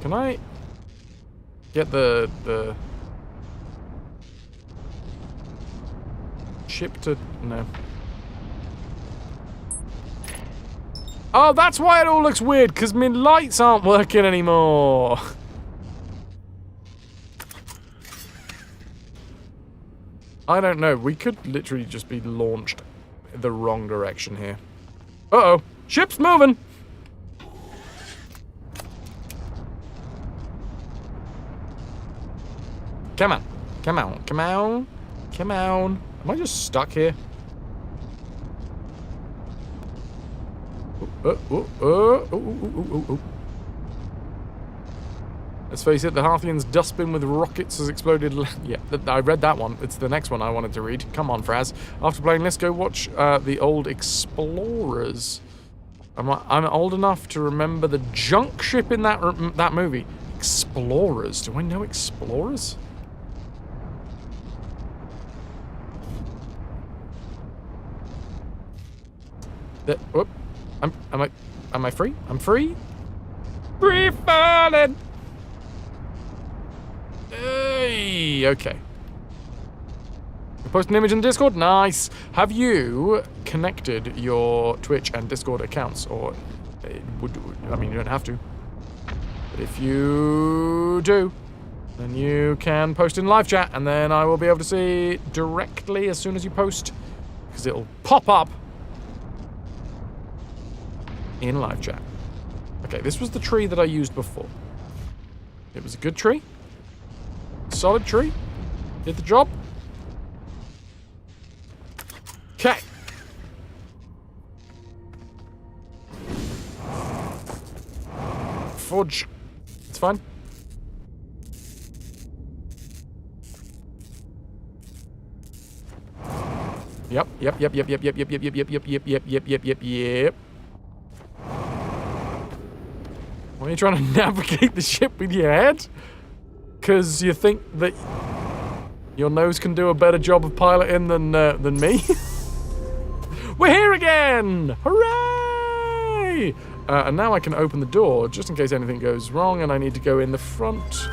A: Can I get the ship to... No. Oh, that's why it all looks weird, because my lights aren't working anymore. I don't know. We could literally just be launched the wrong direction here. Uh-oh. Ship's moving! Come on. Come on. Come on. Come on. Am I just stuck here? Let's face it, the Harthian's dustbin with rockets has exploded. Yeah, I read that one. It's the next one I wanted to read. Come on, Fras. After playing, let's go watch the old Explorers. I'm old enough to remember the junk ship in that movie. Explorers. Do I know Explorers? Whoop. Am I free? I'm free? Free falling! Hey, okay. Post an image in the Discord? Nice. Have you connected your Twitch and Discord accounts? Or, I mean, you don't have to. But if you do, then you can post in live chat, and then I will be able to see directly as soon as you post, because it'll pop up in live chat. Okay, this was the tree that I used before. It was a good tree. Solid tree. Did the job. Okay. Fudge. It's fine. Yep. Why are you trying to navigate the ship with your head? Because you think that your nose can do a better job of piloting than me? We're here again! Hooray! And now I can open the door, just in case anything goes wrong and I need to go in the front.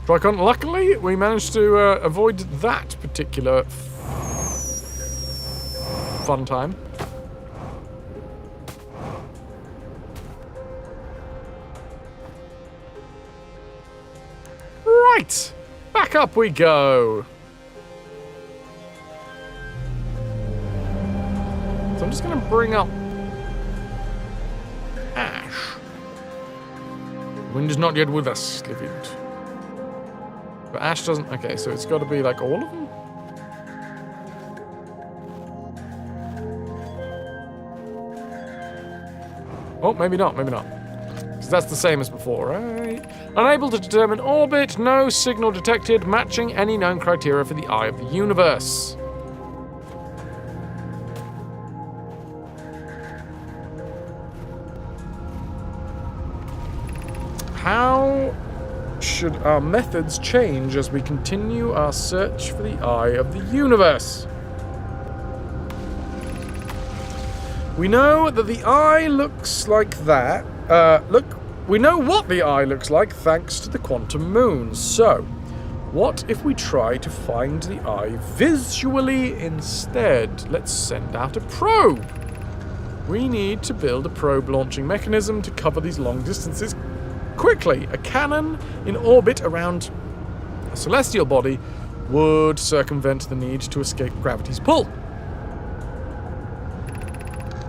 A: Tricon, luckily, we managed to avoid that particular fun time. Right! back up we go. So I'm just going to bring up Ash. The wind is not yet with us, Livid. But Ash doesn't... Okay, so it's got to be like all of them? Oh, maybe not, maybe not. Because that's the same as before, right? Unable to determine orbit, no signal detected, matching any known criteria for the eye of the universe. How should our methods change as we continue our search for the eye of the universe? We know that the eye looks like that. We know what the eye looks like thanks to the quantum moons. So, what if we try to find the eye visually instead? Let's send out a probe. We need to build a probe launching mechanism to cover these long distances quickly. A cannon in orbit around a celestial body would circumvent the need to escape gravity's pull.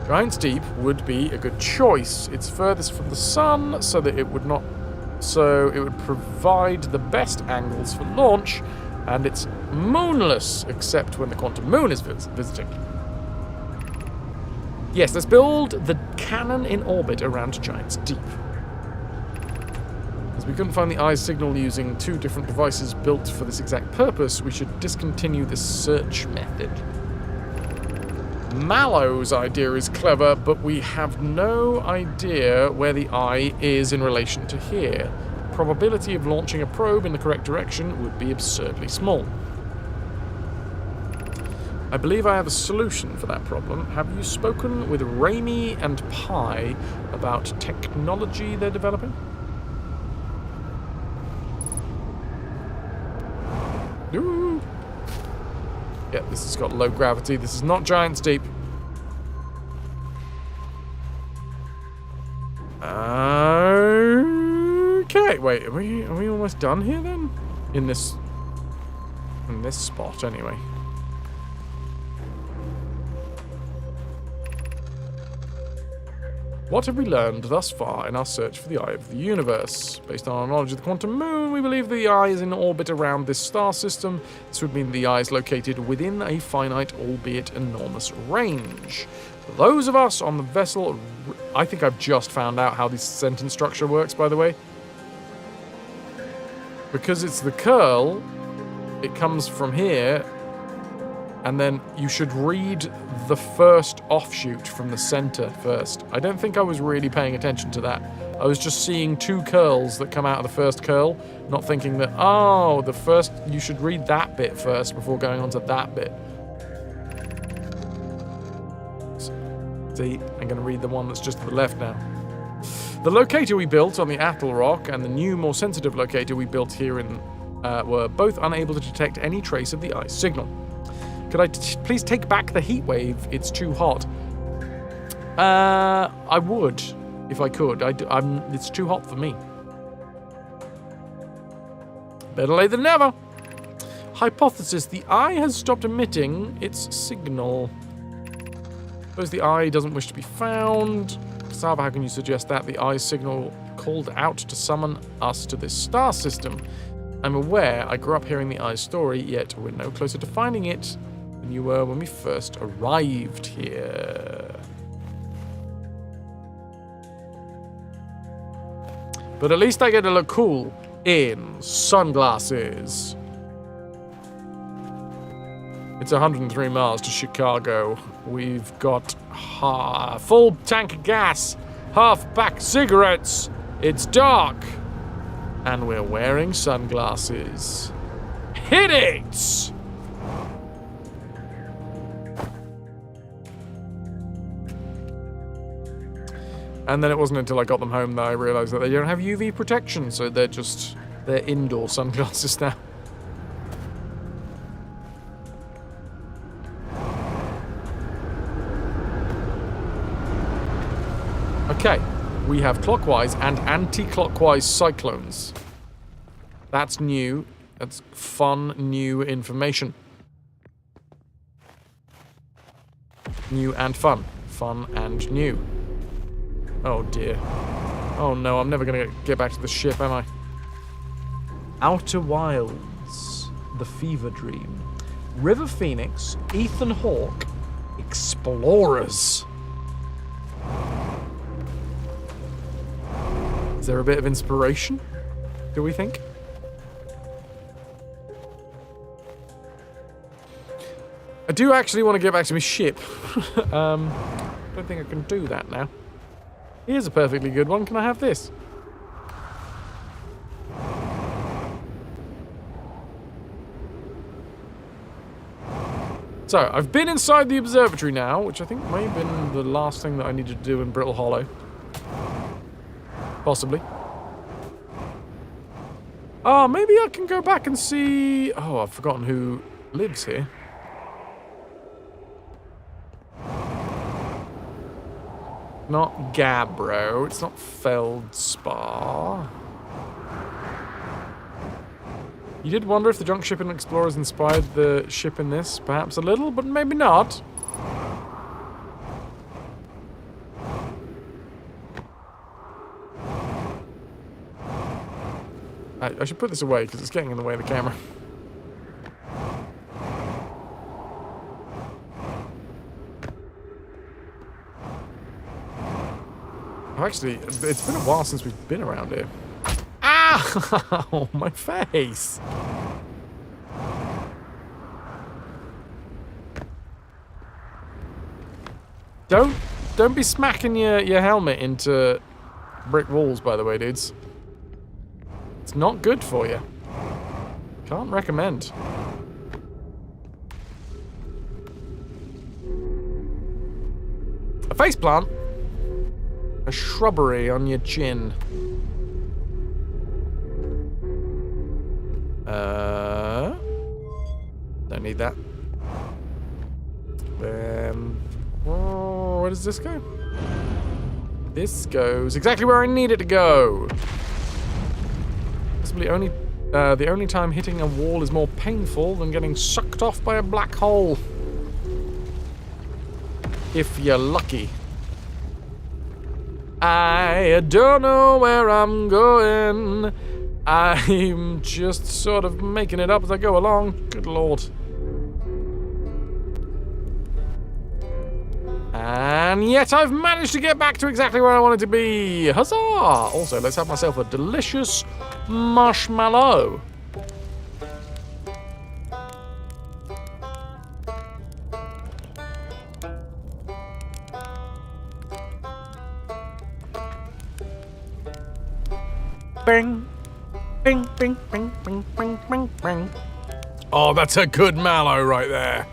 A: Giant's Deep would be a good choice. It's furthest from the sun, so it would provide the best angles for launch, and it's moonless, except when the quantum moon is visiting. Yes, let's build the cannon in orbit around Giant's Deep. As we couldn't find the eye's signal using two different devices built for this exact purpose, we should discontinue this search method. Mallow's idea is clever, but we have no idea where the eye is in relation to here. The probability of launching a probe in the correct direction would be absurdly small. I believe I have a solution for that problem. Have you spoken with Raimi and Pi about technology they're developing? Ooh. Yeah, this has got low gravity. This is not Giant's Deep. Okay, wait, are we almost done here then? In this spot, anyway. What have we learned thus far in our search for the eye of the universe? Based on our knowledge of the quantum moon, we believe the eye is in orbit around this star system. This would mean the eye is located within a finite, albeit enormous, range. For those of us on the vessel... I think I've just found out how this sentence structure works, by the way. Because it's the curl, it comes from here, and then you should read the first offshoot from the center first. I don't think I was really paying attention to that. I was just seeing two curls that come out of the first curl, not thinking that, oh, you should read that bit first before going on to that bit. See, I'm going to read the one that's just to the left now. The locator we built on the Atl Rock and the new, more sensitive locator we built here were both unable to detect any trace of the eye's signal. Could I please take back the heat wave? It's too hot. I would, if I could. It's too hot for me. Better late than never. Hypothesis: the eye has stopped emitting its signal. Suppose the eye doesn't wish to be found. Sava, how can you suggest that? The eye's signal called out to summon us to this star system. I'm aware I grew up hearing the eye's story, yet we're no closer to finding it than you were when we first arrived here. But at least I get to look cool in sunglasses. It's 103 miles to Chicago. We've got full tank of gas, half-pack cigarettes. It's dark. And we're wearing sunglasses. Hit it! And then it wasn't until I got them home that I realized that they don't have UV protection, so they're indoor sunglasses now. Okay, we have clockwise and anti-clockwise cyclones. That's new. That's fun, new information. New and fun. Fun and new. Oh dear. Oh no, I'm never gonna get back to the ship, am I? Outer Wilds. The Fever Dream. River Phoenix. Ethan Hawke. Explorers. Is there a bit of inspiration? Do we think? I do actually want to get back to my ship. Don't think I can do that now. Here's a perfectly good one. Can I have this? So, I've been inside the observatory now, which I think may have been the last thing that I needed to do in Brittle Hollow. Possibly. Oh, maybe I can go back and see... Oh, I've forgotten who lives here. Not Gabbro. It's not Feldspar. You did wonder if the junk ship in Explorers inspired the ship in this. Perhaps a little, but maybe not. I should put this away because it's getting in the way of the camera. Actually, it's been a while since we've been around here. Ow! My face! Don't be smacking your helmet into brick walls, by the way, dudes. It's not good for you. Can't recommend. A faceplant? A shrubbery on your chin. Don't need that. Where does this go? This goes exactly where I need it to go. Possibly only the only time hitting a wall is more painful than getting sucked off by a black hole. If you're lucky. I don't know where I'm going. I'm just sort of making it up as I go along. Good lord. And yet I've managed to get back to exactly where I wanted to be. Huzzah! Also, let's have myself a delicious marshmallow. Bing. Bing, bing, bing, bing, bing, bing, bing. Oh, that's a good mallow right there.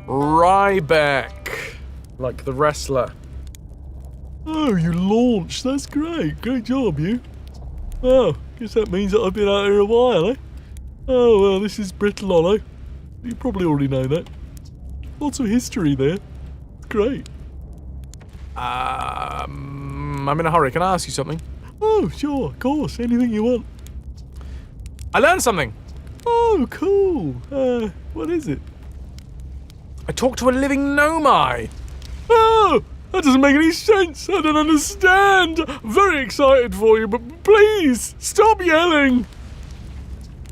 A: Ryback. Like the wrestler.
Q: Oh, you launched. That's great. Great job, you. Oh, guess that means that I've been out here a while, eh? Oh, well, this is Brittle Hollow. You probably already know that. Lots of history there. It's great.
A: I'm in a hurry. Can I ask you something?
Q: Oh, sure. Of course. Anything you want.
A: I learned something.
Q: Oh, cool. What is it?
A: I talked to a living Nomai.
Q: Oh, that doesn't make any sense. I don't understand. Very excited for you, but please stop yelling.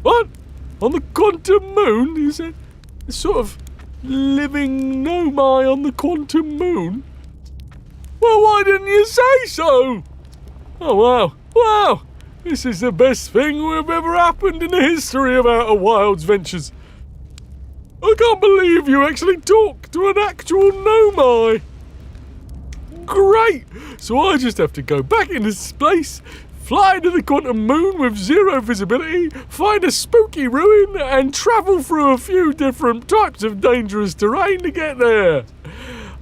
Q: What? On the quantum moon? You said? A sort of living Nomai on the quantum moon? Well, why didn't you say so? Oh, wow. Wow. This is the best thing that ever happened in the history of Outer Wilds ventures. I can't believe you actually talked to an actual Nomai. Great. So I just have to go back into space, fly to the quantum moon with zero visibility, find a spooky ruin, and travel through a few different types of dangerous terrain to get there.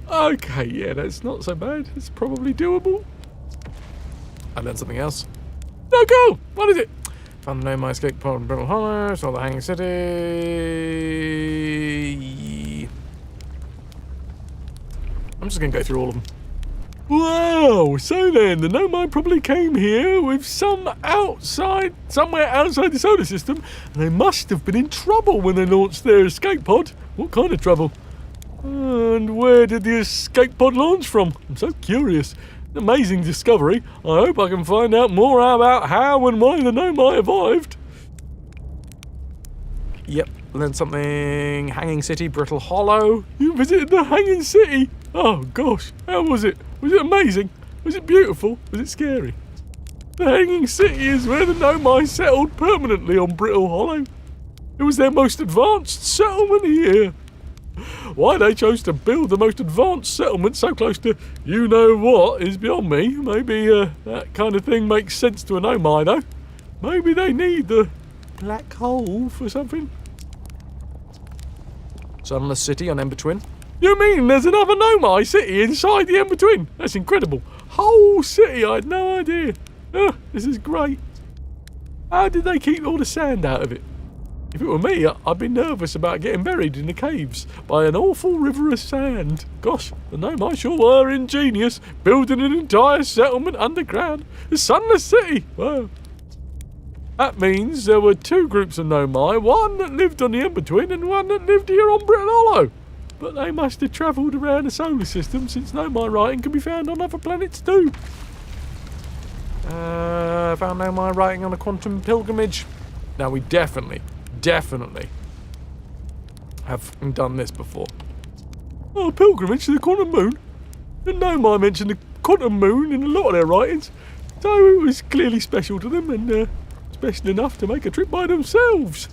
Q: Okay, yeah, that's not so bad. It's probably doable.
A: I learned something else.
Q: Oh, cool. What is it?
A: Found the Nomai escape pod in Brittle Hollow, saw the Hanging City. I'm just going to go through all of them.
Q: Wow, so then, the Nomai probably came here with somewhere outside the solar system, and they must have been in trouble when they launched their escape pod. What kind of trouble? And where did the escape pod launch from? I'm so curious. An amazing discovery. I hope I can find out more about how and why the Nomai evolved.
A: Yep, learned something. Hanging City, Brittle Hollow.
Q: You visited the Hanging City? Oh gosh, how was it? Was it amazing? Was it beautiful? Was it scary? The Hanging City is where the Nomai settled permanently on Brittle Hollow. It was their most advanced settlement here. Why they chose to build the most advanced settlement so close to you-know-what is beyond me. Maybe that kind of thing makes sense to a Nomai, though. Maybe they need the black hole for something.
A: Sunless City on Ember Twin.
Q: You mean there's another Nomai city inside the Ember Twin? That's incredible. Whole city, I had no idea. Oh, this is great. How did they keep all the sand out of it? If it were me, I'd be nervous about getting buried in the caves by an awful river of sand. Gosh, the Nomai sure were ingenious, building an entire settlement underground. The Sunless City. Wow. That means there were two groups of Nomai, one that lived on the Ember Twin and one that lived here on Brittle Hollow. But they must have travelled around the solar system, since Nomai writing can be found on other planets too.
A: Found Nomai writing on a quantum pilgrimage. Now we definitely have done this before.
Q: Oh, pilgrimage to the quantum moon? The Nomai mentioned the quantum moon in a lot of their writings, so it was clearly special to them and special enough to make a trip by themselves.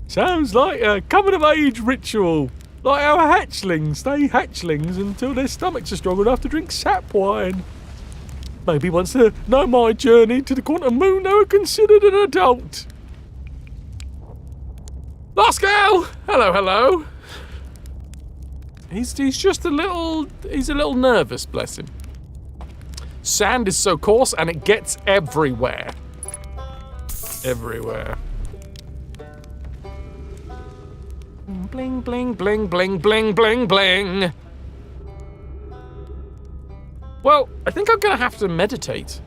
Q: Sounds like a coming-of-age ritual. Like our hatchlings stay hatchlings until their stomachs are strong enough to drink sap wine. Maybe once the Nomai journeyed to the quantum moon, they were considered an adult.
A: Lost Girl! Hello. He's just a little nervous, bless him. Sand is so coarse and it gets everywhere. Everywhere. Bling, bling, bling, bling, bling, bling, bling. Well, I think I'm gonna have to meditate.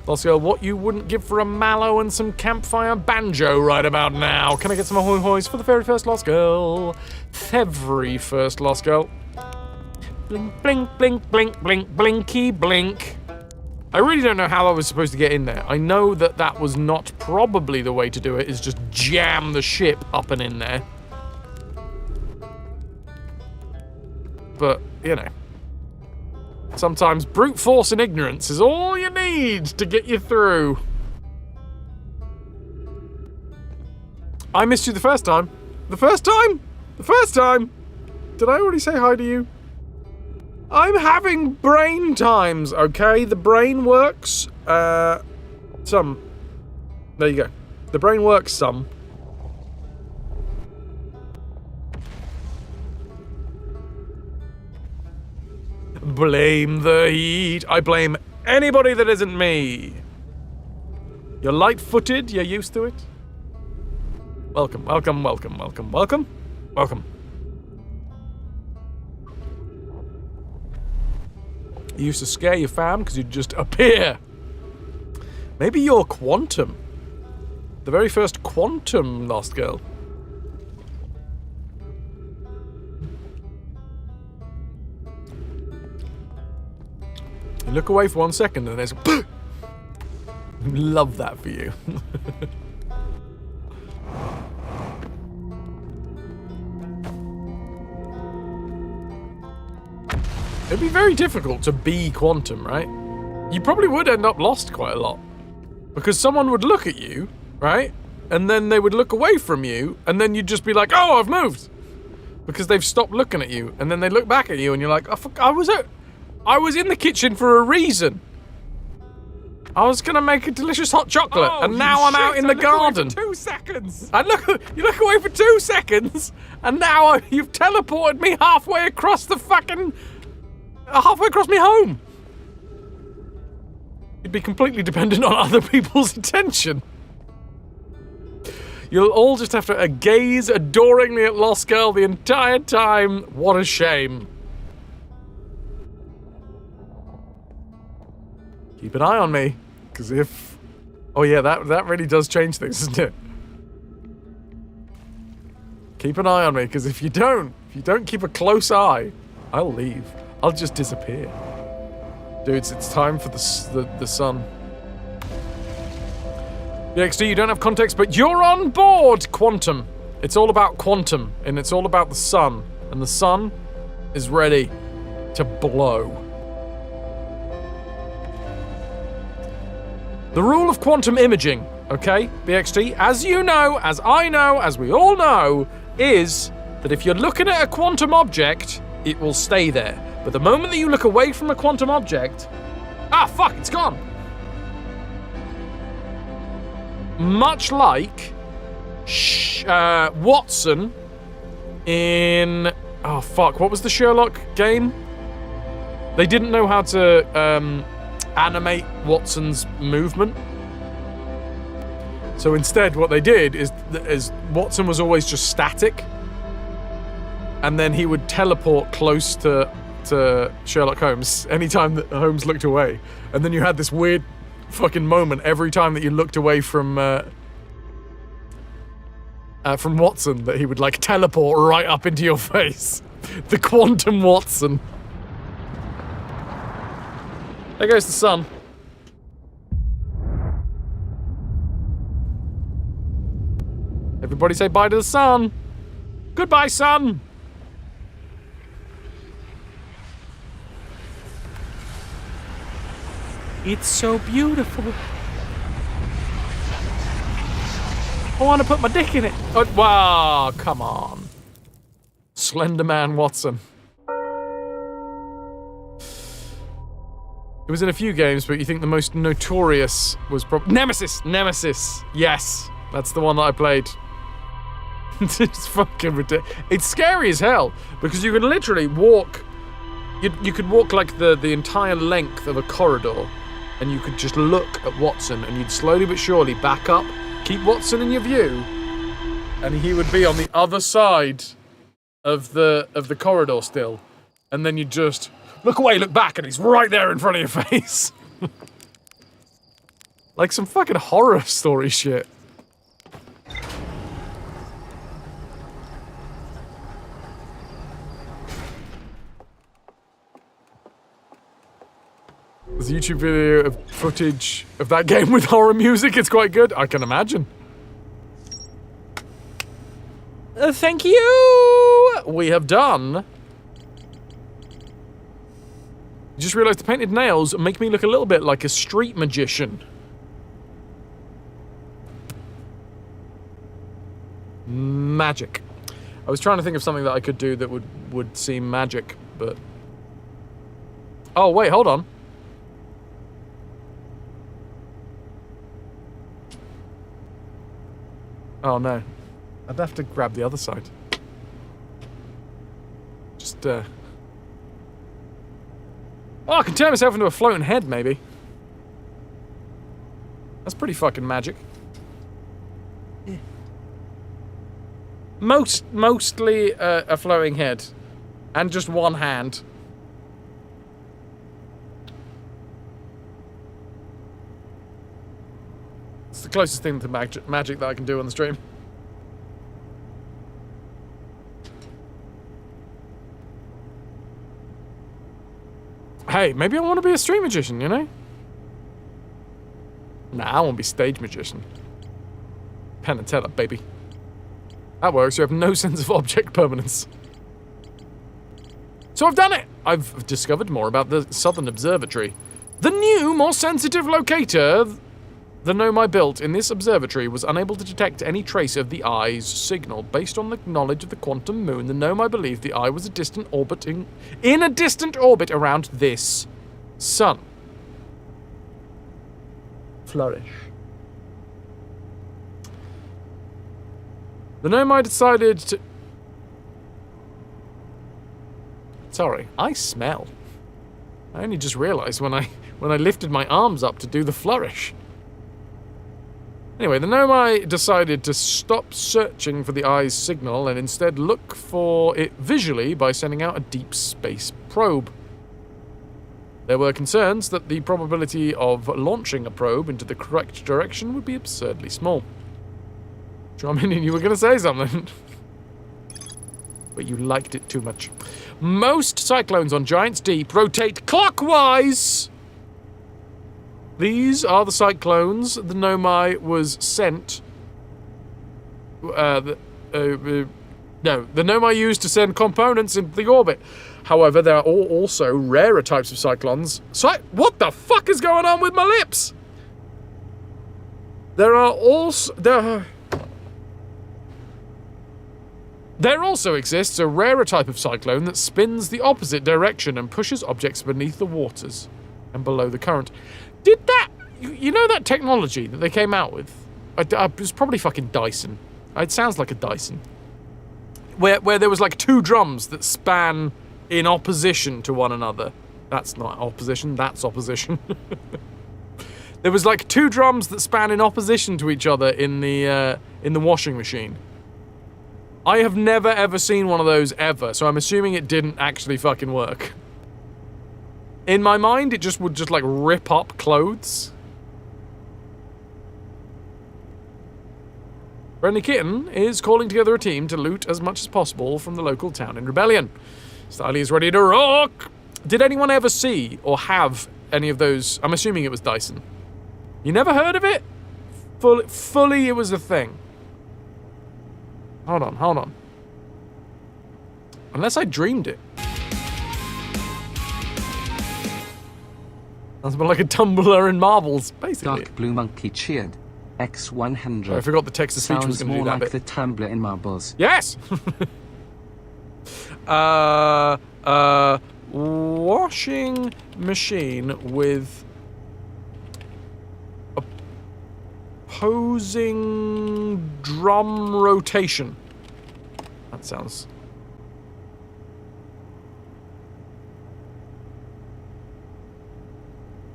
A: Lost Girl, what you wouldn't give for a mallow and some campfire banjo right about now. Can I get some ahoy hoys for the very first Lost Girl? Every first Lost Girl. Blink, blink, blink, blink, blink, blinky, blink. I really don't know how I was supposed to get in there. I know that was not probably the way to do it, is just jam the ship up and in there. But, you know. Sometimes brute force and ignorance is all you need to get you through. I missed you the first time. The first time? The first time? Did I already say hi to you? I'm having brain times, okay? The brain works, some. There you go. The brain works some. Blame the heat. I blame anybody that isn't me. You're light-footed, you're used to it. Welcome, welcome, welcome, welcome, welcome, welcome. You used to scare your fam because you'd just appear. Maybe you're Quantum. The very first Quantum Lost Girl. You look away for 1 second and there's a love that for you. It'd be very difficult to be Quantum, right? You probably would end up lost quite a lot. Because someone would look at you, right? And then they would look away from you, and then you'd just be like, oh, I've moved! Because they've stopped looking at you, and then they look back at you, and you're like, I was in the kitchen for a reason. I was gonna make a delicious hot chocolate, and now I'm out in the garden. For 2 seconds. You look away for 2 seconds, and now you've teleported me halfway across the fucking... halfway across me home. You'd be completely dependent on other people's attention. You'll all just have to gaze adoringly at Lost Girl the entire time. What a shame. Keep an eye on me, because if... Oh yeah, that really does change things, doesn't it? Keep an eye on me, because if you don't keep a close eye, I'll leave. I'll just disappear. Dudes, it's time for the sun. BXD, you don't have context, but you're on board, Quantum. It's all about Quantum, and it's all about the sun. And the sun is ready to blow. The rule of quantum imaging, okay, BXD, as you know, as I know, as we all know, is that if you're looking at a quantum object, it will stay there. But the moment that you look away from a quantum object... Ah, fuck, it's gone! Much like Watson in... Oh, fuck, what was the Sherlock game? They didn't know how to animate Watson's movement. So instead, what they did is Watson was always just static. And then he would teleport close to Sherlock Holmes anytime that Holmes looked away. And then you had this weird fucking moment every time that you looked away from Watson that he would like teleport right up into your face. The Quantum Watson. There goes the sun. Everybody say bye to the sun. Goodbye, sun. It's so beautiful. I want to put my dick in it. Oh, wow, come on. Slender Man Watson. It was in a few games, but you think the most notorious was probably... Nemesis! Nemesis! Yes, that's the one that I played. It's fucking ridiculous. It's scary as hell, because you can literally walk... You could walk like the entire length of a corridor, and you could just look at Watson, and you'd slowly but surely back up, keep Watson in your view, and he would be on the other side of the corridor still. And then you'd just look away, look back, and he's right there in front of your face. Like some fucking horror story shit. There's a YouTube video of footage of that game with horror music. It's quite good. I can imagine. Thank you! We have done... Just realised the painted nails make me look a little bit like a street magician. Magic. I was trying to think of something that I could do that would seem magic, but... Oh, wait, hold on. Oh, no. I'd have to grab the other side. Just, Oh, I can turn myself into a floating head, maybe. That's pretty fucking magic. Yeah. Mostly a floating head. And just one hand. It's the closest thing to magic that I can do on the stream. Hey, maybe I want to be a street magician, you know? Nah, I want to be stage magician. Penn and Teller, baby. That works, you have no sense of object permanence. So I've done it! I've discovered more about the Southern Observatory. The new, more sensitive locator the gnome I built in this observatory was unable to detect any trace of the eye's signal. Based on the knowledge of the quantum moon, the gnome I believed the eye was in a distant orbit around this sun. Flourish. The gnome I decided to... Sorry, I smell. I only just realized when I lifted my arms up to do the flourish. Anyway, the gnome I decided to stop searching for the eye's signal and instead look for it visually by sending out a deep space probe. There were concerns that the probability of launching a probe into the correct direction would be absurdly small. Drumming, you were going to say something. But you liked it too much. Most cyclones on Giant's Deep rotate clockwise. These are the cyclones the Nomai was sent. The Nomai used to send components into the orbit. However, there are also rarer types of cyclones. What the fuck is going on with my lips? There also exists a rarer type of cyclone that spins the opposite direction and pushes objects beneath the waters and below the current. Did that... You know that technology that they came out with? It was probably fucking Dyson. It sounds like a Dyson. Where there was like two drums that span in opposition to one another. That's not opposition, that's opposition. There was like two drums that span in opposition to each other in the washing machine. I have never ever seen one of those ever, so I'm assuming it didn't actually fucking work. In my mind, it would just like rip up clothes. Friendly Kitten is calling together a team to loot as much as possible from the local town in rebellion. Styly is ready to rock! Did anyone ever see or have any of those? I'm assuming it was Dyson. You never heard of it? Fully it was a thing. Hold on. Unless I dreamed it. That's more like a tumbler in marbles, basically.
K: Dark Blue Monkey cheered. X100.
A: I forgot the text-to-speech was going to do that
K: like
A: bit.
K: The tumbler in marbles.
A: Yes! Washing machine with opposing drum rotation. That sounds...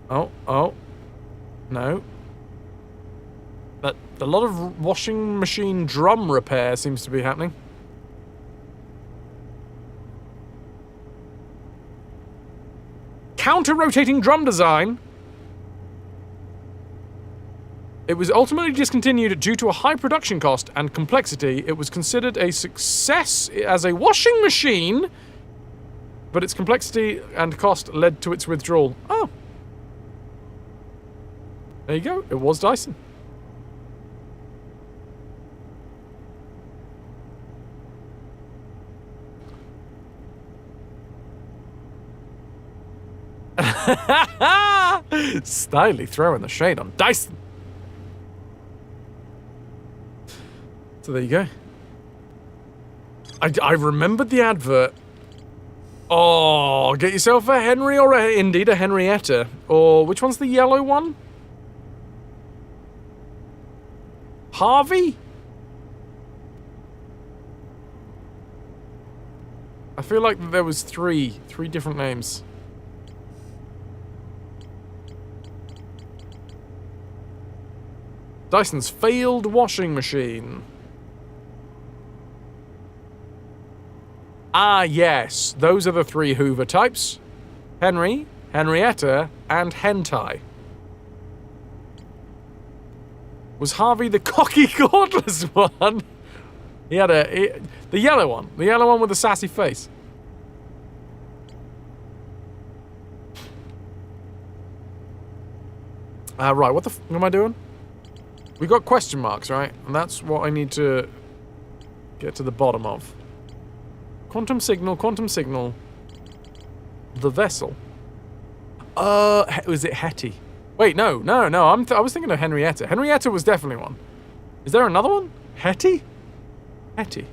A: Oh. No. But a lot of washing machine drum repair seems to be happening. Counter-rotating drum design. It was ultimately discontinued due to a high production cost and complexity. It was considered a success as a washing machine, but its complexity and cost led to its withdrawal. Oh. There you go. It was Dyson. Styly throwing the shade on Dyson. So there you go. I remembered the advert. Oh, get yourself a Henry or indeed a Henrietta. Or which one's the yellow one? Harvey? I feel like there was three different names. Dyson's failed washing machine. Ah, yes. Those are the three Hoover types. Henry, Henrietta, and Hentai. Was Harvey the cocky, cordless one? He had the yellow one. The yellow one with the sassy face. Right, what am I doing? We got question marks, right? And that's what I need to get to the bottom of. Quantum signal. The vessel. Was it Hetty? Wait, no. I was thinking of Henrietta. Henrietta was definitely one. Is there another one? Hetty? Hetty.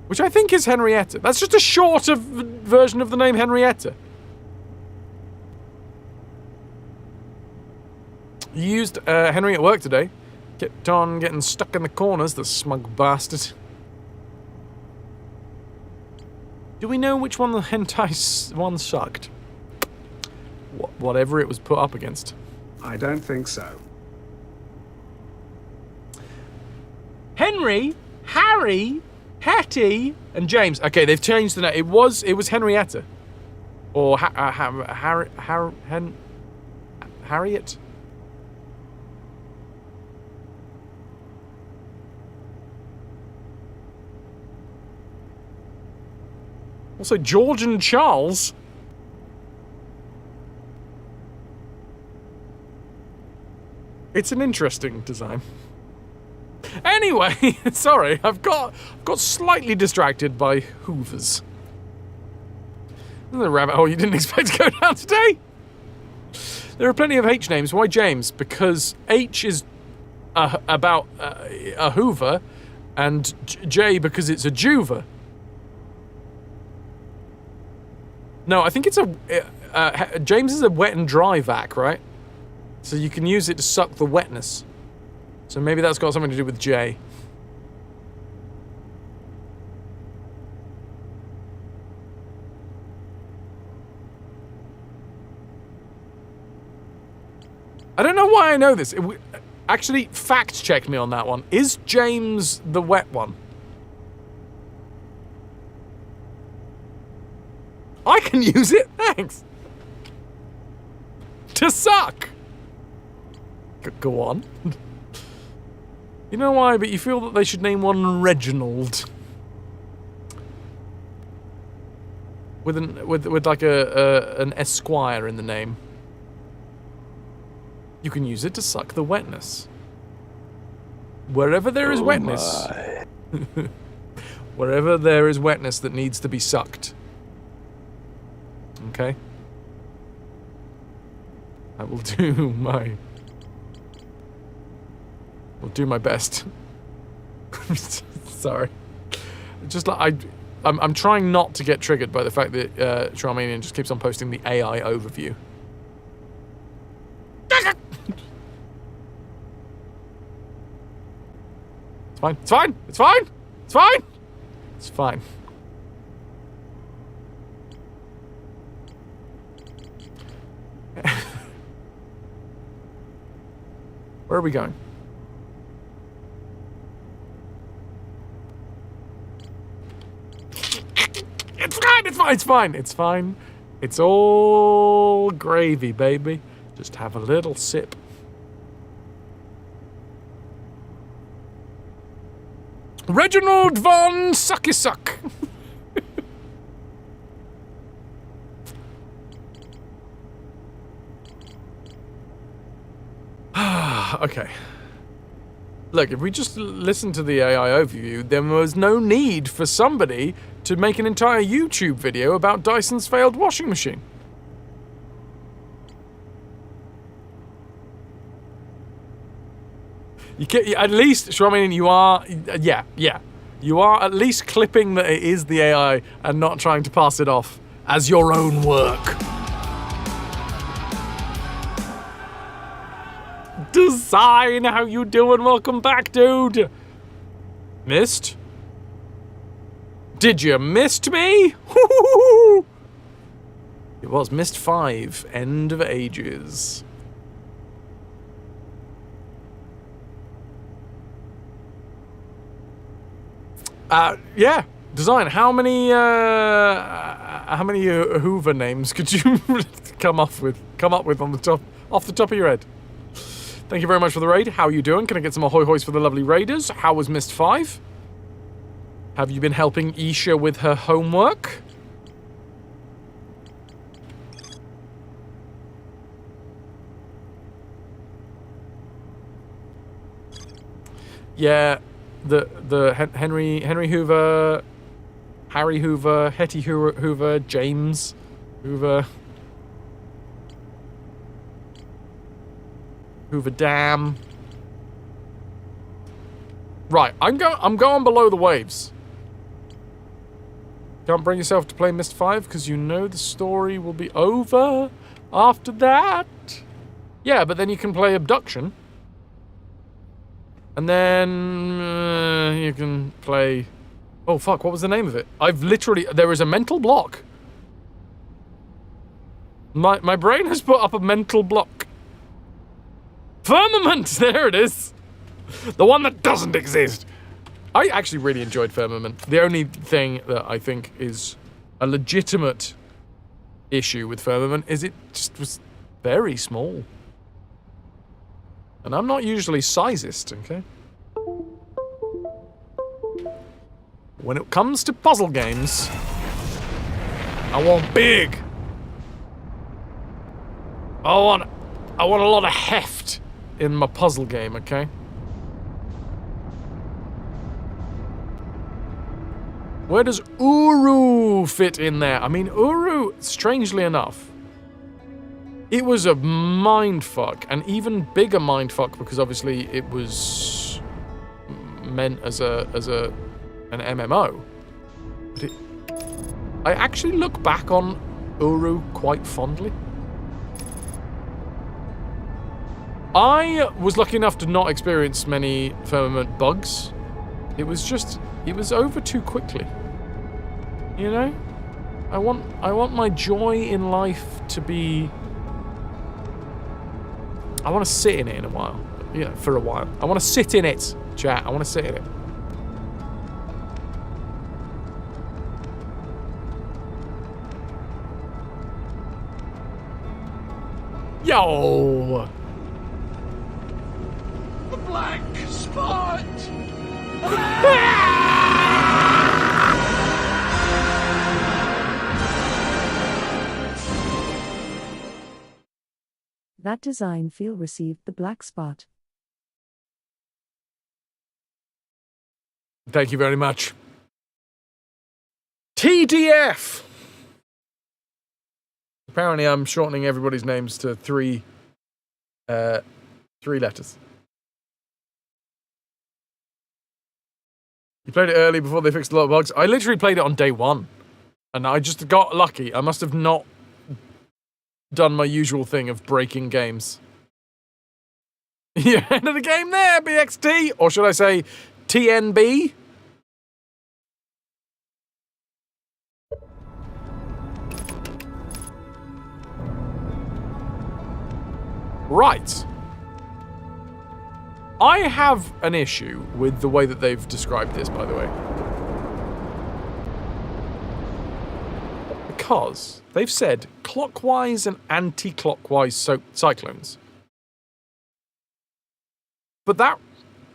A: Which I think is Henrietta. That's just a shorter version of the name Henrietta. You used Henry at work today. Kept on getting stuck in the corners, the smug bastard. Do we know which one the hentai one sucked? Whatever it was put up against.
T: I don't think so.
A: Henry, Harry, Hetty and James. Okay, they've changed the name. It was Henrietta. Or Harriet? Also, George and Charles. It's an interesting design. Anyway, sorry, I've got slightly distracted by Hoovers. The rabbit hole you didn't expect to go down today. There are plenty of H names. Why James? Because H is about a Hoover, and J because it's a Juver. No, I think it's James is a wet and dry vac, right? So you can use it to suck the wetness. So maybe that's got something to do with J. I don't know why I know this. Actually, fact check me on that one. Is James the wet one? I can use it, thanks. To suck. Go on. You know why, but you feel that they should name one Reginald. With like an Esquire in the name. You can use it to suck the wetness. Wherever there is wetness. Wherever there is wetness that needs to be sucked. Okay? I will do my... I'll do my best. Sorry. Just like I'm trying not to get triggered by the fact that Charmanian just keeps on posting the AI overview. It's fine. It's fine. It's fine. It's fine. It's fine. Where are we going? It's fine, it's fine, it's fine, it's fine. It's all gravy, baby. Just have a little sip. Reginald von Sucky Suck. Okay. Look, if we just listen to the AI overview, then there was no need for somebody to make an entire YouTube video about Dyson's failed washing machine. You can, at least, Shramin, you are, yeah. You are at least clipping that it is the AI and not trying to pass it off as your own work. Design, how you doing? Welcome back, dude. Missed? Did you missed me? It was Missed 5, End of Ages. Yeah. Design, how many Hoover names could you come up with on the top, off the top of your head? Thank you very much for the raid. How are you doing? Can I get some ahoy hoys for the lovely raiders? How was Missed 5? Have you been helping Isha with her homework? Yeah, the Henry Hoover, Harry Hoover, Hetty Hoover, James Hoover, Hoover Dam. Right, I'm going below the waves. Can't bring yourself to play Missed 5 because you know the story will be over after that. Yeah, but then you can play Abduction. And then you can play... Oh, fuck, what was the name of it? I've literally... There is a mental block. My brain has put up a mental block. Firmament! There it is. The one that doesn't exist. I actually really enjoyed Firmament. The only thing that I think is a legitimate issue with Firmament is it just was very small. And I'm not usually sizist, okay? When it comes to puzzle games, I want big. I want a lot of heft in my puzzle game, okay? Where does Uru fit in there? I mean, Uru, strangely enough, it was a mindfuck, an even bigger mindfuck because obviously it was meant as an MMO. But I actually look back on Uru quite fondly. I was lucky enough to not experience many Firmament bugs. It was over too quickly. You know? I want my joy in life to be... I want to sit in it in a while. You know, for a while. I want to sit in it, chat. I want to sit in it. Yo!
E: The black spot!
J: That design feel received the black spot.
A: Thank you very much. TDF! Apparently I'm shortening everybody's names to three letters. You played it early before they fixed a lot of bugs. I literally played it on day one. And I just got lucky. I must have not done my usual thing of breaking games. Yeah, end of the game there, BXT! Or should I say, TNB? Right. I have an issue with the way that they've described this, by the way. Because they've said clockwise and anti-clockwise cyclones. But that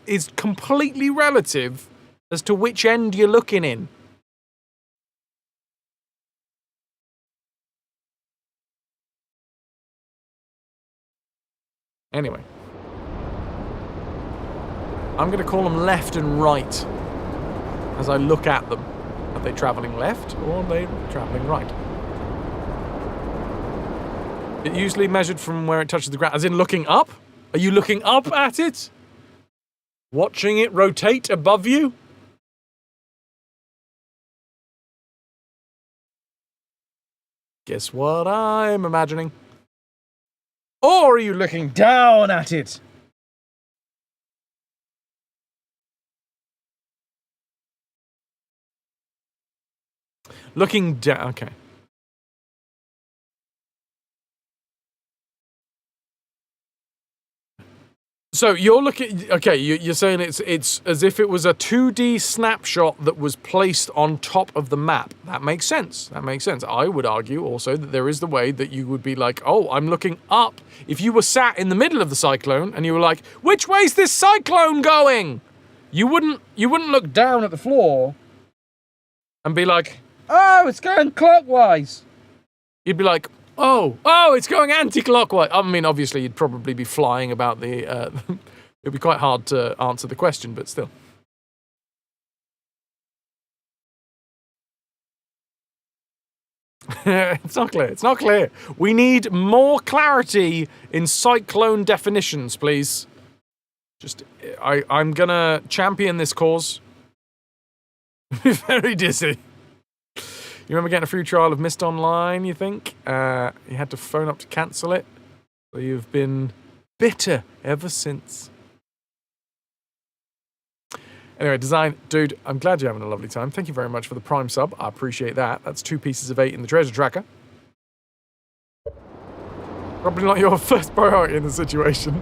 A: is completely relative as to which end you're looking in. Anyway. I'm going to call them left and right as I look at them. Are they travelling left or are they travelling right? It usually measured from where it touches the ground, as in looking up? Are you looking up at it? Watching it rotate above you? Guess what I'm imagining? Or are you looking down at it? Looking down, okay. So you're looking, okay, you're saying it's as if it was a 2D snapshot that was placed on top of the map. That makes sense. That makes sense. I would argue also that there is the way that you would be like, oh, I'm looking up. If you were sat in the middle of the cyclone and you were like, which way's this cyclone going? You wouldn't look down at the floor and be like, oh, it's going clockwise. You'd be like, oh, it's going anti-clockwise. I mean, obviously, you'd probably be flying about the... it'd be quite hard to answer the question, but still. It's not clear. It's not clear. We need more clarity in cyclone definitions, please. Just, I'm gonna champion this cause. Very dizzy. You remember getting a free trial of Mist Online, you think? You had to phone up to cancel it. So you've been bitter ever since. Anyway, Design, dude, I'm glad you're having a lovely time. Thank you very much for the Prime sub. I appreciate that. That's 2 pieces of 8 in the treasure tracker. Probably not your first priority in the situation.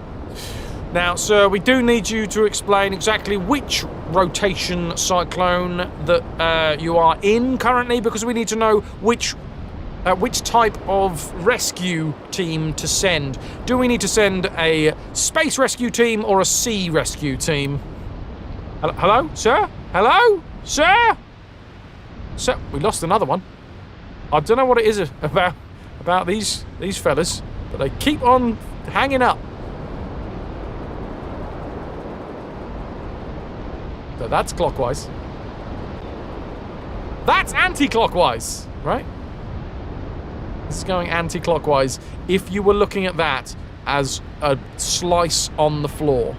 A: Now, sir, we do need you to explain exactly which rotation cyclone that you are in currently, because we need to know which type of rescue team to send. Do we need to send a space rescue team or a sea rescue team? Hello, sir? Hello, sir? Sir, we lost another one. I don't know what it is about these fellas, but they keep on hanging up. So that's clockwise. That's anti-clockwise, right? This is going anti-clockwise if you were looking at that as a slice on the floor.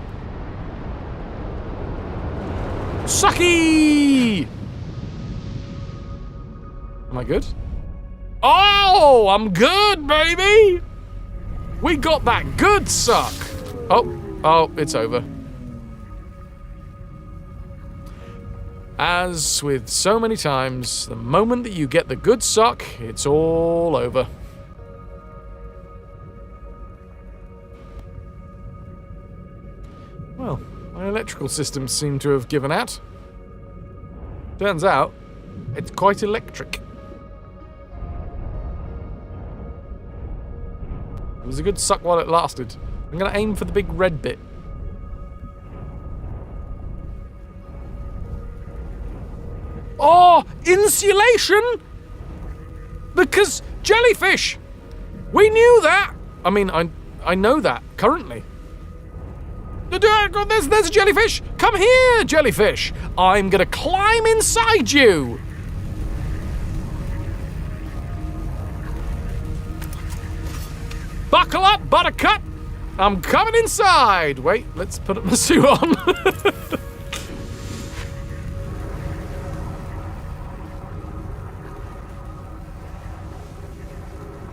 A: Sucky! Am I good? Oh, I'm good, baby! We got that good suck. Oh, it's over. As with so many times, the moment that you get the good suck, it's all over. Well, my electrical systems seem to have given out. Turns out, it's quite electric. It was a good suck while it lasted. I'm going to aim for the big red bit. Oh, insulation! Because jellyfish! We knew that! I mean, I know that, currently. There's a jellyfish! Come here, jellyfish! I'm gonna climb inside you! Buckle up, buttercup! I'm coming inside! Wait, let's put my suit on.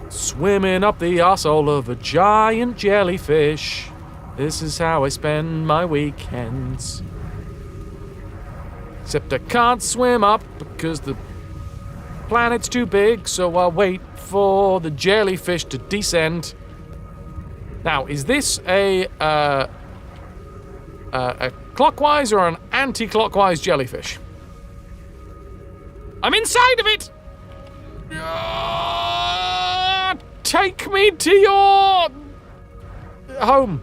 A: Swimming up the arsehole of a giant jellyfish. This is how I spend my weekends. Except I can't swim up because the planet's too big, so I'll wait for the jellyfish to descend. Now, is this a clockwise or an anti-clockwise jellyfish? I'm inside of it! Take me to your home.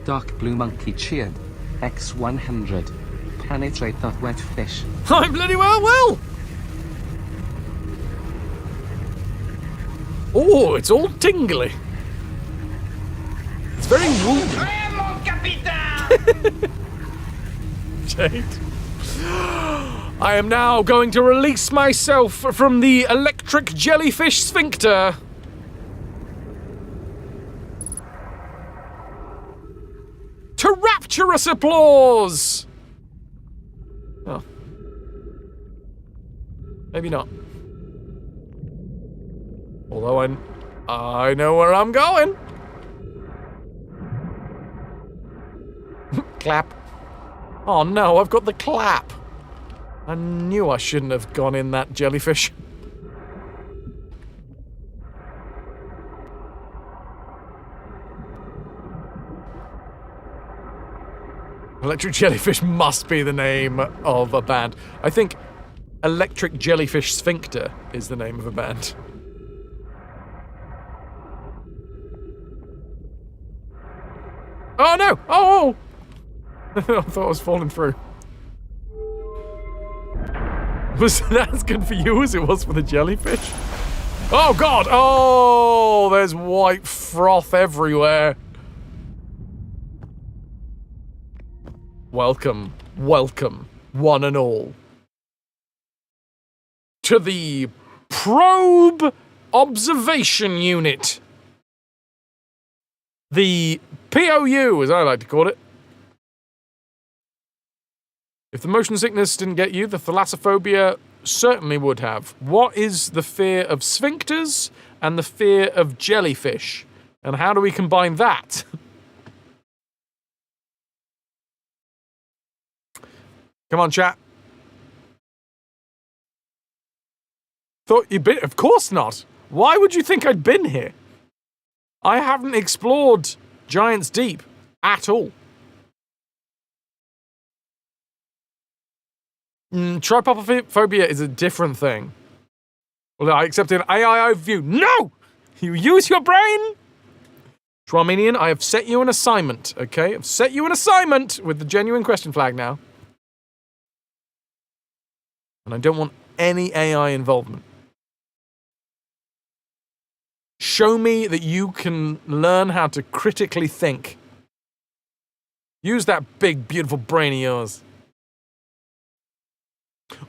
K: Dark blue monkey cheered. X100. Penetrate that wet fish.
A: I bloody well will. Oh, it's all tingly. It's very woolly. Jade. I am now going to release myself from the electric jellyfish sphincter. To rapturous applause! Oh. Maybe not. Although I know where I'm going. Clap. Oh no, I've got the clap. I knew I shouldn't have gone in that jellyfish. Electric Jellyfish must be the name of a band. I think Electric Jellyfish Sphincter is the name of a band. Oh no! Oh! I thought I was falling through. Was that as good for you as it was for the jellyfish? Oh god! Oh! There's white froth everywhere. Welcome, welcome, one and all, to the Probe Observation Unit. The POU, as I like to call it. If the motion sickness didn't get you, the thalassophobia certainly would have. What is the fear of sphincters and the fear of jellyfish? And how do we combine that? Come on, chat. Thought you'd been... Of course not. Why would you think I'd been here? I haven't explored Giant's Deep at all. Trypopophobia is a different thing. Well, I accept an AI overview. No! You use your brain! Schwarminian, I have set you an assignment, okay? I've set you an assignment with the genuine question flag now. And I don't want any AI involvement. Show me that you can learn how to critically think. Use that big, beautiful brain of yours.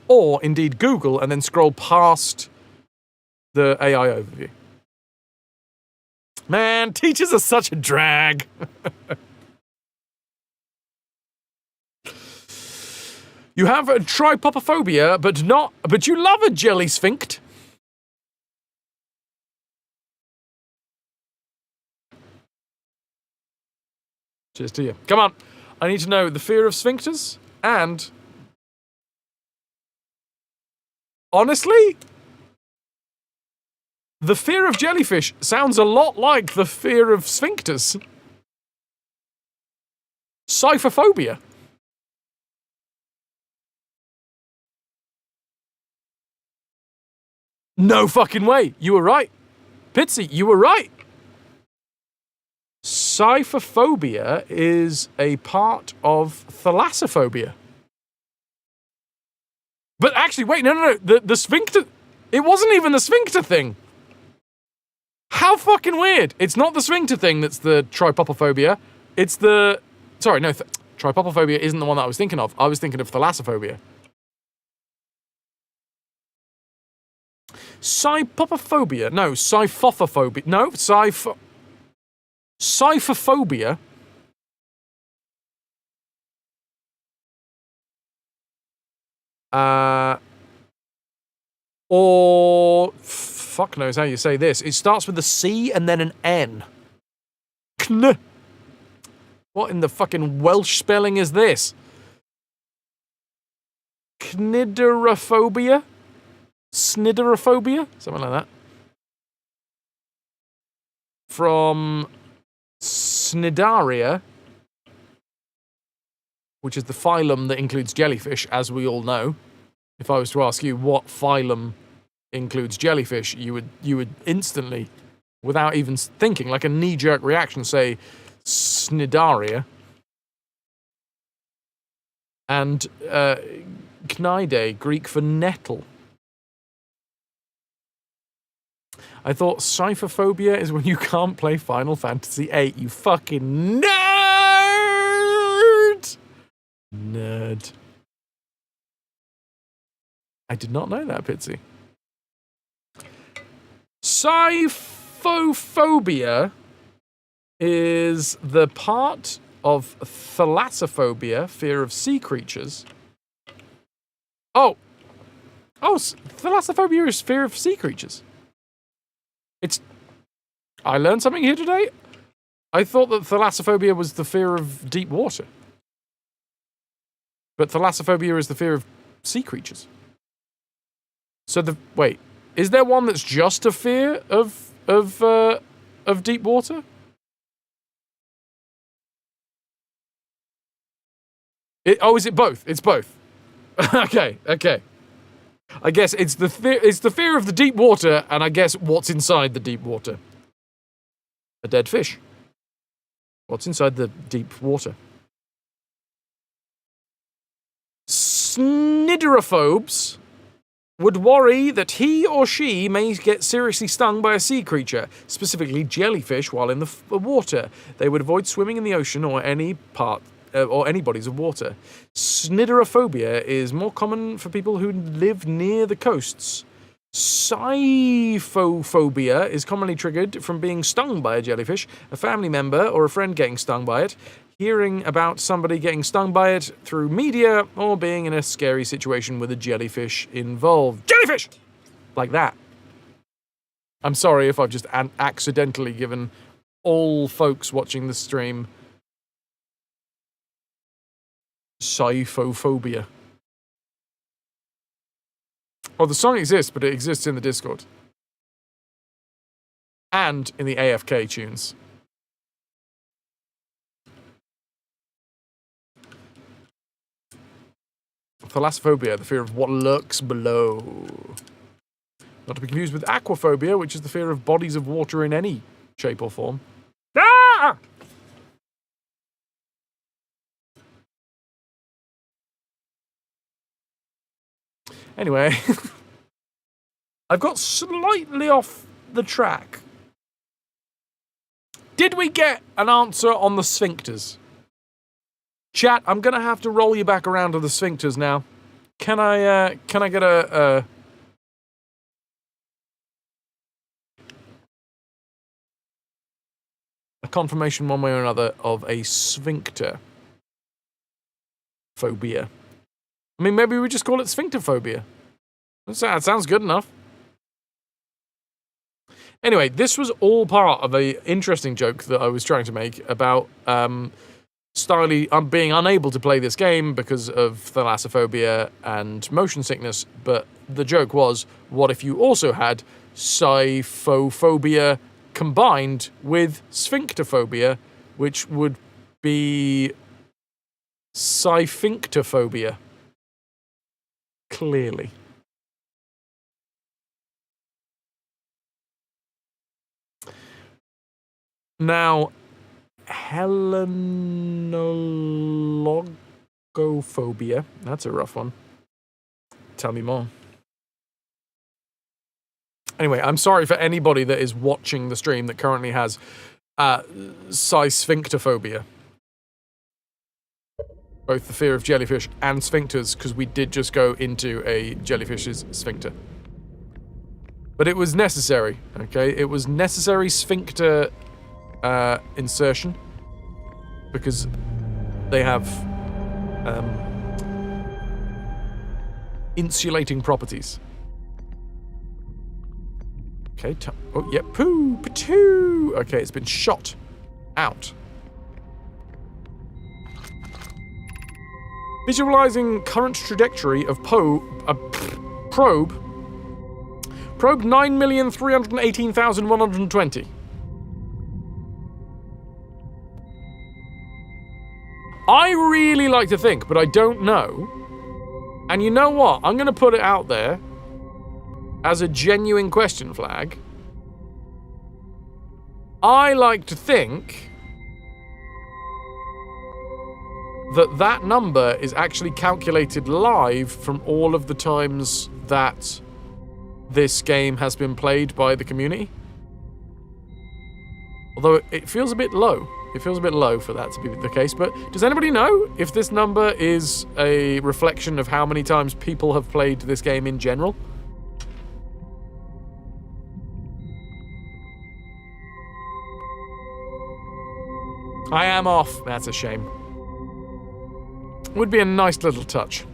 A: Or, indeed, Google and then scroll past the AI overview. Man, teachers are such a drag. You have a trypopophobia, but you love a jelly sphinct. Cheers to you. Come on. I need to know the fear of sphincters and... Honestly? The fear of jellyfish sounds a lot like the fear of sphincters. Cyphophobia. No fucking way. You were right. Pitsy, you were right. Cyphophobia is a part of thalassophobia. But actually, wait, no. The sphincter... It wasn't even the sphincter thing. How fucking weird. It's not the sphincter thing that's the trypopophobia. It's the... Sorry, no. Trypopophobia isn't the one that I was thinking of. I was thinking of thalassophobia. Cypopophobia. No, cyphophobia. No, cyphophobia. Or fuck knows how you say this. It starts with a C and then an N. Kn. What in the fucking Welsh spelling is this? Cniderophobia? Sniderophobia? Something like that. From Cnidaria, which is the phylum that includes jellyfish, as we all know. If I was to ask you what phylum includes jellyfish, you would instantly, without even thinking, like a knee-jerk reaction, say Cnidaria. And Cnidae, Greek for nettle. I thought cyphophobia is when you can't play Final Fantasy VIII. You fucking nerd! Nerd. I did not know that, Pitsy. Cyphophobia is the part of thalassophobia, fear of sea creatures. Oh, thalassophobia is fear of sea creatures. I learned something here today. I thought that thalassophobia was the fear of deep water. But thalassophobia is the fear of sea creatures. So wait, is there one that's just a fear of deep water? Is it both? It's both. Okay. I guess it's the fear of the deep water, and I guess what's inside the deep water. A dead fish. What's inside the deep water? Sniderophobes would worry that he or she may get seriously stung by a sea creature, specifically jellyfish, while in the water. They would avoid swimming in the ocean or any bodies of water. Sniderophobia is more common for people who live near the coasts. Cyphophobia is commonly triggered from being stung by a jellyfish, a family member or a friend getting stung by it, hearing about somebody getting stung by it through media, or being in a scary situation with a jellyfish involved. Jellyfish! Like that. I'm sorry if I've just accidentally given all folks watching the stream cyphophobia. Oh, the song exists, but it exists in the Discord. And in the AFK tunes. Thalassophobia, the fear of what lurks below. Not to be confused with aquaphobia, which is the fear of bodies of water in any shape or form. Ah! Anyway, I've got slightly off the track. Did we get an answer on the sphincters? Chat, I'm gonna have to roll you back around to the sphincters now. Can I get a confirmation one way or another of a sphincter phobia? I mean, maybe we just call it sphincter phobia. That sounds good enough. Anyway, this was all part of an interesting joke that I was trying to make about being unable to play this game because of thalassophobia and motion sickness, but the joke was, what if you also had syphophobia combined with sphincterphobia, which would be syphinctophobia. Clearly. Now, helenologophobia. That's a rough one. Tell me more. Anyway, I'm sorry for anybody that is watching the stream that currently has sysphinctophobia. Both the fear of jellyfish and sphincters, because we did just go into a jellyfish's sphincter. But it was necessary, okay? It was necessary sphincter insertion, because they have insulating properties. Okay, oh, yeah, poo, patoo. Okay, it's been shot out. Visualizing current trajectory of probe 9,318,120. I really like to think, but I don't know. And you know what? I'm going to put it out there as a genuine question flag. I like to think that number is actually calculated live from all of the times that this game has been played by the community. Although it feels a bit low. It feels a bit low for that to be the case, but does anybody know if this number is a reflection of how many times people have played this game in general? I am off. That's a shame. Would be a nice little touch.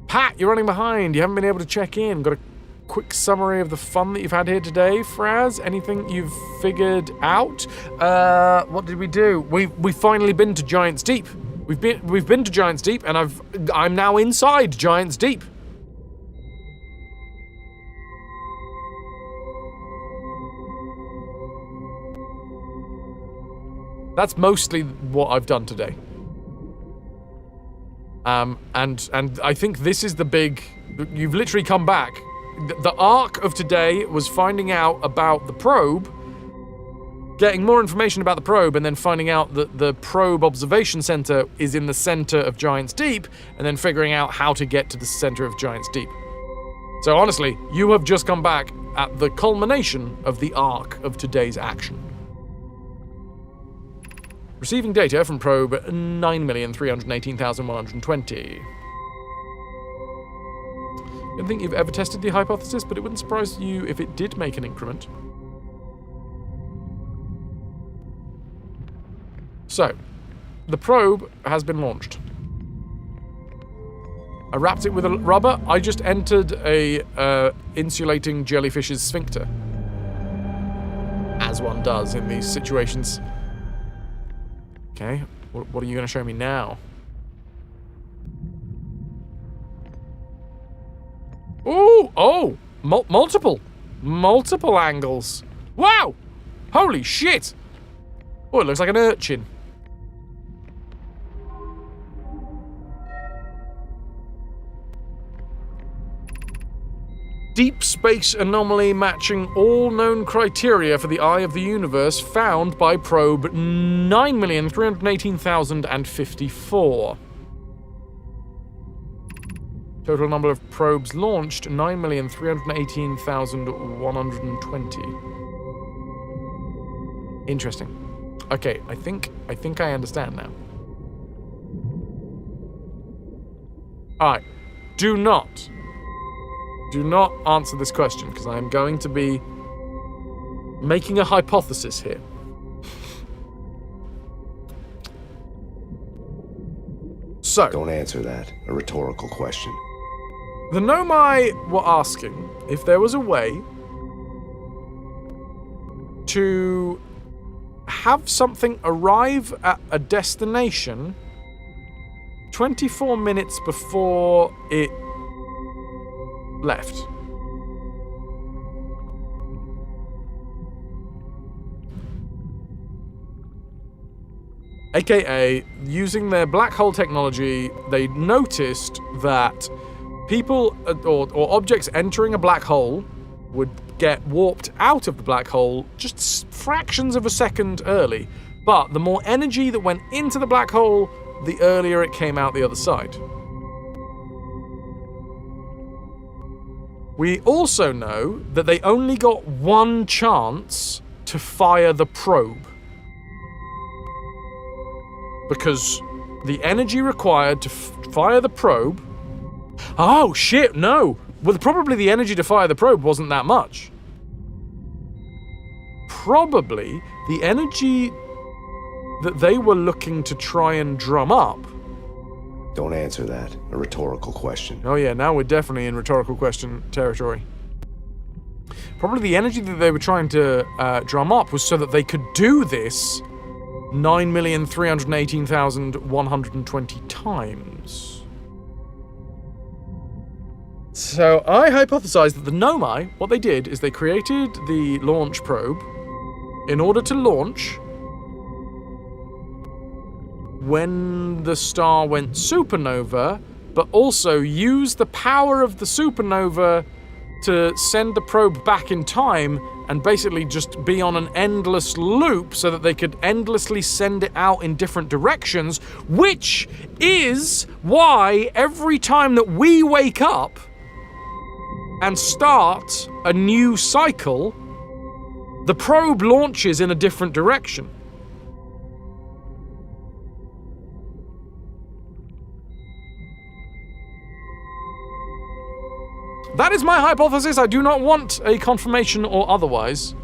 A: Pat, you're running behind. You haven't been able to check in. Got a quick summary of the fun that you've had here today, Fras? Anything you've figured out? What did we do? We've finally been to Giant's Deep. We've been to Giant's Deep, and I'm now inside Giant's Deep. That's mostly what I've done today. And I think this is the big... You've literally come back. The arc of today was finding out about the probe, getting more information about the probe, and then finding out that the probe observation center is in the center of Giant's Deep, and then figuring out how to get to the center of Giant's Deep. So honestly, you have just come back at the culmination of the arc of today's action. Receiving data from probe 9,318,120. I don't think you've ever tested the hypothesis, but it wouldn't surprise you if it did make an increment. So, the probe has been launched. I wrapped it with a rubber. I just entered a insulating jellyfish's sphincter. As one does in these situations. Okay, what are you going to show me now? Oh, multiple angles. Wow! Holy shit! Oh, it looks like an urchin. Deep space anomaly matching all known criteria for the Eye of the Universe found by probe 9,318,054. Total number of probes launched 9,318,120. Interesting. Okay, I think I understand now. Alright. Do not answer this question, because I am going to be making a hypothesis here. So,
C: don't answer that. A rhetorical question.
A: The Nomai were asking if there was a way to have something arrive at a destination 24 minutes before it left. AKA, using their black hole technology, they noticed that people or objects entering a black hole would get warped out of the black hole just fractions of a second early. But the more energy that went into the black hole, the earlier it came out the other side. We also know that they only got one chance to fire the probe. Because the energy required to fire the probe... Oh, shit, no! Well, probably the energy to fire the probe wasn't that much. Probably the energy that they were looking to try and drum up...
C: Don't answer that. A rhetorical question.
A: Oh yeah, now we're definitely in rhetorical question territory. Probably the energy that they were trying to drum up was so that they could do this 9,318,120 times. So I hypothesized that the Nomai, what they did is they created the launch probe in order to launch when the star went supernova, but also use the power of the supernova to send the probe back in time and basically just be on an endless loop so that they could endlessly send it out in different directions, which is why every time that we wake up and start a new cycle, the probe launches in a different direction. That is my hypothesis. I do not want a confirmation or otherwise.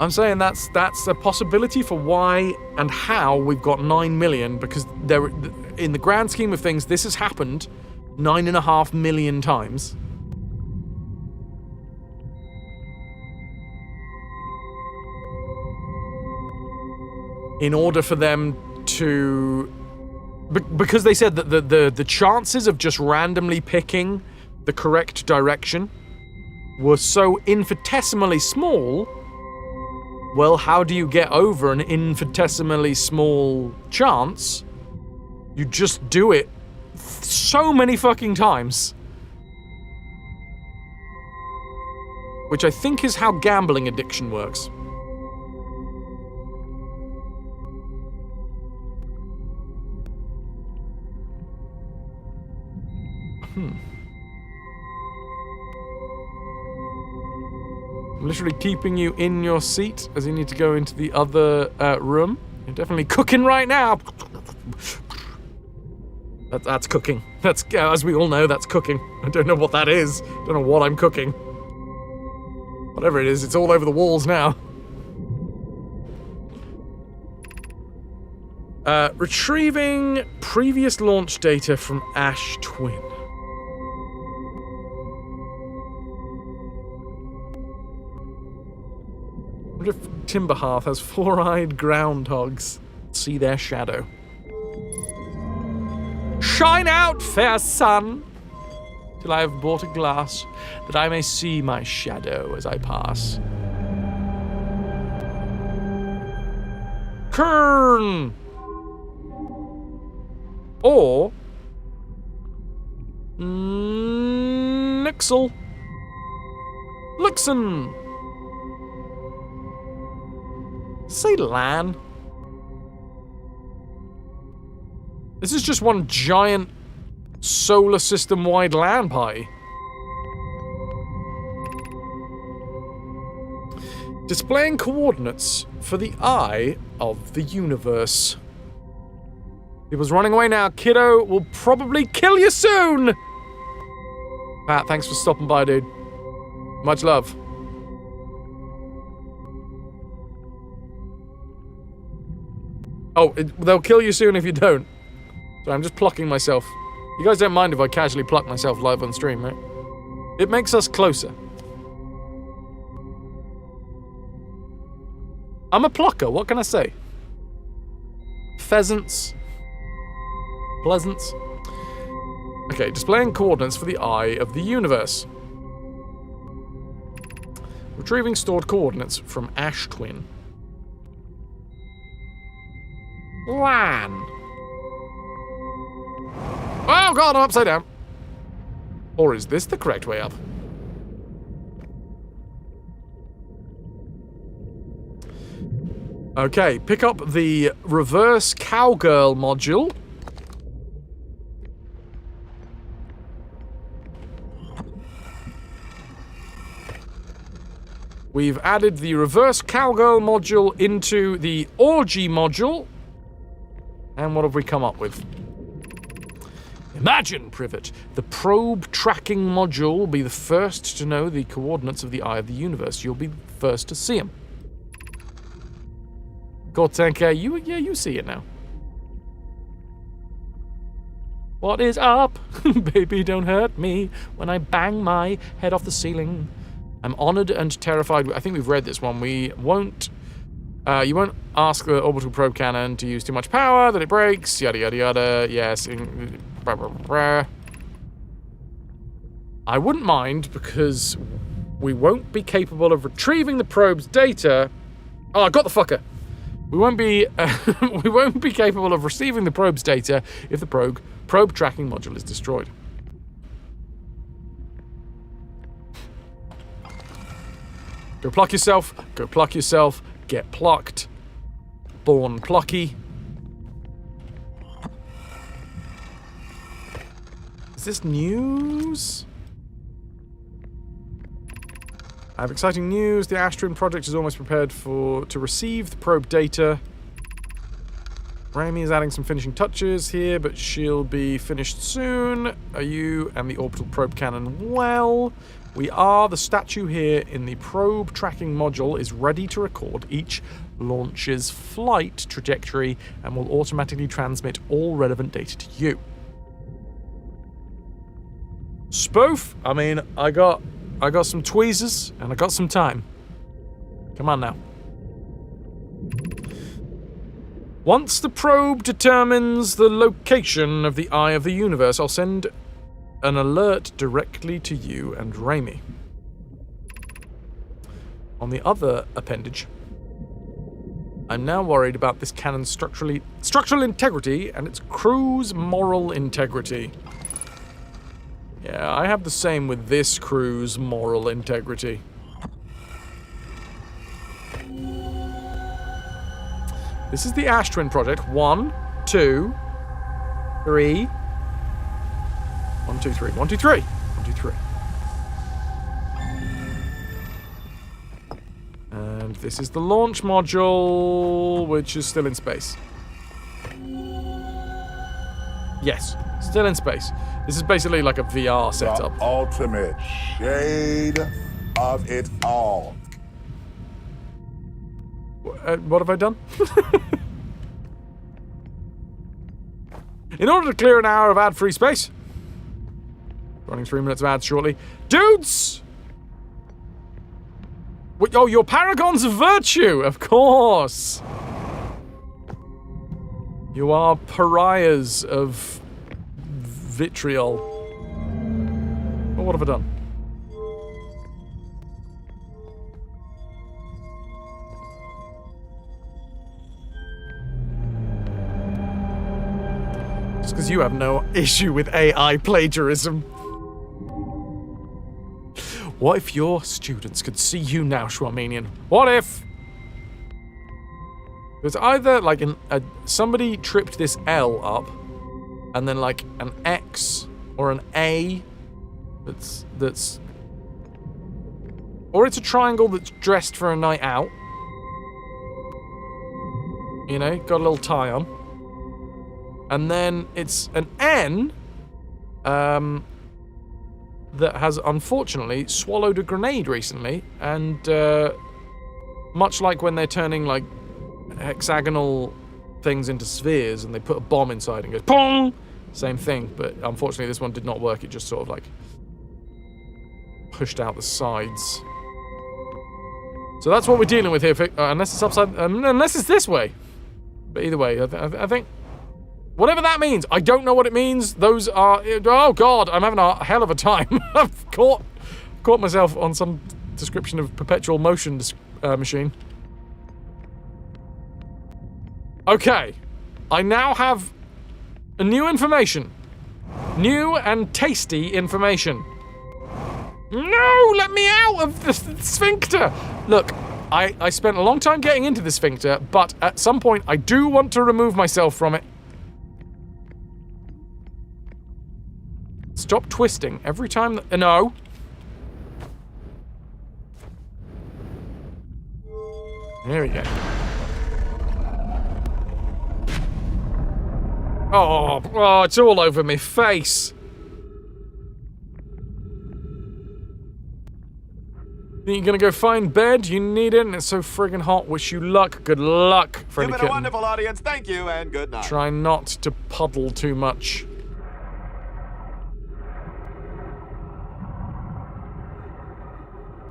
A: I'm saying that's a possibility for why and how we've got 9 million, because there, in the grand scheme of things, this has happened 9.5 million times. In order for them to... Because they said that the chances of just randomly picking the correct direction were so infinitesimally small, well, how do you get over an infinitesimally small chance? You just do it so many fucking times. Which I think is how gambling addiction works. I'm literally keeping you in your seat as you need to go into the other room. You're definitely cooking right now. That's cooking. That's, as we all know, that's cooking. I don't know what that is. Don't know what I'm cooking. Whatever it is, it's all over the walls now. Retrieving previous launch data from Ash Twin. What if Timberhearth has four-eyed groundhogs? See their shadow. Shine out, fair sun, till I have bought a glass, that I may see my shadow as I pass. Kern! Or... Nixel. Luxon. Say Lan. This is just one giant solar system-wide LAN party. Displaying coordinates for the eye of the universe. People's running away now. Kiddo will probably kill you soon! Pat, thanks for stopping by, dude. Much love. Oh, they'll kill you soon if you don't. So I'm just plucking myself. You guys don't mind if I casually pluck myself live on stream, right? It makes us closer. I'm a plucker, what can I say? Pheasants. Pleasants. Okay, displaying coordinates for the eye of the universe. Retrieving stored coordinates from Ash Twin. LAN. Oh god, I'm upside down. Or is this the correct way up? Okay, pick up the reverse cowgirl module. We've added the reverse cowgirl module into the orgy module. And what have we come up with? Imagine, Privet, the probe tracking module will be the first to know the coordinates of the eye of the universe. You'll be the first to see them. Gortenka, you see it now. What is up? Baby, don't hurt me when I bang my head off the ceiling. I'm honored and terrified. I think we've read this one. We won't... you won't ask the orbital probe cannon to use too much power, that it breaks, yada yada yada, yes. I wouldn't mind, because we won't be capable of retrieving the probe's data. Oh, I got the fucker. We won't be we won't be capable of receiving the probe's data if the probe tracking module is destroyed. Go pluck yourself, go pluck yourself, get plucked. Born plucky. Is this news? I have exciting news. The Astrin project is almost prepared to receive the probe data. Raimi is adding some finishing touches here, but she'll be finished soon. Are you and the orbital probe cannon well? We are. The statue here in the probe tracking module is ready to record each launch's flight trajectory and will automatically transmit all relevant data to you. Spoof? I mean, I got some tweezers and I got some time. Come on now. Once the probe determines the location of the eye of the universe, I'll send an alert directly to you and Raimi. On the other appendage, I'm now worried about this cannon's structural integrity and its crew's moral integrity. Yeah, I have the same with this crew's moral integrity. This is the Ash Twin project. 1, 2, 3. 1, 2, 3. 1, 2, 3. 1, 2, 3. And this is the launch module, which is still in space. Yes, still in space. This is basically like a VR setup.
T: The ultimate shade of it all.
A: What have I done? In order to clear an hour of ad-free space. Running 3 minutes of ads shortly. Dudes! Oh, you're paragons of virtue, of course. You are pariahs of vitriol. Oh, what have I done? Just because you have no issue with AI plagiarism. What if your students could see you now, Schwarmanian? What if? There's either like somebody tripped this L up, and then like an X or an A that's or it's a triangle that's dressed for a night out. You know, got a little tie on. And then it's an N that has unfortunately swallowed a grenade recently, and much like when they're turning like hexagonal things into spheres and they put a bomb inside and goes pong, same thing, but unfortunately this one did not work. It just sort of like pushed out the sides. So that's what we're dealing with here, unless it's upside, unless it's this way. But either way, I think whatever that means, I don't know what it means. Those are, oh god, I'm having a hell of a time. I've caught myself on some description of perpetual motion machine. Okay, I now have a new information. New and tasty information. No, let me out of the sphincter. Look, I spent a long time getting into the sphincter, but at some point I do want to remove myself from it. Stop twisting every time that, no. There we go. Oh, it's all over my face. Think you're gonna go find bed? You need it, and it's so friggin' hot. Wish you luck. Good luck, Freddy
U: You've been a wonderful audience. Thank you, and good night.
A: Try not to puddle too much.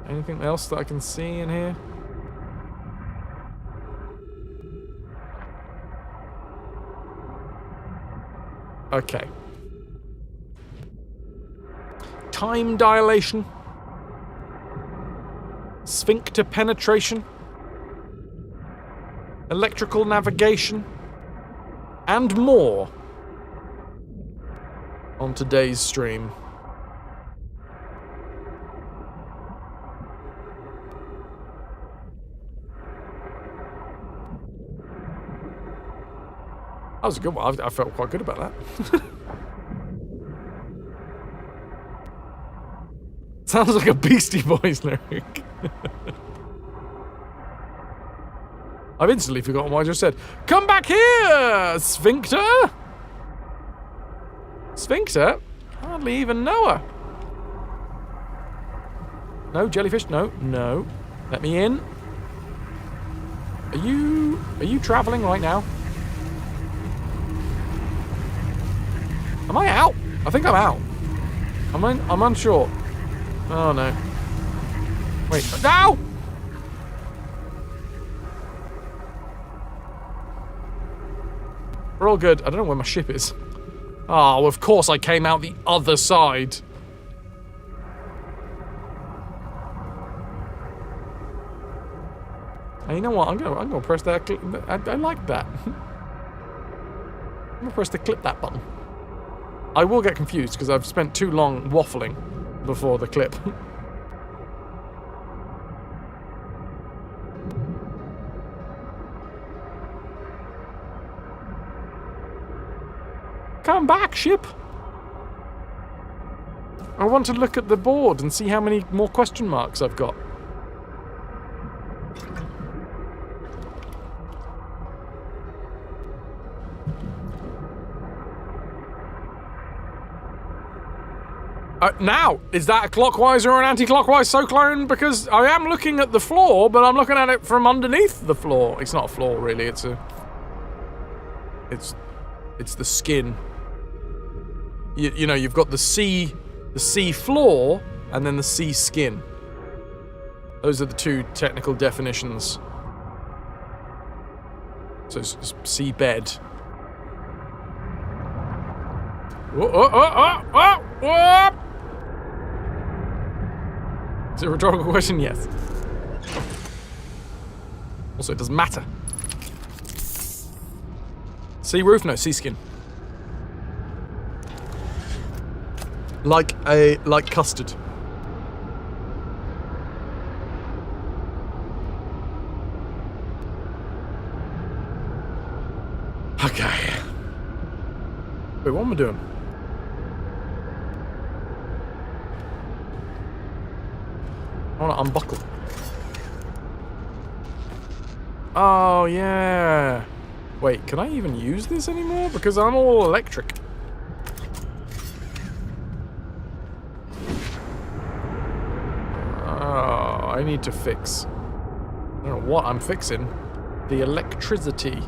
A: Anything else that I can see in here? Okay. Time dilation. Sphincter penetration. Electrical navigation. And more on today's stream. That was a good one. I felt quite good about that. Sounds like a Beastie Boys lyric. I've instantly forgotten what I just said. Come back here, Sphincter! Sphincter? Hardly even know her. No, jellyfish, no, no. Let me in. Are you traveling right now? Am I out? I think I'm out. I'm unsure. Oh no. Wait, no! We're all good. I don't know where my ship is. Oh, of course I came out the other side. Hey, you know what? I'm gonna press that. I like that. I'm gonna press the clip that button. I will get confused because I've spent too long waffling before the clip. Come back, ship! I want to look at the board and see how many more question marks I've got. Now, is that a clockwise or an anti-clockwise cyclone? Because I am looking at the floor, but I'm looking at it from underneath the floor. It's not a floor, really. It's the skin. You know, you've got the sea floor, and then the sea skin. Those are the two technical definitions. So it's sea bed. Is it a rhetorical question? Yes. Also, it doesn't matter. Sea roof? No, sea skin. Like custard. Okay. Wait, what am I doing? I want to unbuckle. Oh, yeah. Wait, can I even use this anymore? Because I'm all electric. Oh, I need to fix. I don't know what I'm fixing. The electricity.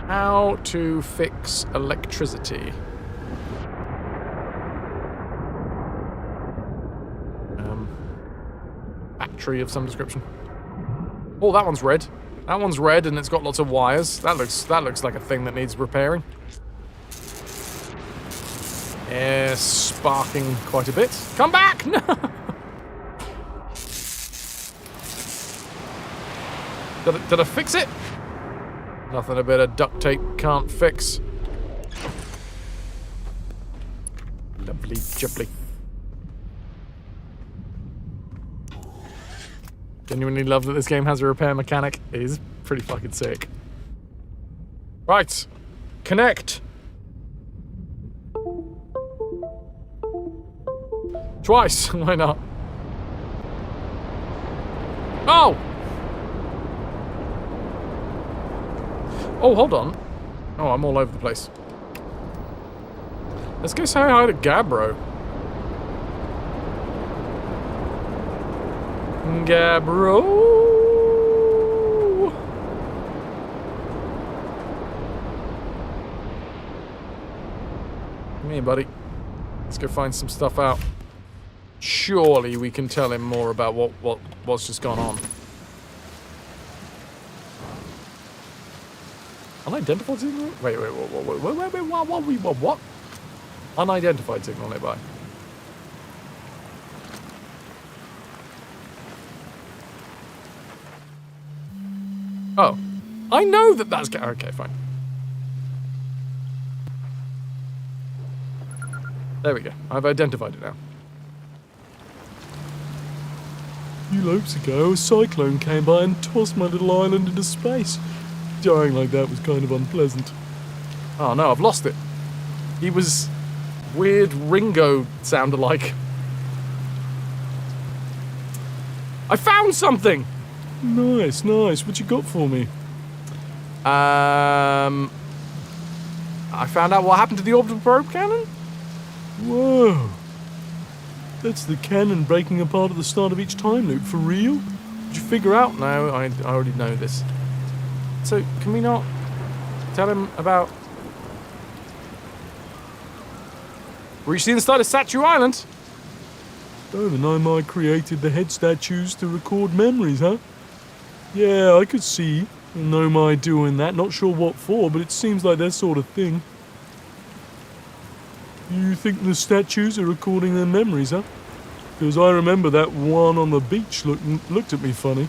A: How to fix electricity. Battery of some description. Oh, that one's red. That one's red and it's got lots of wires. That looks like a thing that needs repairing. Yeah, sparking quite a bit. Come back! No! Did I fix it? Nothing a bit of duct tape can't fix. Lovely jubbly. Genuinely love that this game has a repair mechanic. It is pretty fucking sick. Right. Connect. Twice. Why not? Oh! Oh, hold on. Oh, I'm all over the place. Let's go say hi to Gabbro. Gabbro. Come here, buddy. Let's go find some stuff out. Surely we can tell him more about what's just gone on. Unidentified signal? Wait, what? Unidentified signal nearby. Oh. I know that that's... Okay, fine. There we go. I've identified it now.
Q: A few loops ago, a cyclone came by and tossed my little island into space. Dying like that was kind of unpleasant.
A: Oh no, I've lost it. He was weird Ringo sound-alike. I found something!
Q: Nice, nice. What you got for me?
A: I found out what happened to the orbital probe cannon.
Q: Whoa. That's the cannon breaking apart at the start of each time loop, for real?
A: Did you figure out? No, I already know this. So, can we not tell him about... Reach the inside of Statue Island?
Q: Oh, the Nomai created the head statues to record memories, huh? Yeah, I could see Nomai doing that. Not sure what for, but it seems like their sort of thing. You think the statues are recording their memories, huh? Because I remember that one on the beach looked at me funny.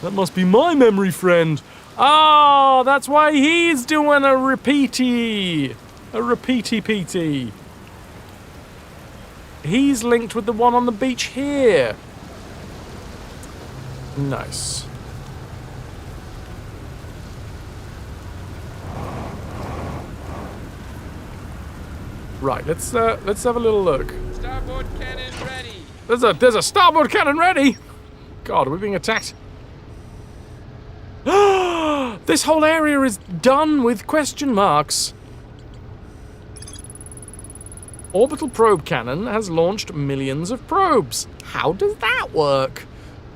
Q: That must be my memory friend.
A: Oh, that's why he's doing a repeaty. A repeaty-peaty. He's linked with the one on the beach here. Nice. Right, let's have a little look.
E: Starboard cannon ready.
A: There's a starboard cannon ready. God, are we being attacked? This whole area is done with question marks. Orbital probe cannon has launched millions of probes. How does that work?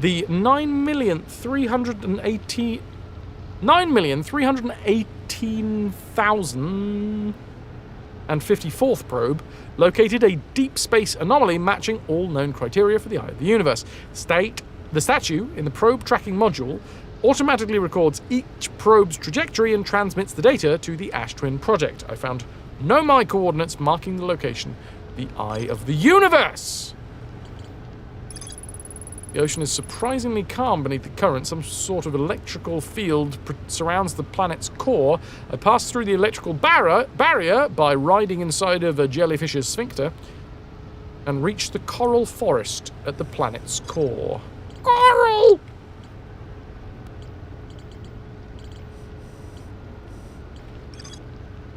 A: The 9,318,054th probe located a deep space anomaly matching all known criteria for the eye of the universe. The statue in the probe tracking module automatically records each probe's trajectory and transmits the data to the Ash Twin project. I found Know my coordinates, marking the location. The eye of the universe! The ocean is surprisingly calm beneath the current. Some sort of electrical field surrounds the planet's core. I passed through the electrical barrier by riding inside of a jellyfish's sphincter and reached the coral forest at the planet's core. Coral!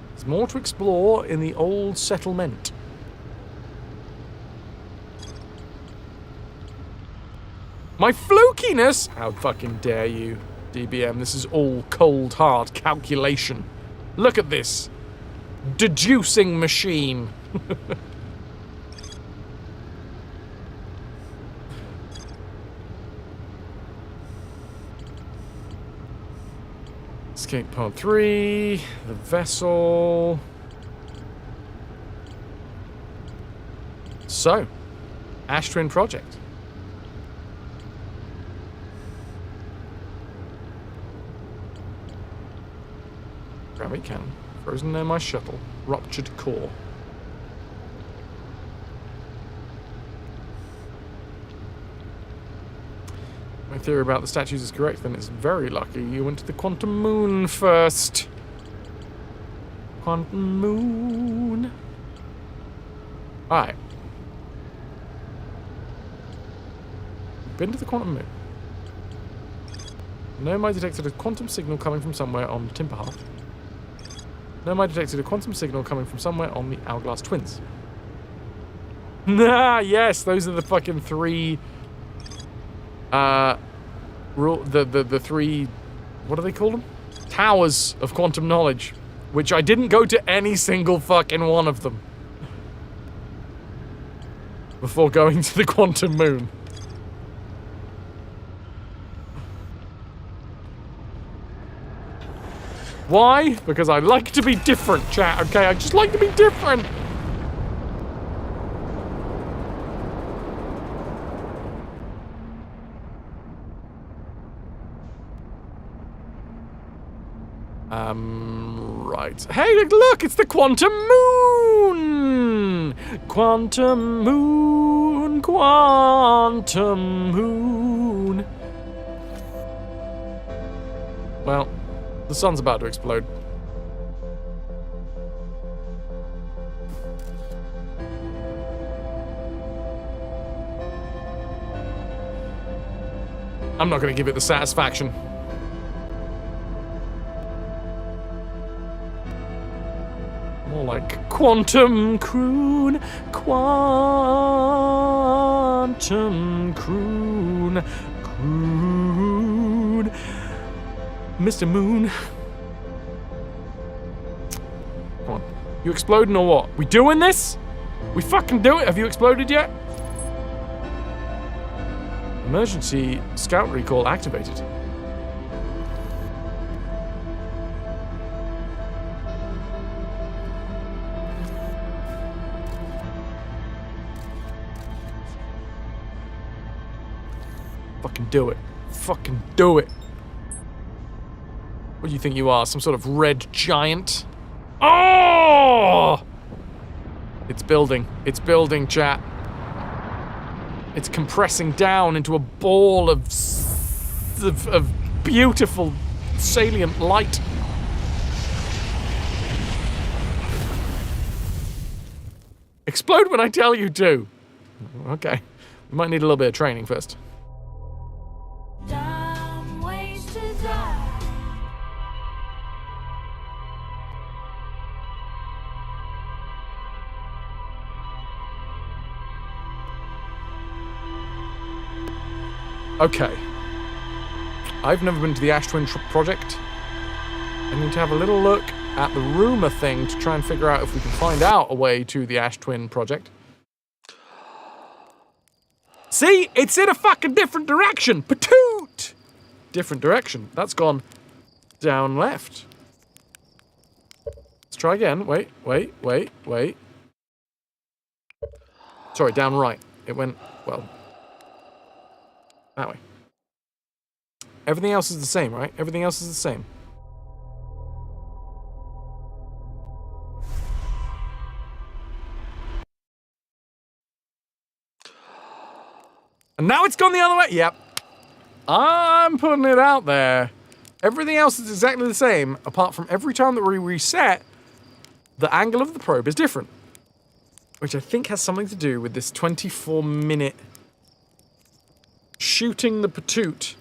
A: There's more to explore in the old settlement. My flukiness? How fucking dare you, DBM. This is all cold, hard calculation. Look at this. Deducing machine. Escape pod 3. The vessel. So, Ash Twin Project. Gravity cannon. Frozen near my shuttle. Ruptured core. My theory about the statues is correct, then it's very lucky you went to the quantum moon first. Quantum moon. Alright. Been to the quantum moon. Nomai detected a quantum signal coming from somewhere on the Timberhalf. Nomai detected a quantum signal coming from somewhere on the Hourglass Twins. Nah, yes, those are the fucking three... the three... What do they call them? Towers of quantum knowledge. Which I didn't go to any single fucking one of them. Before going to the quantum moon. Why? Because I like to be different, chat, okay? I just like to be different. Right. Hey, look, it's the quantum moon! Quantum moon, quantum moon. Well, the sun's about to explode. I'm not going to give it the satisfaction. More like quantum croon, quantum croon, croon. Mr. Moon. Come on. You exploding or what? We doing this? We fucking do it. Have you exploded yet? Emergency scout recall activated. Fucking do it. Fucking do it. What do you think you are? Some sort of red giant? Oh! It's building. It's building, chat. It's compressing down into a ball of beautiful, salient light. Explode when I tell you to. Okay. We might need a little bit of training first. Okay. I've never been to the Ash Twin Project. I need to have a little look at the rumor thing to try and figure out if we can find out a way to the Ash Twin Project. See? It's in a fucking different direction! Patoot! Different direction. That's gone down left. Let's try again. Wait. Sorry, down right. It went, well... that way. Everything else is the same, right? Everything else is the same. And now it's gone the other way. Yep. I'm putting it out there. Everything else is exactly the same, apart from every time that we reset, the angle of the probe is different. Which I think has something to do with this 24-minute shooting the patoot.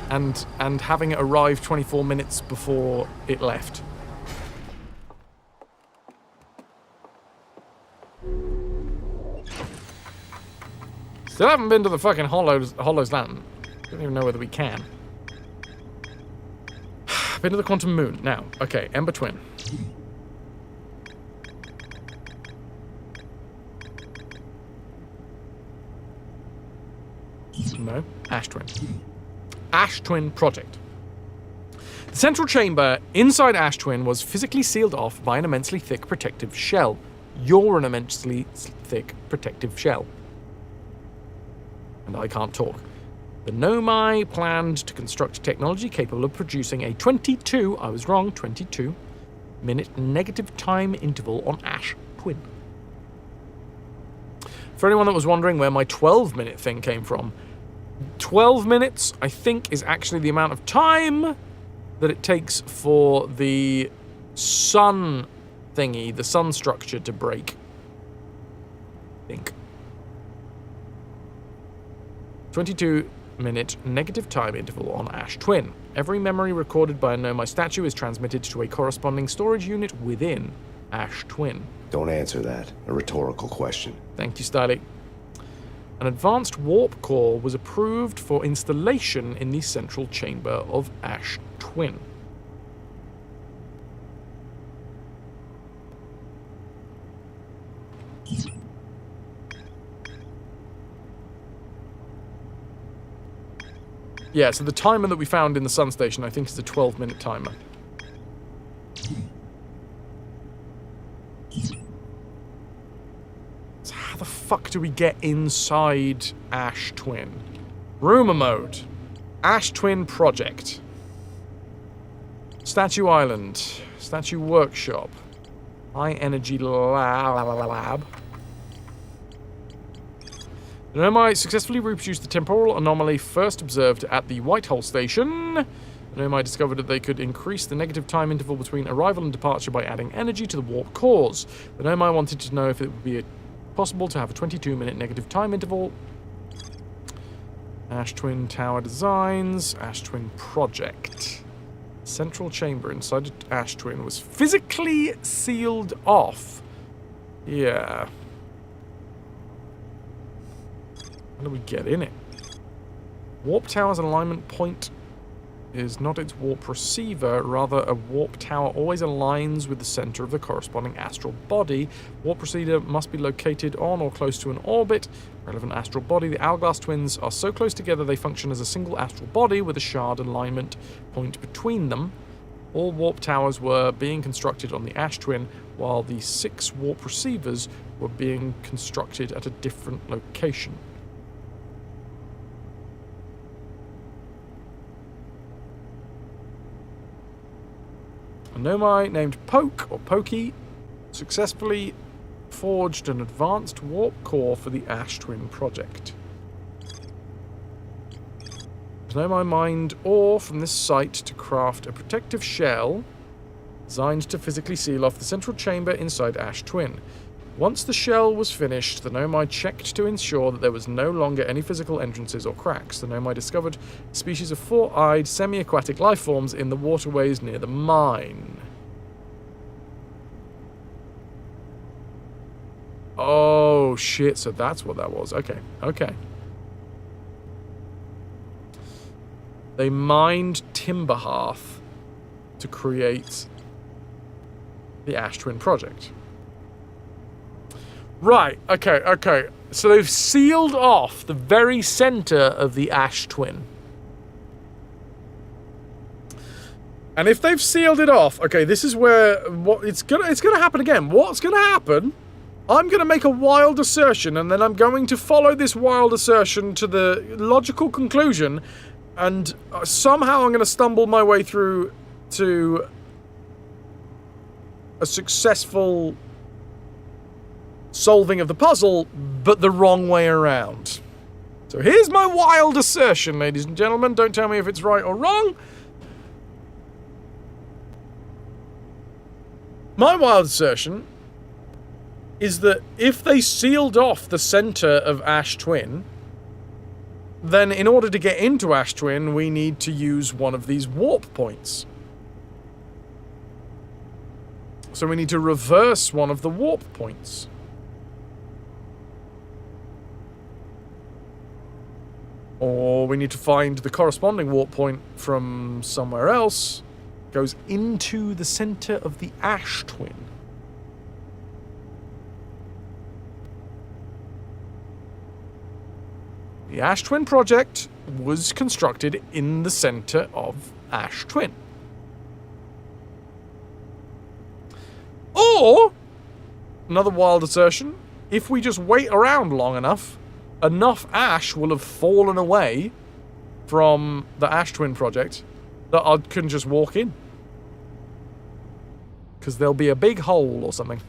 A: And having it arrive 24 minutes before it left. Still haven't been to the fucking Hollow's Lantern. Don't even know whether we can. Been to the Quantum Moon. Now, okay, Ember Twin. No, Ash Twin. Ash Twin Project. The central chamber inside Ash Twin was physically sealed off by an immensely thick protective shell. You're an immensely thick protective shell. And I can't talk. The Nomai planned to construct technology capable of producing a 22-minute negative time interval on Ash Twin. For anyone that was wondering where my 12-minute thing came from, 12 minutes, I think, is actually the amount of time that it takes for the sun thingy, the sun structure, to break. I think. 22-minute negative time interval on Ash Twin. Every memory recorded by a Nomai statue is transmitted to a corresponding storage unit within Ash Twin.
C: Don't answer that. A rhetorical question.
A: Thank you, Styly. An advanced warp core was approved for installation in the central chamber of Ash Twin. Yeah, so the timer that we found in the sun station, I think, is a 12-minute timer. So how the fuck do we get inside Ash Twin? Rumor mode. Ash Twin Project. Statue Island. Statue Workshop. High Energy Lab. The Nomai successfully reproduced the temporal anomaly first observed at the Whitehall Station. The Nomai discovered that they could increase the negative time interval between arrival and departure by adding energy to the warp cores. The Nomai wanted to know if it would be possible to have a 22-minute negative time interval. Ash Twin Tower Designs. Ash Twin Project. Central chamber inside Ash Twin was physically sealed off. Yeah. How do we get in it? Warp Tower's alignment point is not its warp receiver, rather a warp tower always aligns with the center of the corresponding astral body. Warp receiver must be located on or close to an orbit. Relevant astral body. The Hourglass twins are so close together they function as a single astral body with a shard alignment point between them. All warp towers were being constructed on the Ash Twin, while the 6 warp receivers were being constructed at a different location. A Nomai named Poke, or Pokey, successfully forged an advanced warp core for the Ash Twin project. The Nomai mined ore from this site to craft a protective shell designed to physically seal off the central chamber inside Ash Twin. Once the shell was finished, the Nomai checked to ensure that there was no longer any physical entrances or cracks. The Nomai discovered a species of 4-eyed, semi-aquatic life forms in the waterways near the mine. Oh, shit, so that's what that was. Okay, okay. They mined Timberhearth to create the Ash Twin project. Right, okay, okay. So they've sealed off the very center of the Ash Twin. And if they've sealed it off, okay, this is where it's gonna happen again. What's gonna happen? I'm gonna make a wild assertion, and then I'm going to follow this wild assertion to the logical conclusion, and somehow I'm gonna stumble my way through to a successful solving of the puzzle, but the wrong way around. So here's my wild assertion, ladies and gentlemen. Don't tell me if it's right or wrong. My wild assertion is that if they sealed off the center of Ash Twin, then in order to get into Ash Twin, we need to use one of these warp points. So we need to reverse one of the warp points. Or we need to find the corresponding warp point from somewhere else. Goes into the center of the Ash Twin. The Ash Twin project was constructed in the center of Ash Twin. Or, another wild assertion, if we just wait around long enough ash will have fallen away from the Ash Twin project that I can just walk in. Because there'll be a big hole or something.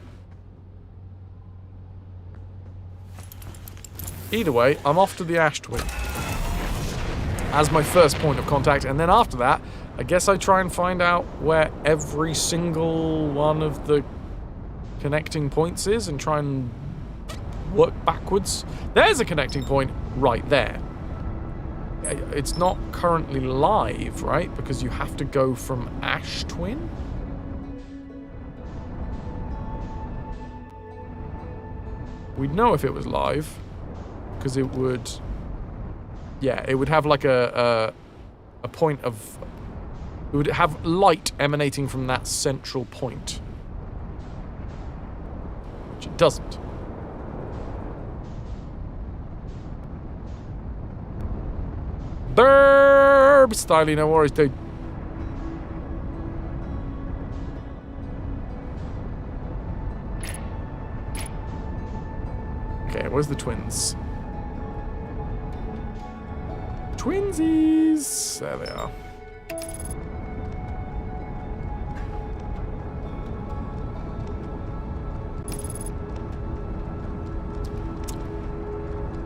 A: Either way, I'm off to the Ash Twin as my first point of contact, and then after that, I guess I try and find out where every single one of the connecting points is and try and work backwards. There's a connecting point right there. It's not currently live, right? Because you have to go from Ash Twin? We'd know if it was live, because it would... Yeah, it would have like a point of... It would have light emanating from that central point. Which it doesn't. Burp! Styly, no worries, dude. Okay, where's the twins? Twinsies! There they are.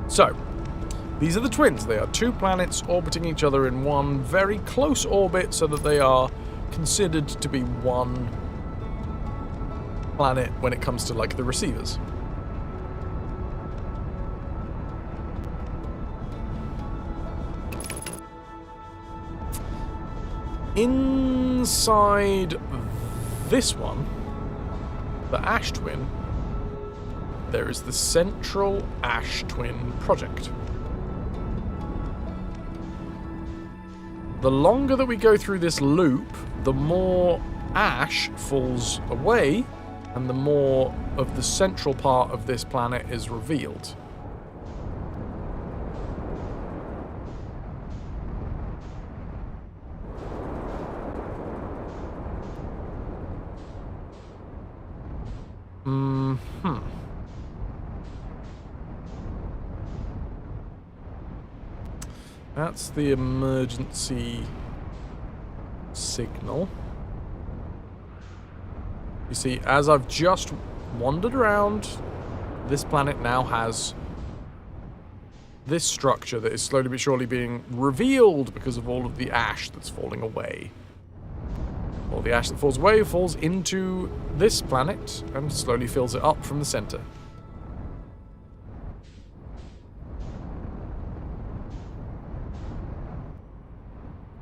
A: So, these are the twins. They are two planets orbiting each other in one very close orbit so that they are considered to be one planet when it comes to, like, the receivers. Inside this one, the Ash Twin, there is the Central Ash Twin project. The longer that we go through this loop, the more ash falls away, and the more of the central part of this planet is revealed. That's the emergency signal. You see, as I've just wandered around, this planet now has this structure that is slowly but surely being revealed because of all of the ash that's falling away. All the ash that falls away falls into this planet and slowly fills it up from the center.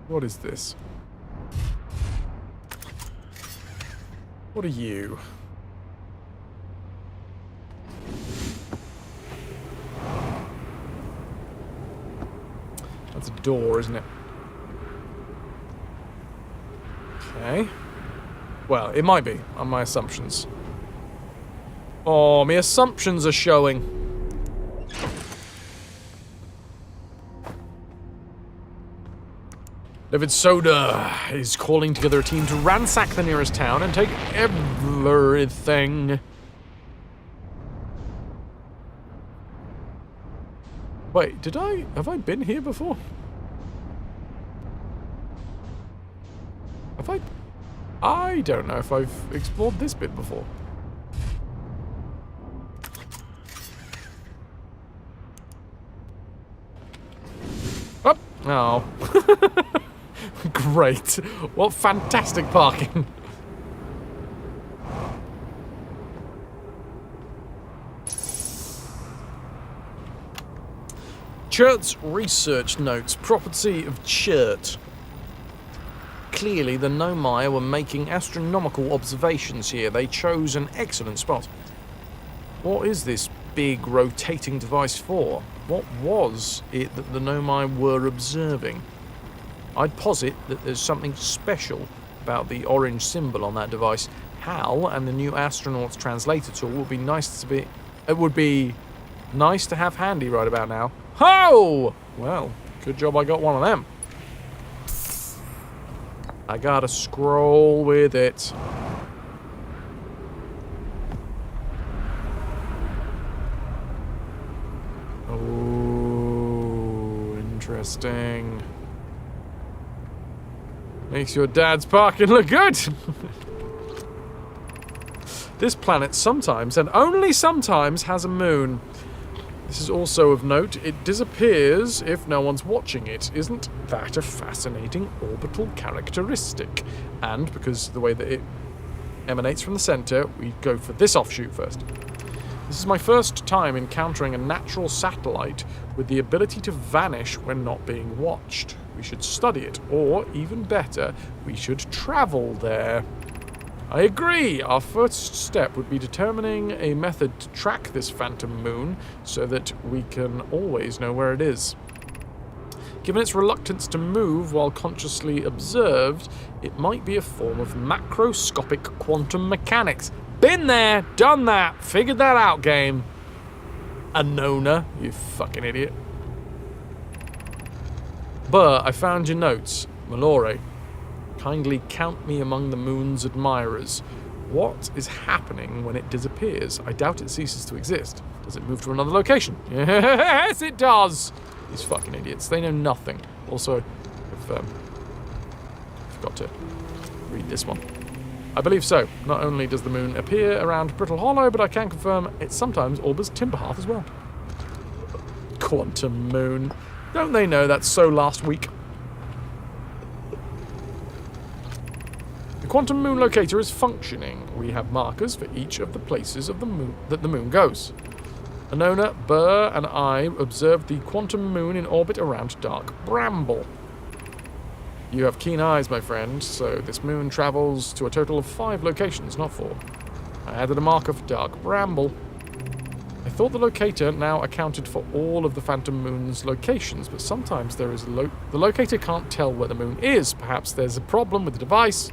A: What is this? What are you? That's a door, isn't it? Okay. Well, it might be, on my assumptions. Oh, my assumptions are showing. David Soda is calling together a team to ransack the nearest town and take everything. Wait, have I been here before? I don't know if I've explored this bit before. Oh. Great. What fantastic parking. Chert's research notes, property of Chert. Clearly, the Nomai were making astronomical observations here. They chose an excellent spot. What is this big rotating device for? What was it that the Nomai were observing? I'd posit that there's something special about the orange symbol on that device. HAL and the new astronaut's translator tool would be nice to be. It would be nice to have handy right about now. Ho! Well, good job I got one of them. I gotta scroll with it. Oh, interesting. Makes your dad's parking look good. This planet sometimes, and only sometimes, has a moon. This is also of note. It disappears if no one's watching it. Isn't that a fascinating orbital characteristic? And because of the way that it emanates from the center, we go for this offshoot first. This is my first time encountering a natural satellite with the ability to vanish when not being watched. We should study it, or even better, we should travel there. I agree. Our first step would be determining a method to track this phantom moon so that we can always know where it is. Given its reluctance to move while consciously observed, it might be a form of macroscopic quantum mechanics. Been there, done that, figured that out, game. Anona, you fucking idiot. But I found your notes, Malore. Kindly count me among the moon's admirers. What is happening when it disappears? I doubt it ceases to exist. Does it move to another location? Yes, it does! These fucking idiots. They know nothing. Also, I've forgot to read this one. I believe so. Not only does the moon appear around Brittle Hollow, but I can confirm it sometimes orbits Timberhearth as well. Quantum moon. Don't they know that's so last week? The quantum moon locator is functioning. We have markers for each of the places of the moon that the moon goes. Anona, Burr, and I observed the quantum moon in orbit around Dark Bramble. You have keen eyes, my friend, so this moon travels to a total of 5 locations, not 4. I added a marker for Dark Bramble. I thought the locator now accounted for all of the phantom moon's locations, but sometimes there is the locator can't tell where the moon is. Perhaps there's a problem with the device.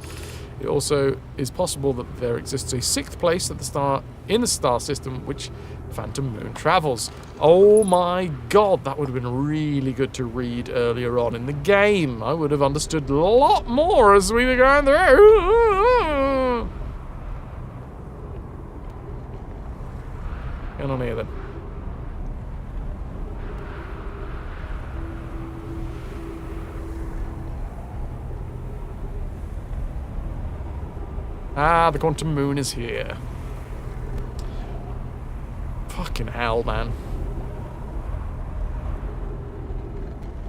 A: It also is possible that there exists a 6th place at the star in the star system which the phantom moon travels. Oh my god, that would have been really good to read earlier on in the game. I would have understood a lot more as we were going through. Get on here then. Ah, the quantum moon is here. Fucking hell, man.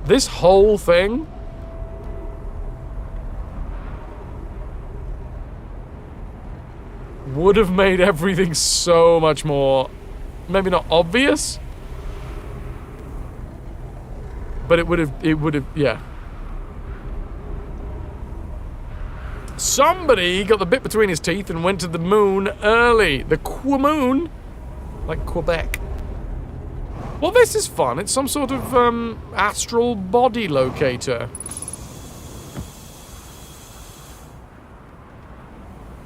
A: This whole thing would have made everything so much more, maybe not obvious, but it would have, yeah. Somebody got the bit between his teeth and went to the moon early. The Quamoon, like Quebec. Well, this is fun. It's some sort of astral body locator.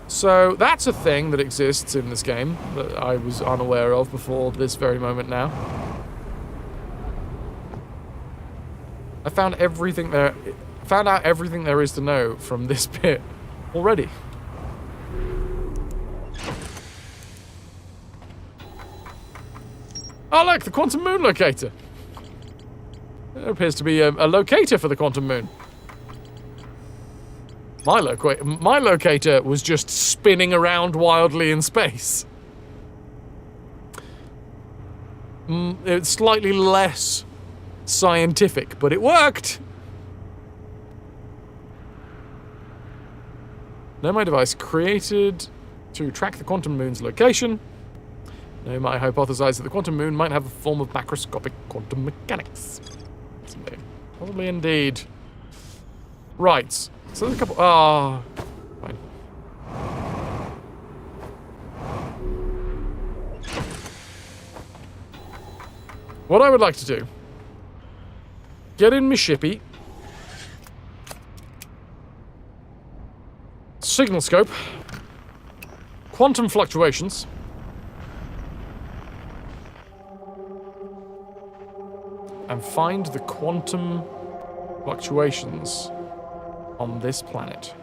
A: So that's a thing that exists in this game that I was unaware of before this very moment now. I found everything there. Found out everything there is to know from this bit already. Oh look, the quantum moon locator. There appears to be a locator for the quantum moon. My locator was just spinning around wildly in space. It's slightly less scientific, but it worked. Nomai device created to track the quantum moon's location. Nomai hypothesized that the quantum moon might have a form of macroscopic quantum mechanics. Possibly indeed. Right. So there's a couple... fine. What I would like to do... Get in my shippy. Signal scope. Quantum fluctuations. And find the quantum fluctuations on this planet.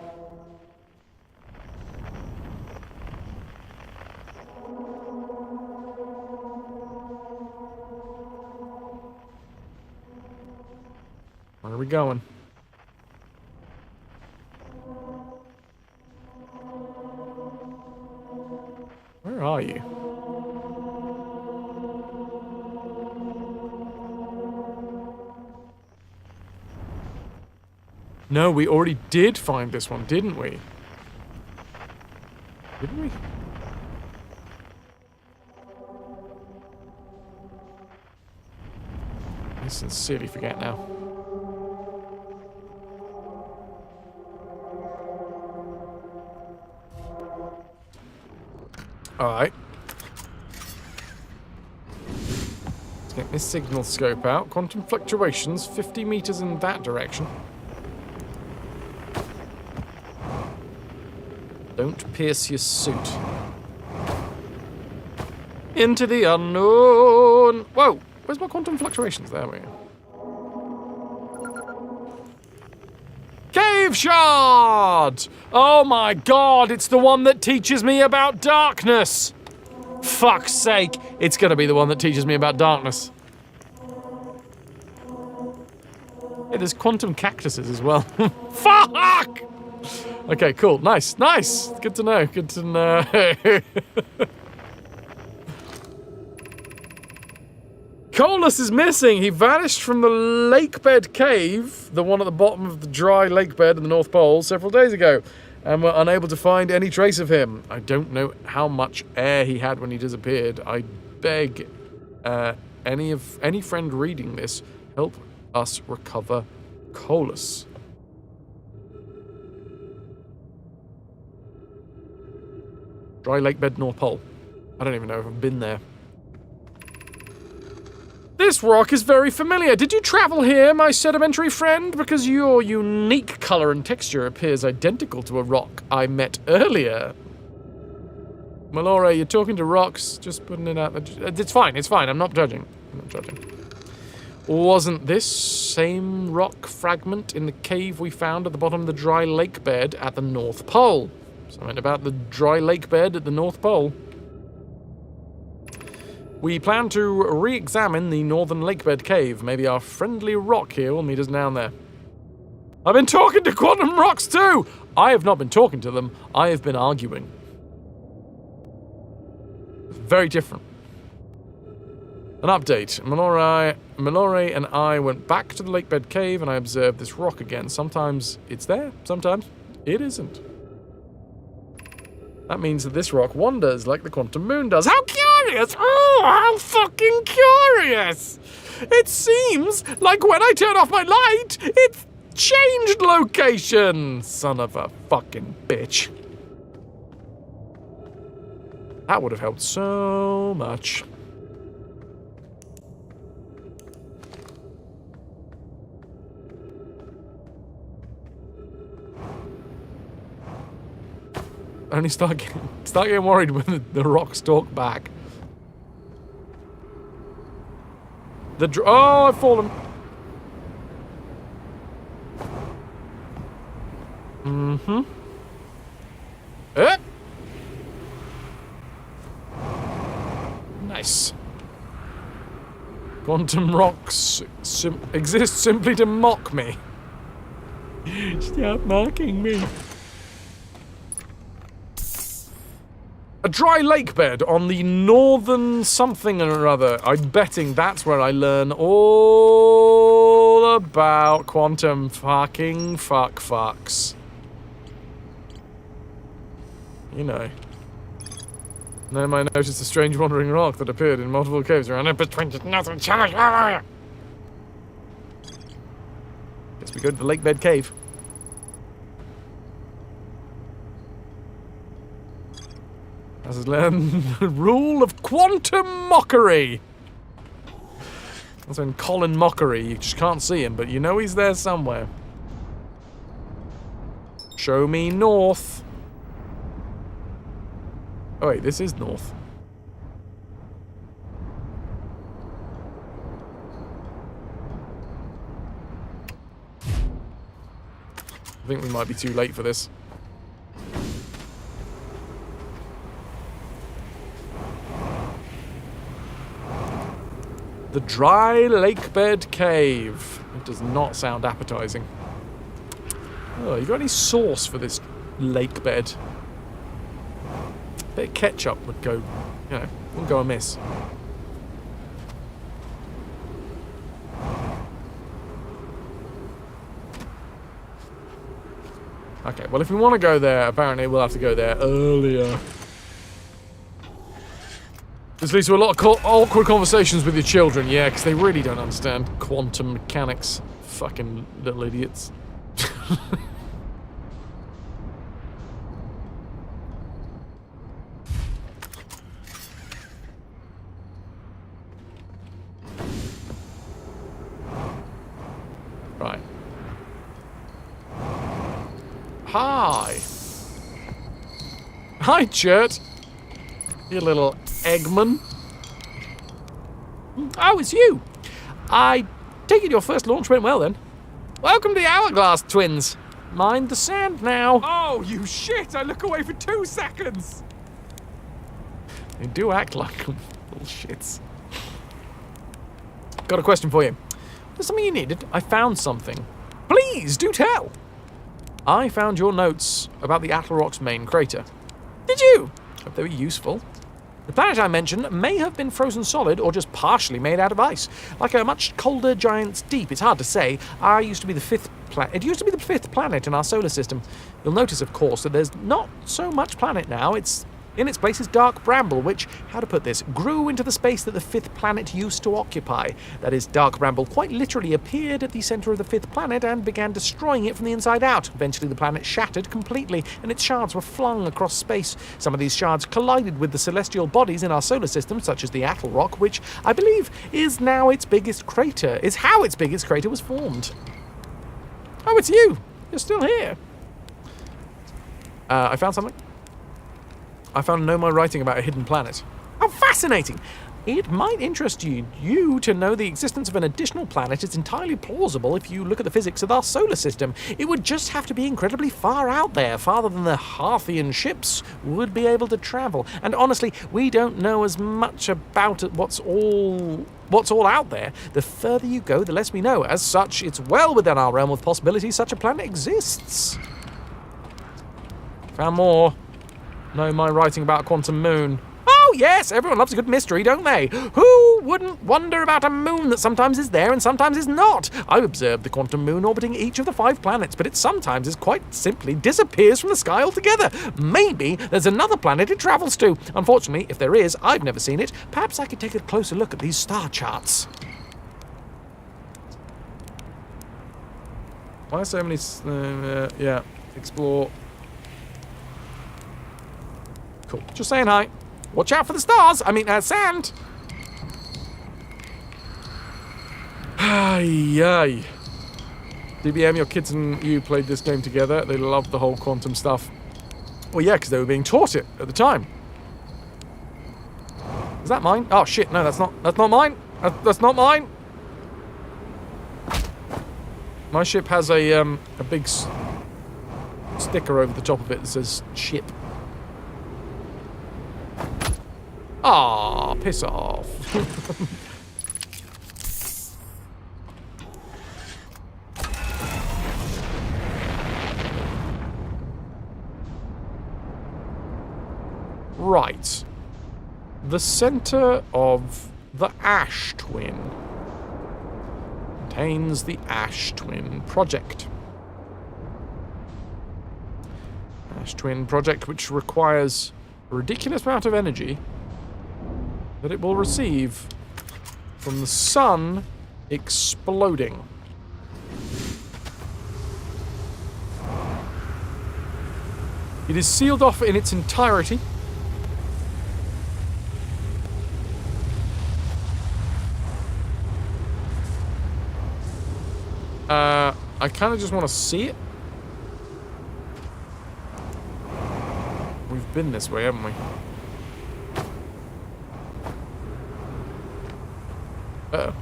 A: Where are we going? Where are you? No, we already did find this one, didn't we? Didn't we? I sincerely forget now. Alright. Let's get this signal scope out. Quantum fluctuations, 50 meters in that direction. Don't pierce your suit. Into the unknown. Whoa! Where's my quantum fluctuations? There we go. Cave shard! Oh my god, it's the one that teaches me about darkness! Fuck's sake, it's gonna be the one that teaches me about darkness. Hey, there's quantum cactuses as well. Fuck! Okay, cool. Nice, nice. Good to know, good to know. Colas is missing. He vanished from the lakebed cave, the one at the bottom of the dry lakebed in the North Pole, several days ago, and we're unable to find any trace of him. I don't know how much air he had when he disappeared. I beg any friend reading this, help us recover Colas. Dry lakebed, North Pole. I don't even know if I've been there. This rock is very familiar. Did you travel here, my sedimentary friend? Because your unique color and texture appears identical to a rock I met earlier. Malore, you're talking to rocks, just putting it out there. It's fine, I'm not judging. Wasn't this same rock fragment in the cave we found at the bottom of the dry lake bed at the North Pole? Something about the dry lake bed at the North Pole. We plan to re-examine the northern lakebed cave. Maybe our friendly rock here will meet us down there. I've been talking to quantum rocks too! I have not been talking to them. I have been arguing. It's very different. An update. Malore and I went back to the lakebed cave and I observed this rock again. Sometimes it's there, sometimes it isn't. That means that this rock wanders like the quantum moon does. How curious! Oh, how fucking curious! It seems like when I turn off my light, it's changed location! Son of a fucking bitch. That would have helped so much. I only start getting worried when the rocks talk back. Oh, I've fallen. Mm-hmm. Nice. Quantum rocks exist simply to mock me. Stop mocking me. A dry lake bed on the northern something or other. I'm betting that's where I learn all about quantum fucking fucks. You know. Then I noticed a strange wandering rock that appeared in multiple caves around it, but nothing challenge. Guess we go to the lake bed cave. As is learned the rule of quantum mockery. That's when Colin Mockery, you just can't see him, but you know he's there somewhere. Show me north. Oh wait, this is north. I think we might be too late for this. The Dry Lake Bed Cave. It does not sound appetizing. Oh, you got any sauce for this lake bed? A bit of ketchup would go, you know, wouldn't go amiss. Okay, well, if we want to go there, apparently we'll have to go there earlier. This leads to a lot of awkward conversations with your children, yeah, because they really don't understand quantum mechanics. Fucking little idiots. Right. Hi. Hi, Chert. You little Eggman. Oh, it's you. I take it your first launch went well then. Welcome to the Hourglass Twins. Mind the sand now.
P: Oh, you shit! I look away for 2 seconds!
A: They do act like them, little shits. Got a question for you. There's something you needed? I found something. Please, do tell. I found your notes about the Attlerock's main crater. Did you? Hope they were useful. The planet I mentioned may have been frozen solid or just partially made out of ice. Like a much colder giant's deep, it's hard to say. It used to be the fifth planet in our solar system. You'll notice, of course, that there's not so much planet now. In its place is dark bramble, which, how to put this, grew into the space that the 5th planet used to occupy. That is, dark bramble quite literally appeared at the center of the 5th planet and began destroying it from the inside out. Eventually the planet shattered completely, and its shards were flung across space. Some of these shards collided with the celestial bodies in our solar system, such as the Attlerock, which I believe is how its biggest crater was formed. Oh, it's you! You're still here. I found something. I found Nomai writing about a hidden planet. How fascinating! It might interest you to know the existence of an additional planet is entirely plausible if you look at the physics of our solar system. It would just have to be incredibly far out there, farther than the Harthian ships would be able to travel. And honestly, we don't know as much about it, what's all out there. The further you go, the less we know. As such, it's well within our realm of possibility such a planet exists. Found more. No, my writing about a quantum moon. Oh, yes, everyone loves a good mystery, don't they? Who wouldn't wonder about a moon that sometimes is there and sometimes is not? I've observed the quantum moon orbiting each of the 5 planets, but it sometimes is quite simply disappears from the sky altogether. Maybe there's another planet it travels to. Unfortunately, if there is, I've never seen it. Perhaps I could take a closer look at these star charts. Why so many... yeah, explore... Cool. Just saying hi. Watch out for the stars. I mean, sand. Ay. DBM, your kids and you played this game together. They loved the whole quantum stuff. Well, yeah, because they were being taught it at the time. Is that mine? Oh, shit. No, that's not mine. That's not mine. My ship has a big sticker over the top of it that says ship. Ah, piss off. Right. The center of the Ash Twin contains the Ash Twin project. Ash Twin project, which requires a ridiculous amount of energy that it will receive from the sun exploding. It is sealed off in its entirety. I kind of just want to see it. We've been this way, haven't we? Uh-oh.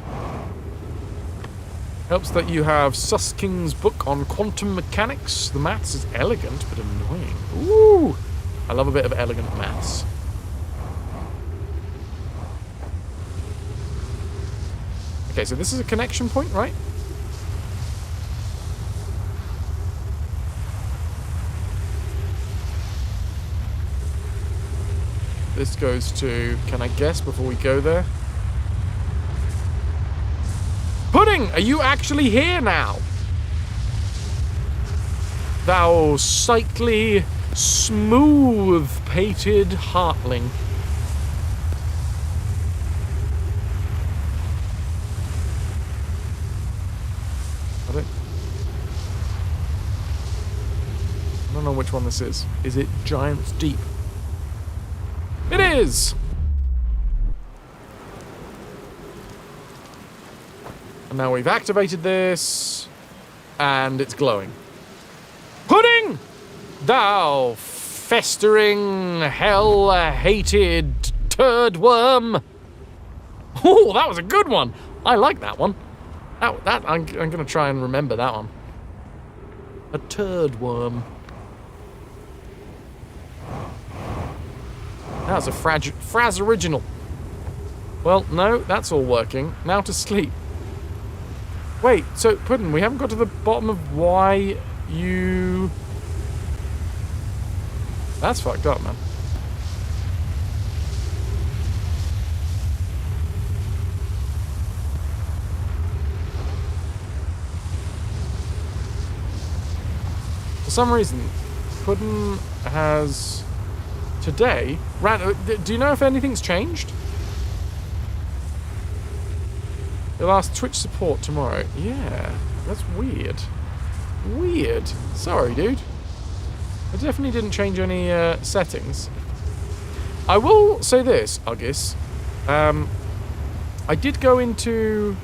A: Helps that you have Susking's book on quantum mechanics. The maths is elegant, but annoying. Ooh! I love a bit of elegant maths. Okay, so this is a connection point, right? This goes to... Can I guess before we go there? Pudding! Are you actually here now? Thou sightly, smooth-pated heartling. I don't know which one this is. Is it Giant's Deep? It is! And now we've activated this, and it's glowing. Pudding! Thou festering, hell-hated turd worm! Oh, that was a good one! I like that one. I'm going to try and remember that one. A turd worm. That's a Fras original. Well, no, that's all working. Now to sleep. Wait, so, Puddin', we haven't got to the bottom of why you... That's fucked up, man. For some reason, Puddin' has... Today, do you know if anything's changed? They'll ask Twitch support tomorrow. Yeah, that's weird. Weird. Sorry, dude. I definitely didn't change any settings. I will say this, Uggis. I did go into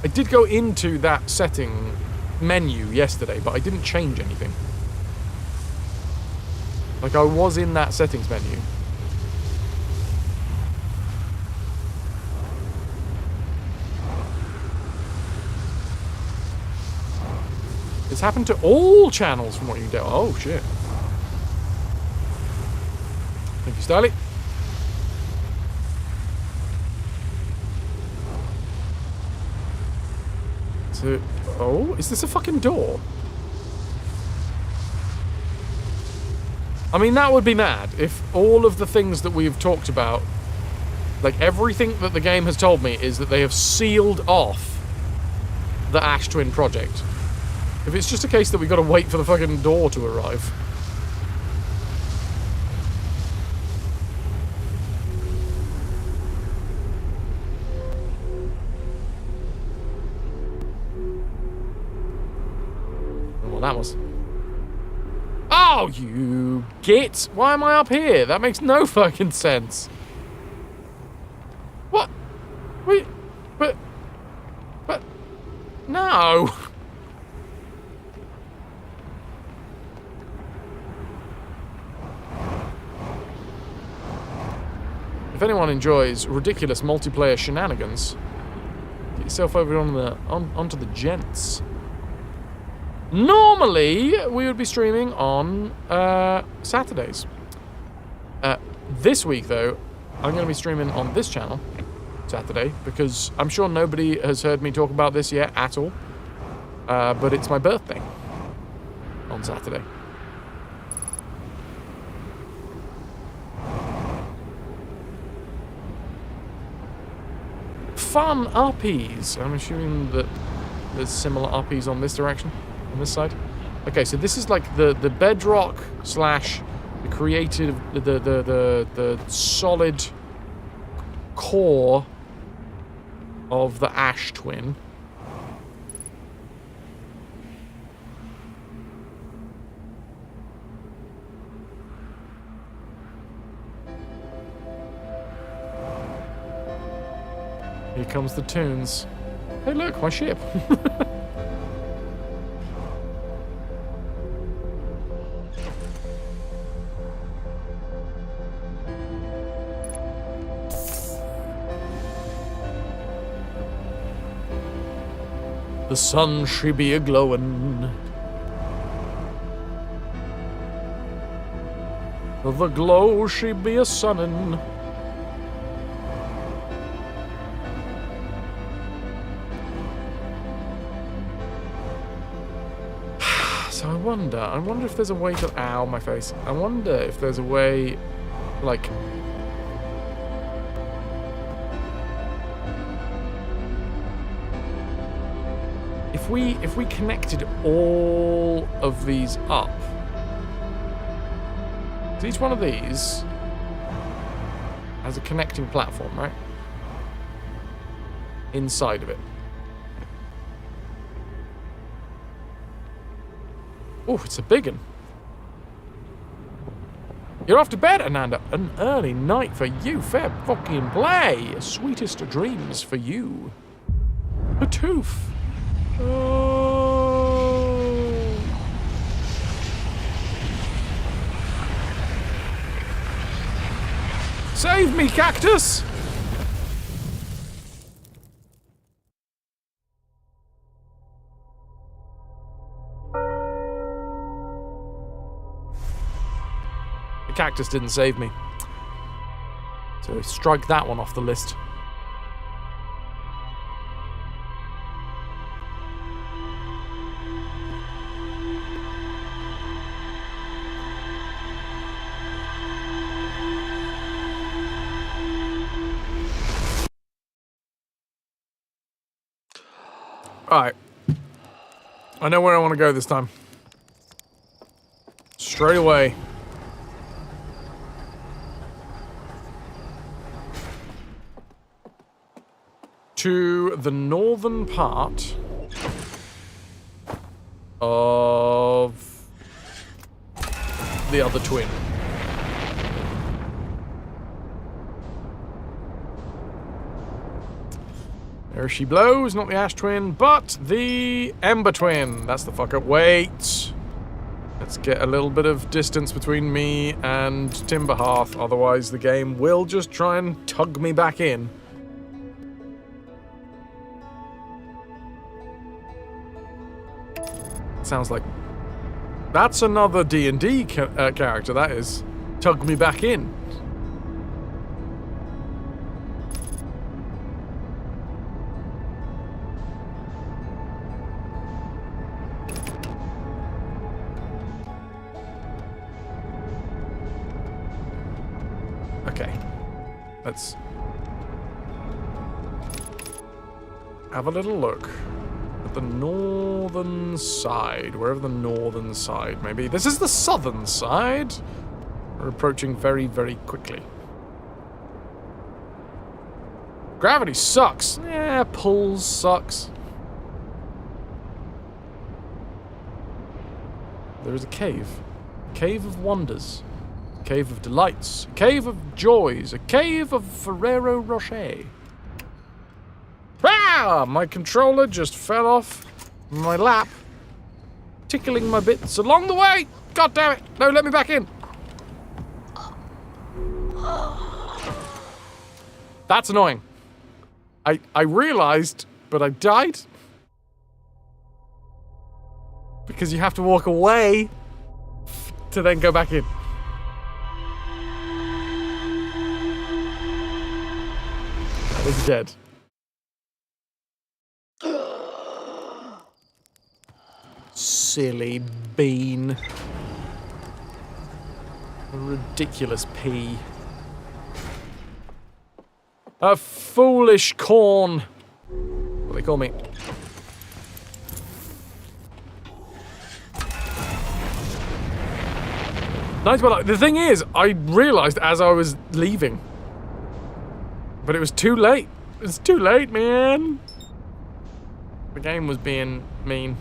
A: that setting menu yesterday, but I didn't change anything. Like, I was in that settings menu. It's happened to all channels from what you can tell. Oh, shit. Thank you, Starly. So, oh, is this a fucking door? I mean, that would be mad if all of the things that we've talked about, like everything that the game has told me is that they have sealed off the Ash Twin project. If it's just a case that we've got to wait for the fucking door to arrive. Well, that was... Oh, you git! Why am I up here? That makes no fucking sense. What? Wait, but... No! If anyone enjoys ridiculous multiplayer shenanigans, get yourself over onto the gents. Normally, we would be streaming on Saturdays. This week, though, I'm going to be streaming on this channel, Saturday, because I'm sure nobody has heard me talk about this yet at all. But it's my birthday on Saturday. Fun uppies. I'm assuming that there's similar uppies on this direction. On this side? Okay, so this is like the bedrock slash the creative, the solid core of the Ash Twin. Here comes the tunes. Hey look, my ship. The sun she be a-glowin'. The glow she be a-sunnin'. So I wonder if there's a way to... Ow, my face. I wonder if there's a way, like... If we connected all of these up, so each one of these has a connecting platform, right? Inside of it. Oh, it's a big one. You're off to bed, Ananda. An early night for you. Fair fucking play. Sweetest dreams for you. A tooth. Oh. Save me, cactus! The cactus didn't save me. So strike that one off the list. Alright. I know where I want to go this time. Straight away. To the northern part of the other twin. There she blows, not the Ash Twin, but the Ember Twin. That's the fucker. Wait. Let's get a little bit of distance between me and Timberhearth, otherwise the game will just try and tug me back in. Sounds like... That's another D&D character, that is. Tug me back in. Okay. Let's have a little look. The northern side, wherever the northern side may be. This is the southern side. We're approaching very, very quickly. Gravity sucks. Yeah, pulls sucks. There is a cave. A cave of wonders. A cave of delights. A cave of joys. A cave of Ferrero Rocher. Ah! My controller just fell off my lap, tickling my bits along the way. God damn it! No, let me back in. That's annoying. I realized, but I died because you have to walk away to then go back in. That is dead. Silly bean. A ridiculous pea. A foolish corn. What do they call me? Nice, but the thing is, I realised as I was leaving. But it was too late. It's too late, man. The game was being mean.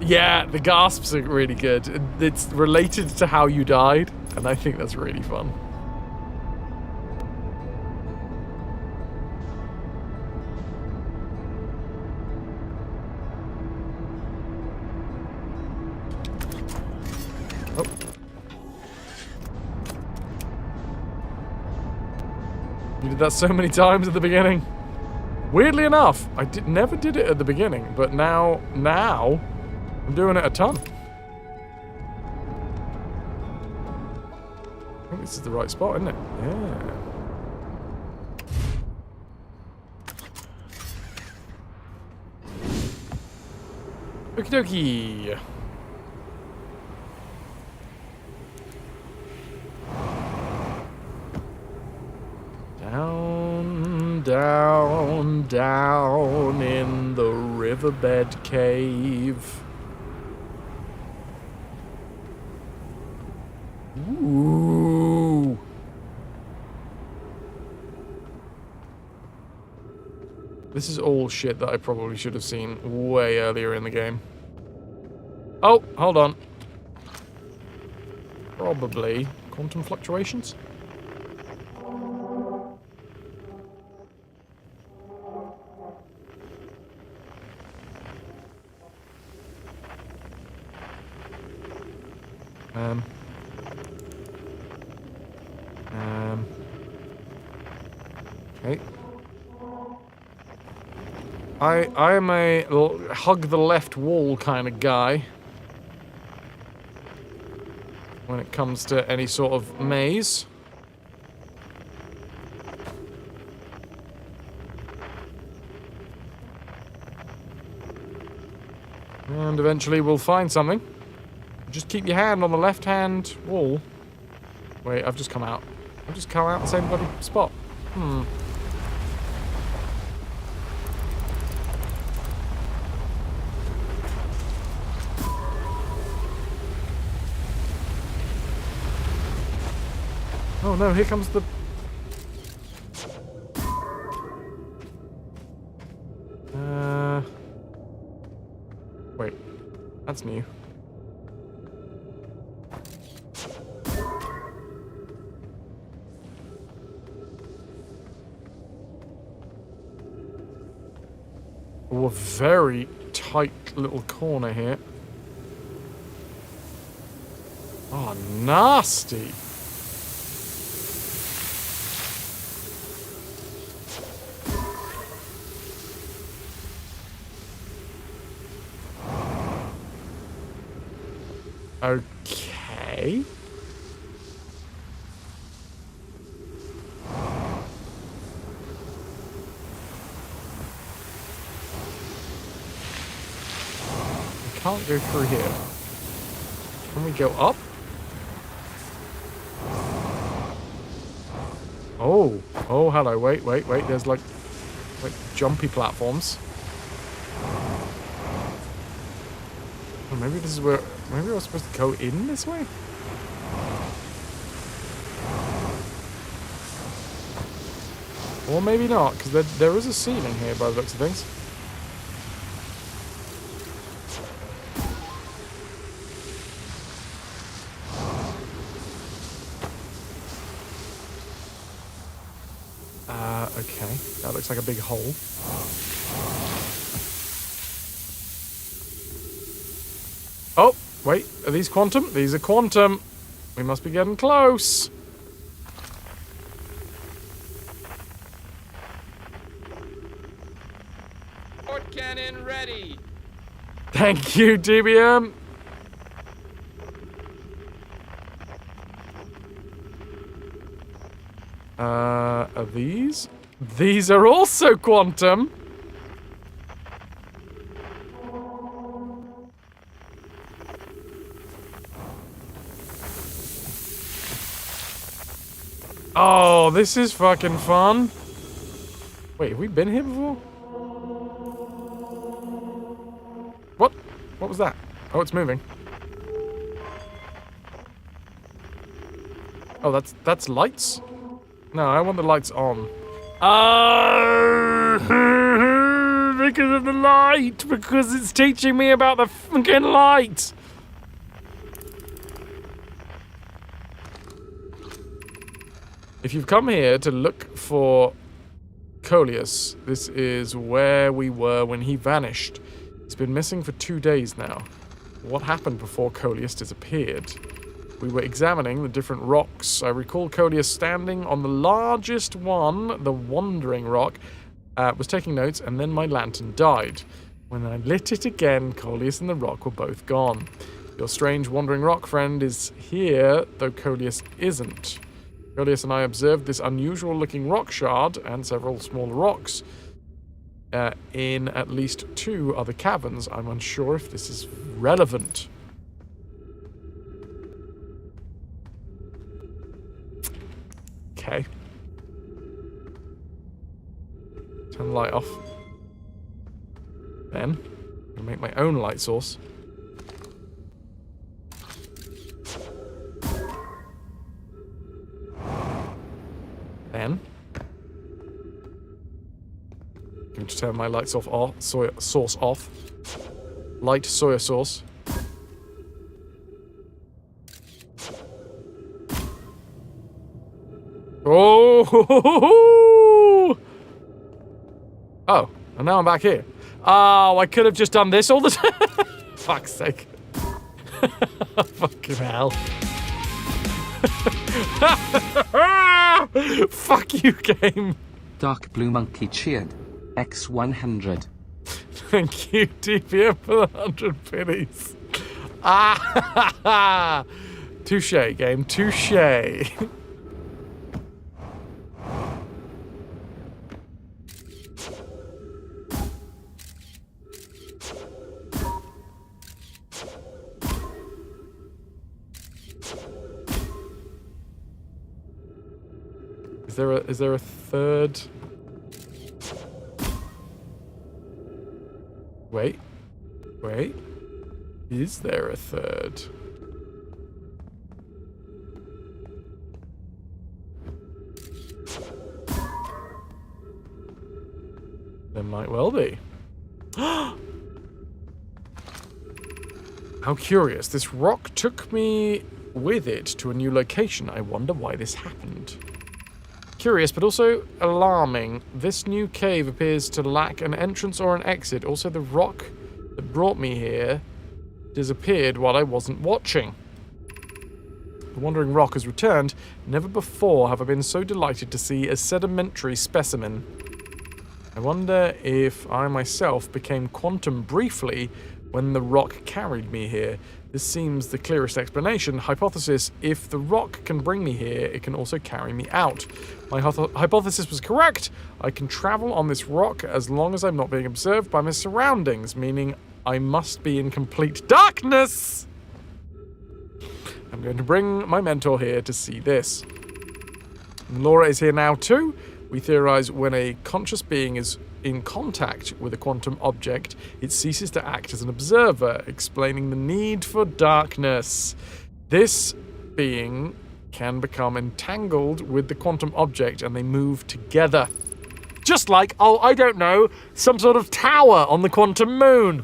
A: Yeah, the gasps are really good. It's related to how you died, and I think that's really fun. Oh. You did that so many times at the beginning. Weirdly enough, I never did it at the beginning, but now I'm doing it a ton. I think this is the right spot, isn't it? Yeah. Okie dokie. Down, down, down in the riverbed cave. Ooh. This is all shit that I probably should have seen way earlier in the game. Oh, hold on. Probably quantum fluctuations? Okay. I am a hug the left wall kind of guy when it comes to any sort of maze. And eventually we'll find something. Just keep your hand on the left-hand wall. Wait, I've just come out. I've just come out the same bloody spot. Oh no, here comes the... Wait, that's new. Oh, a very tight little corner here. Oh, nasty. Okay. We can't go through here. Can we go up? Oh. Oh, hello. Wait. There's like jumpy platforms. Oh, maybe this is where... Maybe I was supposed to go in this way? Or maybe not, because there is a ceiling here by the looks of things. Okay. That looks like a big hole. Oh! Wait, are these quantum? These are quantum. We must be getting close.
P: Port cannon ready.
A: Thank you, DBM. Are these? These are also quantum. Oh, this is fucking fun. Wait, have we been here before? What was that? Oh, it's moving. Oh, that's lights? No, I want the lights on. Oh, because of the light! Because it's teaching me about the fucking light! If you've come here to look for Coleus, this is where we were when he vanished. He's been missing for 2 days now. What happened before Coleus disappeared? We were examining the different rocks. I recall Coleus standing on the largest one, the Wandering Rock, was taking notes, and then my lantern died. When I lit it again, Coleus and the rock were both gone. Your strange Wandering Rock friend is here, though Coleus isn't. Coleus and I observed this unusual-looking rock shard and several smaller rocks in at least 2 other caverns. I'm unsure if this is relevant. Okay. Turn the light off. Then, I'm gonna make my own light source. Then, I'm going to turn my light source off. Light soya sauce. Oh! Oh, and now I'm back here. Oh, I could have just done this all the time. Fuck's sake. Fucking hell. Fuck you, game.
K: Dark Blue Monkey cheered. X100.
A: Thank you, DPM, for the 100 pennies. Ah, touche, game, touche. Is there a third? Wait. Is there a third? There might well be. How curious. This rock took me with it to a new location. I wonder why this happened. Curious, but also alarming. This new cave appears to lack an entrance or an exit. Also, the rock that brought me here disappeared while I wasn't watching. The Wandering Rock has returned. Never before have I been so delighted to see a sedimentary specimen. I wonder if I myself became quantum briefly when the rock carried me here. This seems the clearest explanation. Hypothesis: if the rock can bring me here, it can also carry me out. My hypothesis was correct. I can travel on this rock as long as I'm not being observed by my surroundings, meaning I must be in complete darkness. I'm going to bring my mentor here to see this. Laura is here now too. We theorize when a conscious being is in contact with a quantum object, it ceases to act as an observer, explaining the need for darkness. This being can become entangled with the quantum object and they move together. Just like, oh, I don't know, some sort of tower on the quantum moon.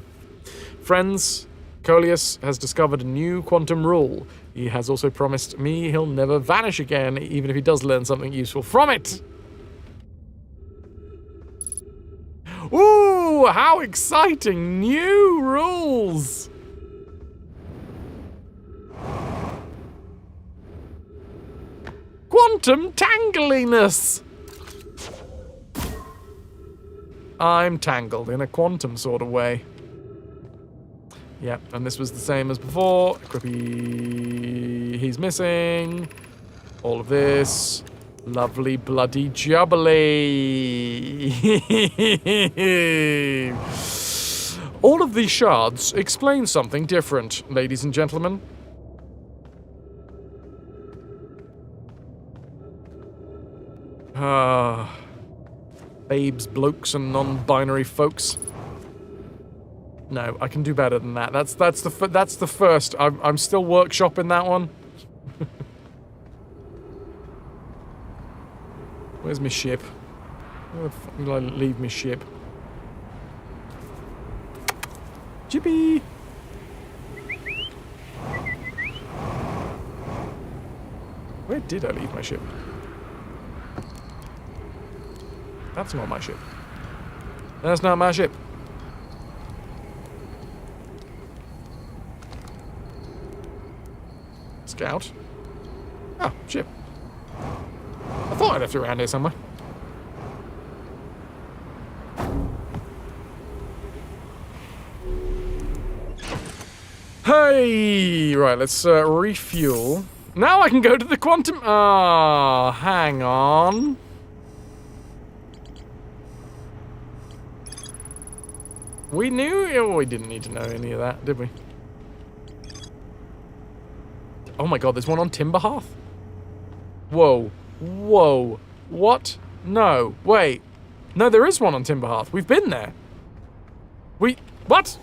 A: Friends, Coleus has discovered a new quantum rule. He has also promised me he'll never vanish again, even if he does learn something useful from it. Ooh, how exciting! New rules! Quantum tangliness! I'm tangled in a quantum sort of way. Yep, and this was the same as before. Equippy, he's missing. All of this. Lovely bloody jubbly. All of these shards explain something different, ladies and gentlemen. Babes, blokes, and non-binary folks. No, I can do better than that. That's the first. I'm still workshopping that one. Where's my ship? Where the fuck did I leave my ship? Chippy! Where did I leave my ship? That's not my ship. That's not my ship. Scout. Oh, ship. I thought I'd left it around here somewhere. Hey! Right, let's refuel. Now I can go to the quantum... Ah, hang on. We knew... Oh, we didn't need to know any of that, did we? Oh my god, there's one on Timberhearth? Whoa. Whoa. What? No. Wait. No, there is one on Timberhearth. We've been there. What?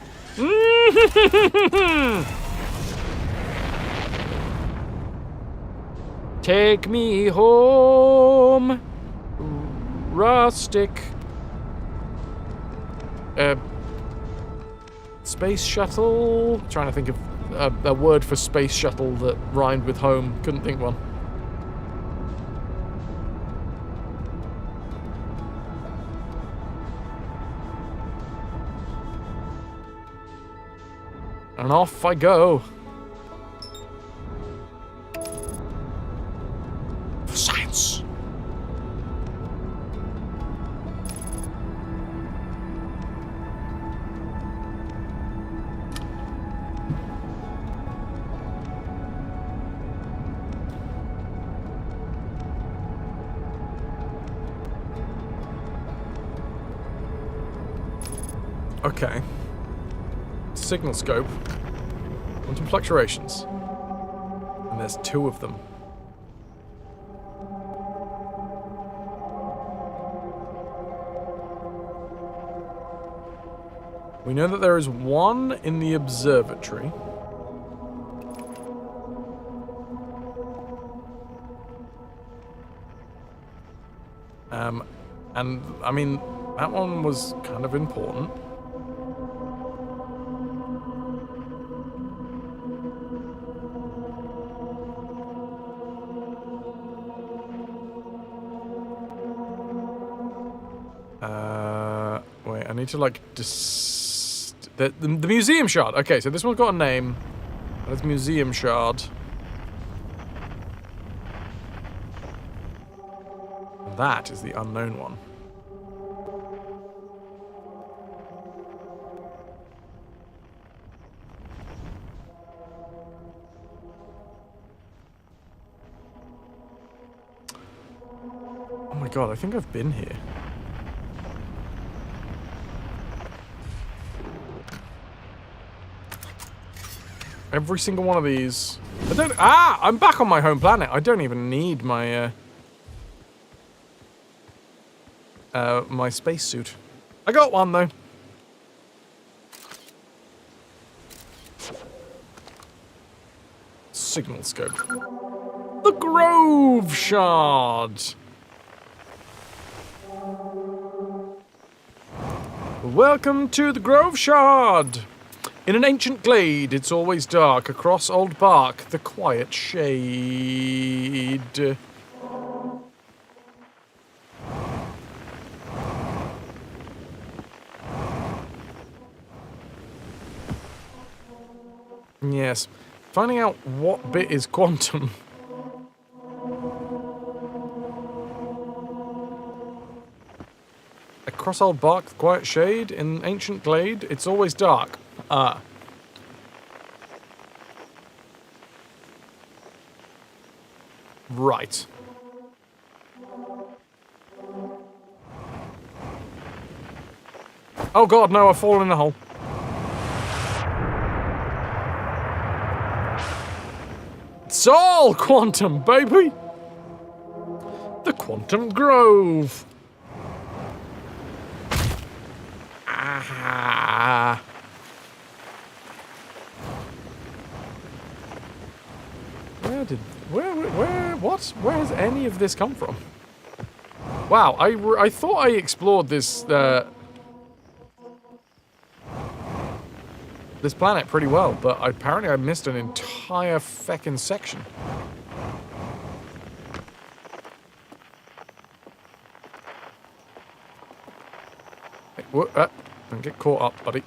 A: Take me home. Rustic. Space shuttle. Trying to think of a word for space shuttle that rhymed with home. Couldn't think one. And off I go. For science. Okay. Signal scope. Quantum fluctuations. And there's 2 of them. We know that there is 1 in the observatory. And, I mean, that one was kind of important. Wait, I need to, like, the museum shard. Okay, so this one's got a name. That's museum shard. That is the unknown one. Oh my god, I think I've been here. Every single one of these. I don't. Ah! I'm back on my home planet. I don't even need my my spacesuit. I got one though. Signal scope. The Grove Shard. Welcome to the Grove Shard. In an ancient glade, it's always dark. Across old bark, the quiet shade. Yes. Finding out what bit is quantum. Across old bark, the quiet shade. In ancient glade, it's always dark. Ah. Right. Oh god, no, I've fallen in a hole. It's all quantum, baby! The Quantum Grove. Ah. Where has any of this come from? Wow, I thought I explored this this planet pretty well, but apparently I missed an entire feckin' section. Hey, don't get caught up, buddy.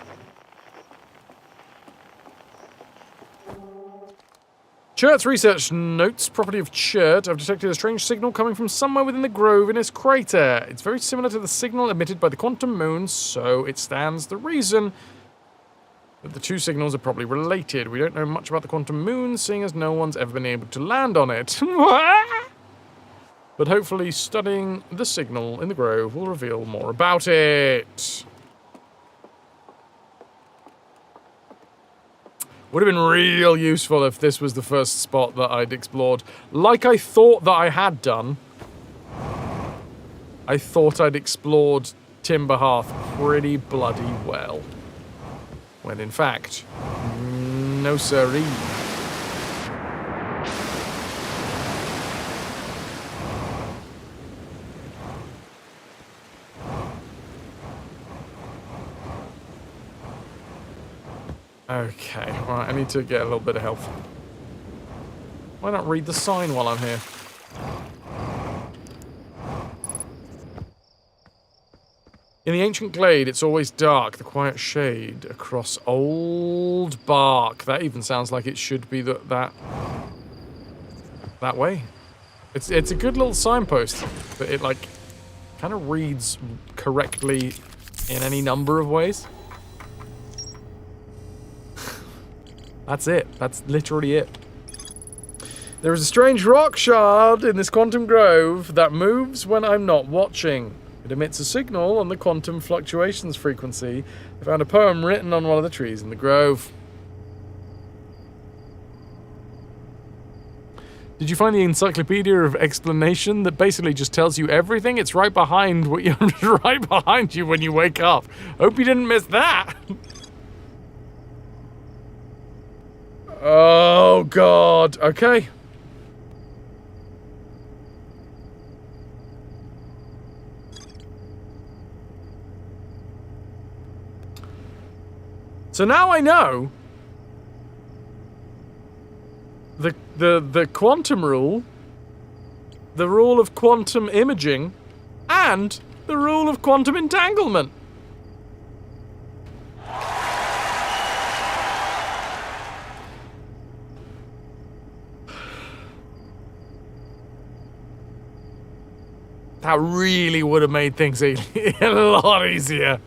A: Chert's research notes, property of Chert. I've detected a strange signal coming from somewhere within the grove in its crater. It's very similar to the signal emitted by the quantum moon, so it stands to reason that the two signals are probably related. We don't know much about the quantum moon, seeing as no one's ever been able to land on it. But hopefully studying the signal in the grove will reveal more about it. Would have been real useful if this was the first spot that I'd explored. Like I thought that I had done. I thought I'd explored Timberhearth pretty bloody well. When in fact, no siree. Okay, right, I need to get a little bit of health. Why not read the sign while I'm here? In the ancient glade, it's always dark, the quiet shade across old bark. That even sounds like it should be that way. It's a good little signpost, but it like kind of reads correctly in any number of ways. That's it. That's literally it. There is a strange rock shard in this quantum grove that moves when I'm not watching. It emits a signal on the quantum fluctuations frequency. I found a poem written on one of the trees in the grove. Did you find the encyclopedia of explanation that basically just tells you everything? It's right behind what you right behind you when you wake up. Hope you didn't miss that. Oh God. Okay. So now I know the quantum rule, the rule of quantum imaging, and the rule of quantum entanglement. That really would have made things a lot easier.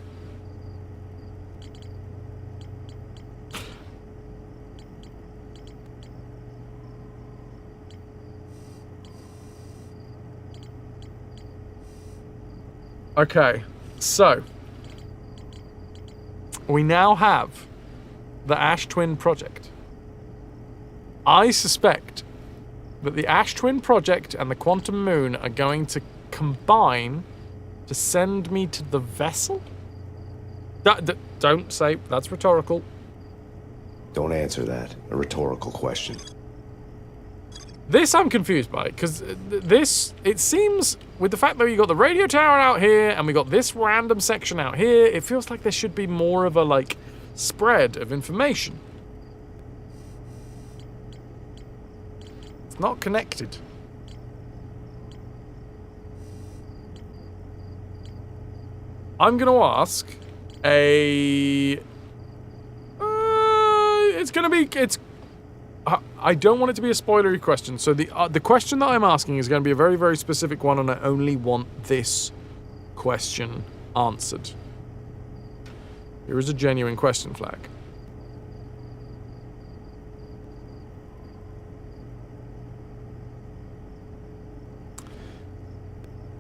A: Okay, so we now have the Ash Twin Project. I suspect that the Ash Twin Project and the Quantum Moon are going to combine to send me to the vessel? Don't say, that's rhetorical.
C: Don't answer that. A rhetorical question.
A: This I'm confused by, because this, it seems, with the fact that you got the radio tower out here, and we got this random section out here, it feels like there should be more of a, like, spread of information. It's not connected. I'm going to ask I don't want it to be a spoilery question, so the question that I'm asking is going to be a very, very specific one, and I only want this question answered. Here is a genuine question flag.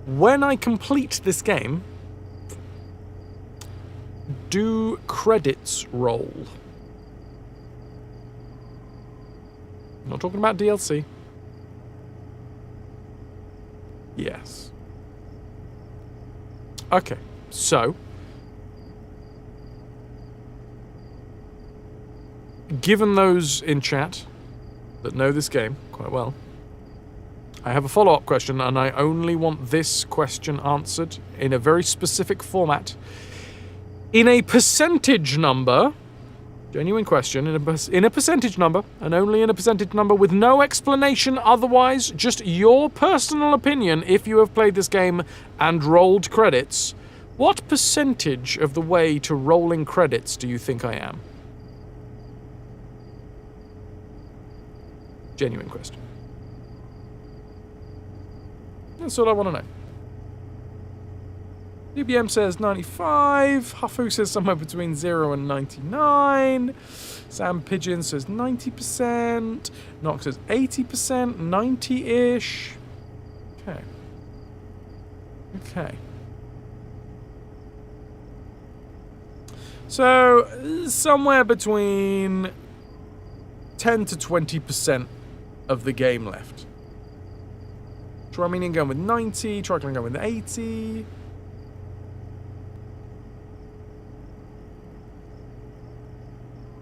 A: When I complete this game, do credits roll? I'm not talking about DLC. Yes. Okay, so given those in chat, that know this game quite well. I have a follow-up question, and I only want this question answered in a very specific format. In a percentage number, genuine question, in a percentage number, and only in a percentage number with no explanation otherwise, just your personal opinion if you have played this game and rolled credits, what percentage of the way to rolling credits do you think I am? Genuine question. That's all I want to know. DBM says 95. Hufu says somewhere between 0 and 99. Sam Pigeon says 90%. Nox says 80%, 90-ish. Okay. Okay. So, somewhere between 10 to 20% of the game left. Triminian going with 90, Tricolor going with 80.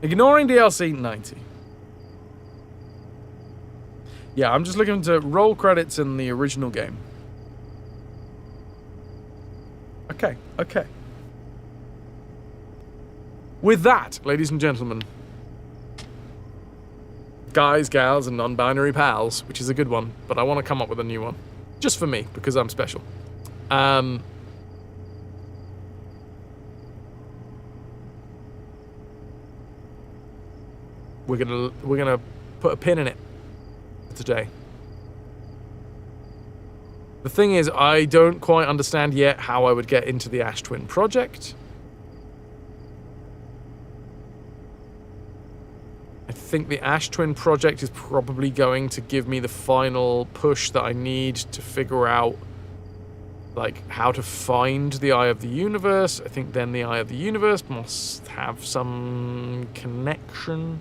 A: Ignoring DLC, 90. Yeah, I'm just looking to roll credits in the original game. Okay, okay. With that, ladies and gentlemen, guys, gals, and non-binary pals, which is a good one, but I want to come up with a new one. Just for me, because I'm special. We're gonna put a pin in it today. The thing is, I don't quite understand yet how I would get into the Ash Twin project. I think the Ash Twin project is probably going to give me the final push that I need to figure out, like, how to find the Eye of the Universe. I think then the Eye of the Universe must have some connection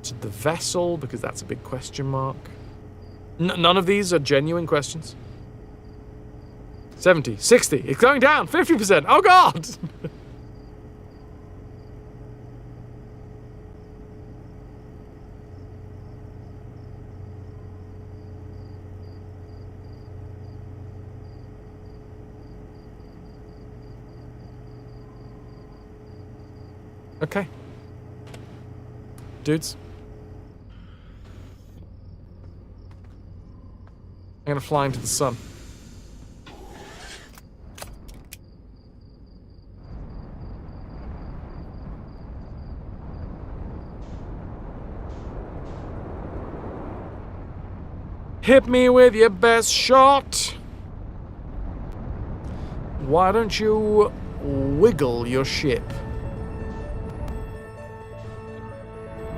A: to the vessel, because that's a big question mark. None of these are genuine questions. 70, 60, it's going down, 50%, oh god! Okay. Dudes. I'm gonna fly into the sun. Hit me with your best shot. Why don't you wiggle your ship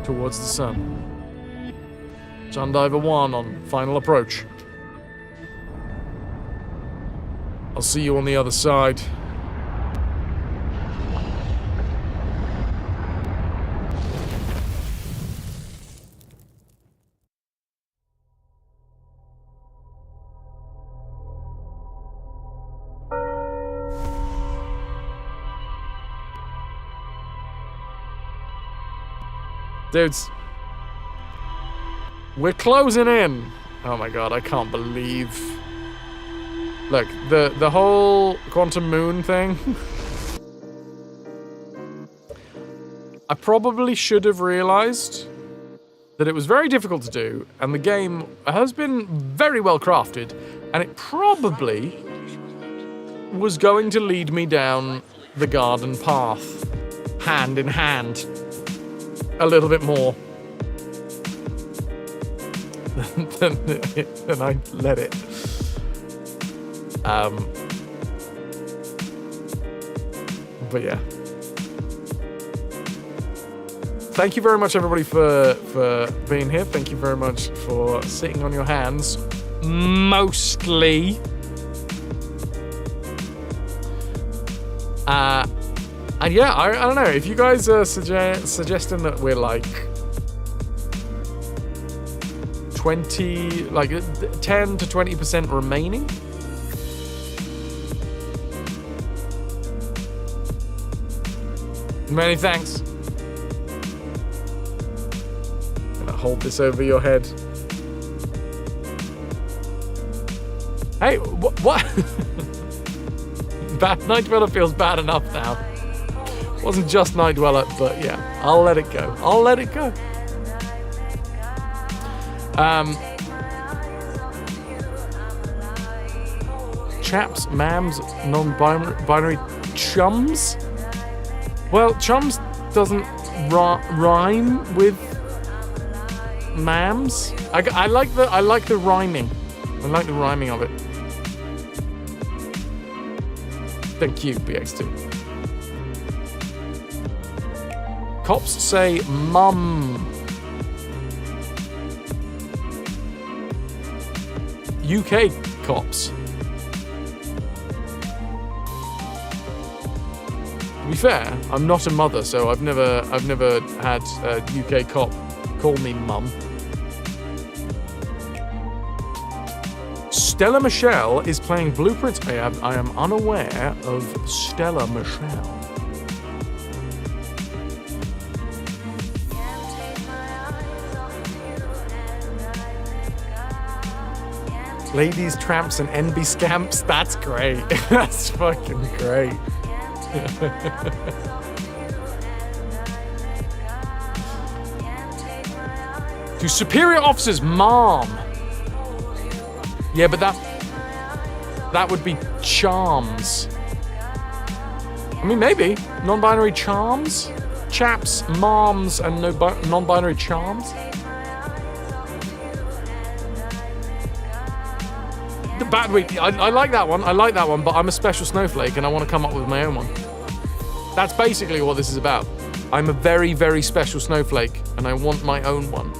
A: towards the sun? Sundiver 1 on final approach. I'll see you on the other side. Dudes. We're closing in. Oh my god, I can't believe... Look, the whole Quantum Moon thing... I probably should have realized that it was very difficult to do, and the game has been very well crafted, and it probably was going to lead me down the garden path, hand in hand, a little bit more than I let it. But yeah. Thank you very much, everybody, for being here. Thank you very much for sitting on your hands. Mostly. And yeah, I don't know. If you guys are suggesting that we're like 20, like 10 to 20% remaining. Many thanks. hold this over your head. Hey, what? Night Dweller feels bad enough now. Wasn't just Night Dweller, but yeah, I'll let it go. I'll let it go. Chaps, mams, non-binary chums. Well, chums doesn't rhyme with mams. I like the rhyming. I like the rhyming of it. Thank you, BX2. Cops say mum. UK cops. To be fair, I'm not a mother, so I've never had a UK cop call me mum. Stella Michelle is playing Blueprints. I am unaware of Stella Michelle. Ladies, tramps, and NB scamps. That's great. That's fucking great. To superior officers, mom. Yeah, but that would be charms. I mean, maybe non-binary charms, chaps, moms, and non-binary charms. The bad week. I like that one. I like that one, but I'm a special snowflake, and I want to come up with my own one. That's basically what this is about. I'm a very, very special snowflake, and I want my own one.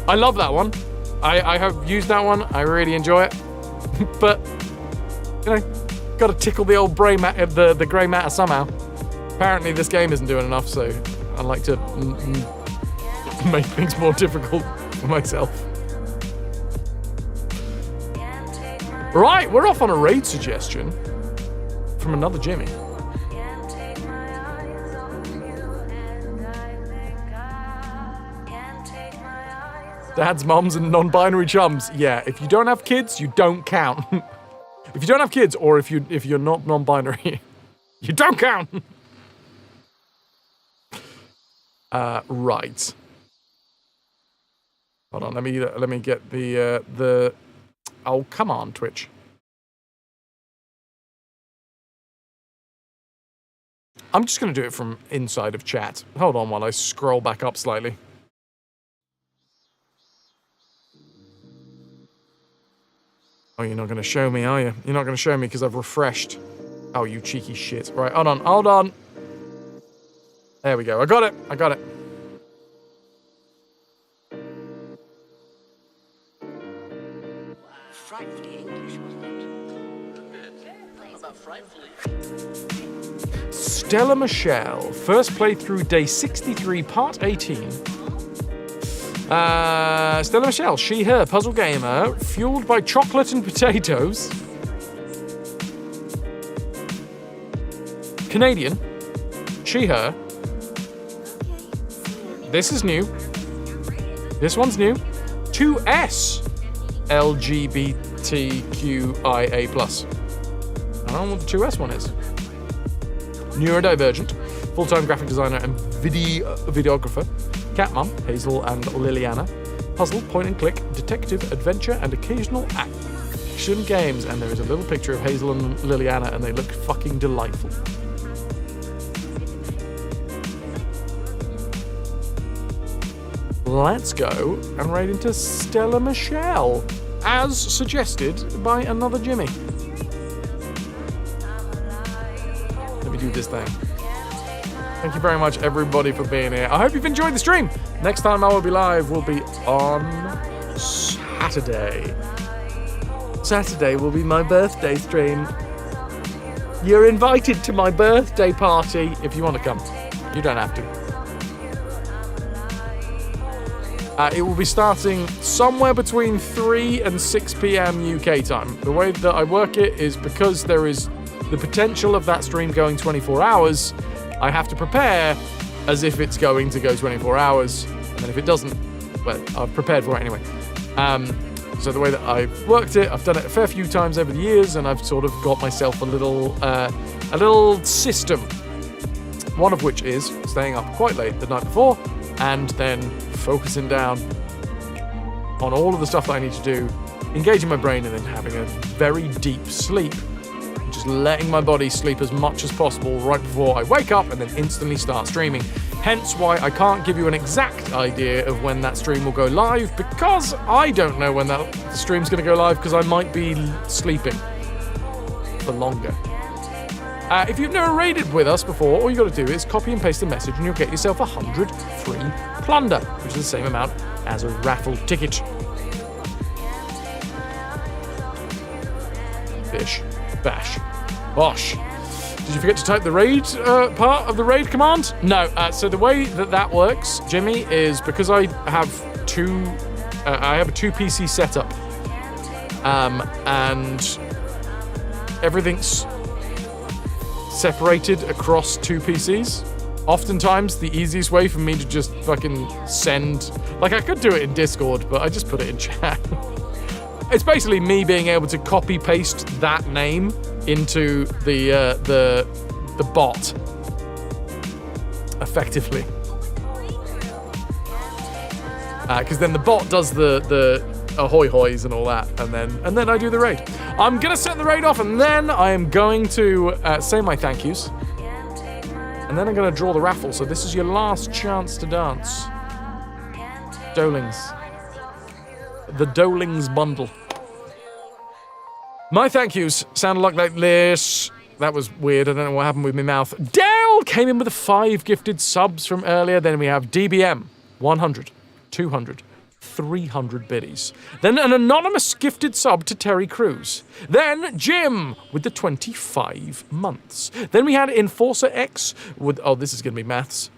A: I love that one. I have used that one. I really enjoy it. But, you know, got to tickle the old grey matter somehow. Apparently this game isn't doing enough, so I like to make things more difficult for myself. Right, we're off on a raid suggestion from another Jimmy. Dads, moms, and non-binary chums. Yeah, if you don't have kids, you don't count. If you don't have kids, or if you're not non-binary, you don't count. Right. Hold on, let me get the. Oh, come on, Twitch. I'm just gonna do it from inside of chat. Hold on while I scroll back up slightly. Oh, you're not going to show me, are you? You're not going to show me because I've refreshed. Oh, you cheeky shit. Right, hold on, hold on. There we go. I got it. I got it.
R: Frightfully English, wasn't it? How about frightfully?
A: Stella Michelle. First playthrough, day 63, part 18. Stella Michelle, she, her, puzzle gamer, fueled by chocolate and potatoes. Canadian, she, her. This is new. This one's new. 2S, LGBTQIA+. I don't know what the 2S one is. Neurodivergent, full-time graphic designer and videographer. Cat Mum, Hazel and Liliana. Puzzle, point and click, detective, adventure, and occasional action games. And there is a little picture of Hazel and Liliana, and they look fucking delightful. Let's go and raid into Stella Michelle, as suggested by another Jimmy. Let me do this thing. Thank you very much, everybody, for being here. I hope you've enjoyed the stream. Next time I will be live will be on Saturday. Saturday will be my birthday stream. You're invited to my birthday party if you want to come. You don't have to. It will be starting somewhere between 3 and 6 p.m. UK time. The way that I work it is because there is the potential of that stream going 24 hours, I have to prepare as if it's going to go 24 hours. And then if it doesn't, well, I've prepared for it anyway. So the way that I've worked it, I've done it a fair few times over the years, and I've sort of got myself a little system. One of which is staying up quite late the night before, and then focusing down on all of the stuff that I need to do, engaging my brain, and then having a very deep sleep. Just letting my body sleep as much as possible right before I wake up and then instantly start streaming. Hence why I can't give you an exact idea of when that stream will go live, because I don't know when that stream's going to go live, because I might be sleeping for longer. If you've never raided with us before, all you got to do is copy and paste the message and you'll get yourself 100 free plunder, which is the same amount as a raffle ticket. Bish, bash, bosh. Did you forget to type the raid part of the raid command? No. So the way that works, Jimmy, is because I have a 2 PC setup, and everything's separated across 2 PCs. Oftentimes, the easiest way for me to just fucking send, like I could do it in Discord, but I just put it in chat. It's basically me being able to copy paste that name into the bot effectively, because then the bot does the ahoy hoys and all that, and then I do the raid. I'm gonna set the raid off, and then I am going to say my thank yous, and then I'm gonna draw the raffle. So this is your last chance to dance. Dolings. The Dolings bundle. My thank yous sounded like this. That was weird. I don't know what happened with my mouth. Dale came in with the 5 gifted subs from earlier. Then we have DBM, 100, 200, 300 biddies. Then an anonymous gifted sub to Terry Crews. Then Jim with the 25 months. Then we had Enforcer X with, oh, this is going to be maths,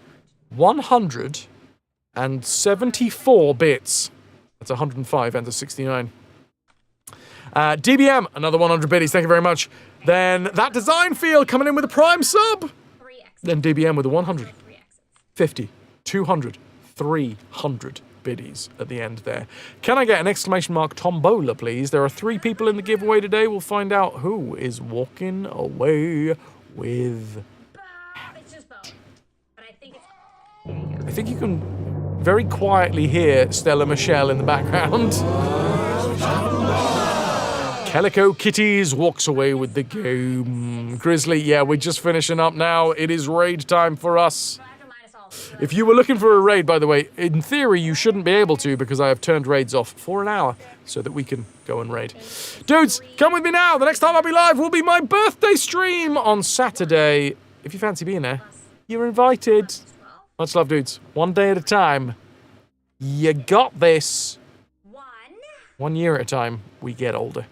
A: 174 bits. That's 105 and a 69. DBM, another 100 biddies, thank you very much. Then that design field coming in with a prime sub. Then DBM with a 100, 50, 200, 300 biddies at the end there. Can I get an exclamation mark tombola, please? There are 3 people in the giveaway today. We'll find out who is walking away with. I think you can very quietly hear Stella Michelle in the background. Calico Kitties walks away with the game. Grizzly, yeah, we're just finishing up now. It is raid time for us. If you were looking for a raid, by the way, in theory you shouldn't be able to, because I have turned raids off for an hour so that we can go and raid. Dudes, come with me now. The next time I'll be live will be my birthday stream on Saturday. If you fancy being there, you're invited. Much love, dudes. One day at a time. You got this. 1 year at a time. We get older.